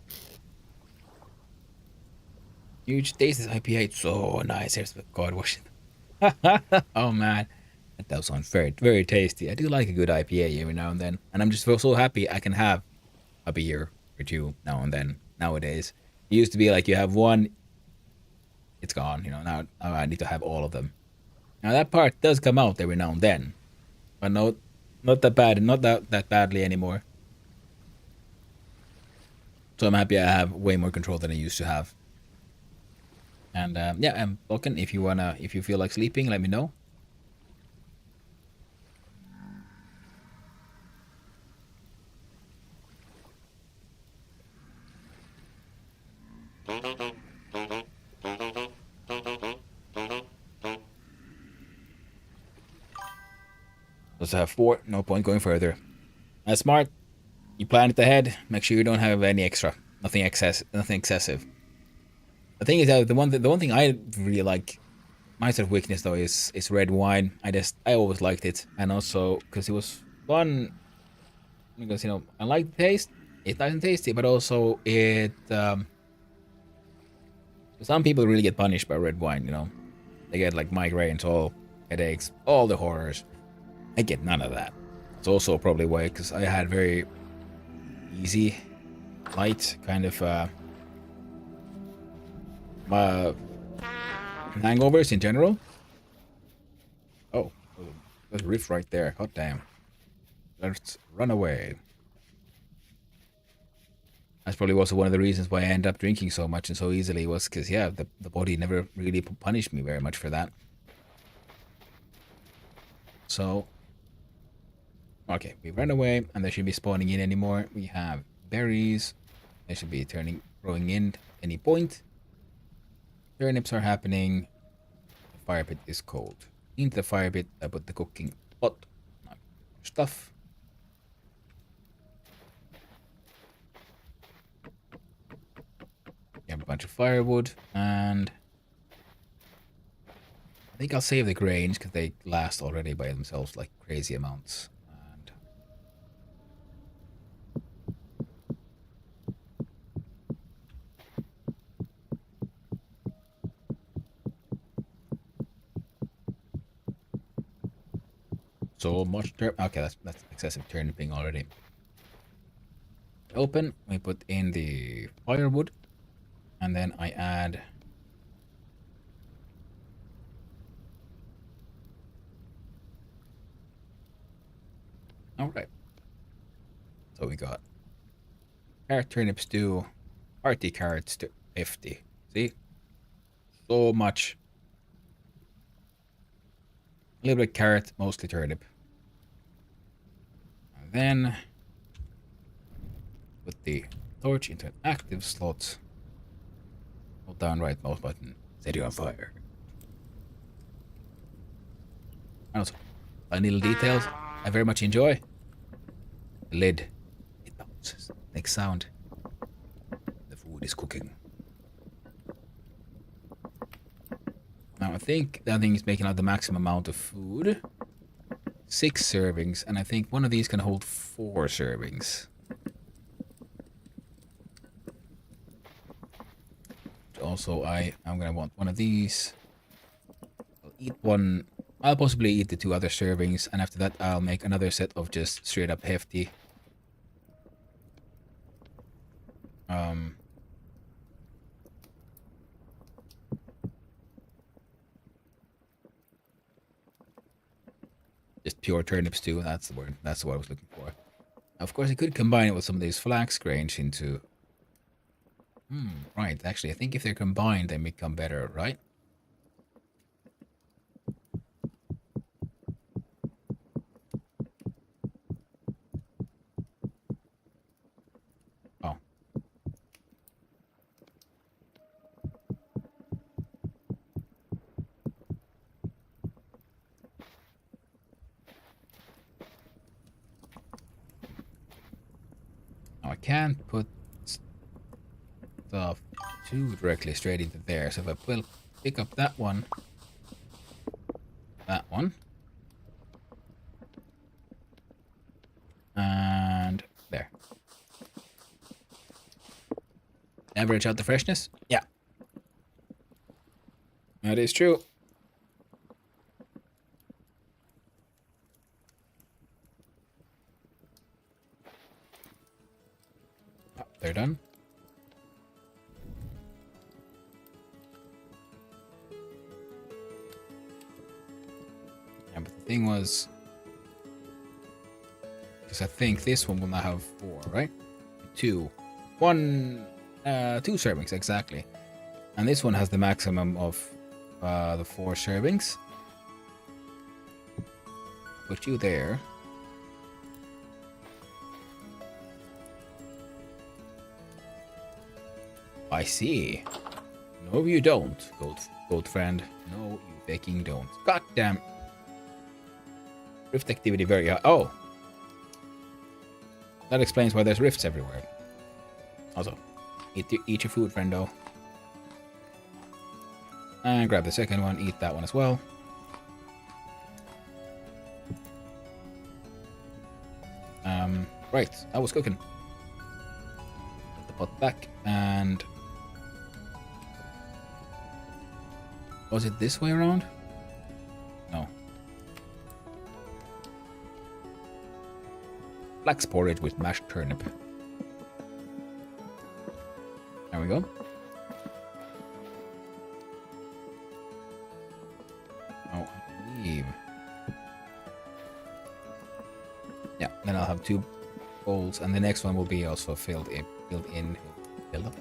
Huge taste this IPA. It's so nice. Here's the God wash it. Oh man. That does sound very, very tasty. I do like a good IPA every now and then. And I'm just so happy I can have a beer or 2 now and then nowadays. It used to be like you have one, it's gone. You know, now I need to have all of them. Now that part does come out every now and then. But no, not that bad. Not that badly anymore. So I'm happy I have way more control than I used to have. And yeah, I'm Vulcan. If you feel like sleeping, let me know. Let's have 4. No point going further. That's smart. You plan it ahead. Make sure you don't have any extra. Nothing excessive. The thing is that the one thing I really like My sort of weakness though is red wine. I always liked it, and also because it was fun. Because I like the taste. It's nice and tasty, but also some people really get punished by red wine. They get like migraines, all headaches, all the horrors. I get none of that. It's also probably why, because I had very easy, light kind of hangovers in general. Oh, there's a rift right there. God damn. Let's run away. That's probably also one of the reasons why I end up drinking so much and so easily was because, yeah, the body never really punished me very much for that. So, okay, we ran away and they shouldn't be spawning in anymore. We have berries. They should be growing in any point. Turnips are happening. The fire pit is cold. Into the fire pit, I put the cooking pot. Stuff. We have a bunch of firewood, and I think I'll save the grains because they last already by themselves like crazy amounts. And so much okay, that's excessive turniping already. Open, we put in the firewood, and then I add alright. So we got carrot turnip stew, hearty carrots to 50. See? So much. A little bit carrot, mostly turnip. And then put the torch into an active slot. Hold down right mouse button. Set you on fire. And also, tiny little details I very much enjoy. The lid, it bounces, makes sound. The food is cooking. Now I think that thing is making out the maximum amount of food. 6 servings, and I think one of these can hold 4 servings. Also, I'm gonna want one of these. I'll eat one. I'll possibly eat the 2 other servings, and after that I'll make another set of just straight up hefty. Just pure turnip stew, that's the word. That's what I was looking for. Of course, I could combine it with some of these flax grains into... right. Actually, I think if they're combined, they become better, right? Oh. Now, I can't put stuff too directly straight into there, so if I will pick up that one, and there. Average out the freshness? Yeah. That is true. Oh, they're done. Yeah, but the thing was... because I think this one will now have 4, right? 2. 2 servings, exactly. And this one has the maximum of the 4 servings. Put you there. I see. No, you don't, gold friend. No, you fucking don't. God damn. Rift activity very high. Oh. That explains why there's rifts everywhere. Also, eat your food, friendo. And grab the second one, eat that one as well. Right, I was cooking. Put the pot back, and... Was it this way around? No. Flax porridge with mashed turnip. There we go. Oh, I believe. Yeah, then I'll have 2 bowls, and the next one will be also filled up.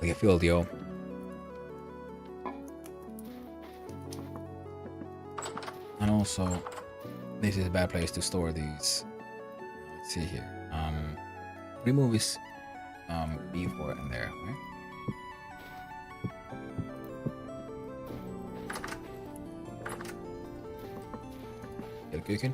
Like a filled, yo. And also, this is a bad place to store these. Let's see here. Remove this B4 in there, right? Get cooking.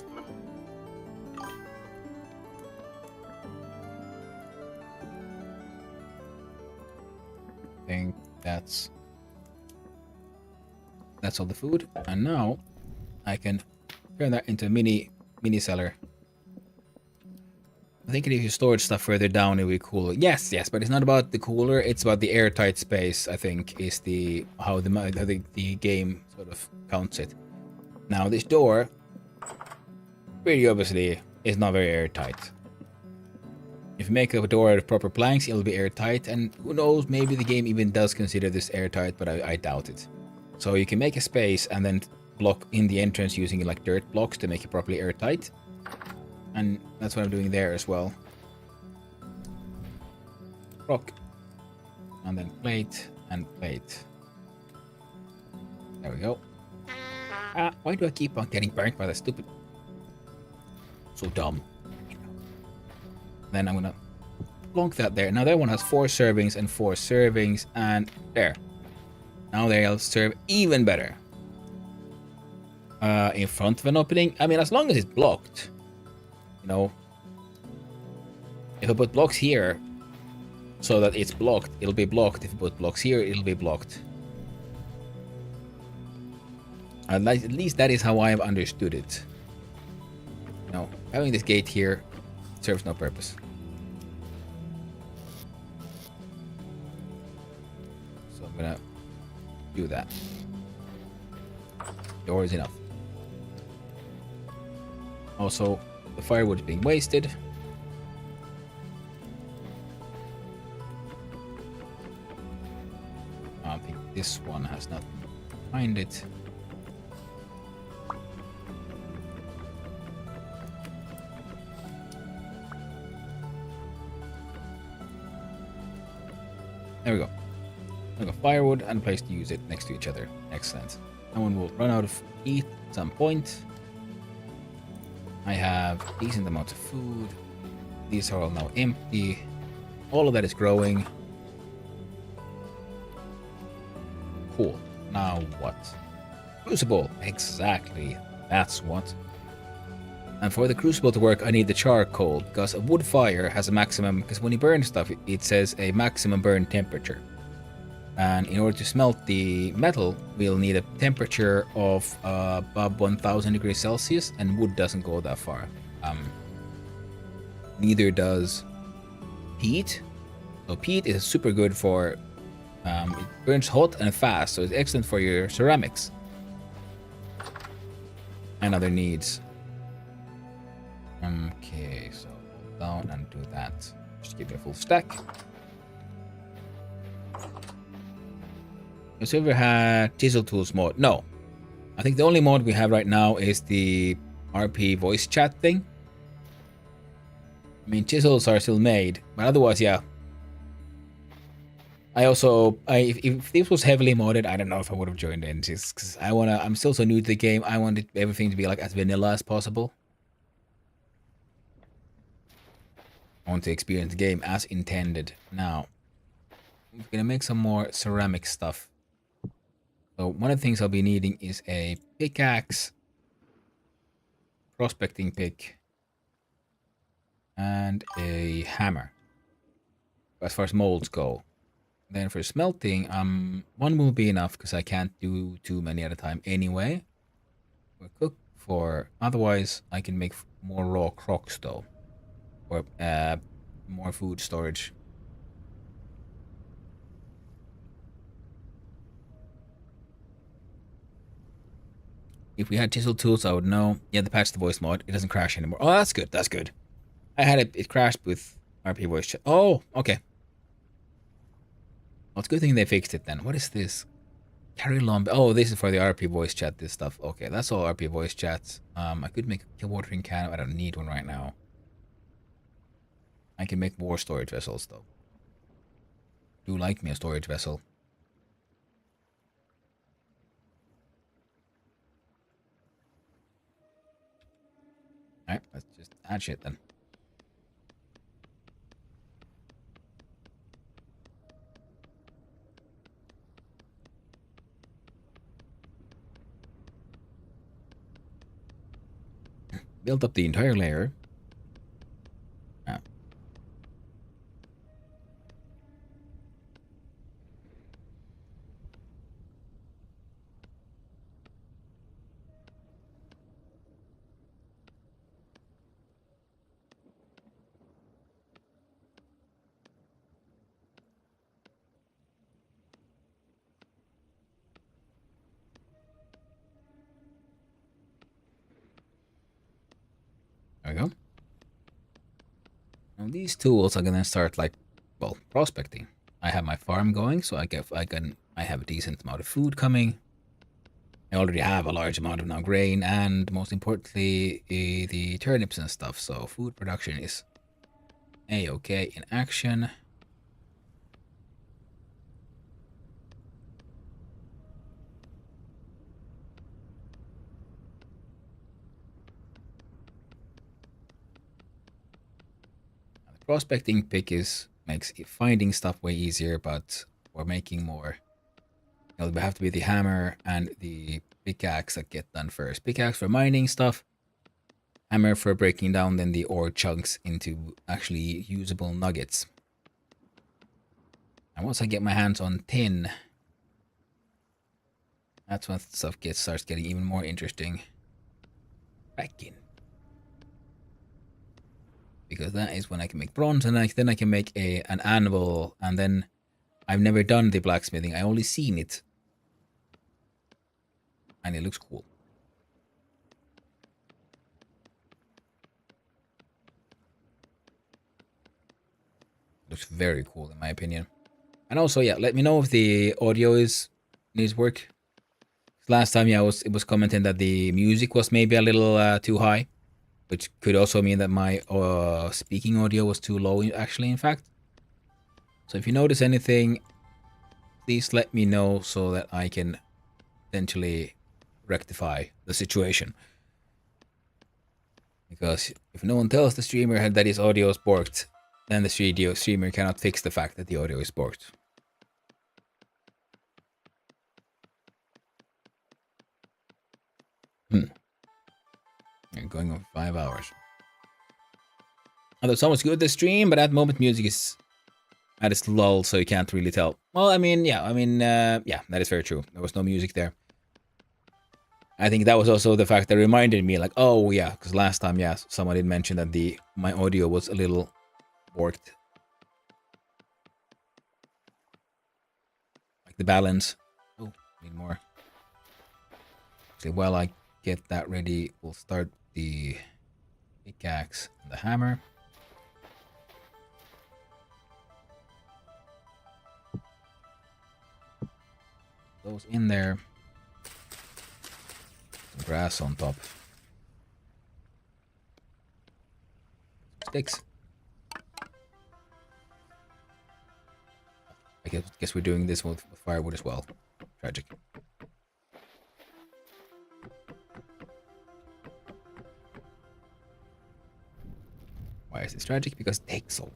I think that's all the food, and now I can turn that into a mini cellar. I think if you stored stuff further down, it would be cooler. Yes, but it's not about the cooler. It's about the airtight space. I think is how the game sort of counts it. Now this door, pretty obviously, is not very airtight. If you make a door out of proper planks, it'll be airtight. And who knows, maybe the game even does consider this airtight, but I doubt it. So you can make a space and then block in the entrance using like dirt blocks to make it properly airtight. And that's what I'm doing there as well. Rock. And then plate and plate. There we go. Why do I keep on getting burnt by that stupid... So dumb. Then I'm gonna plonk that there. Now that one has 4 servings and 4 servings, and there. Now they'll serve even better. In front of an opening, I mean, as long as it's blocked. You know, if I put blocks here so that it's blocked, it'll be blocked. If I put blocks here, it'll be blocked. At least that is how I have understood it. You know, having this gate here serves no purpose. So I'm gonna do that. Door is enough. Also, the firewood is being wasted. I think this one has nothing behind it. There we go. I've got firewood and a place to use it next to each other. Excellent. No one will run out of heat at some point. I have decent amounts of food. These are all now empty. All of that is growing. Cool. Now what? Crucible. Exactly. That's what. And for the crucible to work, I need the charcoal, because a wood fire has a maximum, because when you burn stuff, it says a maximum burn temperature. And in order to smelt the metal, we'll need a temperature of above 1000 degrees Celsius, and wood doesn't go that far. Neither does peat. So peat is super good for, it burns hot and fast, so it's excellent for your ceramics and other needs. Okay, so hold down and do that. Just give me a full stack. Has you ever had Chisel Tools mod? No. I think the only mod we have right now is the RP voice chat thing. I mean, chisels are still made, but otherwise, yeah. I also, if this was heavily modded, I don't know if I would have joined in, just because I'm still so new to the game. I wanted everything to be like as vanilla as possible. I want to experience the game as intended. Now, we're gonna make some more ceramic stuff. So one of the things I'll be needing is a pickaxe, prospecting pick, and a hammer. As far as molds go. Then for smelting, one will be enough because I can't do too many at a time anyway. For cook for otherwise, I can make more raw crocs though, or more food storage. If we had chisel tools, I would know. Yeah, they patched the voice mod. It doesn't crash anymore. Oh, that's good. That's good. I had it. It crashed with RP voice chat. Oh, okay. Well, it's a good thing they fixed it then. What is this? Carry long. Oh, this is for the RP voice chat. This stuff. Okay, that's all RP voice chats. I could make a watering can. I don't need one right now. I can make more storage vessels though. Do like me a storage vessel. Alright, let's just add shit then. Build up the entire layer. Ah. There we go. Now these tools are gonna start like, well, prospecting. I have my farm going, so I have a decent amount of food coming. I already have a large amount of now grain, and most importantly, the turnips and stuff. So food production is a-okay in action. The prospecting pick makes finding stuff way easier, but we're making more. It'll have to be the hammer and the pickaxe that get done first. Pickaxe for mining stuff, hammer for breaking down then the ore chunks into actually usable nuggets. And once I get my hands on tin, that's when stuff starts getting even more interesting. Back in. Because that is when I can make bronze, and then I can make an anvil, and then I've never done the blacksmithing, I only seen it. And it looks cool. Looks very cool in my opinion. And also, yeah, let me know if the audio needs work. Last time, yeah, it was commenting that the music was maybe a little too high, which could also mean that my speaking audio was too low, actually, in fact. So if you notice anything, please let me know so that I can potentially rectify the situation. Because if no one tells the streamer that his audio is borked, then the streamer cannot fix the fact that the audio is borked. You're going on 5 hours. Although it's almost good this stream, but at the moment music is at its lull, so you can't really tell. Well, yeah, that is very true. There was no music there. I think that was also the fact that reminded me, like, oh yeah, because last time, yeah, someone did mention that my audio was a little borked. Like the balance. Oh, need more. So while I get that ready, we'll start the pickaxe and the hammer. Those in there. Some grass on top. Sticks. I guess we're doing this with firewood as well. Tragic. Why is this tragic? Because it takes so.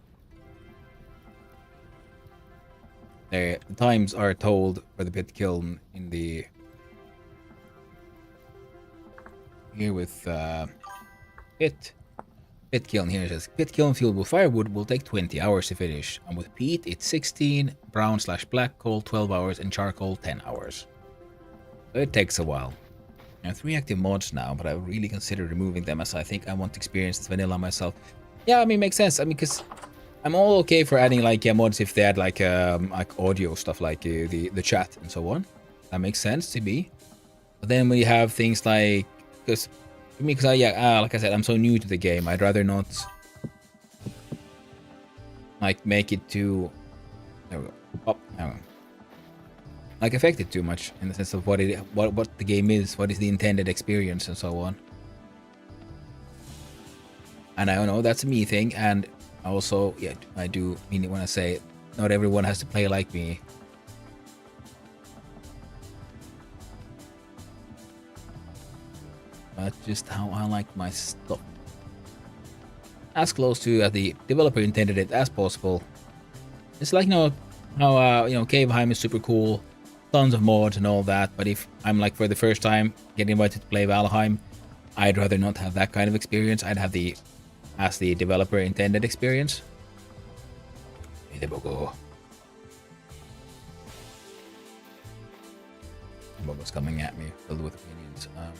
The times are told for the pit kiln in the here with pit Pit kiln here says pit kiln fueled with firewood will take 20 hours to finish, and with peat it's 16, brown/black coal 12 hours, and charcoal 10 hours. So it takes a while. I have 3 active mods now, but I would really consider removing them as I think I want to experience this vanilla myself. Yeah, I mean, makes sense. I mean, because I'm all okay for adding like mods if they add like audio stuff like the chat and so on. That makes sense to me. But then when you have things like, because for me, because like I said, I'm so new to the game, I'd rather not like make it too, there we go. Oh, there we go. Like affect it too much in the sense of what the game is, what is the intended experience, and so on. And I don't know, that's a me thing, and also, yeah, I do mean it when I say not everyone has to play like me. But just how I like my stuff. As close to the developer intended it as possible. It's like, you know, how, you know, Caveheim is super cool, tons of mods and all that, but if I'm like for the first time getting invited to play Valheim, I'd rather not have that kind of experience. I'd have the, as the developer intended experience. Bobo's coming at me, filled with opinions. Oh.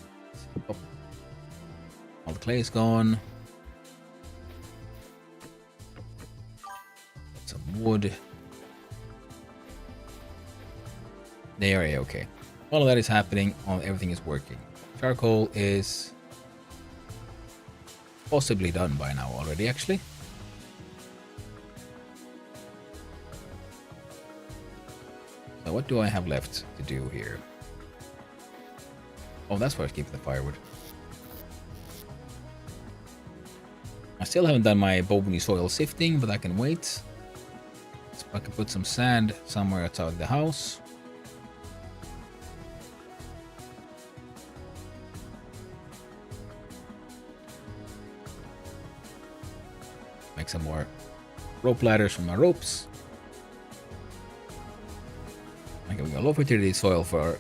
All the clay is gone. Some wood. They are okay. All of that is happening. Everything is working. Charcoal is possibly done by now already, actually. So what do I have left to do here? Oh, that's where I keep the firewood. I still haven't done my bony soil sifting, but I can wait. So I can put some sand somewhere outside the house. Make some more rope ladders from my ropes. Okay, we got low fertility soil for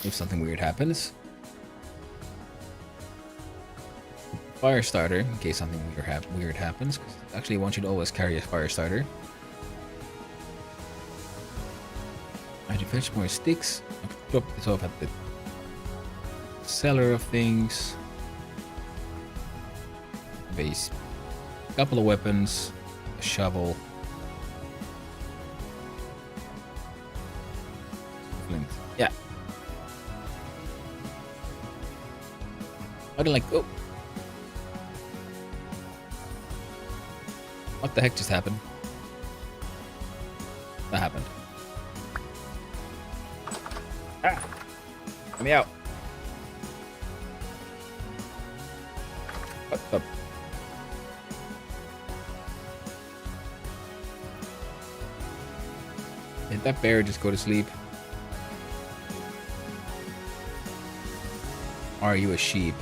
if something weird happens. Fire starter, in case something weird happens. Actually, I want you to always carry a fire starter. I have to fetch more sticks. I can drop this off at the cellar of things. Base. A couple of weapons. A shovel. Flint. Yeah. I don't like. Oh. What the heck just happened? That happened. Ah! Let me out. What the? Did that bear just go to sleep? Are you a sheep?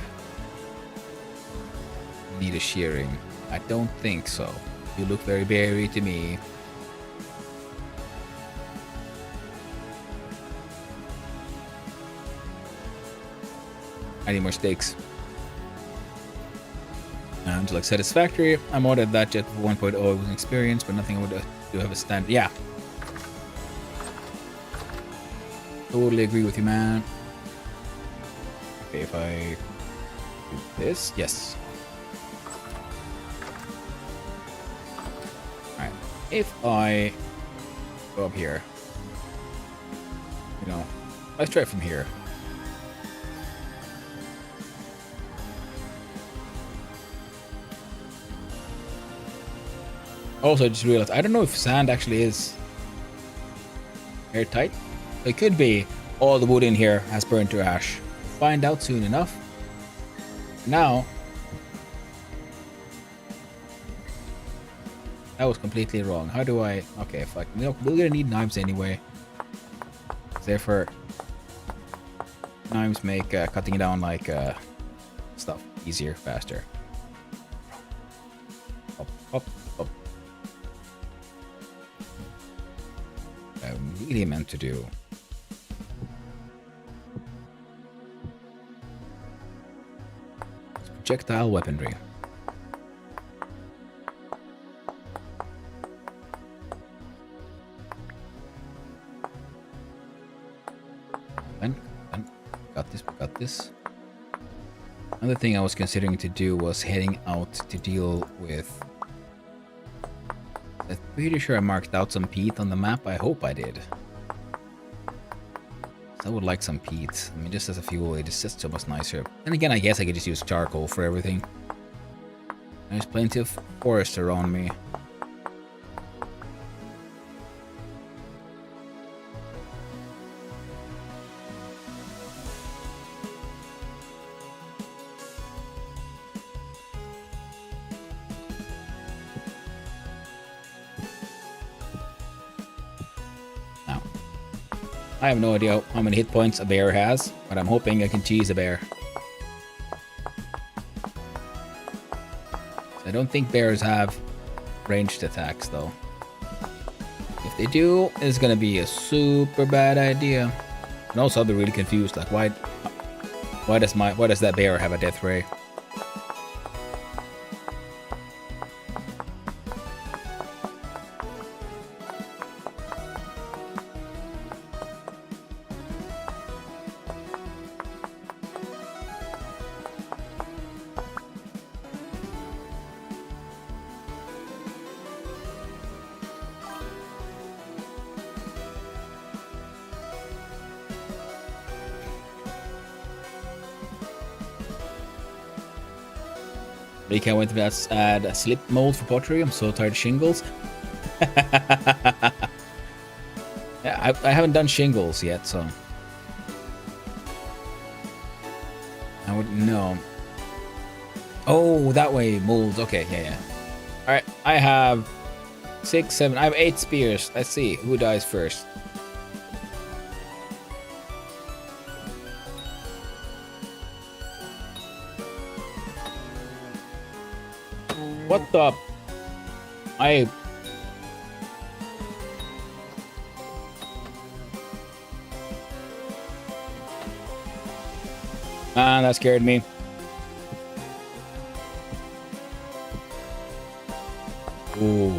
Need a shearing? I don't think so. You look very berry to me. I need more steaks. And like satisfactory, I modded that jet for 1.0. It was an experience, but nothing I would do have a stand. Yeah. Totally agree with you, man. Okay, if I do this, yes. Alright. If I go up here, you know, let's try it from here. Also, I just realized, I don't know if sand actually is airtight. It could be all the wood in here has burned to ash. Find out soon enough. Now, that was completely wrong. How do I... Okay, fuck. We're gonna need knives anyway. Therefore, knives make cutting down like stuff easier, faster. Up, up, up. I really meant to do. Projectile weaponry. this, we got this. Another thing I was considering to do was heading out to deal with... I'm pretty sure I marked out some peat on the map. I hope I did. I would like some peat. I mean, just as a fuel, it is just so much nicer. And again, I guess I could just use charcoal for everything. There's plenty of forest around me. Now, I have no idea how many hit points a bear has, but I'm hoping I can cheese a bear. I don't think bears have ranged attacks, though. If they do, it's gonna be a super bad idea. And also, I'll be really confused. Like, why does that bear have a death ray? They can't wait to add a slip mold for pottery. I'm so tired of shingles. Yeah, I haven't done shingles yet, so I wouldn't know. Oh, that way, molds. Okay, yeah. All right, I have 6, 7. I have 8 spears. Let's see who dies first. What the? Man, that scared me. Ooh.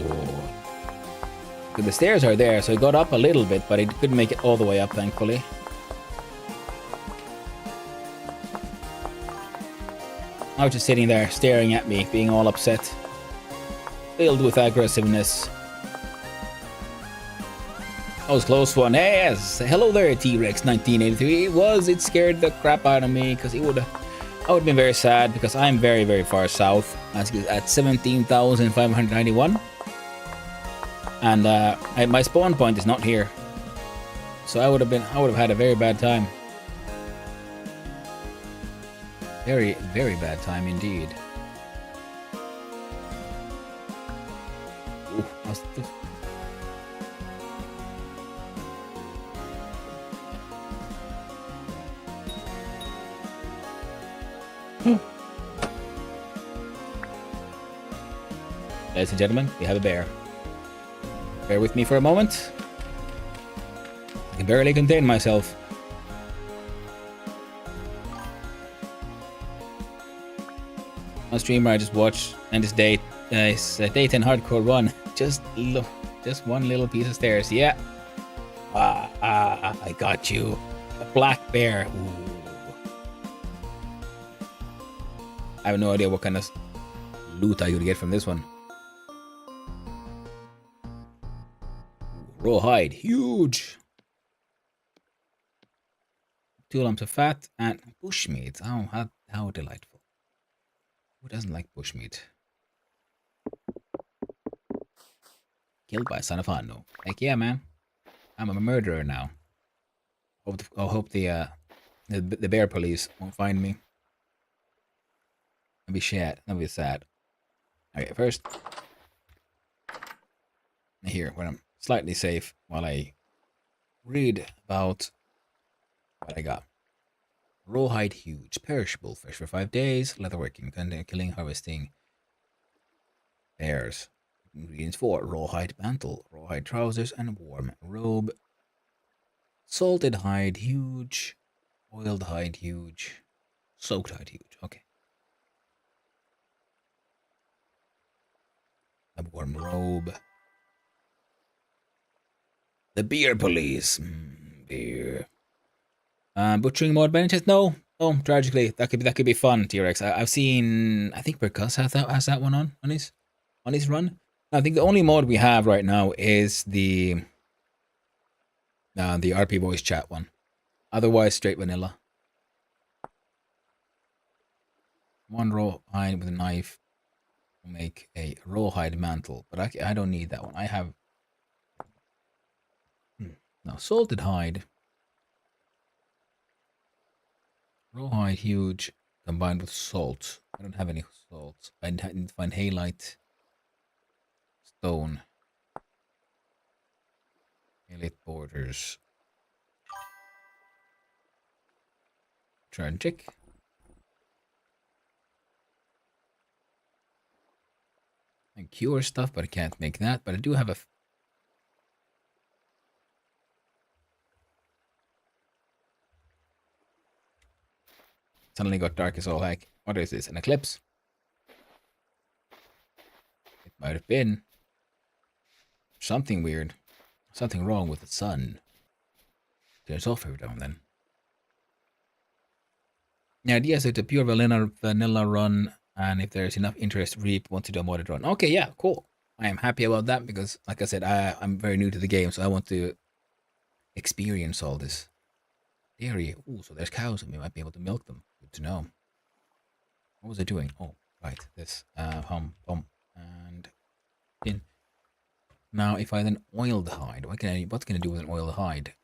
The stairs are there, so it got up a little bit, but it couldn't make it all the way up, thankfully. I was just sitting there, staring at me, being all upset. Filled with aggressiveness. That was a close one. Hey, yes. Hello there, T-Rex 1983. It scared the crap out of me, because I would have been very sad, because I'm very, very far south. At 17,591. And my spawn point is not here. So I would have had a very bad time. Very, very bad time indeed. Ooh, Ladies and gentlemen, we have a bear. Bear with me for a moment. I can barely contain myself. On streamer I just watched, and this day is day 10 hardcore run. Just look, just one little piece of stairs. Yeah. I got you. A black bear. Ooh. I have no idea what kind of loot I could get from this one. Rawhide, huge. 2 lumps of fat and bushmeat. Oh, how delightful. Who doesn't like bushmeat? Killed by Son of Hanno. Like, yeah, man. I'm a murderer now. I hope the bear police won't find me. That'd be shit. That'd be sad. Okay, first. Here, when I'm slightly safe, while I read about what I got. Rawhide huge, perishable, fresh for 5 days, leatherworking, killing, harvesting, bears. Ingredients for rawhide mantle, rawhide trousers, and warm robe. Salted hide huge, oiled hide huge, soaked hide huge. Okay. A warm robe. The beer police. Beer. Butchering more adventures? No. Oh, tragically, that could be fun, T-Rex. I've seen. I think Percuss has that one on his run. I think the only mod we have right now is the RP voice chat one. Otherwise, straight vanilla. One rawhide with a knife will make a rawhide mantle, but I don't need that one. I have now salted hide. Rawhide huge combined with salt. I don't have any salt. I need to find halite, stone, halite borders. Tragic. And cure stuff, but I can't make that. But I do have a. Suddenly got dark as all heck. What is this? An eclipse? It might have been. Something weird. Something wrong with the sun. Turns off every now and then. The idea is it's a pure vanilla run, and if there's enough interest, Reap wants to do a modded run. Okay, yeah, cool. I am happy about that because, like I said, I'm very new to the game, so I want to experience all this. Dairy. Ooh, so there's cows, and we might be able to milk them. Good to know. What was I doing? Oh, right. This. And in. Now, if I then oil the hide, what can I do with an oiled hide?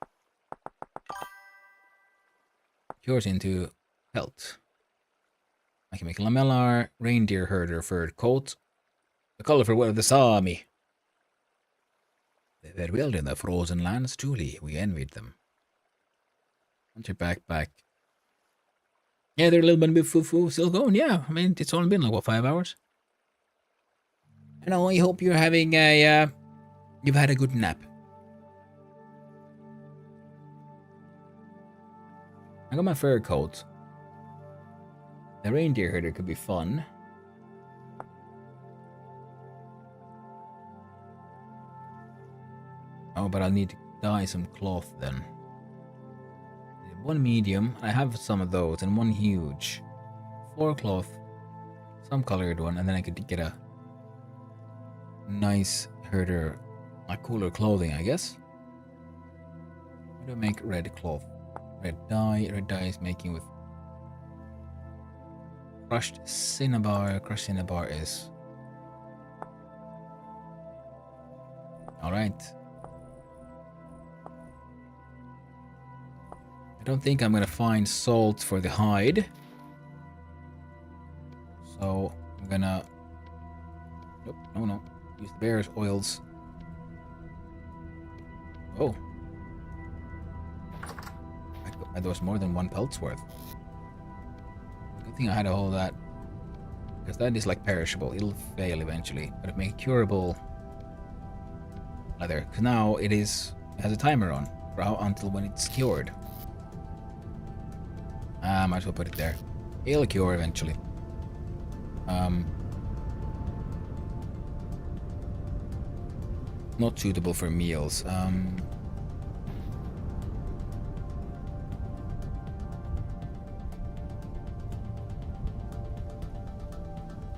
Cures into pelt. I can make a lamellar reindeer herder furred coat. The colorful wear of the Sami. They dwelled in the frozen lands, truly, we envied them. Hunter backpack. Yeah, they're a little bit foo-foo still going. Yeah, I mean, it's only been like, what, 5 hours? And I hope you're having you've had a good nap. I got my fur coat. The reindeer herder could be fun. Oh, but I'll need to dye some cloth then. One medium, I have some of those, and one huge. 4 cloth, some colored one, and then I could get a nice herder, like cooler clothing, I guess. How do I make red cloth? Red dye is making with crushed cinnabar. Crushed cinnabar is alright. I don't think I'm gonna find salt for the hide. So I'm gonna nope, no. Use the bear's oils. Oh. There was more than 1 pelt's worth. Good thing I had a hold of that. Because that is like perishable. It'll fail eventually. But it makes curable leather. Because now it has a timer on. For until when it's cured. Might as well put it there. It'll cure eventually. Not suitable for meals.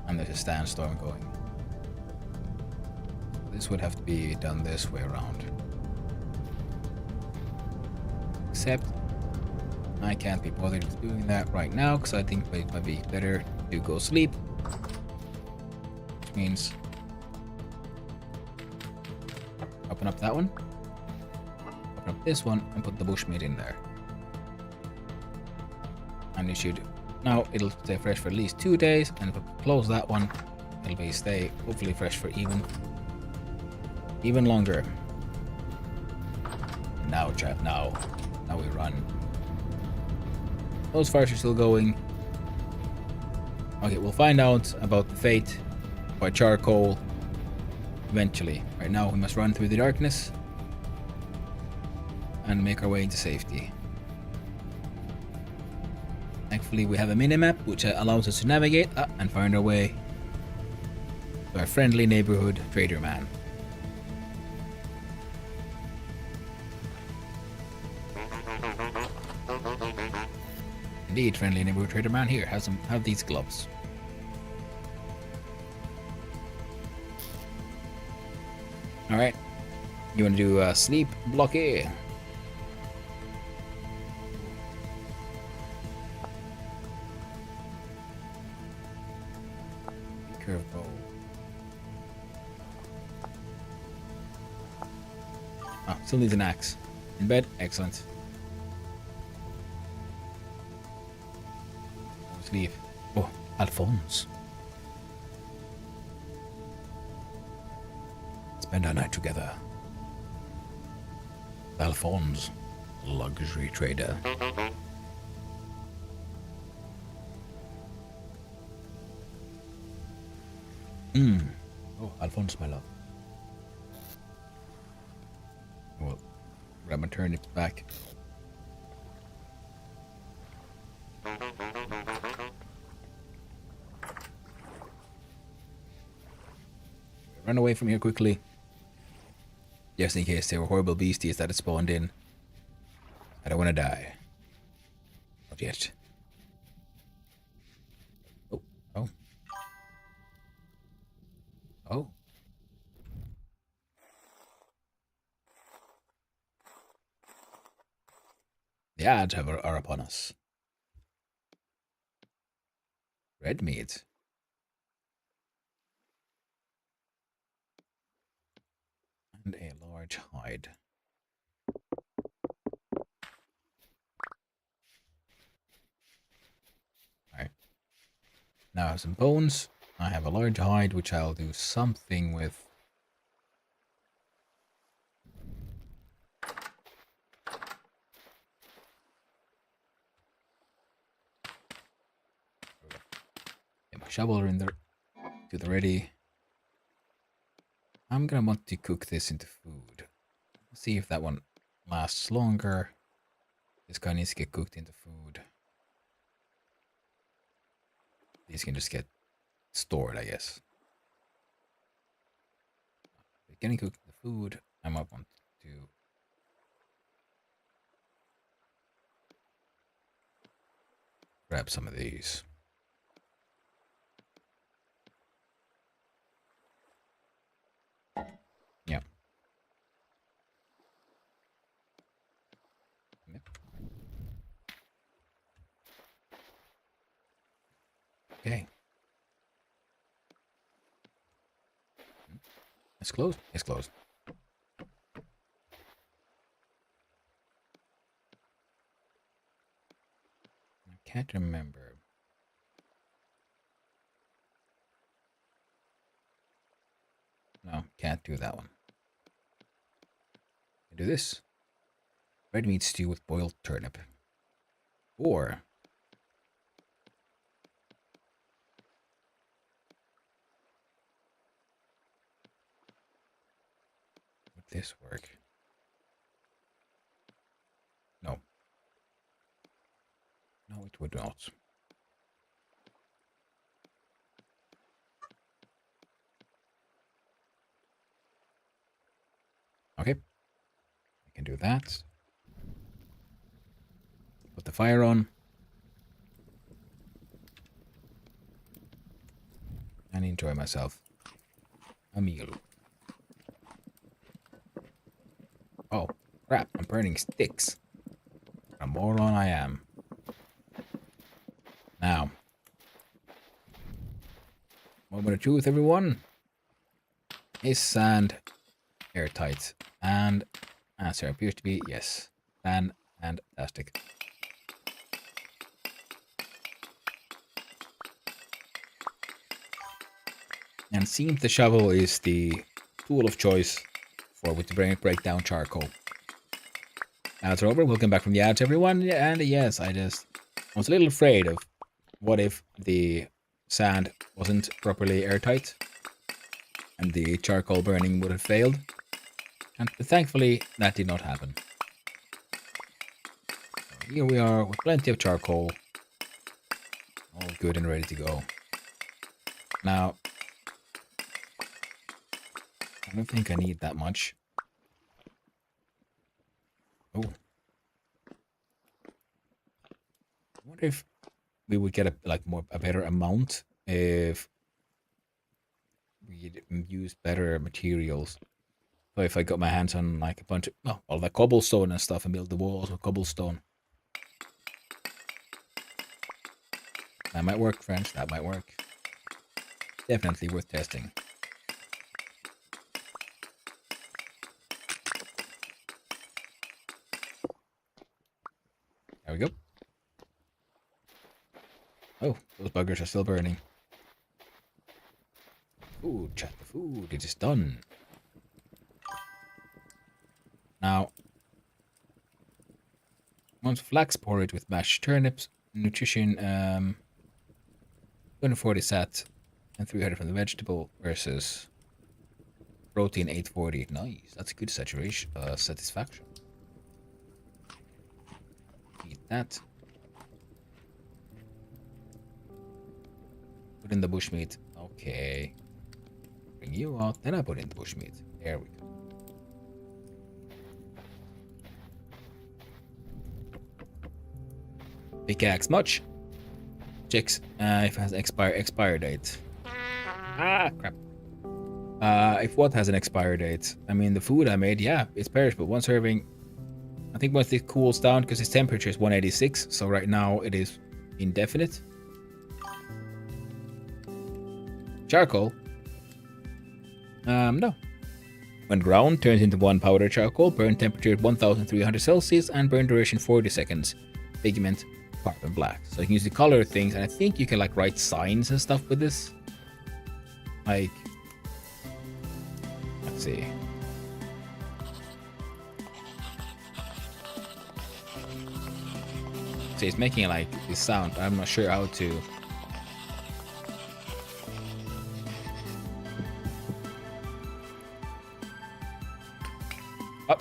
And there's a sandstorm going. This would have to be done this way around. Except I can't be bothered doing that right now because I think it might be better to go sleep. Which means open up that one, open up this one, and put the bushmeat in there. And you should now it'll stay fresh for at least 2 days, and if I close that one, it'll be stay hopefully fresh for even longer. Now, chat, now we run. Those fires are still going. Okay, we'll find out about the fate by charcoal eventually. Right now, we must run through the darkness and make our way into safety. Thankfully, we have a minimap which allows us to navigate and find our way to our friendly neighborhood trader man. Indeed, friendly neighborhood trader man. Here, have these gloves. All right. You want to do sleep blockade? Curve bow. Oh, still needs an axe. In bed? Excellent. Let's leave. Oh, Alphonse. Spend our night together. Alphonse, luxury trader. Oh, Alphonse, my love. Well, grab my turnips back. Run away from here quickly. Just in case there were horrible beasties that had spawned in. I don't want to die. Not yet. Oh, oh. Oh. The ads are upon us. Red meat. And a large hide. Alright. Now I have some bones. I have a large hide, which I'll do something with. Get my shovel in there. To the ready. I'm gonna want to cook this into food. See if that one lasts longer. This guy needs to get cooked into food. These can just get stored, I guess. Getting cooked the food, I might want to grab some of these. Yeah. Yep. Okay. It's closed. It's closed. I can't remember. No, can't do that one. I do this. Red meat stew with boiled turnip. Or would this work? No. No, it would not. Okay. I can do that. Put the fire on. And enjoy myself a meal. Oh, crap. I'm burning sticks. What a moron I am. Now. Moment of truth, everyone. Is sand airtight? And answer appears to be yes. Fantastic. And seems the shovel is the tool of choice for which to break down charcoal. Ads are over. Welcome back from the ads, everyone. And yes, I was a little afraid of what if the sand wasn't properly airtight and the charcoal burning would have failed. And thankfully, that did not happen. So here we are with plenty of charcoal. All good and ready to go. Now, I don't think I need that much. Oh. wonder if we would get a better amount if we use better materials. So if I got my hands on like a bunch of all the cobblestone and stuff and build the walls with cobblestone. That might work, friends. That might work. Definitely worth testing. There we go. Oh, those buggers are still burning. Food, chat, the food. It is done. Now, once flax porridge with mashed turnips, nutrition 240 sat and 300 from the vegetable versus protein 840. Nice, that's a good saturation satisfaction. Eat that. Put in the bushmeat. Okay. Bring you out. Then I put in the bushmeat. There we go. Pickaxe much. Checks if it has expire date. Ah, crap. If what has an expire date? I mean, the food I made, yeah, it's perishable. One serving. I think once it cools down, because its temperature is 186, so right now it is indefinite. Charcoal? No. When ground, turns into 1 powder charcoal, burn temperature 1300 Celsius, and burn duration 40 seconds. Pigment, carbon black. So you can use the color things, and I think you can like write signs and stuff with this. Like, let's see. So it's making like this sound. I'm not sure how to. Oh.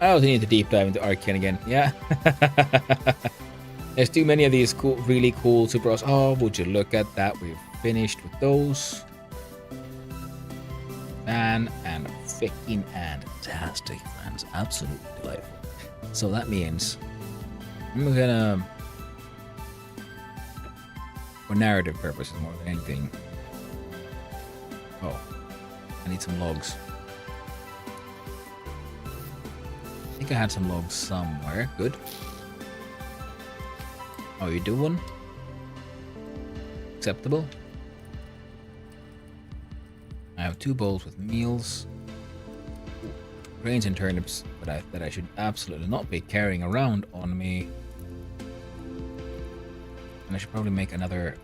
I also need to deep dive into Arcane again. Yeah. There's too many of these cool, really cool super awesome. Oh, would you look at that? We've finished with those. And freaking fantastic, friends. Absolutely delightful. So that means I'm gonna, for narrative purposes more than anything. Oh, I need some logs. I think I had some logs somewhere. Good. Oh, you do one? Acceptable. I have 2 bowls with meals. Grains and turnips that I should absolutely not be carrying around on me. And I should probably make another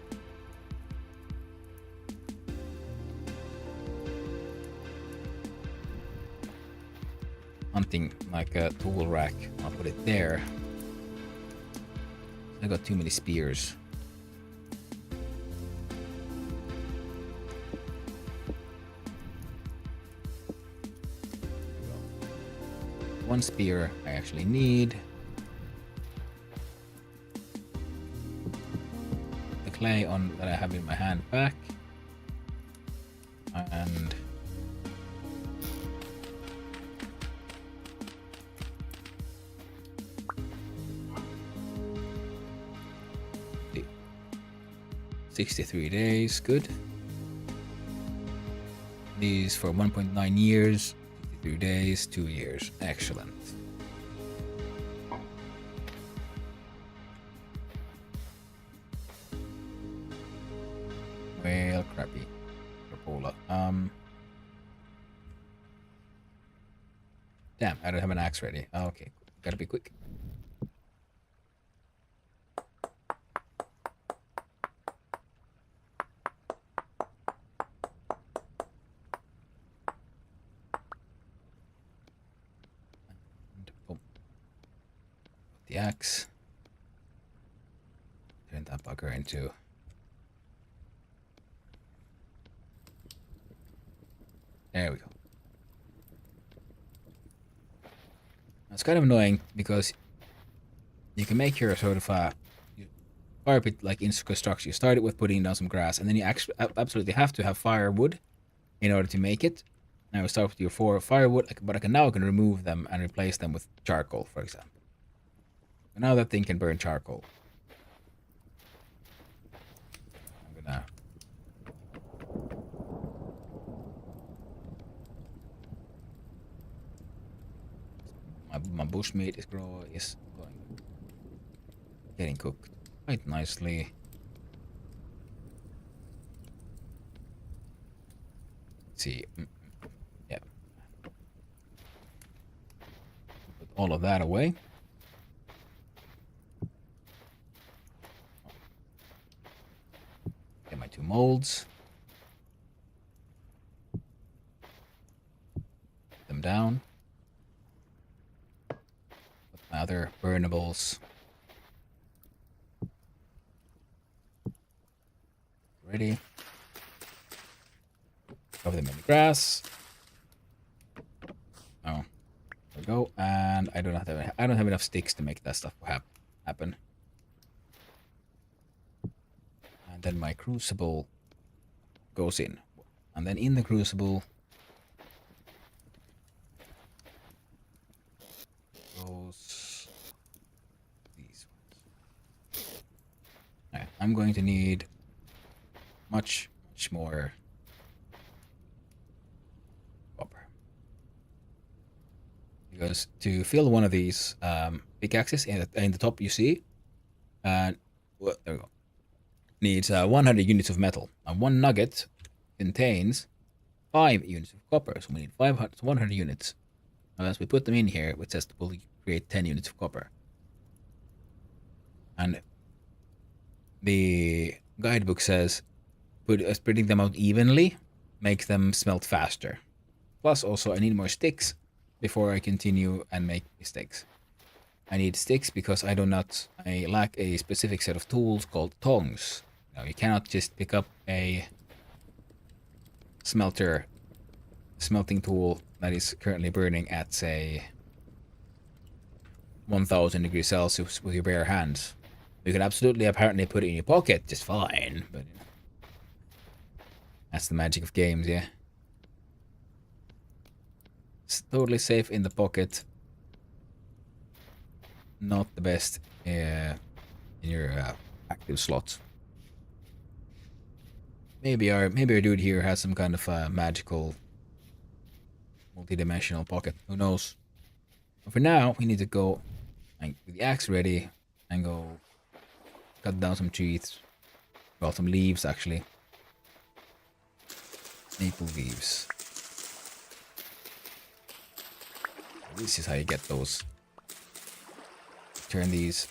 hunting, like a tool rack. I'll put it there. I got too many spears. One spear I actually need. The clay on that I have in my hand back. And the 63 days, good. These for 1.9 years. 2 days, 2 years. Excellent. Well, crappy. Crapola. Damn, I don't have an axe ready. Oh, okay, gotta be quick. The axe. Turn that bugger into. There we go. It's kind of annoying because you can make your sort of fire pit like in construction. You start it with putting down some grass, and then you actually absolutely have to have firewood in order to make it. Now we start with your 4 firewood, but I can now remove them and replace them with charcoal, for example. Now that thing can burn charcoal. I'm gonna... My bushmeat is getting cooked quite nicely. Let's see. Yeah. Put all of that away. Get my 2 molds. Put them down. Put my other burnables. Ready. Cover them in the grass. Oh, there we go. And I don't have enough sticks to make that stuff happen. And then my crucible goes in, and then in the crucible goes these ones. Alright, I'm going to need much more copper. Because to fill one of these pickaxes in the top you see, and well, there we go, needs 100 units of metal. And 1 nugget contains 5 units of copper, so we need 100 units. And as we put them in here, it says we'll create 10 units of copper. And the guidebook says spreading them out evenly makes them smelt faster. Plus, also, I need more sticks before I continue and make mistakes. I need sticks because I lack a specific set of tools called tongs. Now, you cannot just pick up a smelting tool that is currently burning at, say, 1000 degrees Celsius with your bare hands. You can absolutely apparently put it in your pocket just fine, but that's the magic of games, yeah. It's totally safe in the pocket. Not the best in your active slots. Maybe our dude here has some kind of magical multi-dimensional pocket. Who knows? But for now, we need to go and get the axe ready and go cut down some trees. Well, some leaves actually. Maple leaves. This is how you get those. Turn these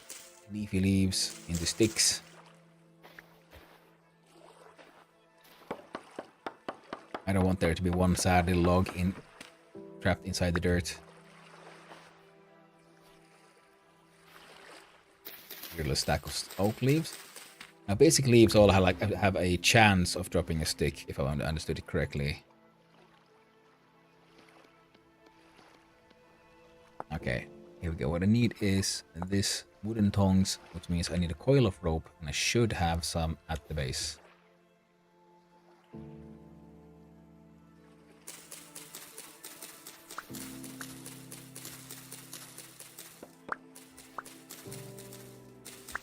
leafy leaves into sticks. I don't want there to be one sad little log trapped inside the dirt. Here, a stack of oak leaves. Now, basic leaves all have a chance of dropping a stick, if I understood it correctly. Okay, here we go. What I need is this wooden tongs, which means I need a coil of rope, and I should have some at the base.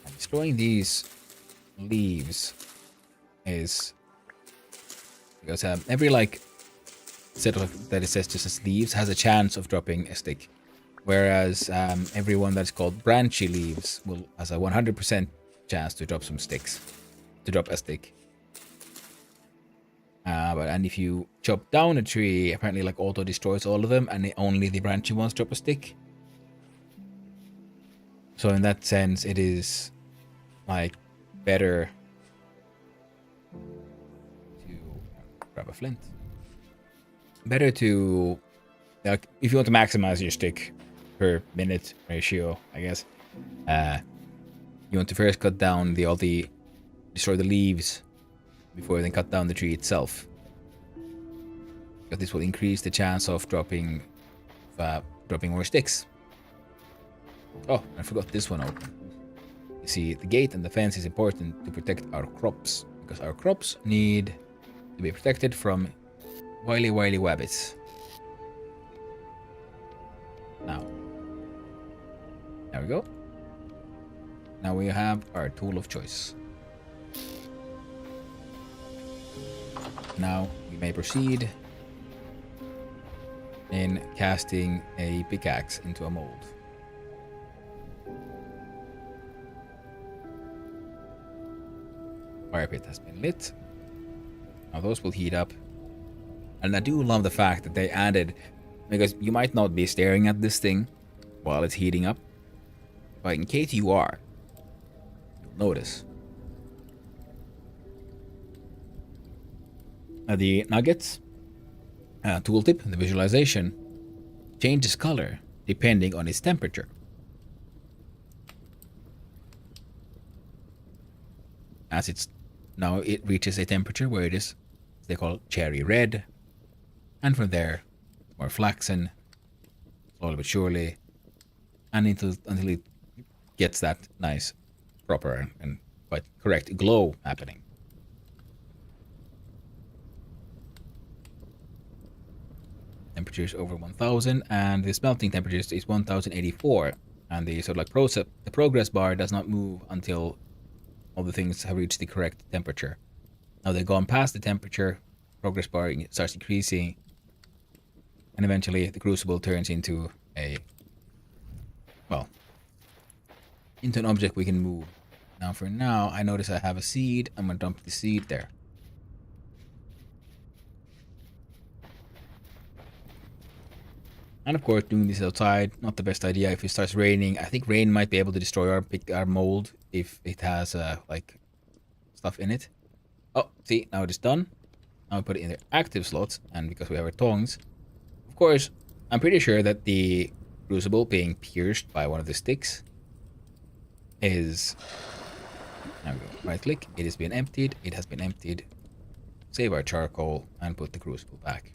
And destroying these leaves is because every set of that it says just as leaves has a chance of dropping a stick, whereas every one that's called branchy leaves has a 100% chance to drop a stick. And if you chop down a tree, apparently auto destroys all of them, and only the branchy ones drop a stick. So in that sense, it is better to grab a flint. Better to if you want to maximize your stick per minute ratio, I guess. You want to first cut down destroy the leaves before you then cut down the tree itself. Because this will increase the chance of dropping more sticks. Oh, I forgot this one open. You see, the gate and the fence is important to protect our crops, because our crops need to be protected from wily wabbits. Now, there we go. Now we have our tool of choice. Now we may proceed in casting a pickaxe into a mold. Fire pit has been lit. Now those will heat up. And I do love the fact that they added, because you might not be staring at this thing while it's heating up, but in case you are, you'll notice. The nuggets tooltip, the visualization, changes color depending on its temperature. As it's now it reaches a temperature where it is, they call it cherry red, and from there, more flaxen, slowly but surely, and until it gets that nice, proper, and quite correct glow happening. Temperatures over 1000, and the smelting temperature is 1084, and the sort of like the progress bar does not move until all the things have reached the correct temperature. Now they've gone past the temperature, progress bar starts decreasing, and eventually the crucible turns into into an object we can move. Now for now, I notice I have a seed. I'm gonna dump the seed there. And of course, doing this outside, not the best idea. If it starts raining, I think rain might be able to destroy our mold if it has like stuff in it. Oh, see, now it is done. Now we put it in the active slots, and because we have our tongs, of course, I'm pretty sure that the crucible being pierced by one of the sticks is. Now we go. Right click. It has been emptied. It has been emptied. Save our charcoal and put the crucible back.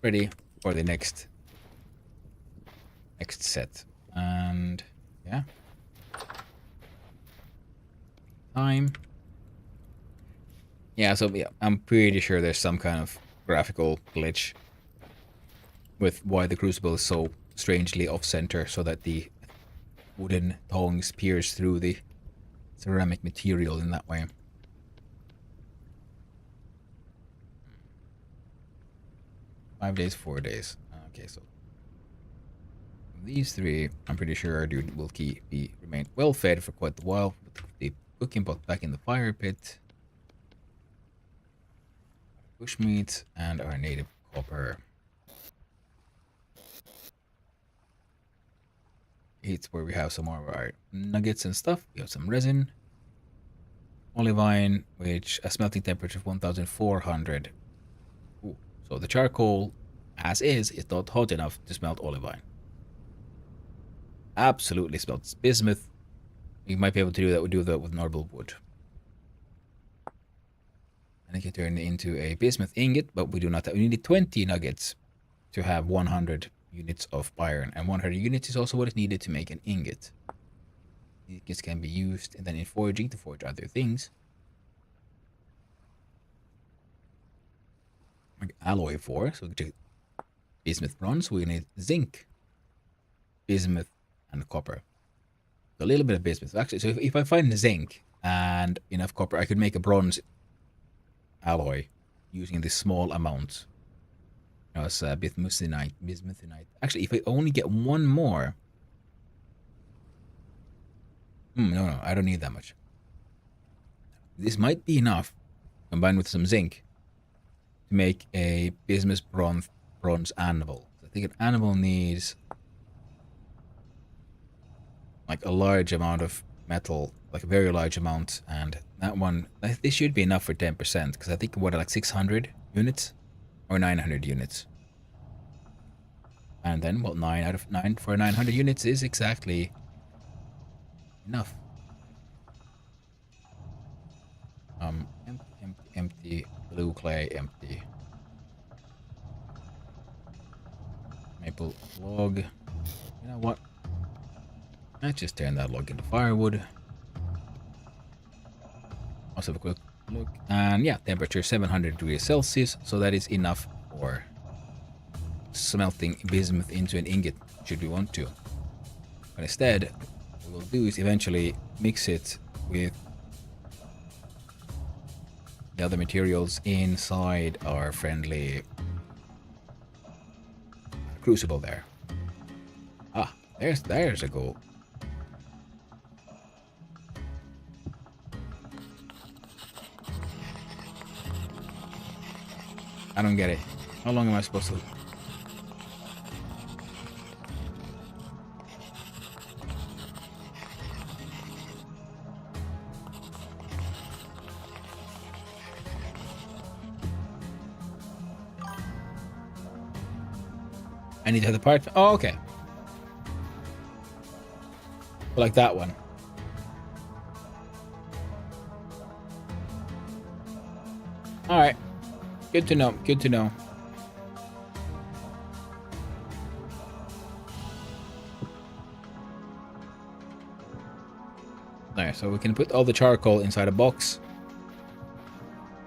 Ready for the next set. And yeah. Time. Yeah, so yeah, I'm pretty sure there's some kind of graphical glitch with why the crucible is so strangely off-center, so that the wooden tongs pierce through the ceramic material in that way. Five days, 4 days. Okay, so these three, I'm pretty sure will remain well fed for quite a while. Put the cooking pot back in the fire pit. Bushmeat and our native copper. It's where we have some more of our nuggets and stuff. We have some resin. Olivine, which a smelting temperature of 1400. Ooh. So the charcoal, as is not hot enough to smelt olivine. Absolutely smelts bismuth. You might be able to do that. We do that with normal wood. And it can turn into a bismuth ingot, but we do not have. We need 20 nuggets to have 100 units of iron, and 100 units is also what is needed to make an ingot. Ingots can be used, and then in forging to forge other things. Like alloy for, so bismuth bronze, we need zinc, bismuth, and copper. So a little bit of bismuth. Actually, so if I find zinc and enough copper, I could make a bronze alloy using this small amount. It's bismuthinite. Actually, if I only get one more. No, I don't need that much. This might be enough, combined with some zinc, to make a bismuth bronze anvil. I think an anvil needs like a large amount of metal, like a very large amount, and that one, this should be enough for 10%, because I think like 600 units or 900 units. And then, well, 9 out of 9 for 900 units is exactly enough. Empty, blue clay, empty. Maple log. You know what? Let's just turn that log into firewood. Also have a quick look. And yeah, temperature 700 degrees Celsius, so that is enough for smelting bismuth into an ingot, should we want to. But instead, what we'll do is eventually mix it with the other materials inside our friendly crucible there. Ah, there's a goal. I don't get it. How long am I supposed to... I need to have the part... Oh, okay. Like that one. Alright. Good to know. Good to know. There, so we can put all the charcoal inside a box.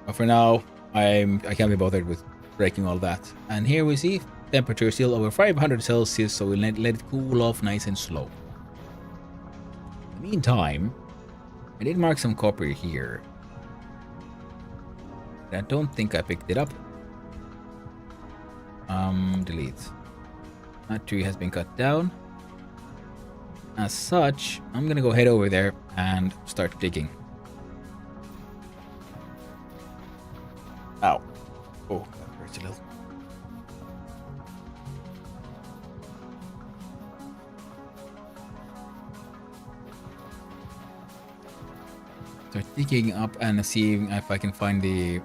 But for now, I can't be bothered with breaking all that. And here we see temperature still over 500 Celsius, so we'll let it cool off nice and slow. In the meantime, I did mark some copper here. I don't think I picked it up. Delete. That tree has been cut down. As such, I'm gonna go head over there and start digging. Ow. Oh, that hurts a little. Start digging up and seeing if I can find the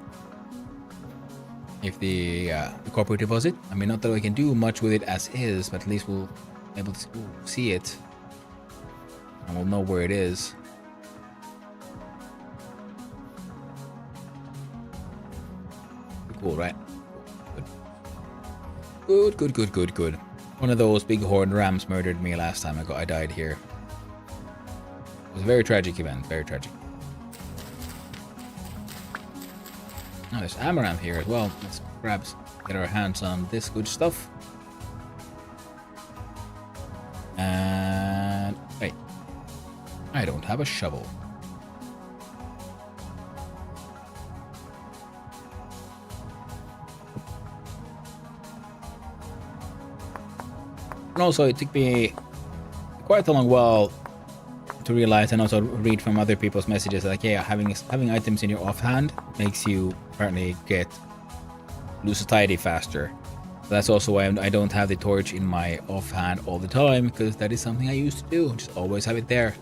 copper deposit. I mean, not that I can do much with it as is, but at least we'll be able to see it. And we'll know where it is. Cool, right? Good. Good. One of those big horned rams murdered me last time I died here. It was a very tragic event, very tragic. Oh, there's amaranth here as well. Let's get our hands on this good stuff. And wait, I don't have a shovel. And also, it took me quite a long while to realize and also read from other people's messages like, yeah, having items in your offhand makes you apparently lose a tidy faster. So that's also why I don't have the torch in my offhand all the time, because that is something I used to do. Just always have it there.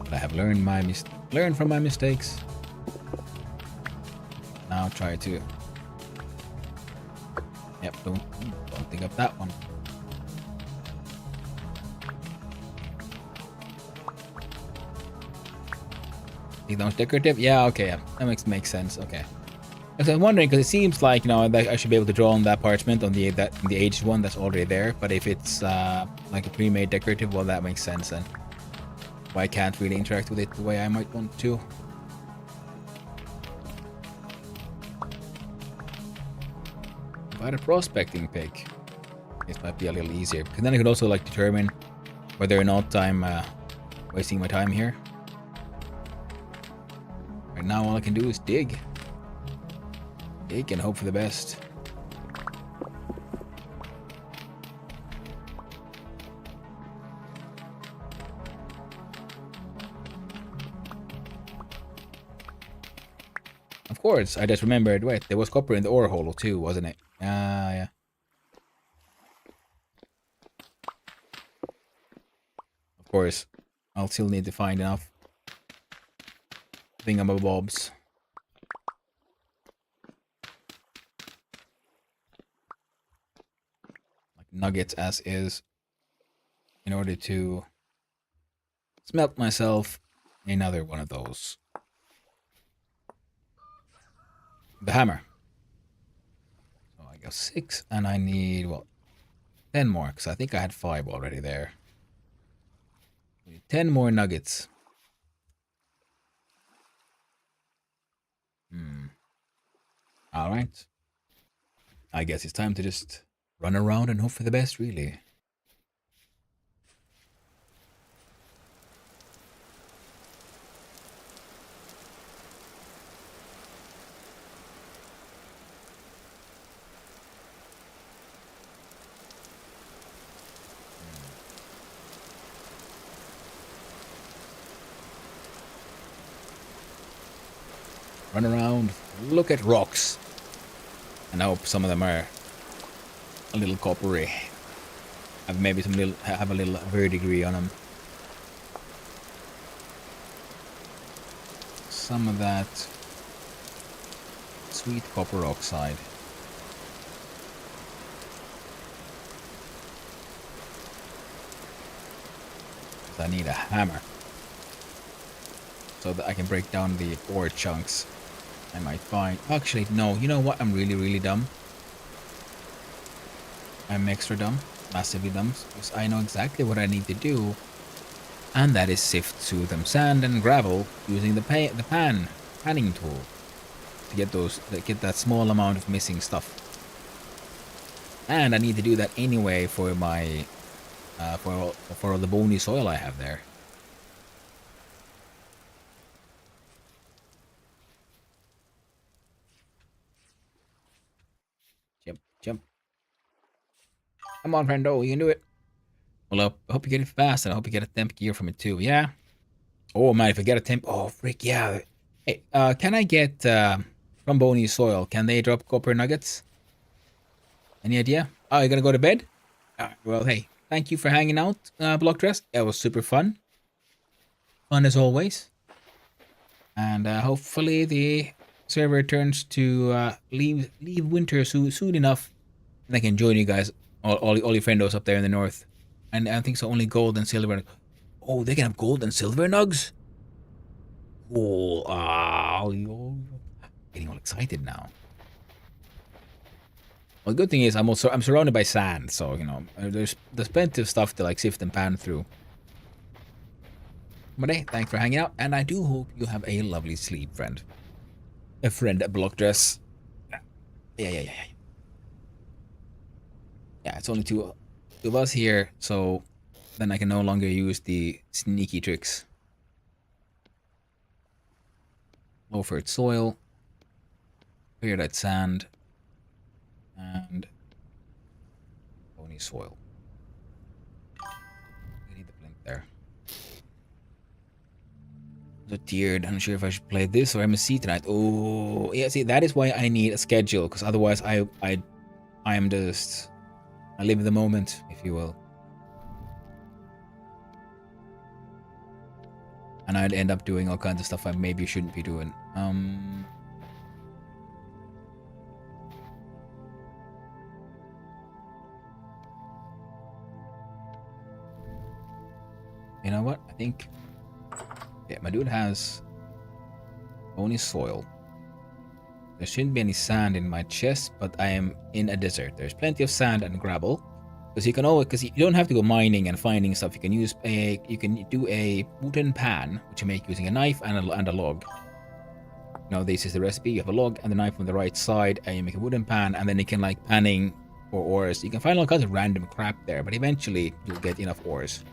I have learned from my mistakes. Now try to... Yep, don't dig up that one. Think that was decorative? Yeah, okay, yeah. That makes sense. Okay. I was wondering because it seems like, you know, that I should be able to draw on that parchment on the aged one that's already there. But if it's like a pre-made decorative, well, that makes sense then. I can't really interact with it the way I might want to. If I had a prospecting pick, this might be a little easier. Because then I could also like determine whether or not I'm wasting my time here. Right now all I can do is dig. Dig and hope for the best. Of course, I just remembered, wait, there was copper in the ore hole too, wasn't it? Yeah. Of course, I'll still need to find enough thingamabobs. Like nuggets as is. In order to smelt myself another one of those. The hammer. So I go 6, and I need, what, 10 more, because I think I had 5 already there. 10 more nuggets. Alright. I guess it's time to just run around and hope for the best, really. Run around, look at rocks. And I hope some of them are a little coppery. Have maybe have a little verdigris on them. Some of that sweet copper oxide. I need a hammer so that I can break down the ore chunks. I might find. Actually, no. You know what? I'm really dumb. I'm extra dumb, massively dumb, because I know exactly what I need to do, and that is sift through them sand and gravel using the panning tool to get that small amount of missing stuff. And I need to do that anyway for my for all the bony soil I have there. Jump. Come on, friendo, you can do it. Well, I hope you get it fast, and I hope you get a temp gear from it too. Yeah. Oh man, if I get a temp, oh freak yeah. Hey, can I get from bony soil? Can they drop copper nuggets? Any idea? Oh, you're gonna go to bed? Well, hey, thank you for hanging out, Blockdress. It was super fun. Fun as always. And hopefully the server returns to leave winter soon enough, and I can join you guys, all your friendos up there in the north. And I think so. Only gold and silver. Oh, they can have gold and silver nugs. Oh, getting all excited now. Well, the good thing is I'm surrounded by sand, so you know there's plenty of stuff to like sift and pan through. But hey, thanks for hanging out, and I do hope you have a lovely sleep, friend. A friend at Blockdress. Yeah. Yeah, it's only two of us here, so then I can no longer use the sneaky tricks. Low-fert soil. Clear that sand. And bony soil. I need the flint there. So tiered. I'm not sure if I should play this or MSC tonight. Oh, yeah. See, that is why I need a schedule, because otherwise I am just, I live in the moment, if you will, and I'd end up doing all kinds of stuff I maybe shouldn't be doing. You know what? I think, yeah, my dude has bony soil. There shouldn't be any sand in my chest, but I am in a desert. There's plenty of sand and gravel, because you don't have to go mining and finding stuff. You can do a wooden pan, which you make using a knife and a log. Now this is the recipe. You have a log and the knife on the right side, and you make a wooden pan, and then you can like panning for ores. You can find all kinds of random crap there, but eventually you'll get enough ores.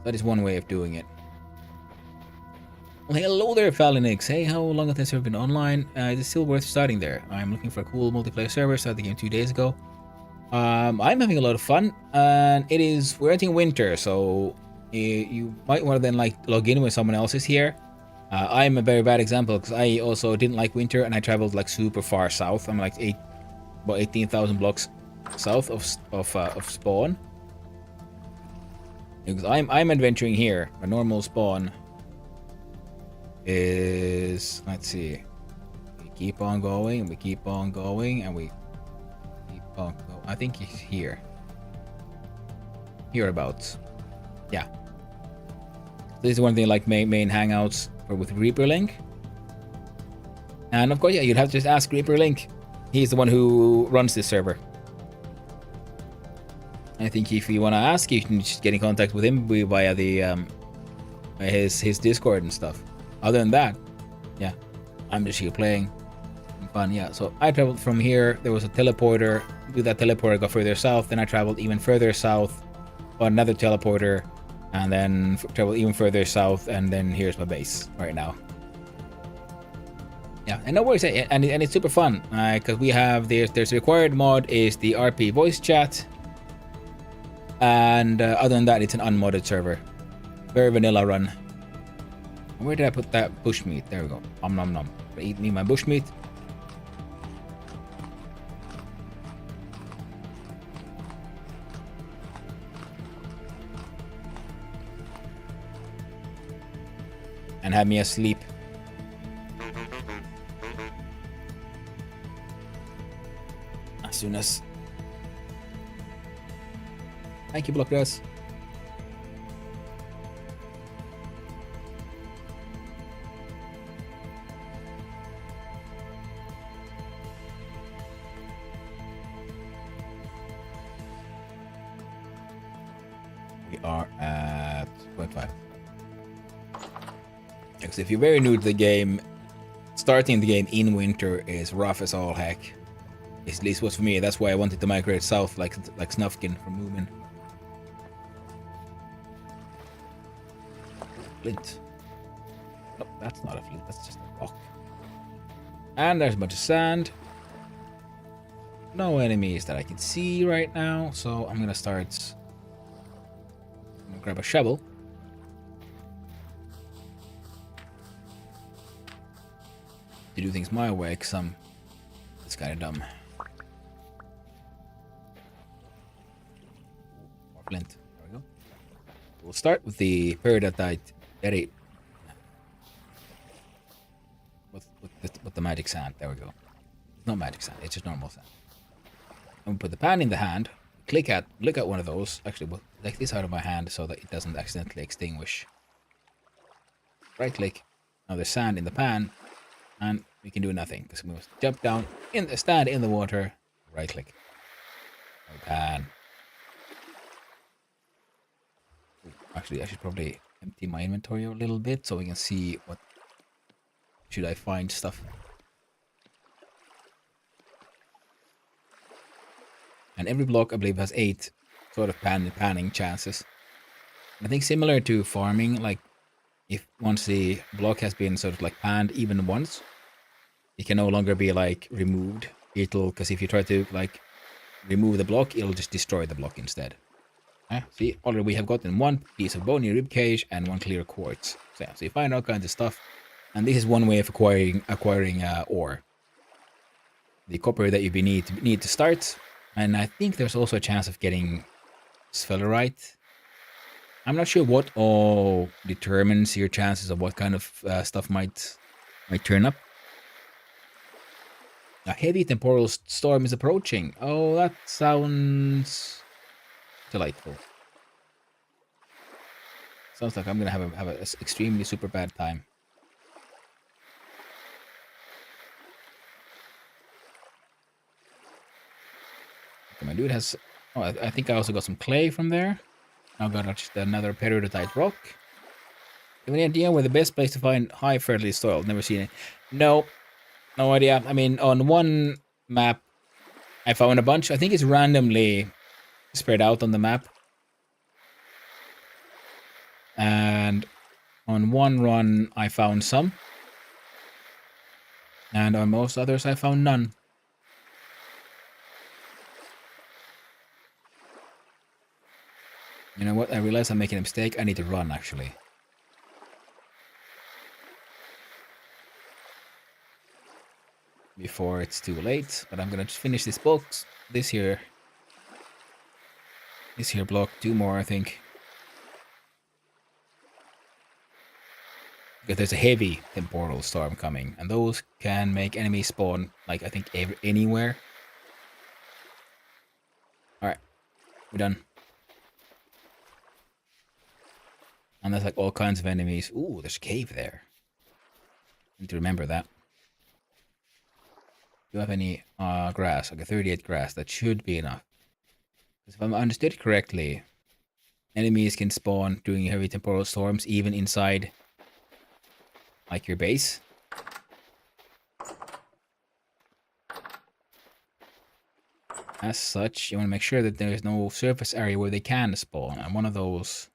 That is one way of doing it. Well, hello there, Falinix. Hey, how long has this server been online? Is it still worth starting there? I'm looking for a cool multiplayer server. Started the game 2 days ago. I'm having a lot of fun, and we're entering winter, so you might want to then like log in when someone else is here. I'm a very bad example, because I also didn't like winter, and I traveled like super far south. I'm like about 18,000 blocks south of spawn. Because I'm adventuring here. A normal spawn is, let's see, we keep on going, and we keep on going, and we keep on going. I think he's here. Hereabouts. Yeah. This is one thing like main hangouts with Reaper Link. And of course, yeah, you'd have to just ask Reaper Link He's the one who runs this server. I think if you want to ask, you can just get in contact with him via the his Discord and stuff. Other than that, yeah, I'm just here playing. Fun, yeah. So I traveled from here. There was a teleporter. With that teleporter, I got further south. Then I traveled even further south on another teleporter, and then traveled even further south. And then here's my base right now. Yeah, and no worries, and it's super fun because we have there's required mod is the RP voice chat. And other than that, it's an unmodded server. Very vanilla run. Where did I put that bushmeat? There we go. Om nom nom. Eat me my bushmeat. And have me asleep. As soon as... Thank you, Blockgrass. We are at 0.5. Because if you're very new to the game, starting the game in winter is rough as all heck. At least was for me. That's why I wanted to migrate south like Snufkin from Moomin. Flint. No, that's not a flint, that's just a rock. And there's a bunch of sand. No enemies that I can see right now, so I'm gonna start. I'm gonna grab a shovel. To do things my way, because it's kind of dumb. More flint. There we go. We'll start with the peridotite. With the magic sand. There we go. No magic sand. It's just normal sand. I'm gonna put the pan in the hand. Look at one of those. Actually, we'll take this out of my hand so that it doesn't accidentally extinguish. Right click. Now there's sand in the pan, and we can do nothing because we must jump down in the stand in the water. Right click. Pan. Actually, I should probably empty my inventory a little bit so we can see what should I find stuff. And every block I believe has 8 sort of panning chances. And I think similar to farming, like if once the block has been sort of like panned even once, it can no longer be like removed. Because if you try to like remove the block, it'll just destroy the block instead. See, already we have gotten 1 piece of bony rib cage and 1 clear quartz. So yeah, so you find all kinds of stuff, and this is one way of acquiring ore. The copper that you need to start, and I think there's also a chance of getting sphelerite. I'm not sure what all determines your chances of what kind of stuff might turn up. A heavy temporal storm is approaching. Oh, that sounds delightful. Sounds like I'm gonna have a extremely super bad time. Okay, my dude has. Oh, I think I also got some clay from there. Now got just another peridotite rock. Do you have any idea where the best place to find high fertility soil? Never seen it. No idea. I mean, on one map, I found a bunch. I think it's randomly spread out on the map. And on one run, I found some. And on most others, I found none. You know what? I realize I'm making a mistake. I need to run, actually. Before it's too late. But I'm gonna just finish this box. This here block. 2 more, I think. Because there's a heavy temporal storm coming, and those can make enemies spawn, like, I think anywhere. Alright, we're done. And there's like all kinds of enemies. Ooh, there's a cave there. I need to remember that. Do you have any grass? Okay, 38 grass. That should be enough. Because if I'm understood correctly, enemies can spawn during heavy temporal storms even inside like your base. As such, you want to make sure that there's no surface area where they can spawn. And one of those...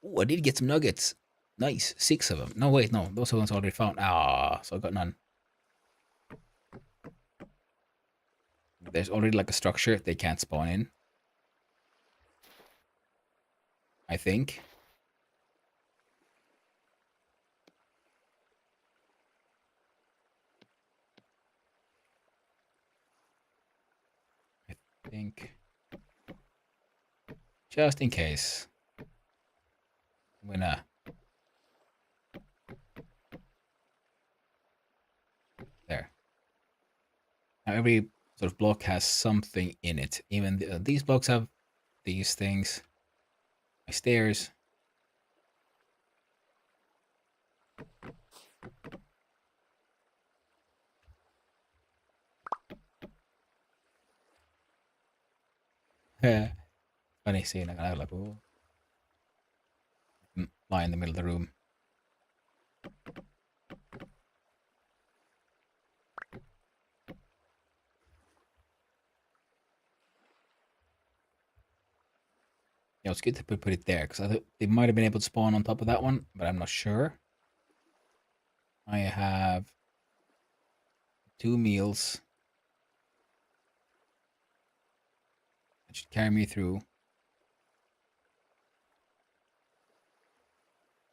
Oh, I did get some nuggets. Nice. 6 of them. No, wait, no. Those ones already found. Ah, so I got none. There's already like a structure they can't spawn in. I think. I think. Just in case. I'm gonna... There. Now every sort of block has something in it. Even these blocks have these things. My stairs. Funny seeing a guy like, oh, lie in the middle of the room. Yeah, it's good to put it there because I thought they might have been able to spawn on top of that one, but I'm not sure. I have 2 meals. That should carry me through.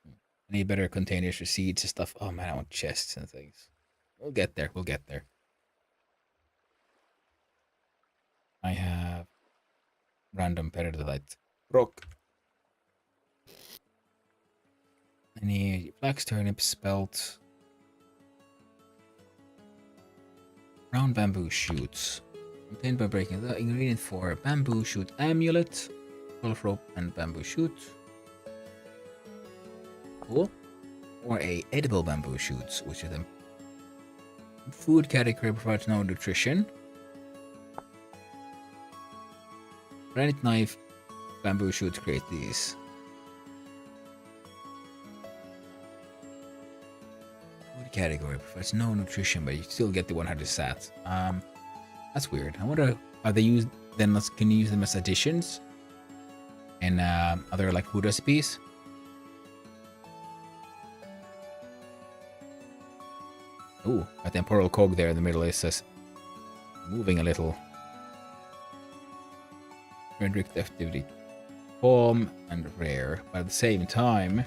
I need better containers for seeds and stuff. Oh man, I want chests and things. We'll get there. We'll get there. I have random peridotite rock. I need flax, turnip, spelt, brown bamboo shoots. Obtained by breaking the ingredient for bamboo shoot amulet, 12 rope, and bamboo shoot. Cool. Or a edible bamboo shoots, which is the food category provides no nutrition. Granite knife, bamboo shoots create these. Food category provides no nutrition, but you still get the 100 sats. That's weird. I wonder, are they used then? Can you use them as additions in other like food recipes? Ooh, a temporal cog there in the middle is just moving a little. Restrict activity, calm and rare, but at the same time,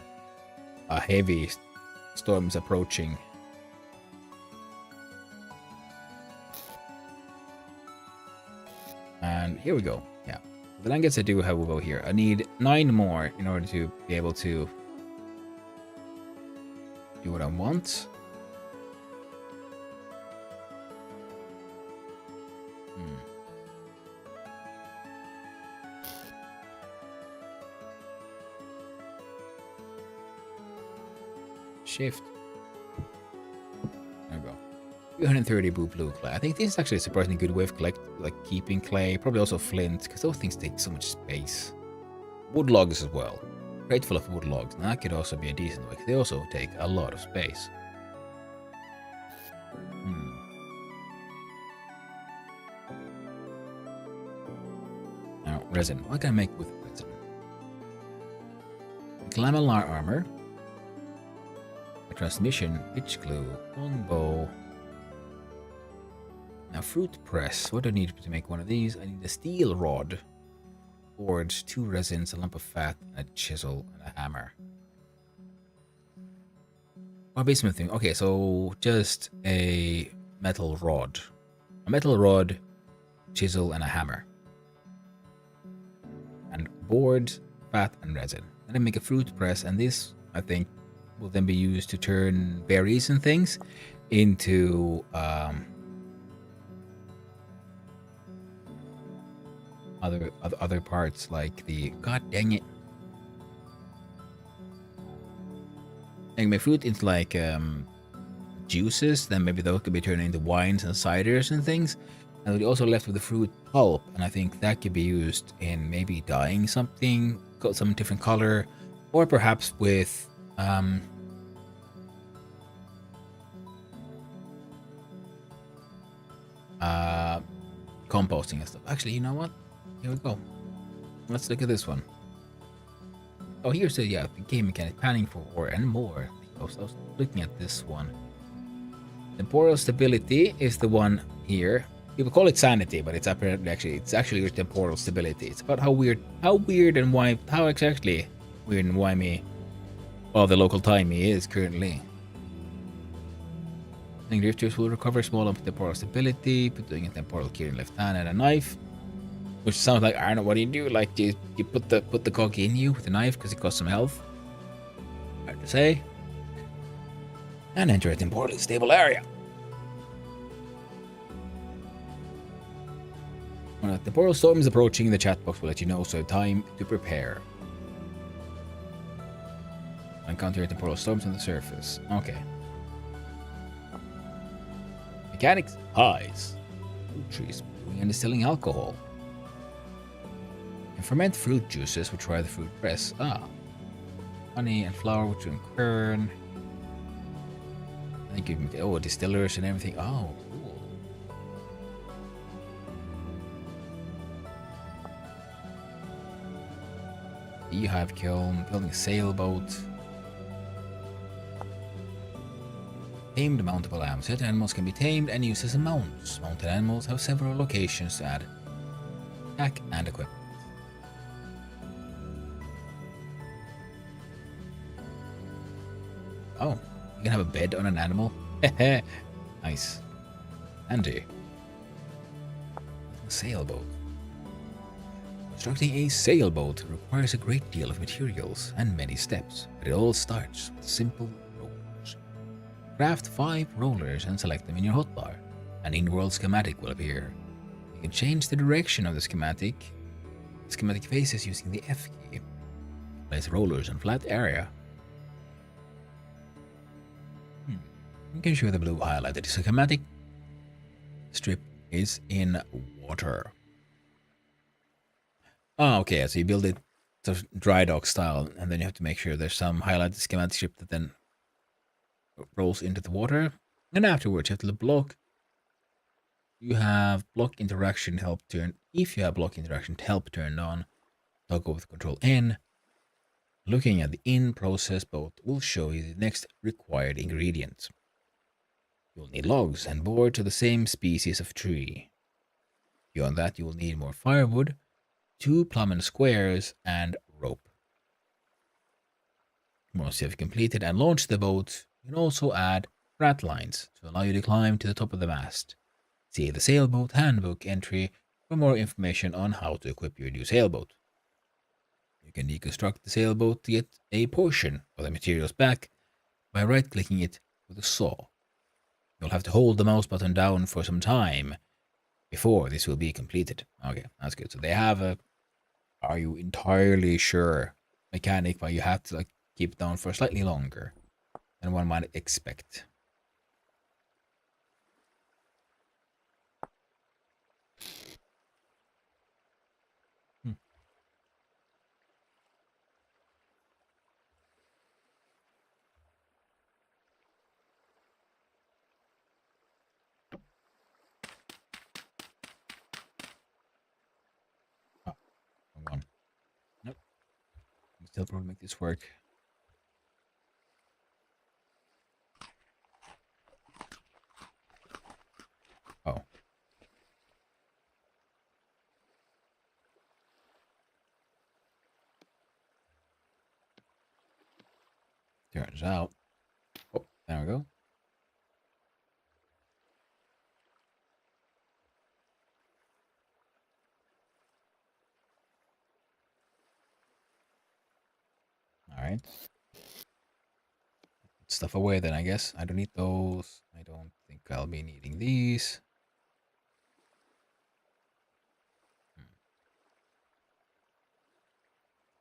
a heavy storm is approaching. And here we go. Yeah, the blankets I do have will go here. I need 9 more in order to be able to do what I want. Shift. There we go. 230 blue clay. I think this is actually a surprisingly good way of keeping clay. Probably also flint, because those things take so much space. Wood logs as well. Crate full of wood logs. Now that could also be a decent way. They also take a lot of space. Now, resin. What can I make with resin? Glamellar armor. Transmission, pitch glue, longbow. Now fruit press. What do I need to make one of these? I need a steel rod, boards, 2 resins, a lump of fat, and a chisel, and a hammer. Smithing. Okay, so just a metal rod. A metal rod, chisel, and a hammer. And boards, fat, and resin. Then I make a fruit press, and this, I think, will then be used to turn berries and things into other parts, like the... God dang it! I can make fruit into like juices, then maybe those could be turned into wines and ciders and things. And we also left with the fruit pulp, and I think that could be used in maybe dyeing something, got some different color, or perhaps with composting and stuff. Actually, you know what? Here we go. Let's look at this one. Oh, here's the game mechanic, panning for ore and more. I was looking at this one. Temporal stability is the one here. People call it sanity, but it's actually temporal stability. It's about how exactly weird and why the local timey is currently. I think drifters will recover small amount of temporal stability, putting a temporal key in left hand and a knife. Which sounds like, I don't know, what do you do? Like, you put the cog in you with the knife because it costs some health. Hard to say. And enter a temporally stable area. When a temporal storm is approaching, the chat box will let you know, so time to prepare. Encounter temporal storms on the surface. Okay. Mechanics. Highs. Fruit trees brewing and distilling alcohol. And ferment fruit juices, which try the fruit press. Honey and flour, which will kern. I think you can get, distillers and everything. Oh, cool. Beehive kiln, building a sailboat. Tamed mountable animals. Certain animals can be tamed and used as mounts. Mounted animals have several locations to add attack and equipment. Oh, you can have a bed on an animal? Nice. Handy. A sailboat. Constructing a sailboat requires a great deal of materials and many steps, but it all starts with simple rollers. Craft 5 rollers and select them in your hotbar. An in-world schematic will appear. You can change the direction of the schematic faces using the F key. Place rollers in flat area. You can show the blue highlighted schematic strip is in water. Oh, okay, so you build it sort of dry dock style, and then you have to make sure there's some highlighted schematic strip that then rolls into the water. And afterwards, you have to block. You have block interaction help turn. If you have block interaction help turned on, toggle with Control N. Looking at the in-process boat will show you the next required ingredient. You'll need logs and board to the same species of tree. Beyond that, you will need more firewood, 2 plummet squares, and rope. Once you have completed and launched the boat, you can also add rat lines to allow you to climb to the top of the mast. See the Sailboat Handbook entry for more information on how to equip your new sailboat. You can deconstruct the sailboat to get a portion of the materials back by right-clicking it with a saw. You'll have to hold the mouse button down for some time before this will be completed. Okay, that's good. So they have a "are you entirely sure" mechanic, but you have to keep it down for slightly longer than one might expect. Wrong one. Nope. Can still probably make this work. Oh. Turns out. Oh, there we go. Alright. Stuff away then, I guess. I don't need those. I don't think I'll be needing these.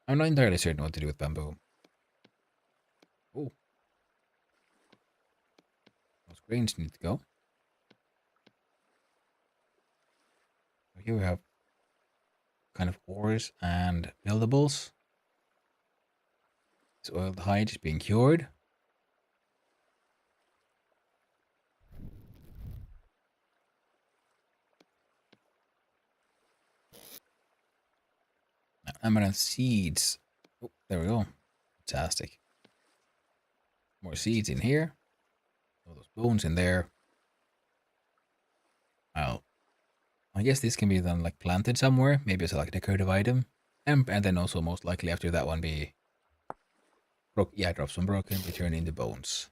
I'm not entirely certain what to do with bamboo. Oh. That was Grains need to go. Here we have kind of ores and buildables. This oiled hide is being cured. Amaranth seeds. Oh, there we go. Fantastic. More seeds in here. All those bones in there. Oh, I guess this can be then like planted somewhere. Maybe as a like decorative item. And then also most likely after that one be drop some broken, be turned into bones.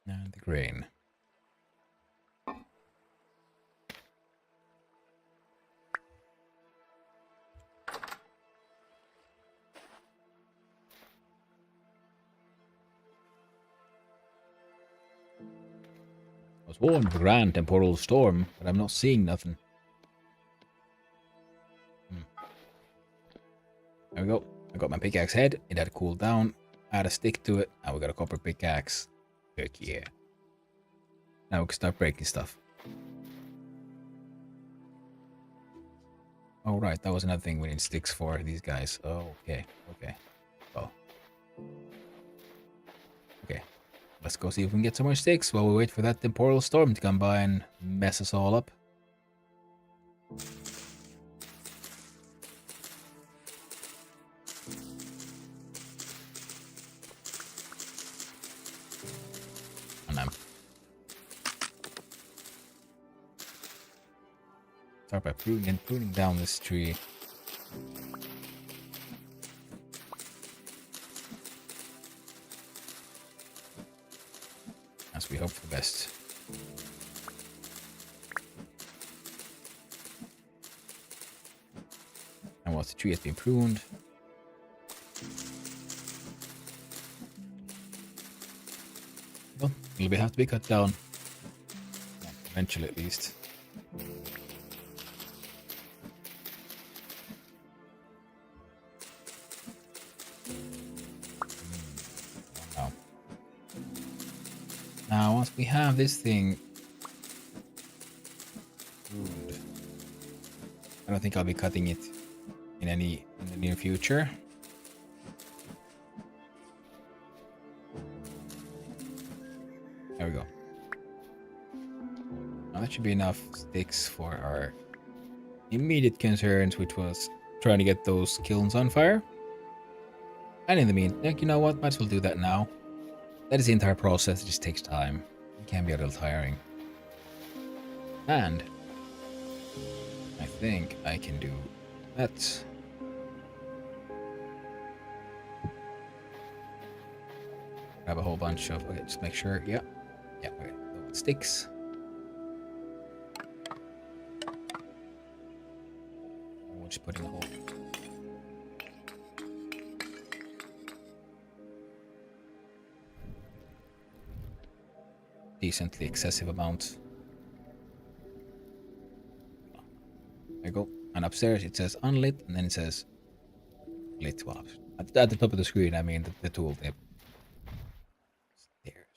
And the grain. I was warned of a grand temporal storm, but I'm not seeing nothing. There we go. I got my pickaxe head. It had cooled down. Add a stick to it. Now we got a copper pickaxe. Heck yeah. Now we can start breaking stuff. Oh, right. That was another thing we need sticks for these guys. Oh, okay. Okay. Oh. Okay. Let's go see if we can get some more sticks while we wait for that temporal storm to come by and mess us all up. And I'm start by pruning down this tree. As we hope for the best. And once the tree has been pruned, well, it'll have to be cut down. Eventually, at least. Wow. Now, once we have this thing pruned, I don't think I'll be cutting it in the near future. There we go. Now that should be enough sticks for our immediate concerns, which was trying to get those kilns on fire. And in the meantime, you know what? Might as well do that now. That is the entire process. It just takes time. It can be a little tiring. And I think I can do that. Grab a whole bunch of. Okay, just make sure. Yeah. Yeah. Okay. Sticks. We'll just put in a whole. Decently excessive amount. There you go. And upstairs it says unlit, and then it says lit. Well, at the top of the screen, I mean the tooltip. Stairs.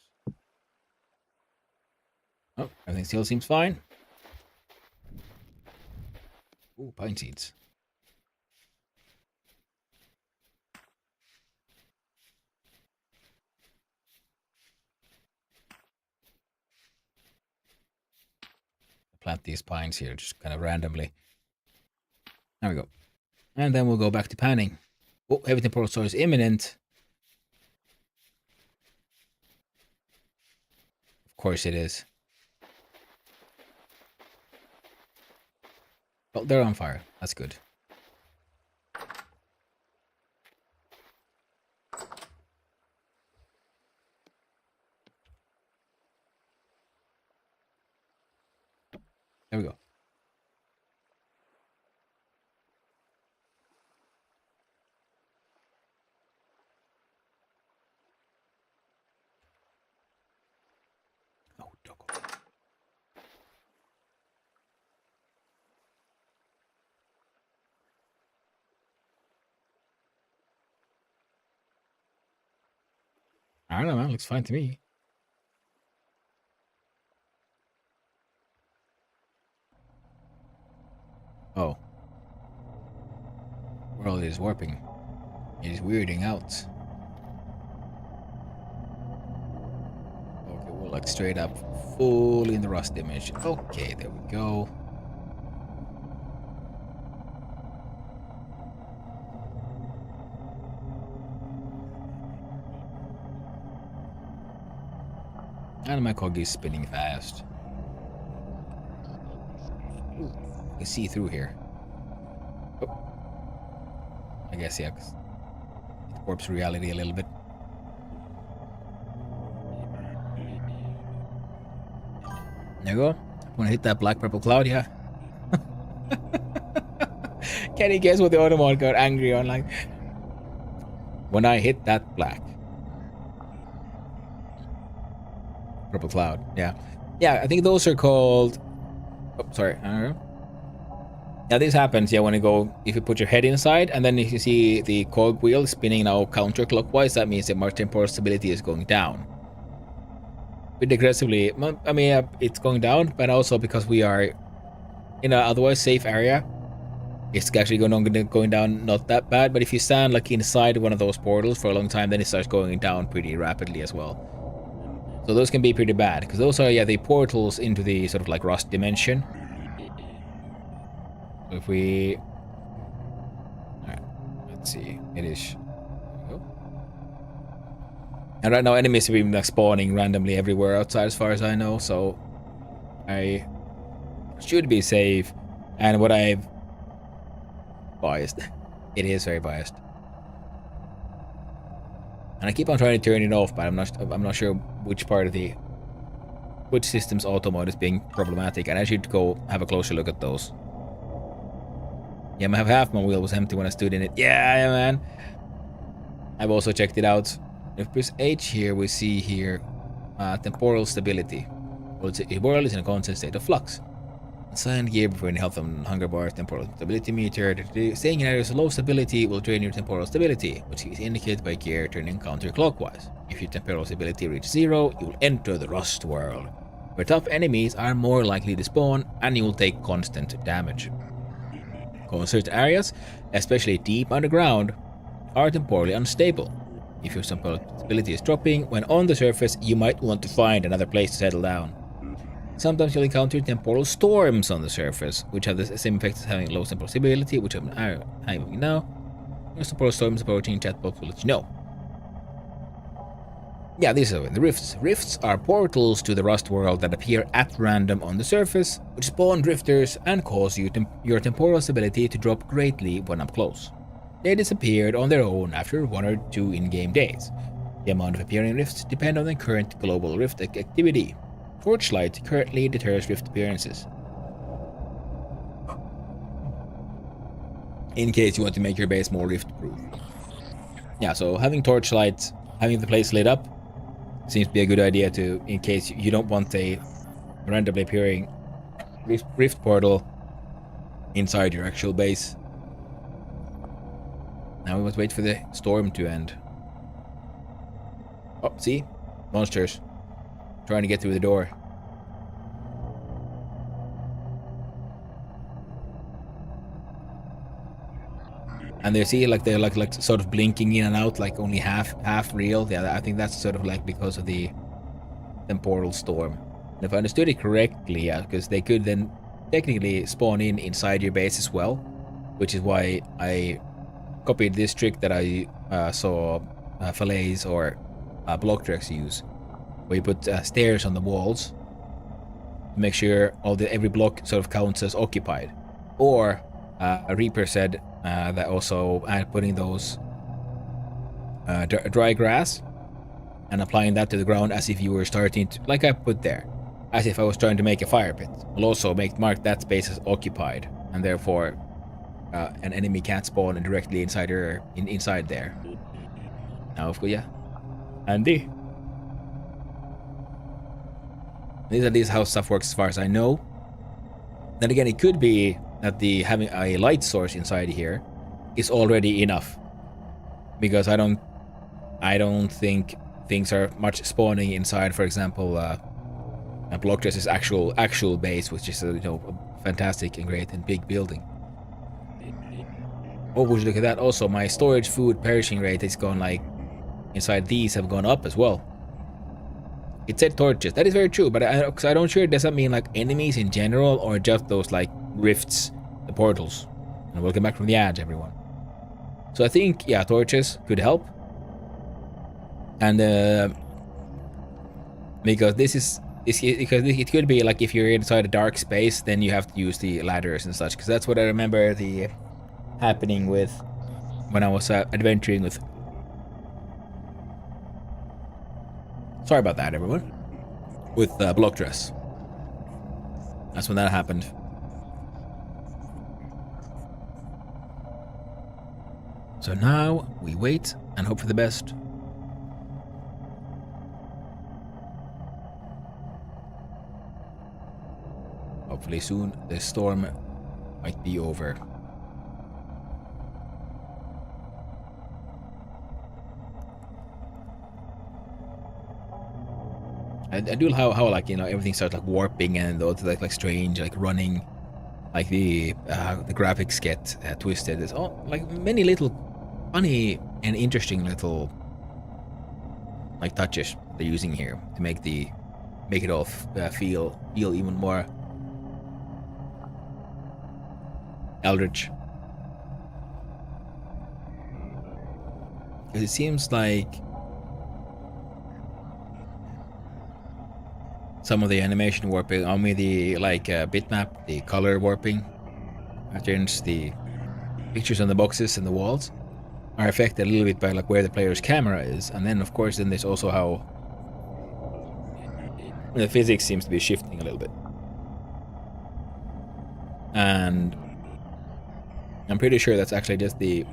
Oh, everything still seems fine. Ooh, pine seeds. Plant these pines here just kind of randomly. There we go. And then we'll go back to panning. Oh, heavy temporal storm is imminent. Of course it is. Oh, they're on fire. That's good. There we go. I don't know, man. Looks fine to me. Oh. World is warping. It is weirding out. Okay, we're like straight up full in the rust image. Okay, there we go. And my cog is spinning fast. Ooh, I can see through here. Oh. I guess, yeah, 'cause it warps reality a little bit. There you go. Wanna hit that black purple cloud, yeah. Can you guess what the Automod got angry on? Like, when I hit that black purple cloud, yeah. Yeah, I think those are called... Oh, sorry. I don't know. Yeah, this happens, yeah, when you go, if you put your head inside, and then if you see the cog wheel spinning now counterclockwise, that means that temporal stability is going down. Bit aggressively. I mean, it's going down, but also because we are in an otherwise safe area, it's actually going down not that bad. But if you stand like inside one of those portals for a long time, then it starts going down pretty rapidly as well. So those can be pretty bad, because those are, yeah, the portals into the sort of like rust dimension. So if we... Alright, let's see. It is... And right now enemies have been like spawning randomly everywhere outside as far as I know, so I should be safe. And what I've biased. It is very biased. And I keep on trying to turn it off, but I'm not sure which part of which system's auto mode is being problematic, and I should go have a closer look at those. Yeah, I have half my wheel was empty when I stood in it. Yeah, man. I've also checked it out. If we press H here, we see here temporal stability. Well, the world is in a constant state of flux. Assign gear before any health and hunger bar, temporal stability meter. Staying in areas of low stability will drain your temporal stability, which is indicated by gear turning counterclockwise. If your temporal stability reaches 0, you will enter the rust world, where tough enemies are more likely to spawn and you will take constant damage. Certain areas, especially deep underground, are temporally unstable. If your temporal stability is dropping when on the surface, you might want to find another place to settle down. Sometimes you'll encounter temporal storms on the surface, which have the same effect as having low temporal stability, which I'm having now. When temporal storms approaching, chatbot will let you know. Yeah, these are the rifts. Rifts are portals to the rust world that appear at random on the surface, which spawn drifters and cause your temporal stability to drop greatly when up close. They disappeared on their own after 1 or 2 in-game days. The amount of appearing rifts depend on the current global rift activity. Torchlight currently deters rift appearances. In case you want to make your base more rift-proof. Yeah, so having torchlight, having the place lit up, seems to be a good idea to, in case you don't want a randomly appearing rift portal inside your actual base. Now we must wait for the storm to end. Oh, see? Monsters. Trying to get through the door. And they see like they're like sort of blinking in and out, like only half real. Yeah, I think that's sort of like because of the temporal storm. And if I understood it correctly, yeah, because they could then technically spawn inside your base as well, which is why I copied this trick that I saw Falaise or Blocktreks use, where you put stairs on the walls to make sure every block sort of counts as occupied. Or Reaper said that also putting those dry grass and applying that to the ground as if you were starting to, like I put there, as if I was trying to make a fire pit, will also mark that space as occupied, and therefore an enemy can't spawn directly inside there. Now, of course, yeah, Andy. This is how stuff works as far as I know. Then again, it could be that having a light source inside here is already enough, because I don't think things are much spawning inside. For example, Blockdress's actual base, which is a fantastic and great and big building. Oh, would you look at that? Also, my storage food perishing rate is gone, like, inside these have gone up as well. It said torches. That is very true, but I don't sure it doesn't mean like enemies in general or just those like rifts, the portals. And welcome back from the edge, everyone. So I think, yeah, torches could help. And because because it could be like if you're inside a dark space, then you have to use the ladders and such. Because that's what I remember the happening with when I was adventuring with. Sorry about that, everyone. With Blockdress. That's when that happened. So now we wait and hope for the best. Hopefully soon this storm might be over. I do how like everything starts like warping and those like strange like running, like the graphics get twisted. There's all like many little funny and interesting little like touches they're using here to make it all feel even more eldritch. Because it seems like some of the animation warping, only the like bitmap, the color warping patterns, the pictures on the boxes and the walls are affected a little bit by like where the player's camera is, and then of course then there's also how the physics seems to be shifting a little bit. And I'm pretty sure that's actually just the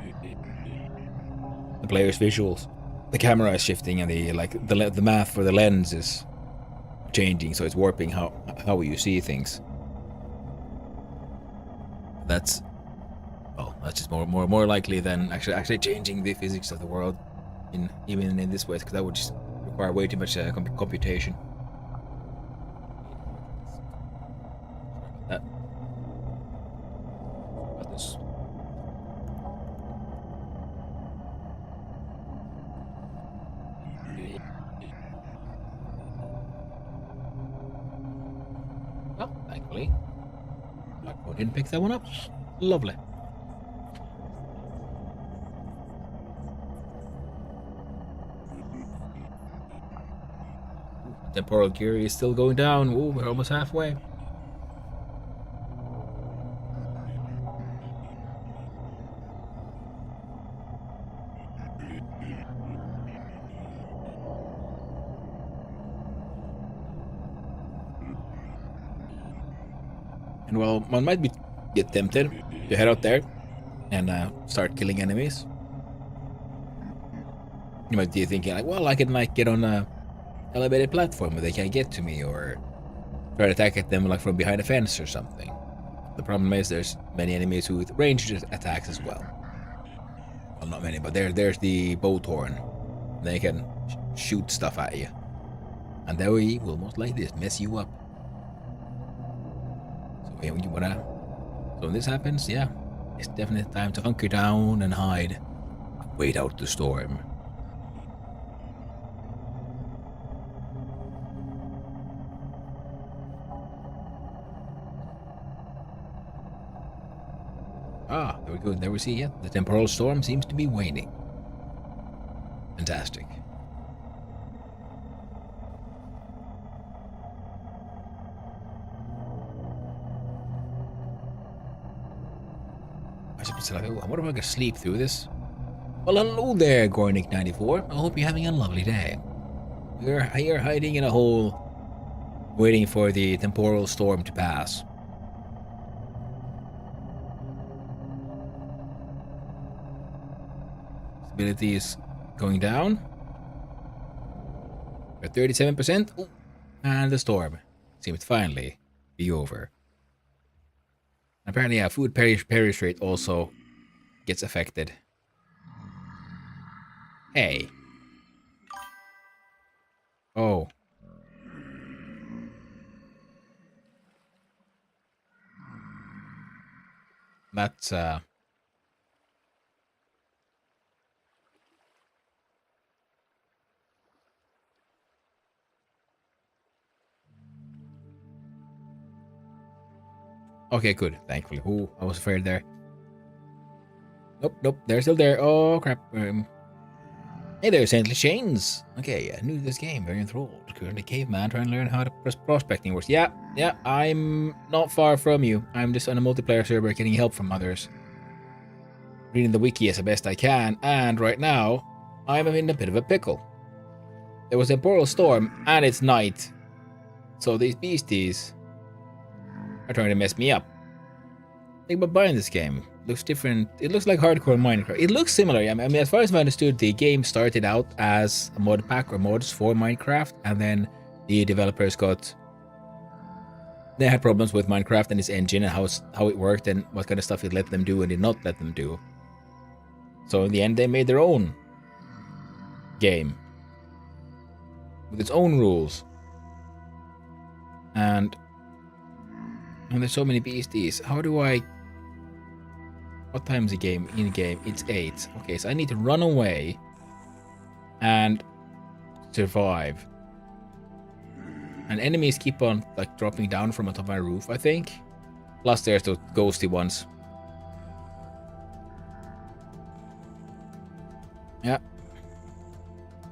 player's visuals. The camera is shifting and the math for the lens is changing, so it's warping how you see things. That's just more likely than actually changing the physics of the world even in this way, because that would just require way too much computation. This. Well, thankfully, Blackboard didn't pick that one up. Lovely. Temporal gear is still going down. Ooh, we're almost halfway. And well, one might get tempted to head out there and start killing enemies. You might be thinking like, well, I can like get on a elevated platform where they can't get to me, or try to attack at them like from behind a fence or something. The problem is there's many enemies with ranged attacks as well. Well, not many, but there's the Bowthorn. They can shoot stuff at you, and they will most likely just mess you up. So when this happens, yeah, it's definitely time to hunker down and hide, wait out the storm. Ah, there we go. There we see, yeah, the temporal storm seems to be waning. Fantastic. I wonder if I can sleep through this. Well, hello there, Gornick94. I hope you're having a lovely day. We're here hiding in a hole, waiting for the temporal storm to pass. Stability is going down. We're at 37%. Ooh. And the storm seems to finally be over. Apparently, food perish rate also gets affected. Hey. Oh. That's okay, good. Thankfully. Ooh, I was afraid there. Nope, nope, they're still there. Oh crap. Hey there, Saintly Chains. Okay, new to this game, very enthralled. Currently caveman trying to learn how to prospecting works. Yeah, I'm not far from you. I'm just on a multiplayer server getting help from others. Reading the wiki as best I can, and right now, I'm in a bit of a pickle. There was a temporal storm, and it's night. So these beasties are trying to mess me up. Think about buying this game. Looks different. It looks like hardcore Minecraft. It looks similar. I mean, as far as I understood, the game started out as a mod pack or mods for Minecraft, and then the developers they had problems with Minecraft and its engine and how it worked and what kind of stuff it let them do and did not let them do. So in the end, they made their own game with its own rules. And there's so many beasties. How do I... What time is the game? In game, it's 8. Okay, so I need to run away and survive. And enemies keep on like dropping down from on top of my roof, I think. Plus there's those ghosty ones. Yeah.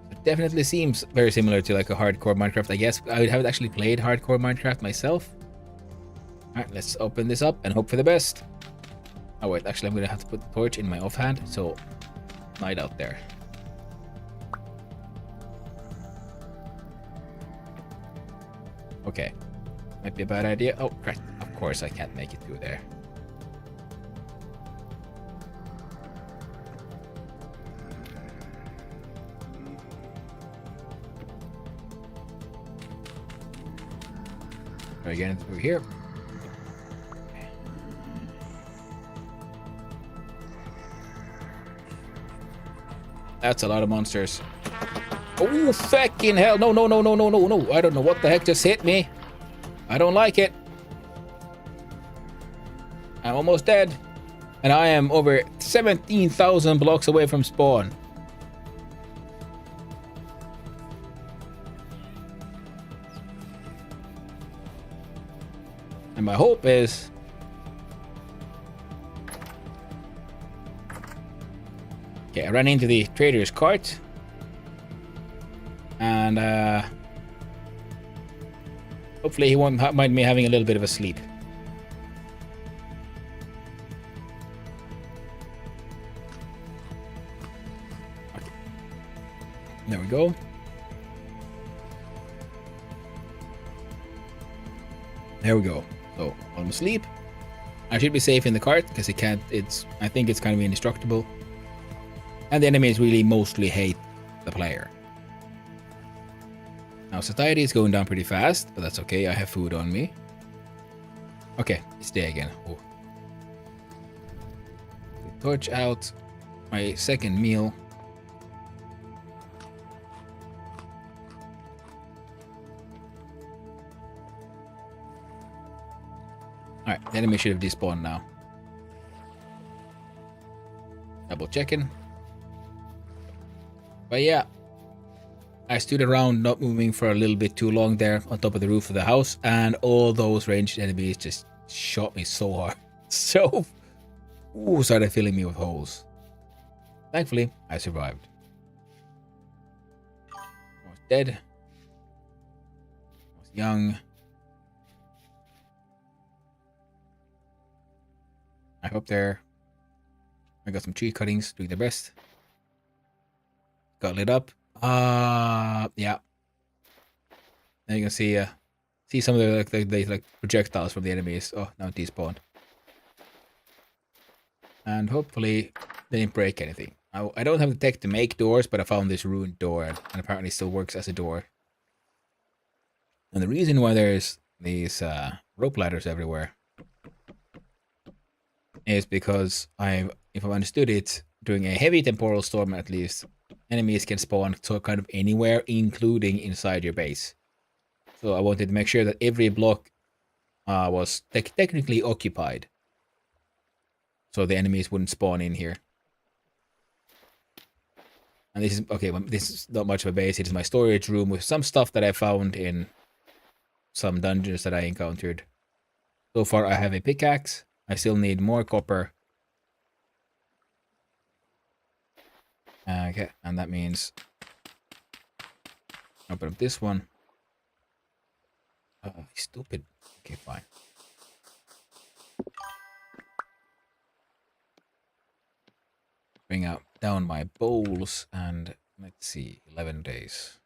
It definitely seems very similar to like a hardcore Minecraft. I guess I haven't actually played hardcore Minecraft myself. Alright, let's open this up and hope for the best. Oh wait, actually I'm gonna have to put the torch in my offhand, so night out there. Okay, might be a bad idea. Oh, crap. Of course I can't make it through there. Try again through here. That's a lot of monsters. Oh, fucking hell. No. I don't know what the heck just hit me. I don't like it. I'm almost dead. And I am over 17,000 blocks away from spawn. And my hope is... Okay, I ran into the trader's cart. And hopefully he won't mind me having a little bit of a sleep. Okay. There we go. There we go. So I'm asleep. I should be safe in the cart because it can't. I think it's kind of indestructible. And the enemies really mostly hate the player. Now satiety is going down pretty fast, but that's okay. I have food on me. Okay, it's day again. Oh. Torch out. My second meal. Alright, the enemy should have despawned now. Double checking. But yeah, I stood around not moving for a little bit too long there on top of the roof of the house, and all those ranged enemies just shot me so hard. So, started filling me with holes. Thankfully, I survived. I was dead. I was young. I hope there. I got some tree cuttings, doing their best. Got lit up. Yeah. And you can see some of the like projectiles from the enemies. Oh, now despawned. And hopefully they didn't break anything. I don't have the tech to make doors, but I found this ruined door and apparently still works as a door. And the reason why there's these rope ladders everywhere is because if I've understood it, during a heavy temporal storm at least, enemies can spawn so kind of anywhere, including inside your base. So I wanted to make sure that every block was technically occupied, so the enemies wouldn't spawn in here. And this is okay. This is not much of a base. It is my storage room with some stuff that I found in some dungeons that I encountered. So far, I have a pickaxe. I still need more copper. Okay, and that means open up this one. Oh, stupid. Okay, fine. Bring out down my bowls and let's see, 11 days.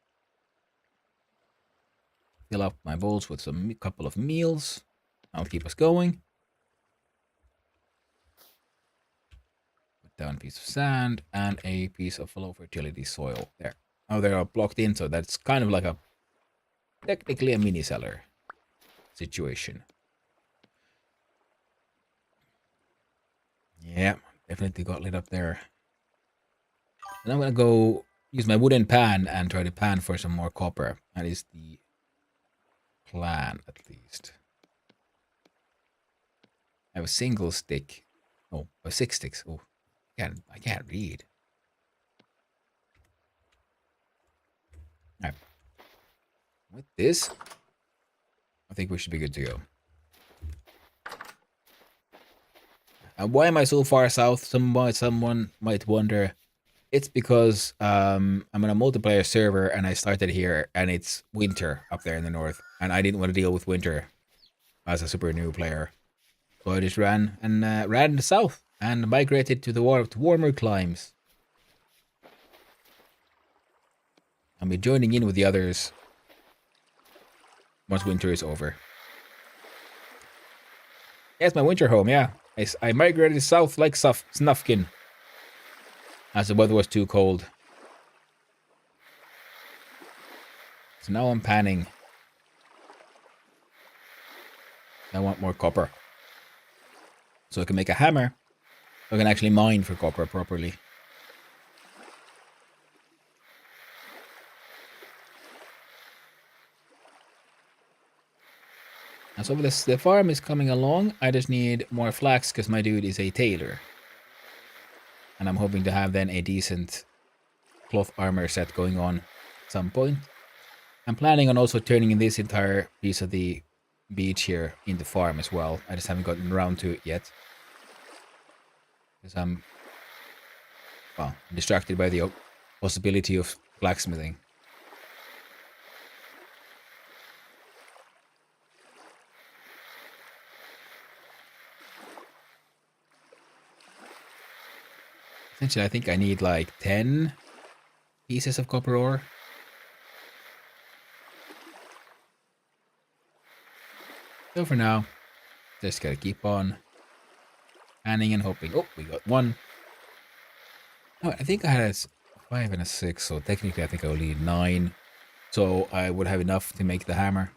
Fill up my bowls with some couple of meals. I'll keep us going. Put down a piece of sand and a piece of low fertility soil. There. Oh, they are blocked in, so that's kind of like a technically a mini cellar situation. Yeah, definitely got lit up there. And I'm gonna go use my wooden pan and try to pan for some more copper. That is the plan, at least. I have a single stick. Oh, 6 sticks. Oh, I can't read. All right. With this, I think we should be good to go. And why am I so far south? Someone might wonder. It's because I'm on a multiplayer server and I started here and it's winter up there in the north. And I didn't want to deal with winter as a super new player. So I just ran south and migrated to the warmer climes. I'll be joining in with the others once winter is over. Yeah, it's my winter home, yeah. I migrated south like Snufkin, as the weather was too cold. So now I'm panning. I want more copper. So I can make a hammer. So I can actually mine for copper properly. And so the farm is coming along. I just need more flax because my dude is a tailor. And I'm hoping to have then a decent cloth armor set going on at some point. I'm planning on also turning this entire piece of the beach here into farm as well. I just haven't gotten around to it yet. Because I'm, well, distracted by the possibility of blacksmithing. Essentially, I think I need like 10 pieces of copper ore. So for now, just gotta keep on panning and hoping. Oh, we got one. Oh, I think I had a 5 and a 6, so technically I think I will need 9. So I would have enough to make the hammer.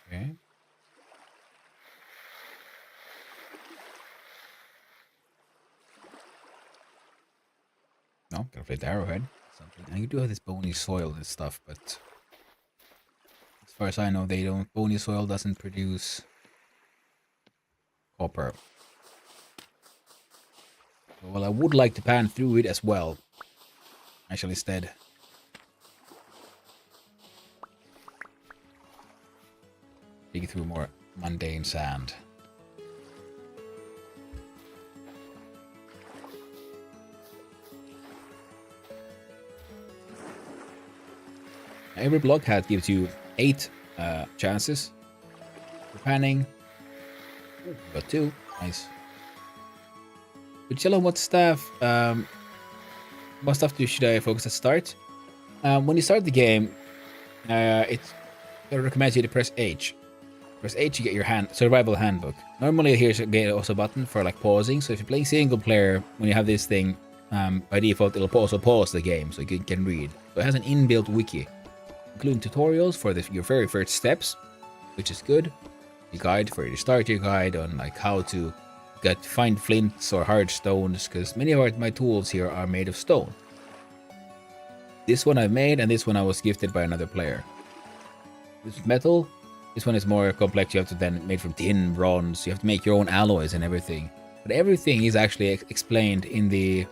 Okay. No, gotta play the arrowhead. Something. And you do have this bony soil and stuff, but as far as I know, they don't. Bony soil doesn't produce copper. Well, I would like to pan through it as well. Actually, instead. Dig through more mundane sand. Every block hat gives you 8 chances for panning. Ooh, got 2. Nice. But Jello, what stuff should I focus at start? When you start the game, it recommends you to press H. Press H, you get your survival handbook. Normally, here's also a button for like pausing. So if you're playing single player, when you have this thing, by default, it'll also pause the game so you can read. So it has an inbuilt wiki, including tutorials for your very first steps, which is good. The guide for your starter guide on like how to find flints or hard stones, because many of my tools here are made of stone. This one I made, and this one I was gifted by another player. This is metal. This one is more complex. You have to then made from tin, bronze. You have to make your own alloys and everything. But everything is actually explained in the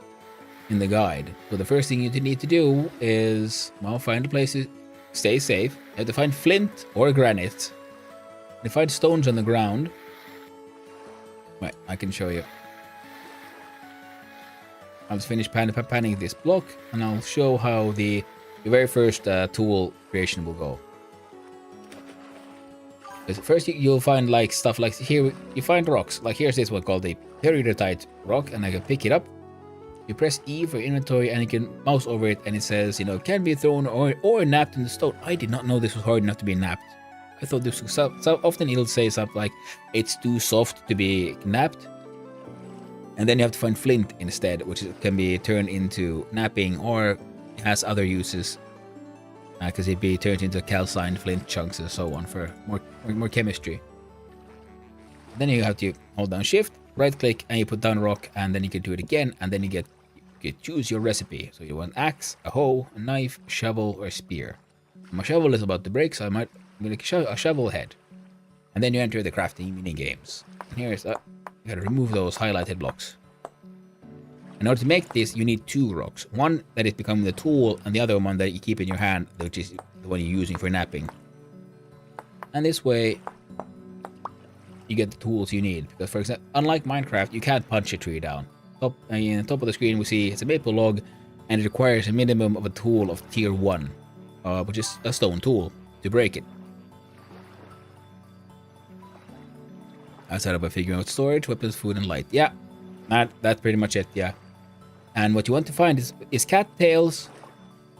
guide. So the first thing you need to do is, well, find a place to stay safe. You have to find flint or granite. You find stones on the ground. Right, I can show you. I'll just finish panning this block, and I'll show how the very first tool creation will go. First, you'll find like stuff like here. You find rocks. Like here's this one called the peridotite rock, and I can pick it up. You press E for inventory, and you can mouse over it, and it says, you know, can be thrown or napped in the stone. I did not know this was hard enough to be napped. I thought this was so often it'll say something like it's too soft to be napped, and then you have to find flint instead, which can be turned into napping, or has other uses, because it'd be turned into calcined flint chunks and so on for more chemistry. Then you have to hold down Shift, right click, and you put down rock, and then you can do it again, and then you choose your recipe. So you want axe, a hoe, a knife, shovel, or spear. My shovel is about to break, so I'm going to a shovel head. And then you enter the crafting mini games. And here's you gotta remove those highlighted blocks. In order to make this, you need 2 rocks. One that is becoming the tool, and the other one that you keep in your hand, which is the one you're using for napping. And this way, you get the tools you need. Because, for example, unlike Minecraft, you can't punch a tree down. In the top of the screen, we see it's a maple log, and it requires a minimum of a tool of tier 1, which is a stone tool, to break it. I set up by figuring out storage, weapons, food, and light. Yeah, that's pretty much it. Yeah, and what you want to find is cattails.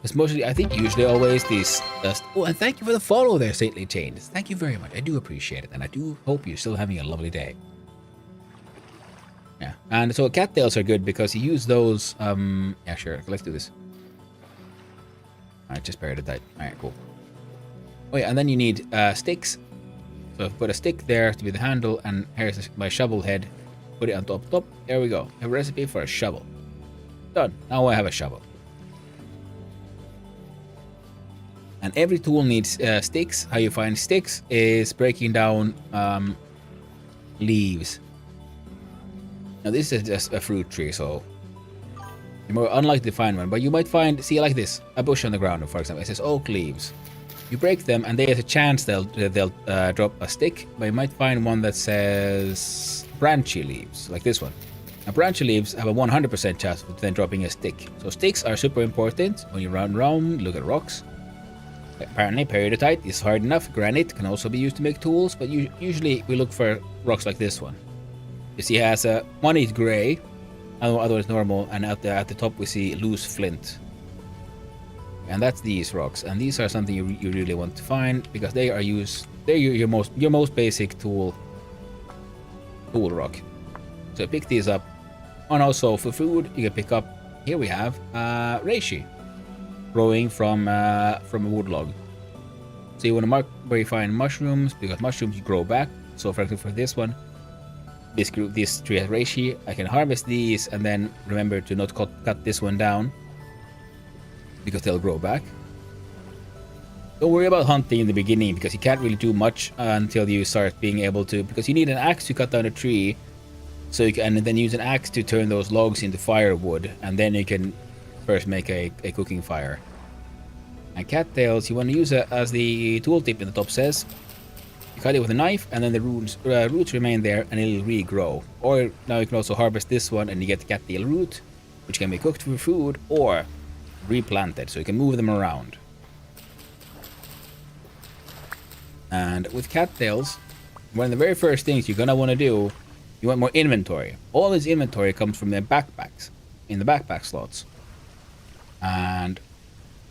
It's mostly, I think, usually always these dust. Oh, and thank you for the follow there, Saintly Chains. Thank you very much. I do appreciate it, and I do hope you're still having a lovely day. Yeah, and so cattails are good because you use those. Yeah, sure. Let's do this. All right, just peridotite. All right, cool. Oh yeah, and then you need sticks. So put a stick there to be the handle, and here's my shovel head. Put it on top. There we go. I have a recipe for a shovel. Done. Now I have a shovel. And every tool needs sticks. How you find sticks is breaking down leaves. Now this is just a fruit tree, so you're more unlikely to find one. But you might find, see, like this, a bush on the ground, for example. It says oak leaves. You break them, and there's a chance they'll drop a stick, but you might find one that says branchy leaves, like this one. Now, branchy leaves have a 100% chance of then dropping a stick. So sticks are super important when you run around, look at rocks. Apparently, peridotite is hard enough. Granite can also be used to make tools, but usually we look for rocks like this one. You see, it has one is gray, other is normal, and at the top we see loose flint. And that's these rocks, and these are something you really want to find because they're your most basic tool rock. So pick these up, and also for food you can pick up. Here we have reishi, growing from a wood log. So you want to mark where you find mushrooms because mushrooms grow back. So for example, for this one, this tree has reishi. I can harvest these and then remember to not cut this one down, because they'll grow back. Don't worry about hunting in the beginning because you can't really do much until you start being able to, because you need an axe to cut down a tree, so you can, and then use an axe to turn those logs into firewood, and then you can first make a cooking fire. And cattails, you want to use it as the tooltip in the top says. You cut it with a knife, and then the roots remain there, and it'll regrow. Or now you can also harvest this one, and you get the cattail root, which can be cooked for food, or replanted, so you can move them around. And with cattails, one of the very first things you're gonna want to do, you want more inventory. All this inventory comes from the backpacks, in the backpack slots. And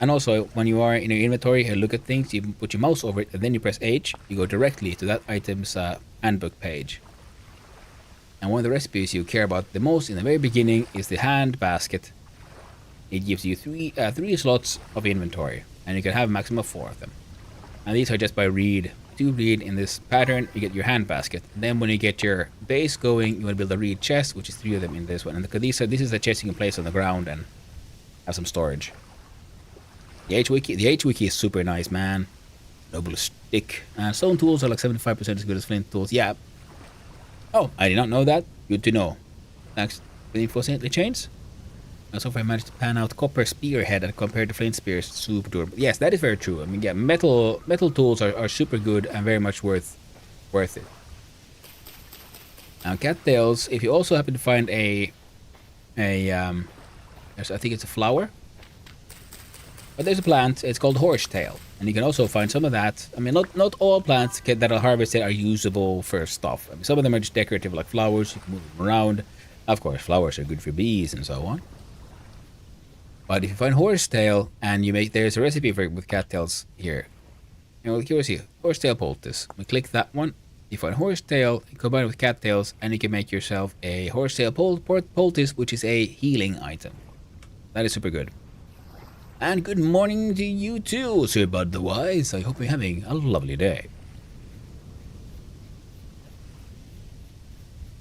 And also, when you are in your inventory and look at things, you put your mouse over it, and then you press H, you go directly to that item's handbook page. And one of the recipes you care about the most in the very beginning is the hand basket. It gives you three slots of inventory, and you can have a maximum of 4 of them. And these are just by reed. To reed in this pattern, you get your hand basket. Then when you get your base going, you want to build a reed chest, which is 3 of them in this one. And this is a chest you can place on the ground and have some storage. The H-Wiki is super nice, man. Noble stick. Stone tools are like 75% as good as flint tools. Yeah. Oh, I did not know that. Good to know. Next, the info simply change. So far I managed to pan out copper spearhead and compared to flint spears, super durable. Yes, that is very true. I mean, yeah, metal tools are super good and very much worth it. Now, cattails, if you also happen to find I think it's a flower. But there's a plant, it's called horsetail, and you can also find some of that. I mean, not all plants that are harvested are usable for stuff. I mean, some of them are just decorative, like flowers. You can move them around. Of course, flowers are good for bees and so on. But if you find horsetail and there's a recipe for it with cattails here. You know, here we see horsetail poultice. We click that one. You find horsetail, combine it with cattails, and you can make yourself a horsetail poultice, which is a healing item. That is super good. And good morning to you too, Sir Bud the Wise. I hope you're having a lovely day.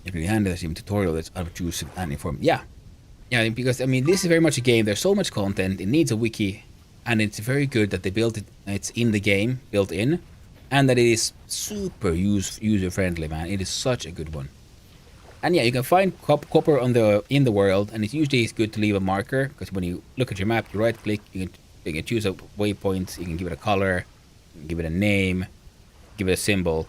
It's really handy there's even tutorial that's obtrusive and informative. Yeah, because I mean this is very much a game. There's so much content. It needs a wiki, and it's very good that they built it. It's in the game, built in, and that it is super user friendly. Man, it is such a good one. And yeah, you can find copper in the world, and it's usually good to leave a marker, because when you look at your map, you right click, you can choose a waypoint, you can give it a color, you can give it a name, give it a symbol.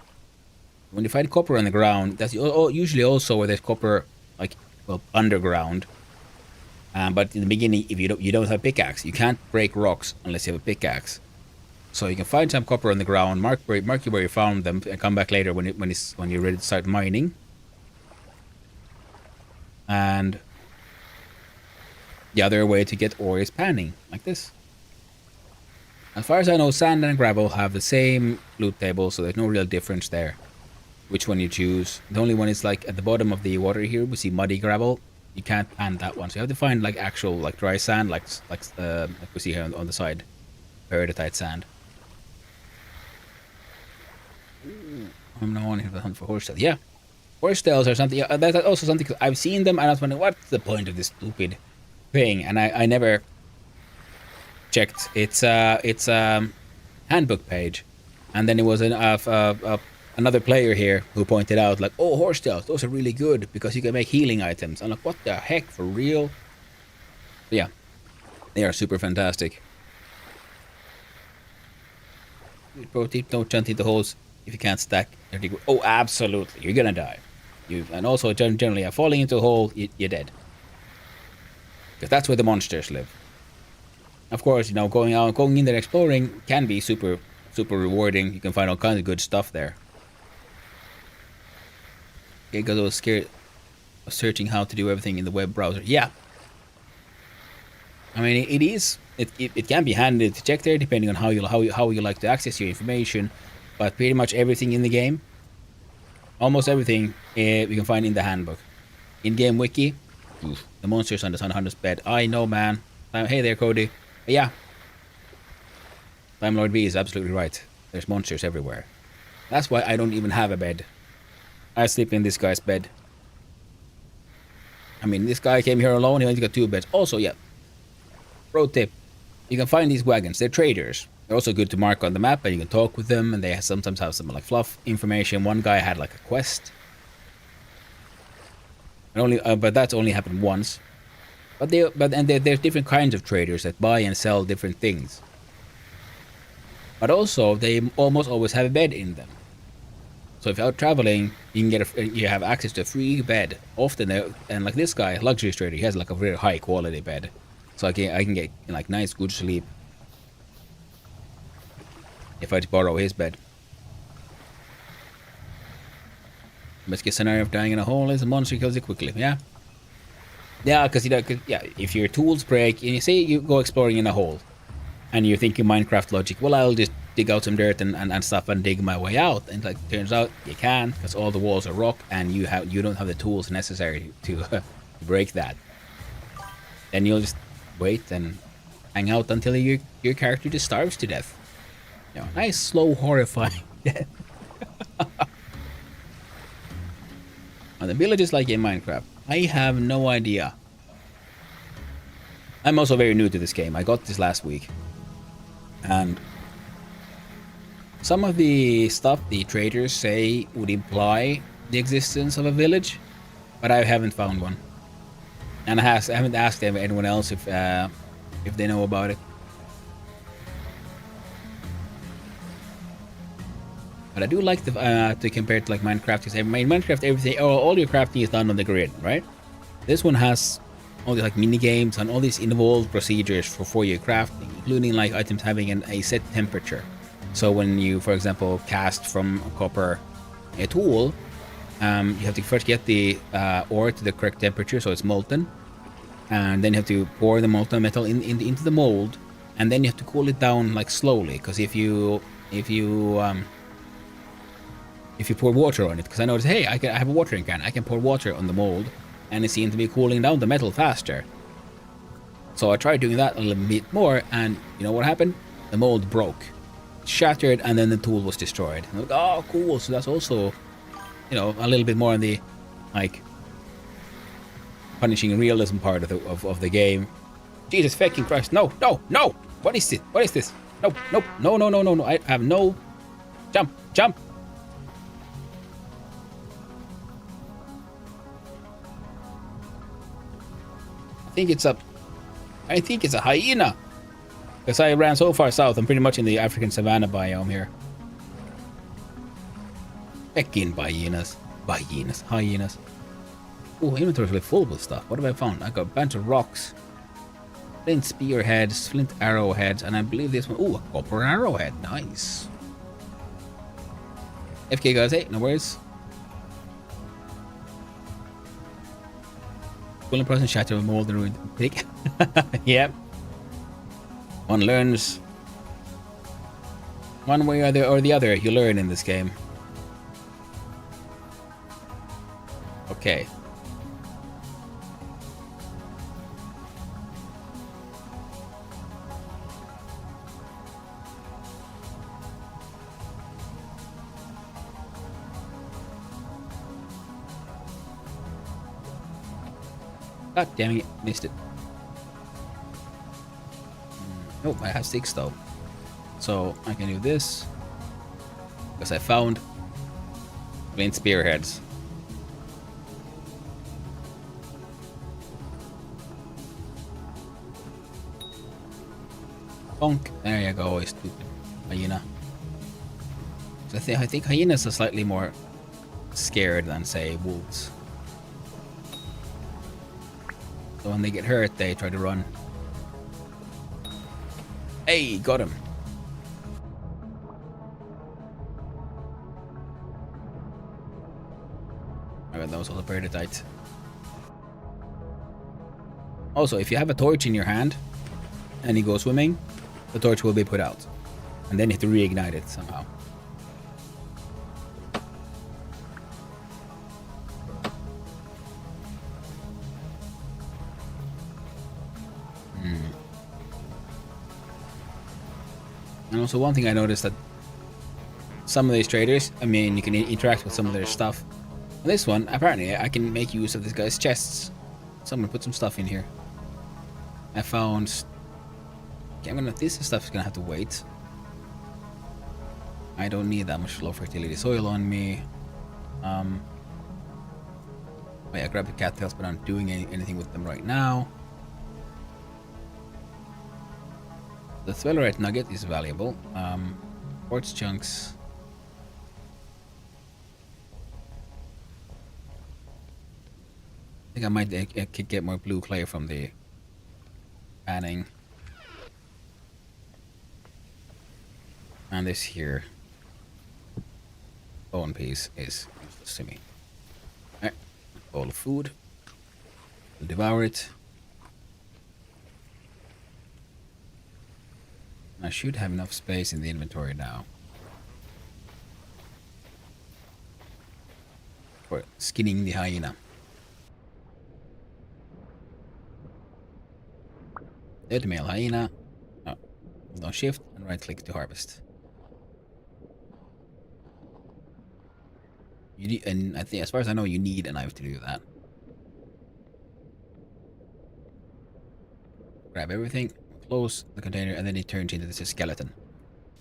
When you find copper on the ground, that's usually also where there's copper, like, well, underground. But in the beginning, if you don't have a pickaxe, you can't break rocks unless you have a pickaxe. So you can find some copper on the ground, mark where you found them, and come back later when you're ready to start mining. And the other way to get ore is panning, like this. As far as I know, sand and gravel have the same loot table, so there's no real difference there. Which one you choose. The only one is like at the bottom of the water here, we see muddy gravel. You can't pan that one, so you have to find like actual like dry sand, like we see here on the side, peridotite sand. I'm now on here to hunt for horsetail. Yeah, horsetails are something. That's also something I've seen them, and I was wondering what's the point of this stupid thing, and I never checked. It's handbook page, and then it was another player here who pointed out like, oh, horsetails, those are really good because you can make healing items. I'm like, what the heck, for real? But yeah, they are super fantastic. Pro tip: don't jump into holes if you can't stack. Oh, absolutely, you're gonna die. And also generally, falling into a hole, you're dead. Because that's where the monsters live. Of course, you know, going in there exploring can be super rewarding. You can find all kinds of good stuff there. Okay, because I was scared of searching how to do everything in the web browser. Yeah. I mean, it can be handy to check there depending on how you like to access your information, but pretty much everything in the game, almost everything, you can find in the handbook. In-game wiki, the monsters on the Sun Hunter's bed. I know, man. Hey there, Cody. But yeah, Time Lord V is absolutely right. There's monsters everywhere. That's why I don't even have a bed. I sleep in this guy's bed. I mean, this guy came here alone. He only got 2 beds. Also, yeah. Pro tip: you can find these wagons. They're traders. They're also good to mark on the map, and you can talk with them. And they sometimes have some like fluff information. One guy had like a quest. But that's only happened once. But there's different kinds of traders that buy and sell different things. But also, they almost always have a bed in them. So if you're out traveling, you have access to a free bed. Often, and like this guy, luxury trader, he has like a very high quality bed. So I can get like nice good sleep if I borrow his bed. Best case scenario of dying in a hole is a monster kills you quickly. Yeah. Yeah, because if your tools break, and you say you go exploring in a hole, and you're thinking Minecraft logic, well, I'll just dig out some dirt and stuff and dig my way out. And like, turns out you can, because all the walls are rock, and you don't have the tools necessary to break that. Then you'll just wait and hang out until your character just starves to death. You know, nice, slow, horrifying death. And the villages like in Minecraft, I have no idea. I'm also very new to this game. I got this last week. And some of the stuff the traders say would imply the existence of a village, but I haven't found one. And I haven't asked anyone else if they know about it. But I do like to compare it to like Minecraft, because in Minecraft everything, all your crafting is done on the grid, right? This one has all these like mini games and all these involved procedures for your crafting, including like items having a set temperature. So when you, for example, cast from copper a tool, you have to first get the ore to the correct temperature so it's molten, and then you have to pour the molten metal into the mold, and then you have to cool it down like slowly, because if you pour water on it, because I noticed, hey, I have a watering can, I can pour water on the mold, and it seemed to be cooling down the metal faster. So I tried doing that a little bit more, and you know what happened? The mold broke, shattered, and then the tool was destroyed. I'm like, oh, cool. So that's also, you know, a little bit more on the like punishing realism part of the game. Jesus fucking Christ! No! What is it? What is this? No! I have no jump. I think it's a hyena. Because I ran so far south, I'm pretty much in the African savanna biome here. Fucking hyenas. Oh, inventory's really full with stuff. What have I found? I got a bunch of rocks. Flint spearheads, flint arrowheads, and I believe this one. Oh, a copper arrowhead. Nice. FK guys, hey, no worries. Cooling process shatter of mold and ruined pig. Yep. One learns one way or the other. You learn in this game. Okay. God damn it, missed it. Nope, I have 6 though. So I can do this. Because I found flint spearheads. Bonk. There you go, stupid hyena. So I think hyenas are slightly more scared than, say, wolves. So when they get hurt, they try to run. Hey, got him. Alright, that was all the Predatite. Also, if you have a torch in your hand and you go swimming, the torch will be put out. And then you have to reignite it somehow. And also one thing I noticed that some of these traders, I mean, you can interact with some of their stuff. On this one, apparently, I can make use of this guy's chests. Someone put some stuff in here. I found... Okay, this stuff is gonna have to wait. I don't need that much low fertility soil on me. Wait, I grabbed the cattails, but I'm not doing anything with them right now. The Spellerite nugget is valuable. Quartz chunks. I think I might get more blue clay from the panning. And this here bone piece is useless to me. Alright, bowl of food. We'll devour it. I should have enough space in the inventory now for skinning the hyena. Dead male hyena. Oh, hold on shift and right click to harvest. You need, and I think, as far as I know, you need a knife to do that. Grab everything, close the container, and then it turns into this skeleton.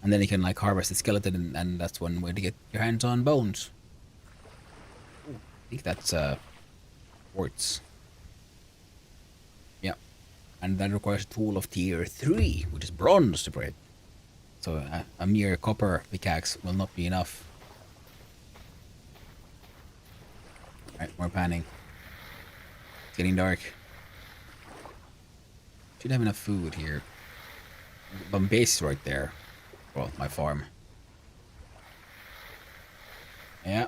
And then you can like harvest the skeleton, and that's one way to get your hands on bones. Ooh, I think that's quartz. Yeah, and that requires a tool of tier 3, which is bronze to break. So a mere copper pickaxe will not be enough. Alright, more panning. It's getting dark. Should have enough food here. My base is right there. Well, my farm. Yeah.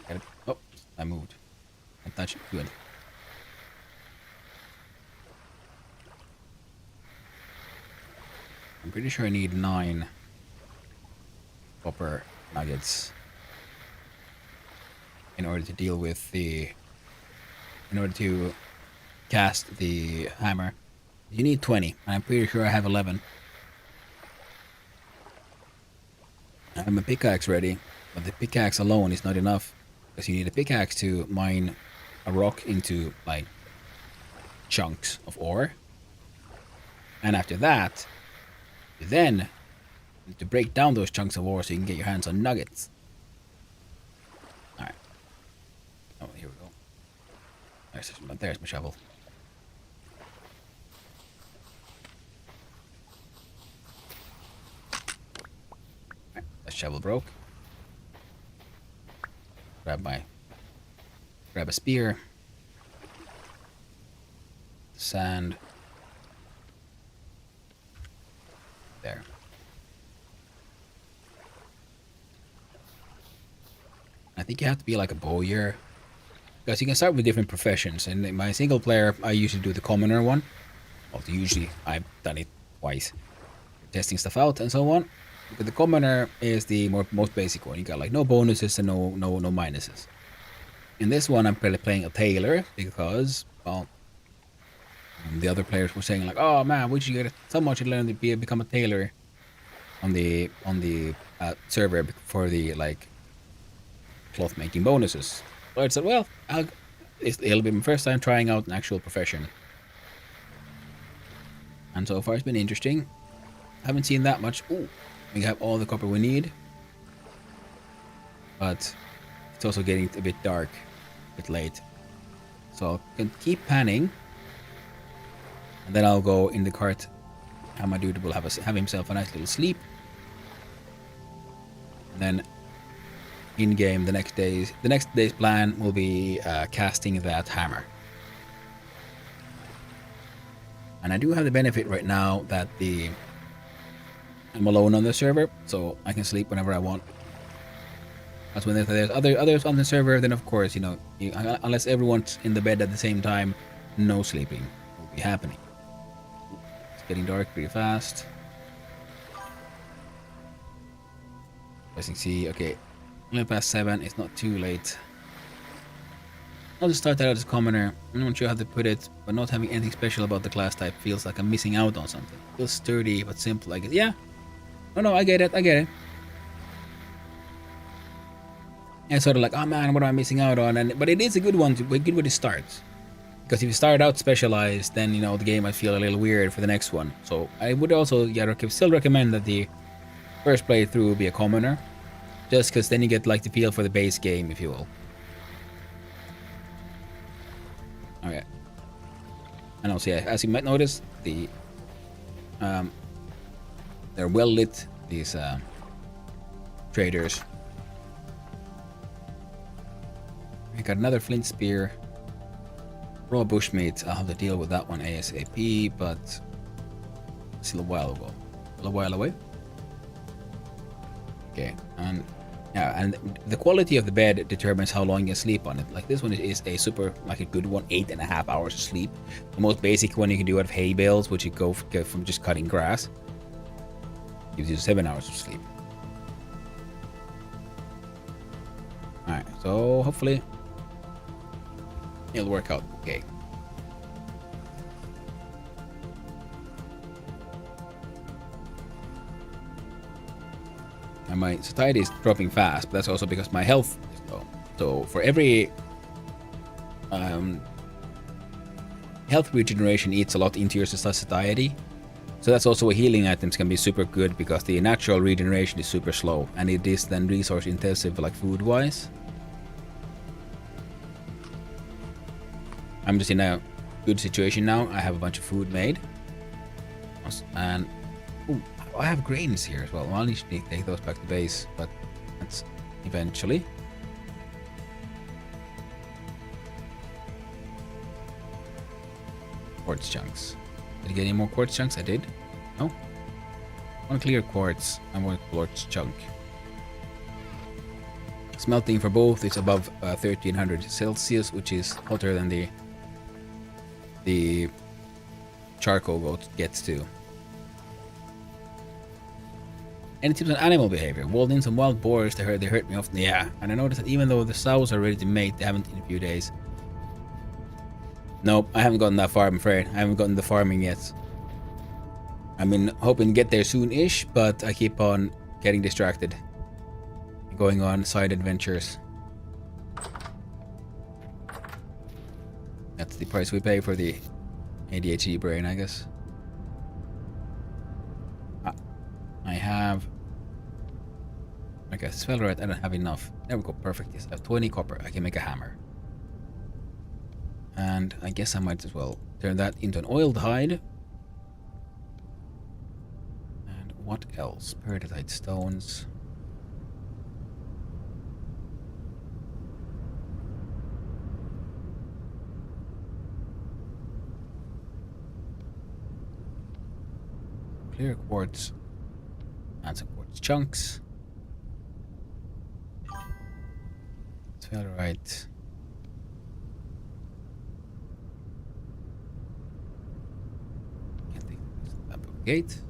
Got it. Oh, I moved. I touched it. Good. I'm pretty sure I need 9 copper nuggets in order to deal with the... in order to cast the hammer. You need 20, and I'm pretty sure I have 11. I have my pickaxe ready, but the pickaxe alone is not enough, because you need a pickaxe to mine a rock into, like, chunks of ore. And after that, you then need to break down those chunks of ore so you can get your hands on nuggets. Alright. Oh, here we go. There's my shovel. That shovel broke. Grab a spear. Sand. There. I think you have to be like a bowyer, because you can start with different professions. And in my single player, I usually do the commoner one. Well, usually I've done it twice, testing stuff out and so on. But the commoner is the most basic one. You got like no bonuses and no minuses. In this one, I'm playing a tailor because, well, the other players were saying like, "Oh man, we should get so much to learn to become a tailor on the server for the like cloth making bonuses." So I said, "Well, it'll be my first time trying out an actual profession." And so far, it's been interesting. Haven't seen that much. Ooh. We have all the copper we need, but it's also getting a bit dark, a bit late. So I can keep panning, and then I'll go in the cart. And my dude will have himself a nice little sleep. And then in game, the next day's plan will be casting that hammer. And I do have the benefit right now that I'm alone on the server, so I can sleep whenever I want. That's when there's others on the server, then of course, unless everyone's in the bed at the same time, no sleeping will be happening. It's getting dark pretty fast. As you can see, okay, only past 7, it's not too late. I'll just start out as a commoner. I'm not sure how to put it, but not having anything special about the class type feels like I'm missing out on something. It feels sturdy but simple, I guess. Yeah. No, I get it. And it's sort of like, oh man, what am I missing out on? But it is a good one, a good way to start. Because if you start out specialized, then, the game might feel a little weird for the next one. So I would also still recommend that the first playthrough be a commoner. Just because then you get like the feel for the base game, if you will. Okay. And also, yeah, as you might notice, they're well lit, these traders. We got another flint spear. Raw bushmeat, I'll have to deal with that one ASAP, but still a while away. Okay, and yeah, and the quality of the bed determines how long you sleep on it. Like this one is a super, like a good one, 8.5 hours of sleep. The most basic one you can do out of hay bales, which you go from just cutting grass. Gives you 7 hours of sleep. Alright, so hopefully it'll work out okay. And my satiety is dropping fast, but that's also because my health is low. So for every health regeneration eats a lot into your satiety. So that's also why healing items can be super good, because the natural regeneration is super slow, and it is then resource intensive, like food wise. I'm just in a good situation now. I have a bunch of food made, and ooh, I have grains here as well. I'll need to take those back to base, but that's eventually. Quartz chunks. Did I get any more quartz chunks? I did. No. One clear quartz and one quartz chunk. Smelting for both is above 1300 Celsius, which is hotter than the charcoal gets to. Any tips on animal behavior? Walled in some wild boars, they hurt me often. Yeah, and I noticed that even though the sows are ready to mate, they haven't in a few days. Nope, I haven't gotten that far, I'm afraid. I haven't gotten the farming yet. I've been hoping to get there soon-ish, but I keep on getting distracted. Going on side adventures. That's the price we pay for the ADHD brain, I guess. I have... I guess spellrite, I don't have enough. There we go, perfect. Yes, I have 20 copper. I can make a hammer. And I guess I might as well turn that into an oiled hide. And what else? Peridotite stones. Clear quartz. And some quartz chunks. Spellrite. Gate.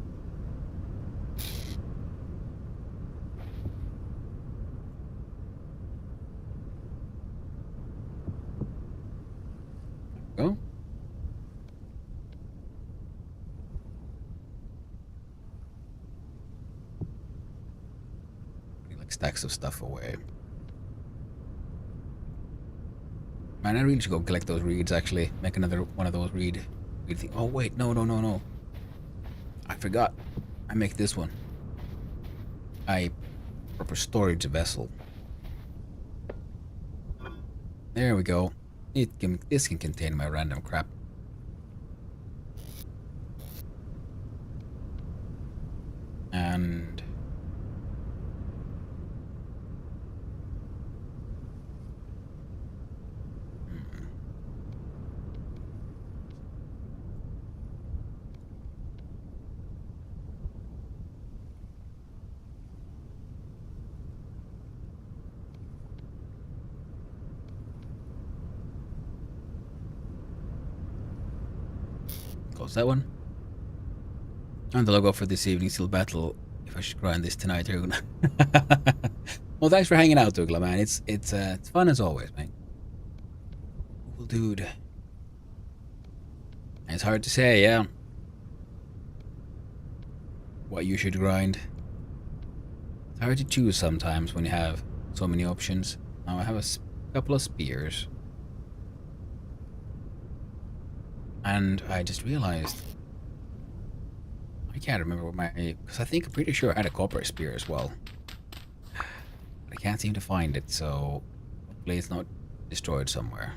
Go. Putting like stacks of stuff away. Man, I really should go collect those reeds. Actually, make another one of those reed thing. Oh wait, no. I forgot. I make this one. A proper storage vessel. There we go. This can contain my random crap. And close that one. And the logo for this evening still battle if I should grind this tonight or not. Well, thanks for hanging out, Dougla, man. It's fun as always, man. Cool dude. It's hard to say, yeah, what you should grind. It's hard to choose sometimes when you have so many options. Now I have a couple of spears. And I just realized I can't remember what my... because I'm pretty sure I had a copper spear as well. But I can't seem to find it, so hopefully it's not destroyed somewhere.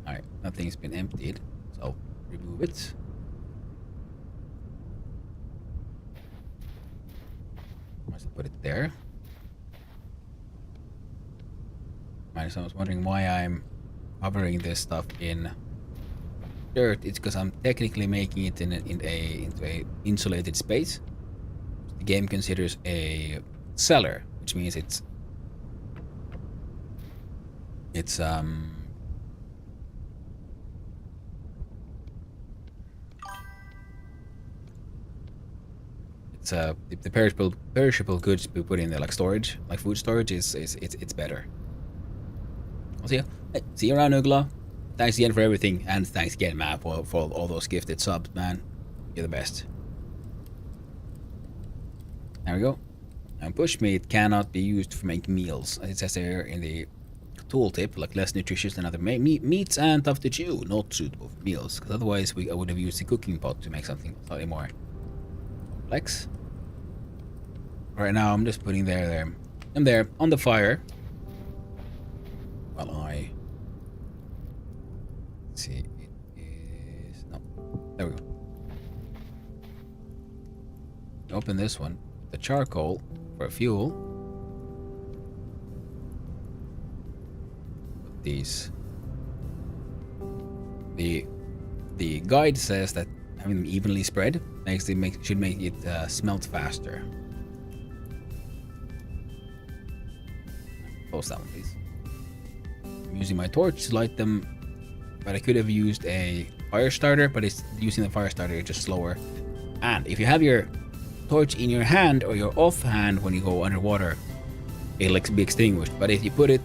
Alright, nothing's been emptied, so I'll remove it. Must put it there. So I was wondering why I'm covering this stuff in dirt. It's because I'm technically making it into a insulated space. The game considers a cellar, which means it's It's the perishable goods we put in there, like storage, like food storage, it's better. I'll see you. Hey, see you around, Ugla. Thanks again for everything, and thanks again, Matt, for all those gifted subs, man. You're the best. There we go. And bushmeat cannot be used for making meals, as it says there in the tooltip, like less nutritious than other meats and tough to chew, not suitable for meals, because otherwise I would have used the cooking pot to make something slightly more complex. Right now I'm just putting them there on the fire while I see it is no, there we go. Open this one, the charcoal for fuel. Put these. The guide says that having them evenly spread should make it smelt faster. Close that one, please. I'm using my torch to light them, but I could have used a fire starter, but using the fire starter is just slower. And if you have your torch in your hand or your off hand when you go underwater, it'll be extinguished. But if you put it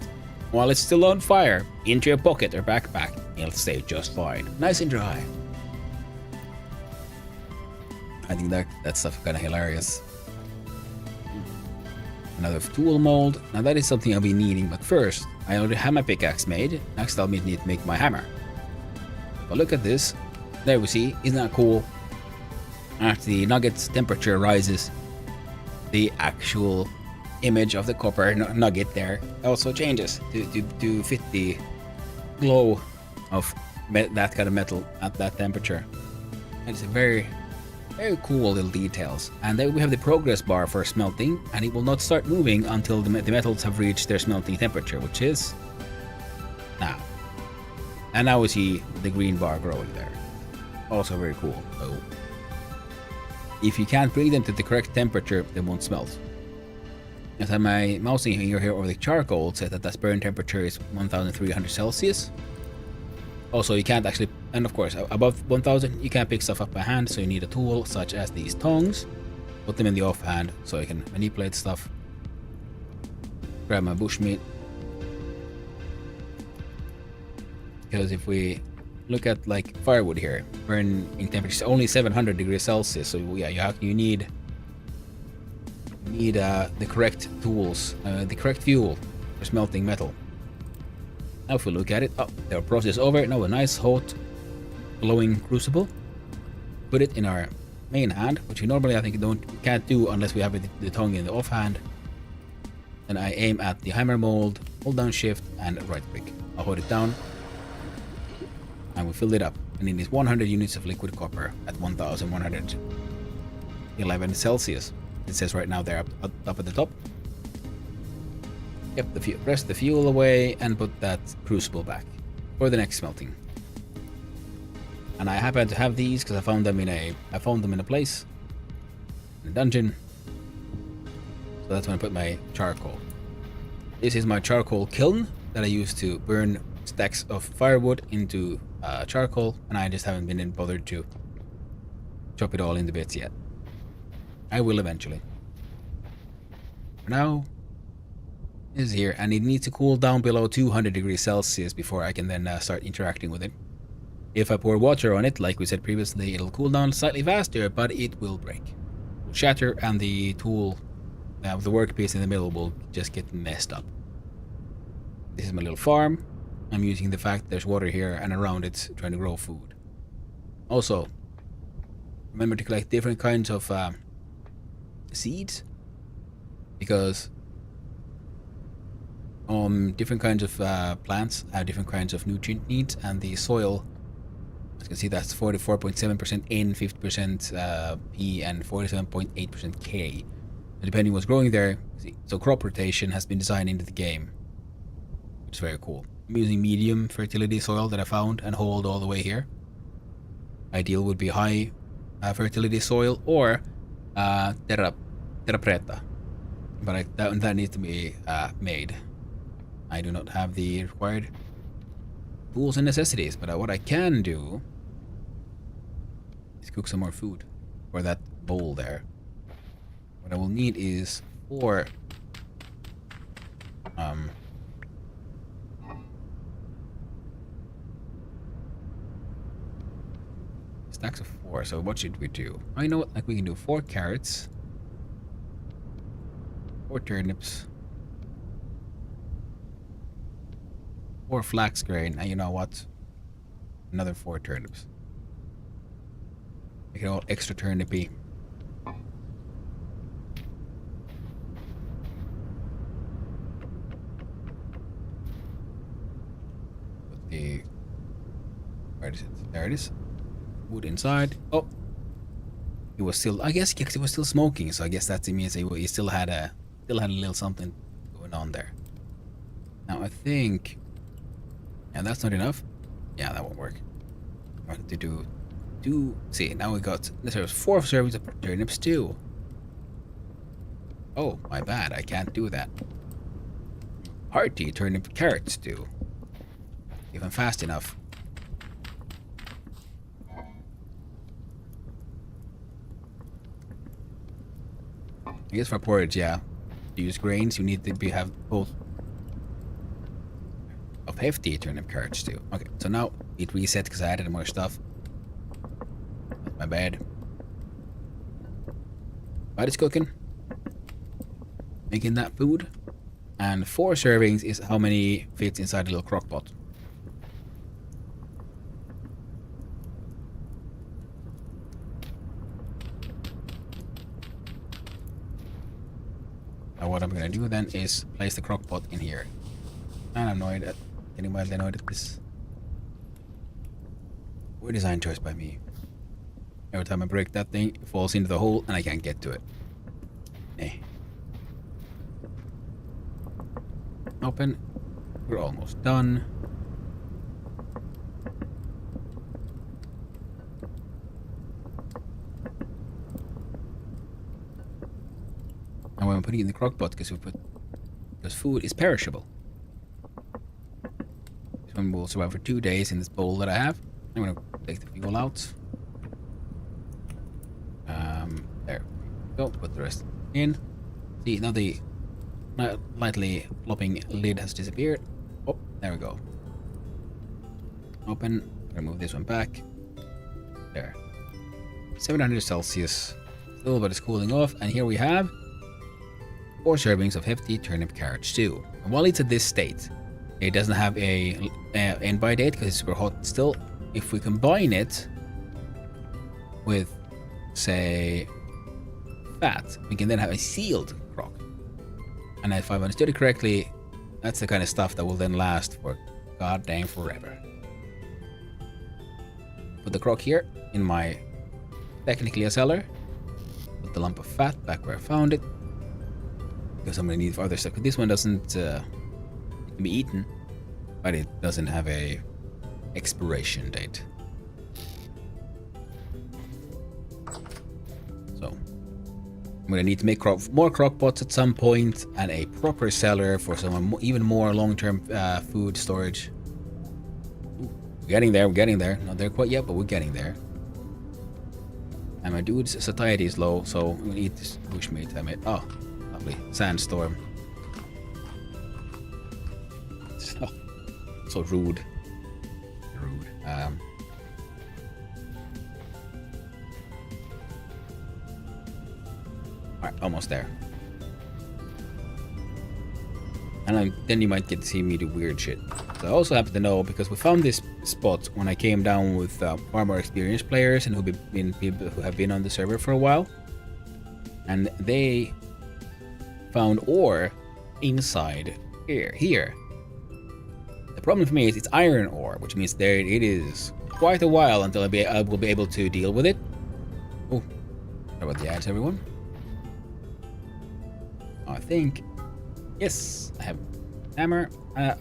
while it's still on fire into your pocket or backpack, it'll stay just fine, nice and dry. I think that stuff kind of hilarious. Another tool mold. Now that is something I'll be needing, but first I already have my pickaxe made. Next I'll need to make my hammer. But look at this. There we see. Isn't that cool? After the nugget's temperature rises, the actual image of the copper nugget there also changes to fit the glow of that kind of metal at that temperature. It's a very cool little details. And then we have the progress bar for smelting, and it will not start moving until the metals have reached their smelting temperature, which is now. And now we see the green bar growing there. Also very cool. So if you can't bring them to the correct temperature, they won't smelt. As I have my mousing here over the charcoal, it says that burn temperature is 1300 Celsius. Also, you can't actually, and of course, above 1000, you can't pick stuff up by hand, so you need a tool such as these tongs. Put them in the offhand so you can manipulate stuff. Grab my bushmeat. Because if we look at like firewood here, burning temperature is only 700 degrees Celsius, so yeah, you need the correct tools, the correct fuel for smelting metal. Now if we look at it, their process over. Now a nice hot glowing crucible. Put it in our main hand, which we normally I think can't do unless we have the tongue in the offhand. Then I aim at the hammer mold, hold down shift and right click. I'll hold it down and we fill it up. And it is 100 units of liquid copper at 1111 Celsius. It says right now there up at the top. Yep, press the fuel away and put that crucible back for the next smelting. And I happen to have these because I found them in a place in a dungeon. So that's when I put my charcoal. This is my charcoal kiln that I use to burn stacks of firewood into charcoal, and I just haven't been bothered to chop it all into bits yet. I will eventually. For now, it is here, and it needs to cool down below 200 degrees Celsius before I can then start interacting with it. If I pour water on it, like we said previously, it'll cool down slightly faster, but it will break. It will shatter, and the tool, the workpiece in the middle, will just get messed up. This is my little farm. I'm using the fact there's water here and around it trying to grow food. Also, remember to collect different kinds of seeds, because different kinds of plants have different kinds of nutrient needs, and the soil, as you can see, that's 44.7% N, 50% P, and 47.8% K. Depending what's growing there, so crop rotation has been designed into the game, which is very cool. I'm using medium fertility soil that I found and hold all the way here. Ideal would be high fertility soil or terra preta, but that needs to be made. I do not have the required tools and necessities, but what I can do is cook some more food for that bowl there. What I will need is 4 stacks of 4. So what should we do? I know what, like we can do 4 carrots, 4 turnips, 4 flax grain, and you know what? Another 4 turnips. Make it all extra turnipy. Put the... Where is it? There it is. Wood inside. Oh! It was still... I guess because it was still smoking, so I guess that means he still had a little something going on there. Now I think... And that's not enough. Yeah, that won't work. I want to do... See, now we got... There's 4 servings of turnip stew. Oh, my bad. I can't do that. Hearty turnip carrot stew. Even fast enough. I guess for porridge, yeah. To use grains, you need to have both of hefty turnip carrot stew. Okay, so now it reset because I added more stuff. That's my bad. But it's cooking. Making that food. And 4 servings is how many fits inside the little crock pot. Now what I'm gonna do then is place the crock pot in here. And I'm annoyed at anybody annoyed at this. Poor design choice by me. Every time I break that thing, it falls into the hole and I can't get to it. Eh. Open. We're almost done. Now I'm putting it in the crock pot because food is perishable. This one will survive for 2 days in this bowl that I have. I'm gonna take the fuel out. There we go. Put the rest in. See, now the lightly flopping lid has disappeared. Oh, there we go. Open. Remove this one back. There. 700 Celsius. Still, but it's cooling off. And here we have 4 servings of hefty turnip carrot stew. And while it's at this state, it doesn't have a end by date because it's super hot still. If we combine it with, say, fat, we can then have a sealed crock. And if I've understood it correctly, that's the kind of stuff that will then last for goddamn forever. Put the crock here in my technically a cellar. Put the lump of fat back where I found it. Because I'm gonna need for other stuff. This one doesn't it can be eaten, but it doesn't have a expiration date. So I'm gonna need to make more crock pots at some point and a proper cellar for some even more long-term food storage. Ooh, we're getting there. Not there quite yet, but we're getting there. And my dude's satiety is low, so I'm gonna eat this bushmeat I made. Oh, lovely sandstorm. So rude. Alright, almost there. And then you might get to see me do weird shit. So I also happen to know, because we found this spot when I came down with far more experienced players and people who have been on the server for a while. And they found ore inside here. The problem for me is it's iron ore, which means there it is quite a while until I will be able to deal with it. Oh, sorry about the ads, everyone. I think, yes, I have hammer,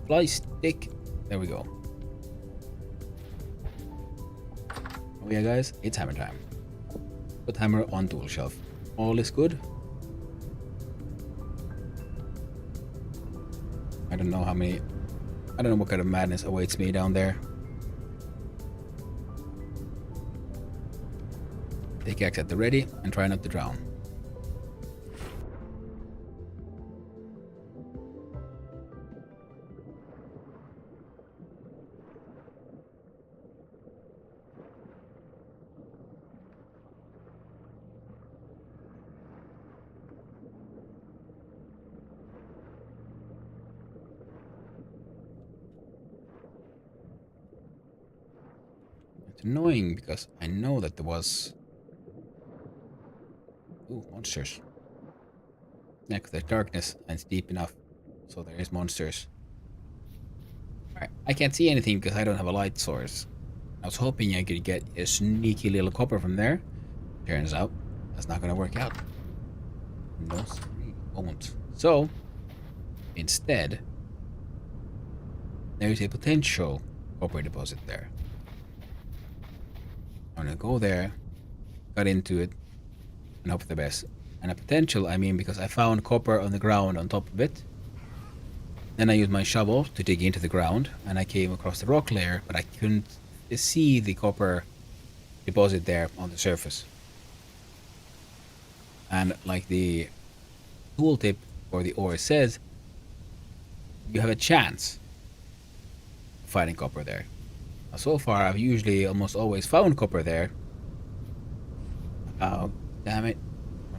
fly stick. There we go. Oh yeah, guys, it's hammer time. Put hammer on tool shelf. All is good. I don't know what kind of madness awaits me down there. Take axe at the ready and try not to drown. It's annoying because I know that there was... Ooh, monsters. Yeah, 'cause there's darkness and it's deep enough. So there is monsters. Alright, I can't see anything because I don't have a light source. I was hoping I could get a sneaky little copper from there. Turns out, that's not gonna work out. No, sorry, won't. So, instead, there is a potential copper deposit there. I'm gonna go there, cut into it, and hope for the best. And a potential, I mean, because I found copper on the ground on top of it. Then I used my shovel to dig into the ground, and I came across the rock layer, but I couldn't see the copper deposit there on the surface. And like the tooltip or the ore says, you have a chance of finding copper there. Now, so far, I've usually almost always found copper there. Oh, damn it.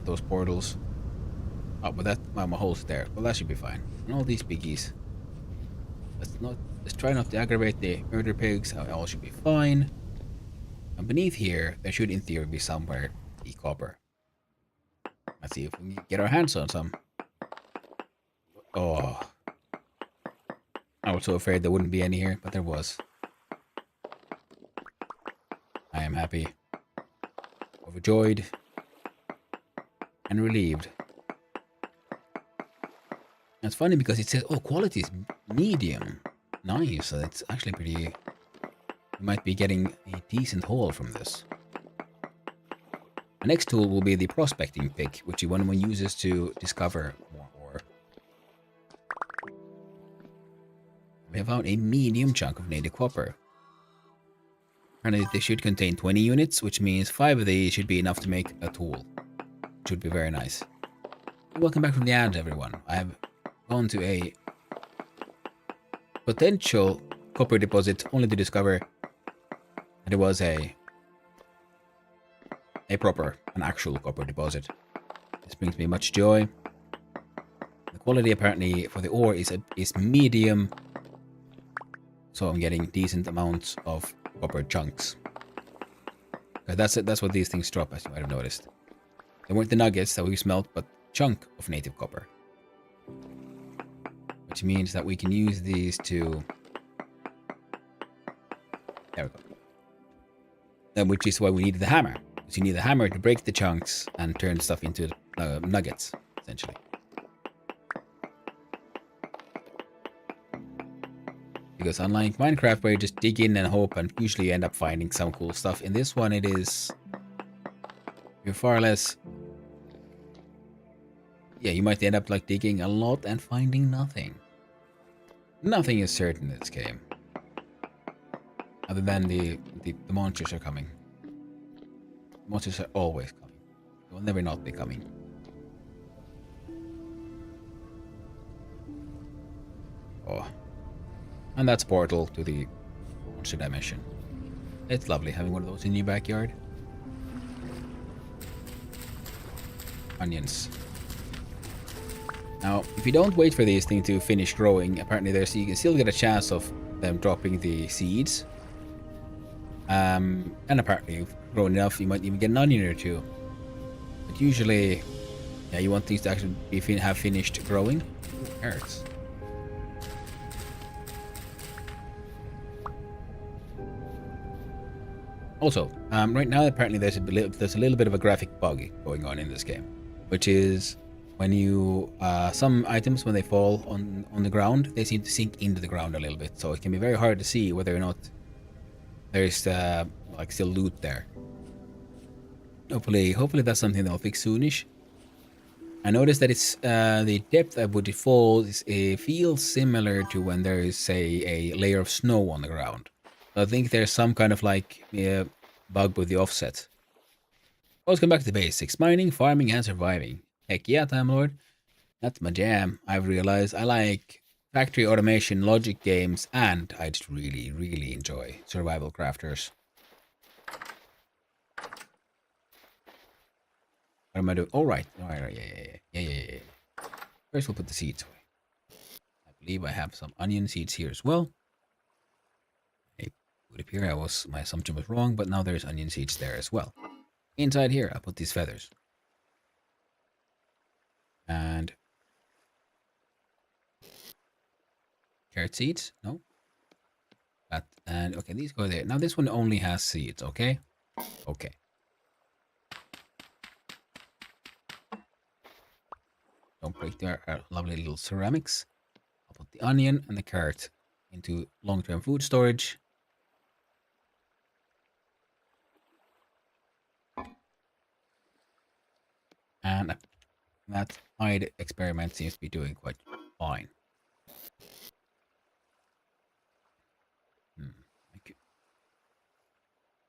Those portals. Oh, but that, well, my hole's there. Well, that should be fine. And all these piggies. Let's try not to aggravate the murder pigs. All should be fine. And beneath here, there should in theory be somewhere the copper. Let's see if we can get our hands on some. Oh. I was so afraid there wouldn't be any here, but there was. I am happy. Overjoyed. And relieved. It's funny because it says, oh, quality is medium. Nice. So it's actually pretty... We might be getting a decent haul from this. The next tool will be the prospecting pick, which one uses to discover more ore. We have found a medium chunk of native copper. And they should contain 20 units, which means 5 of these should be enough to make a tool. Should be very nice. Welcome back from the ad, everyone. I have gone to a potential copper deposit only to discover that it was an actual copper deposit. This brings me much joy. The quality apparently for the ore is medium, so I'm getting decent amounts of copper chunks. That's what these things drop, as you might have noticed. They weren't the nuggets that we smelt, but chunk of native copper. Which means that we can use these to... There we go. Which is why we need the hammer. Because you need the hammer to break the chunks and turn stuff into nuggets, essentially. Because unlike Minecraft, where you just dig in and hope and usually end up finding some cool stuff, in this one it is... You're far less... Yeah, you might end up like digging a lot and finding nothing. Nothing is certain in this game. Other than the monsters are coming. Monsters are always coming. They will never not be coming. Oh. And that's portal to the monster dimension. It's lovely having one of those in your backyard. Onions. Now, if you don't wait for these things to finish growing, apparently you can still get a chance of them dropping the seeds. And apparently, if grown enough, you might even get an onion or two. But usually, yeah, you want things to actually have finished growing. Ooh, carrots. Also, right now, apparently there's a little bit of a graphic bug going on in this game, which is when you some items, when they fall on the ground, they seem to sink into the ground a little bit, so it can be very hard to see whether or not there's like still loot there. Hopefully that's something they'll fix soonish. I noticed that it's the depth at which it falls feels similar to when there is, say, a layer of snow on the ground. So I think there's some kind of like bug with the offset. Let's come back to the basics: mining, farming, and surviving. Heck yeah, Time Lord. That's my jam. I've realized I like factory automation, logic games, and I just really, really enjoy survival crafters. What am I doing? All right. Yeah. First, we'll put the seeds away. I believe I have some onion seeds here as well. Would appear my assumption was wrong, but now there's onion seeds there as well. Inside here, I put these feathers. And carrot seeds? No. That, and okay, these go there. Now this one only has seeds, okay? Okay. Don't break their lovely little ceramics. I'll put the onion and the carrot into long-term food storage. And that hide experiment seems to be doing quite fine.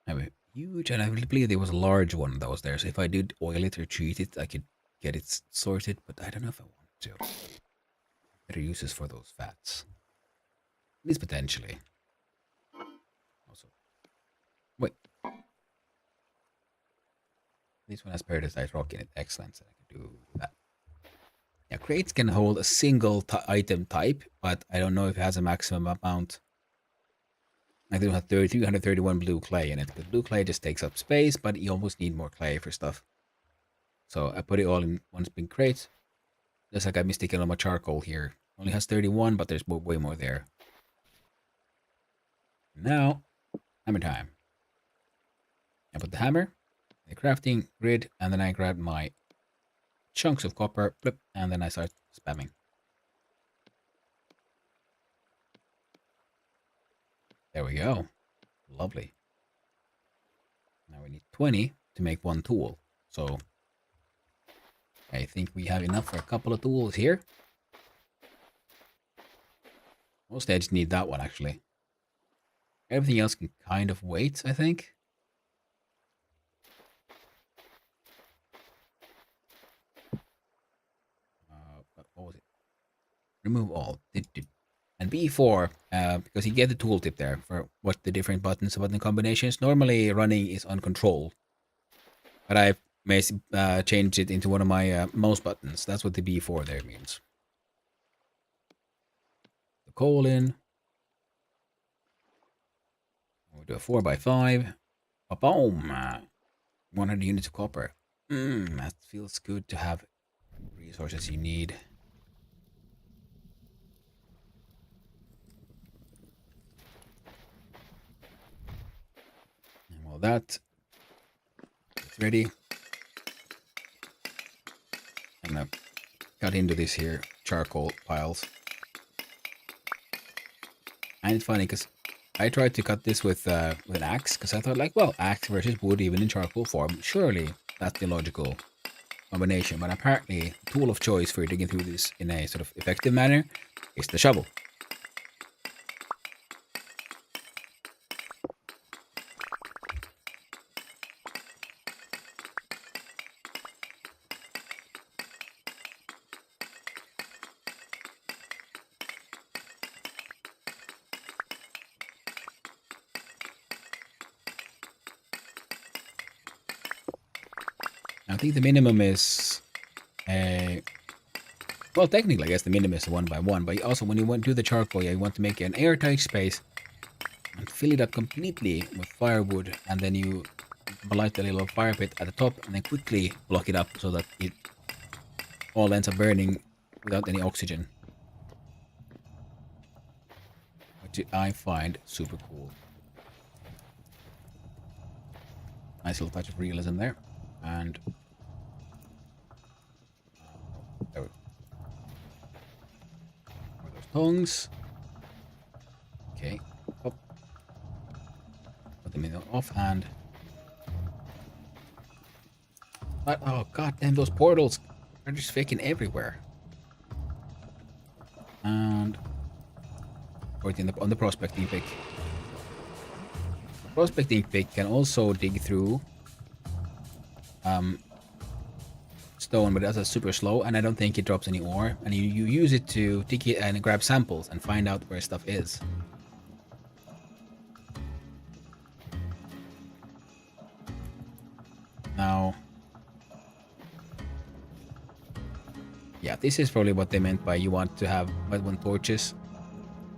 I have a huge, and I believe there was a large one that was there. So if I did oil it or treat it, I could get it sorted. But I don't know if I want to. Better uses for those fats. At least potentially. Also, wait. This one has peridotite rock in it. Excellent. So I can do that. Yeah, crates can hold a single item type, but I don't know if it has a maximum amount. I do have 331 blue clay in it. The blue clay just takes up space, but you almost need more clay for stuff. So I put it all in one big crate. Just like I mistaken on my charcoal here. Only has 31, but there's way more there. Now, hammer time. I put the hammer, the crafting grid, and then I grab my chunks of copper, flip, and then I start spamming. There we go. Lovely. Now we need 20 to make one tool. So I think we have enough for a couple of tools here. Mostly I just need that one actually. Everything else can kind of wait, I think. What was it? Remove all. And B4, because you get the tooltip there for what the different button combinations. Normally running is on control, but I may change it into one of my mouse buttons. That's what the B4 there means. The coal in. We'll do a 4x5. Boom! 100 units of copper. That feels good to have resources you need. Well, that is ready. I'm gonna cut into this here charcoal piles. And it's funny because I tried to cut this with an axe because I thought like, well, axe versus wood even in charcoal form, surely that's the logical combination. But apparently, the tool of choice for digging through this in a sort of effective manner is the shovel. I think the minimum is well, technically, I guess the minimum is 1x1, but also when you want to do the charcoal, you want to make an airtight space and fill it up completely with firewood, and then you light a little fire pit at the top, and then quickly block it up so that it all ends up burning without any oxygen. Which I find super cool. Nice little touch of realism there. And there we go. Those tongs. Okay. Up. Put them in the offhand. But oh god damn, those portals are just faking everywhere. And put it on the prospecting pick. The prospecting pick can also dig through stone, but that's super slow, and I don't think it drops any ore. And you use it to dig it and grab samples and find out where stuff is. Now, yeah, this is probably what they meant by you want to have wet one torches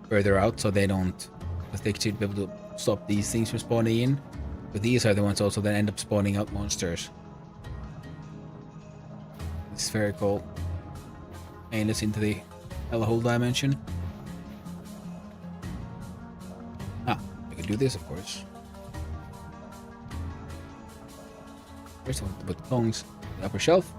further out, so they don't, because they should be able to stop these things from spawning in. But these are the ones also that end up spawning out monsters. Spherical anus into the hellhole dimension. Ah, I can do this, of course. First, I want to put the tongs on the upper shelf.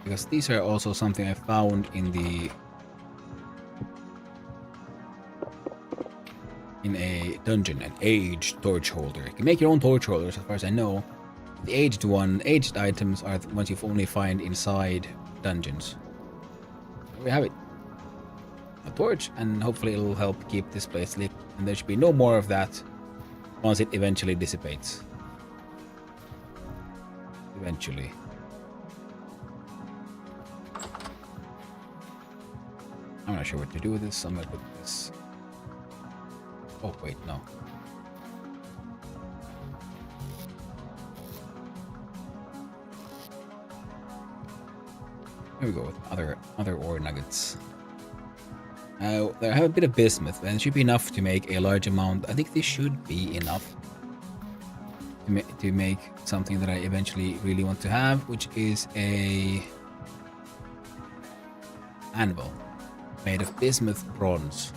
Because these are also something I found in a dungeon, an aged torch holder. You can make your own torch holders, as far as I know. The aged items are the ones you only find inside dungeons. There we have it. A torch, and hopefully it'll help keep this place lit. And there should be no more of that once it eventually dissipates. Eventually. I'm not sure what to do with this, so I'm gonna put this. Oh, wait, no. Here we go with other ore nuggets. Now, I have a bit of bismuth, and it should be enough to make a large amount. I think this should be enough to make something that I eventually really want to have, which is a anvil made of bismuth bronze.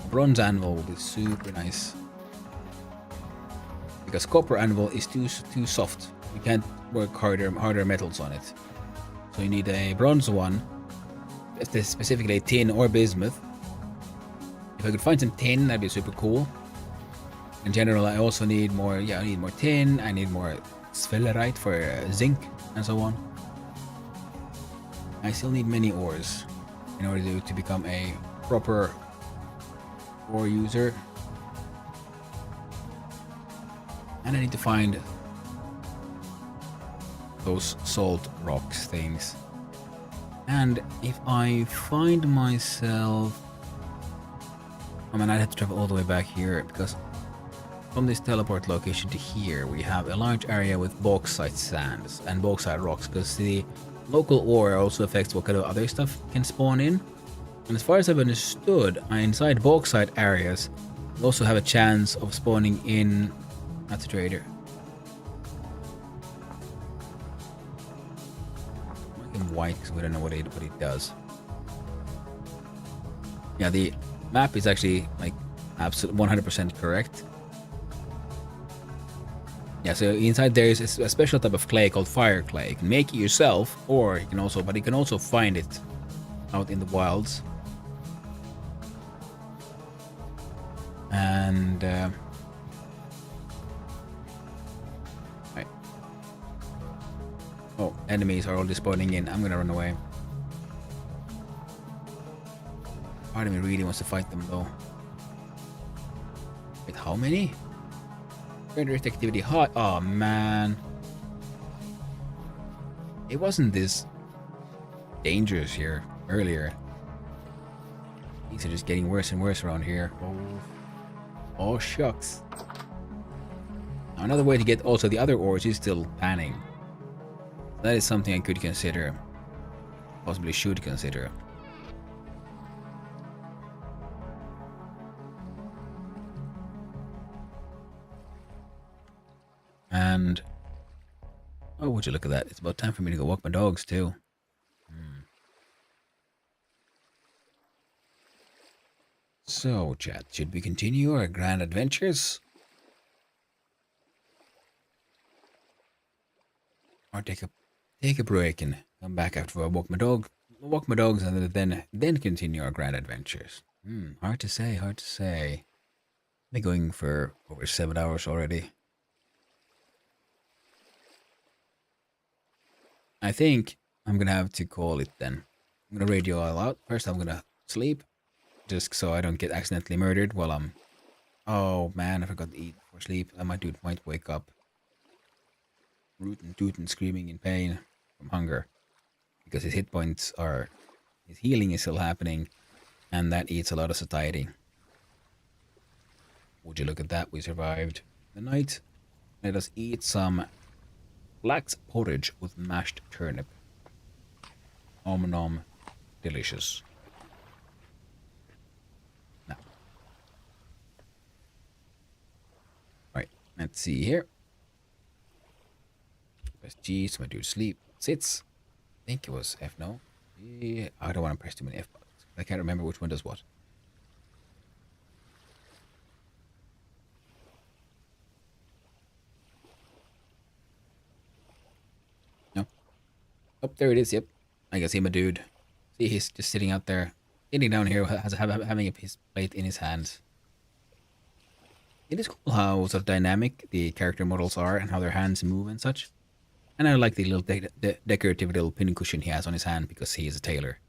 A bronze anvil will be super nice. Because copper anvil is too soft. You can't work harder metals on it. So you need a bronze one. Specifically tin or bismuth. If I could find some tin, that'd be super cool. In general, I also need more. Yeah, I need more tin. I need more sphelerite for zinc and so on. I still need many ores in order to become a proper ore user. And I need to find those salt rocks things. And if I find myself... I mean, I'd have to travel all the way back here, because from this teleport location to here, we have a large area with bauxite sands and bauxite rocks, because the local ore also affects what kind of other stuff can spawn in. And as far as I've understood, inside bauxite areas, you also have a chance of spawning in... That's a trader. Make him white because we don't know what he does. Yeah, the map is actually like absolute 100% correct. Yeah, so inside there is a special type of clay called fire clay. You can make it yourself, or you can also find it out in the wilds. And right. Oh, enemies are already spawning in. I'm gonna run away. Part of me really wants to fight them though. Wait, how many? Terrorist activity hot. Oh man. It wasn't this dangerous here earlier. Things are just getting worse and worse around here. Oh shucks. Now, another way to get also the other ores is still panning. That is something I could consider. Possibly should consider. And oh, would you look at that? It's about time for me to go walk my dogs too. So, chat, should we continue our grand adventures? Or take a break and come back after I walk my dogs and then continue our grand adventures. Hard to say, hard to say. Been going for over 7 hours already. I think I'm gonna have to call it then. I'm gonna radio all out. First I'm gonna sleep. Just so I don't get accidentally murdered while I'm... Oh man, I forgot to eat before sleep. That dude might wake up. Rootin' tootin' screaming in pain from hunger. Because his hit points are... His healing is still happening. And that eats a lot of satiety. Would you look at that, we survived the night. Let us eat some flax porridge with mashed turnip. Nom nom, delicious. Now, right, let's see here. Press G, so my dude sleep. Sits. I think it was F, no? Yeah, I don't want to press too many F buttons. I can't remember which one does what. No. Oh, there it is, yep. I can see my dude. See, he's just sitting out there. Sitting down here, having a piece plate in his hands. It is cool how sort of dynamic the character models are and how their hands move and such. And I like the little decorative little pincushion he has on his hand because he is a tailor.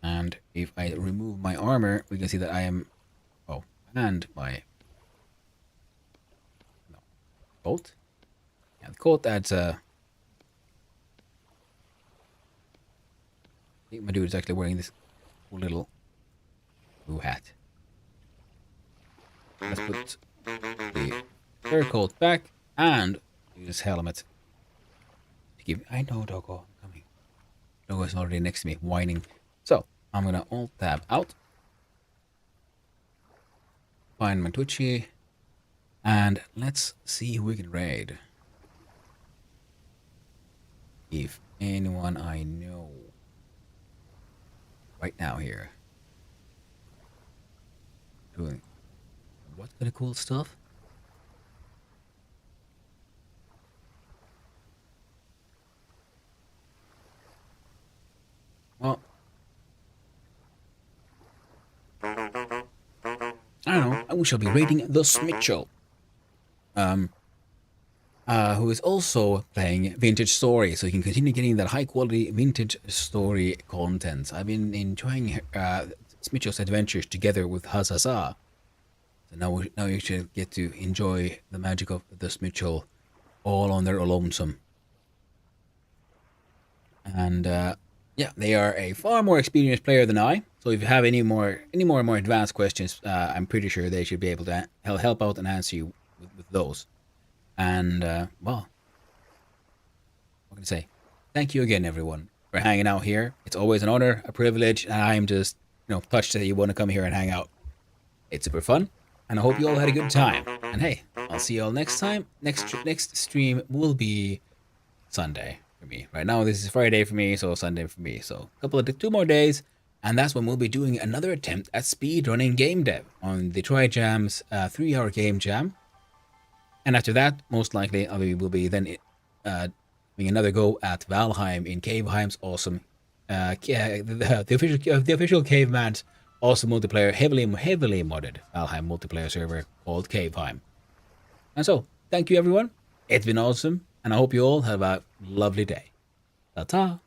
And if I remove my armor, we can see that I am... Oh, and my... No. Coat? Yeah, the coat adds a... I think my dude is actually wearing this cool little blue hat. Let's put the fur coat back and use his helmet to give... I know, Doggo, I'm coming. Doggo is already next to me, whining. So, I'm gonna Alt-Tab out. Find my Twitchy. And let's see who we can raid. If anyone I know right now here doing what kind of cool stuff? Well, I don't know. We shall be raiding the Smitchell, who is also playing Vintage Story, so you can continue getting that high quality Vintage Story content. I've been enjoying Smitchell's adventures together with Hazaza. So now you should get to enjoy the magic of the Smitchell all on their lonesome. And yeah, they are a far more experienced player than I. So if you have any more advanced questions, I'm pretty sure they should be able to help out and answer you with those. And well, what can I say? Thank you again, everyone, for hanging out here. It's always an honor, a privilege, and I'm just touched that you want to come here and hang out. It's super fun, and I hope you all had a good time. And hey, I'll see you all next time. Next stream will be Sunday for me. Right now, this is Friday for me, so Sunday for me. So two more days, and that's when we'll be doing another attempt at speedrunning game dev on the TryJam's 3-hour game jam. And after that, most likely, I will be then doing another go at Valheim in Caveheim's awesome, the official Caveman's awesome multiplayer, heavily modded Valheim multiplayer server called Caveheim. And so, thank you everyone. It's been awesome, and I hope you all have a lovely day. Ta-ta!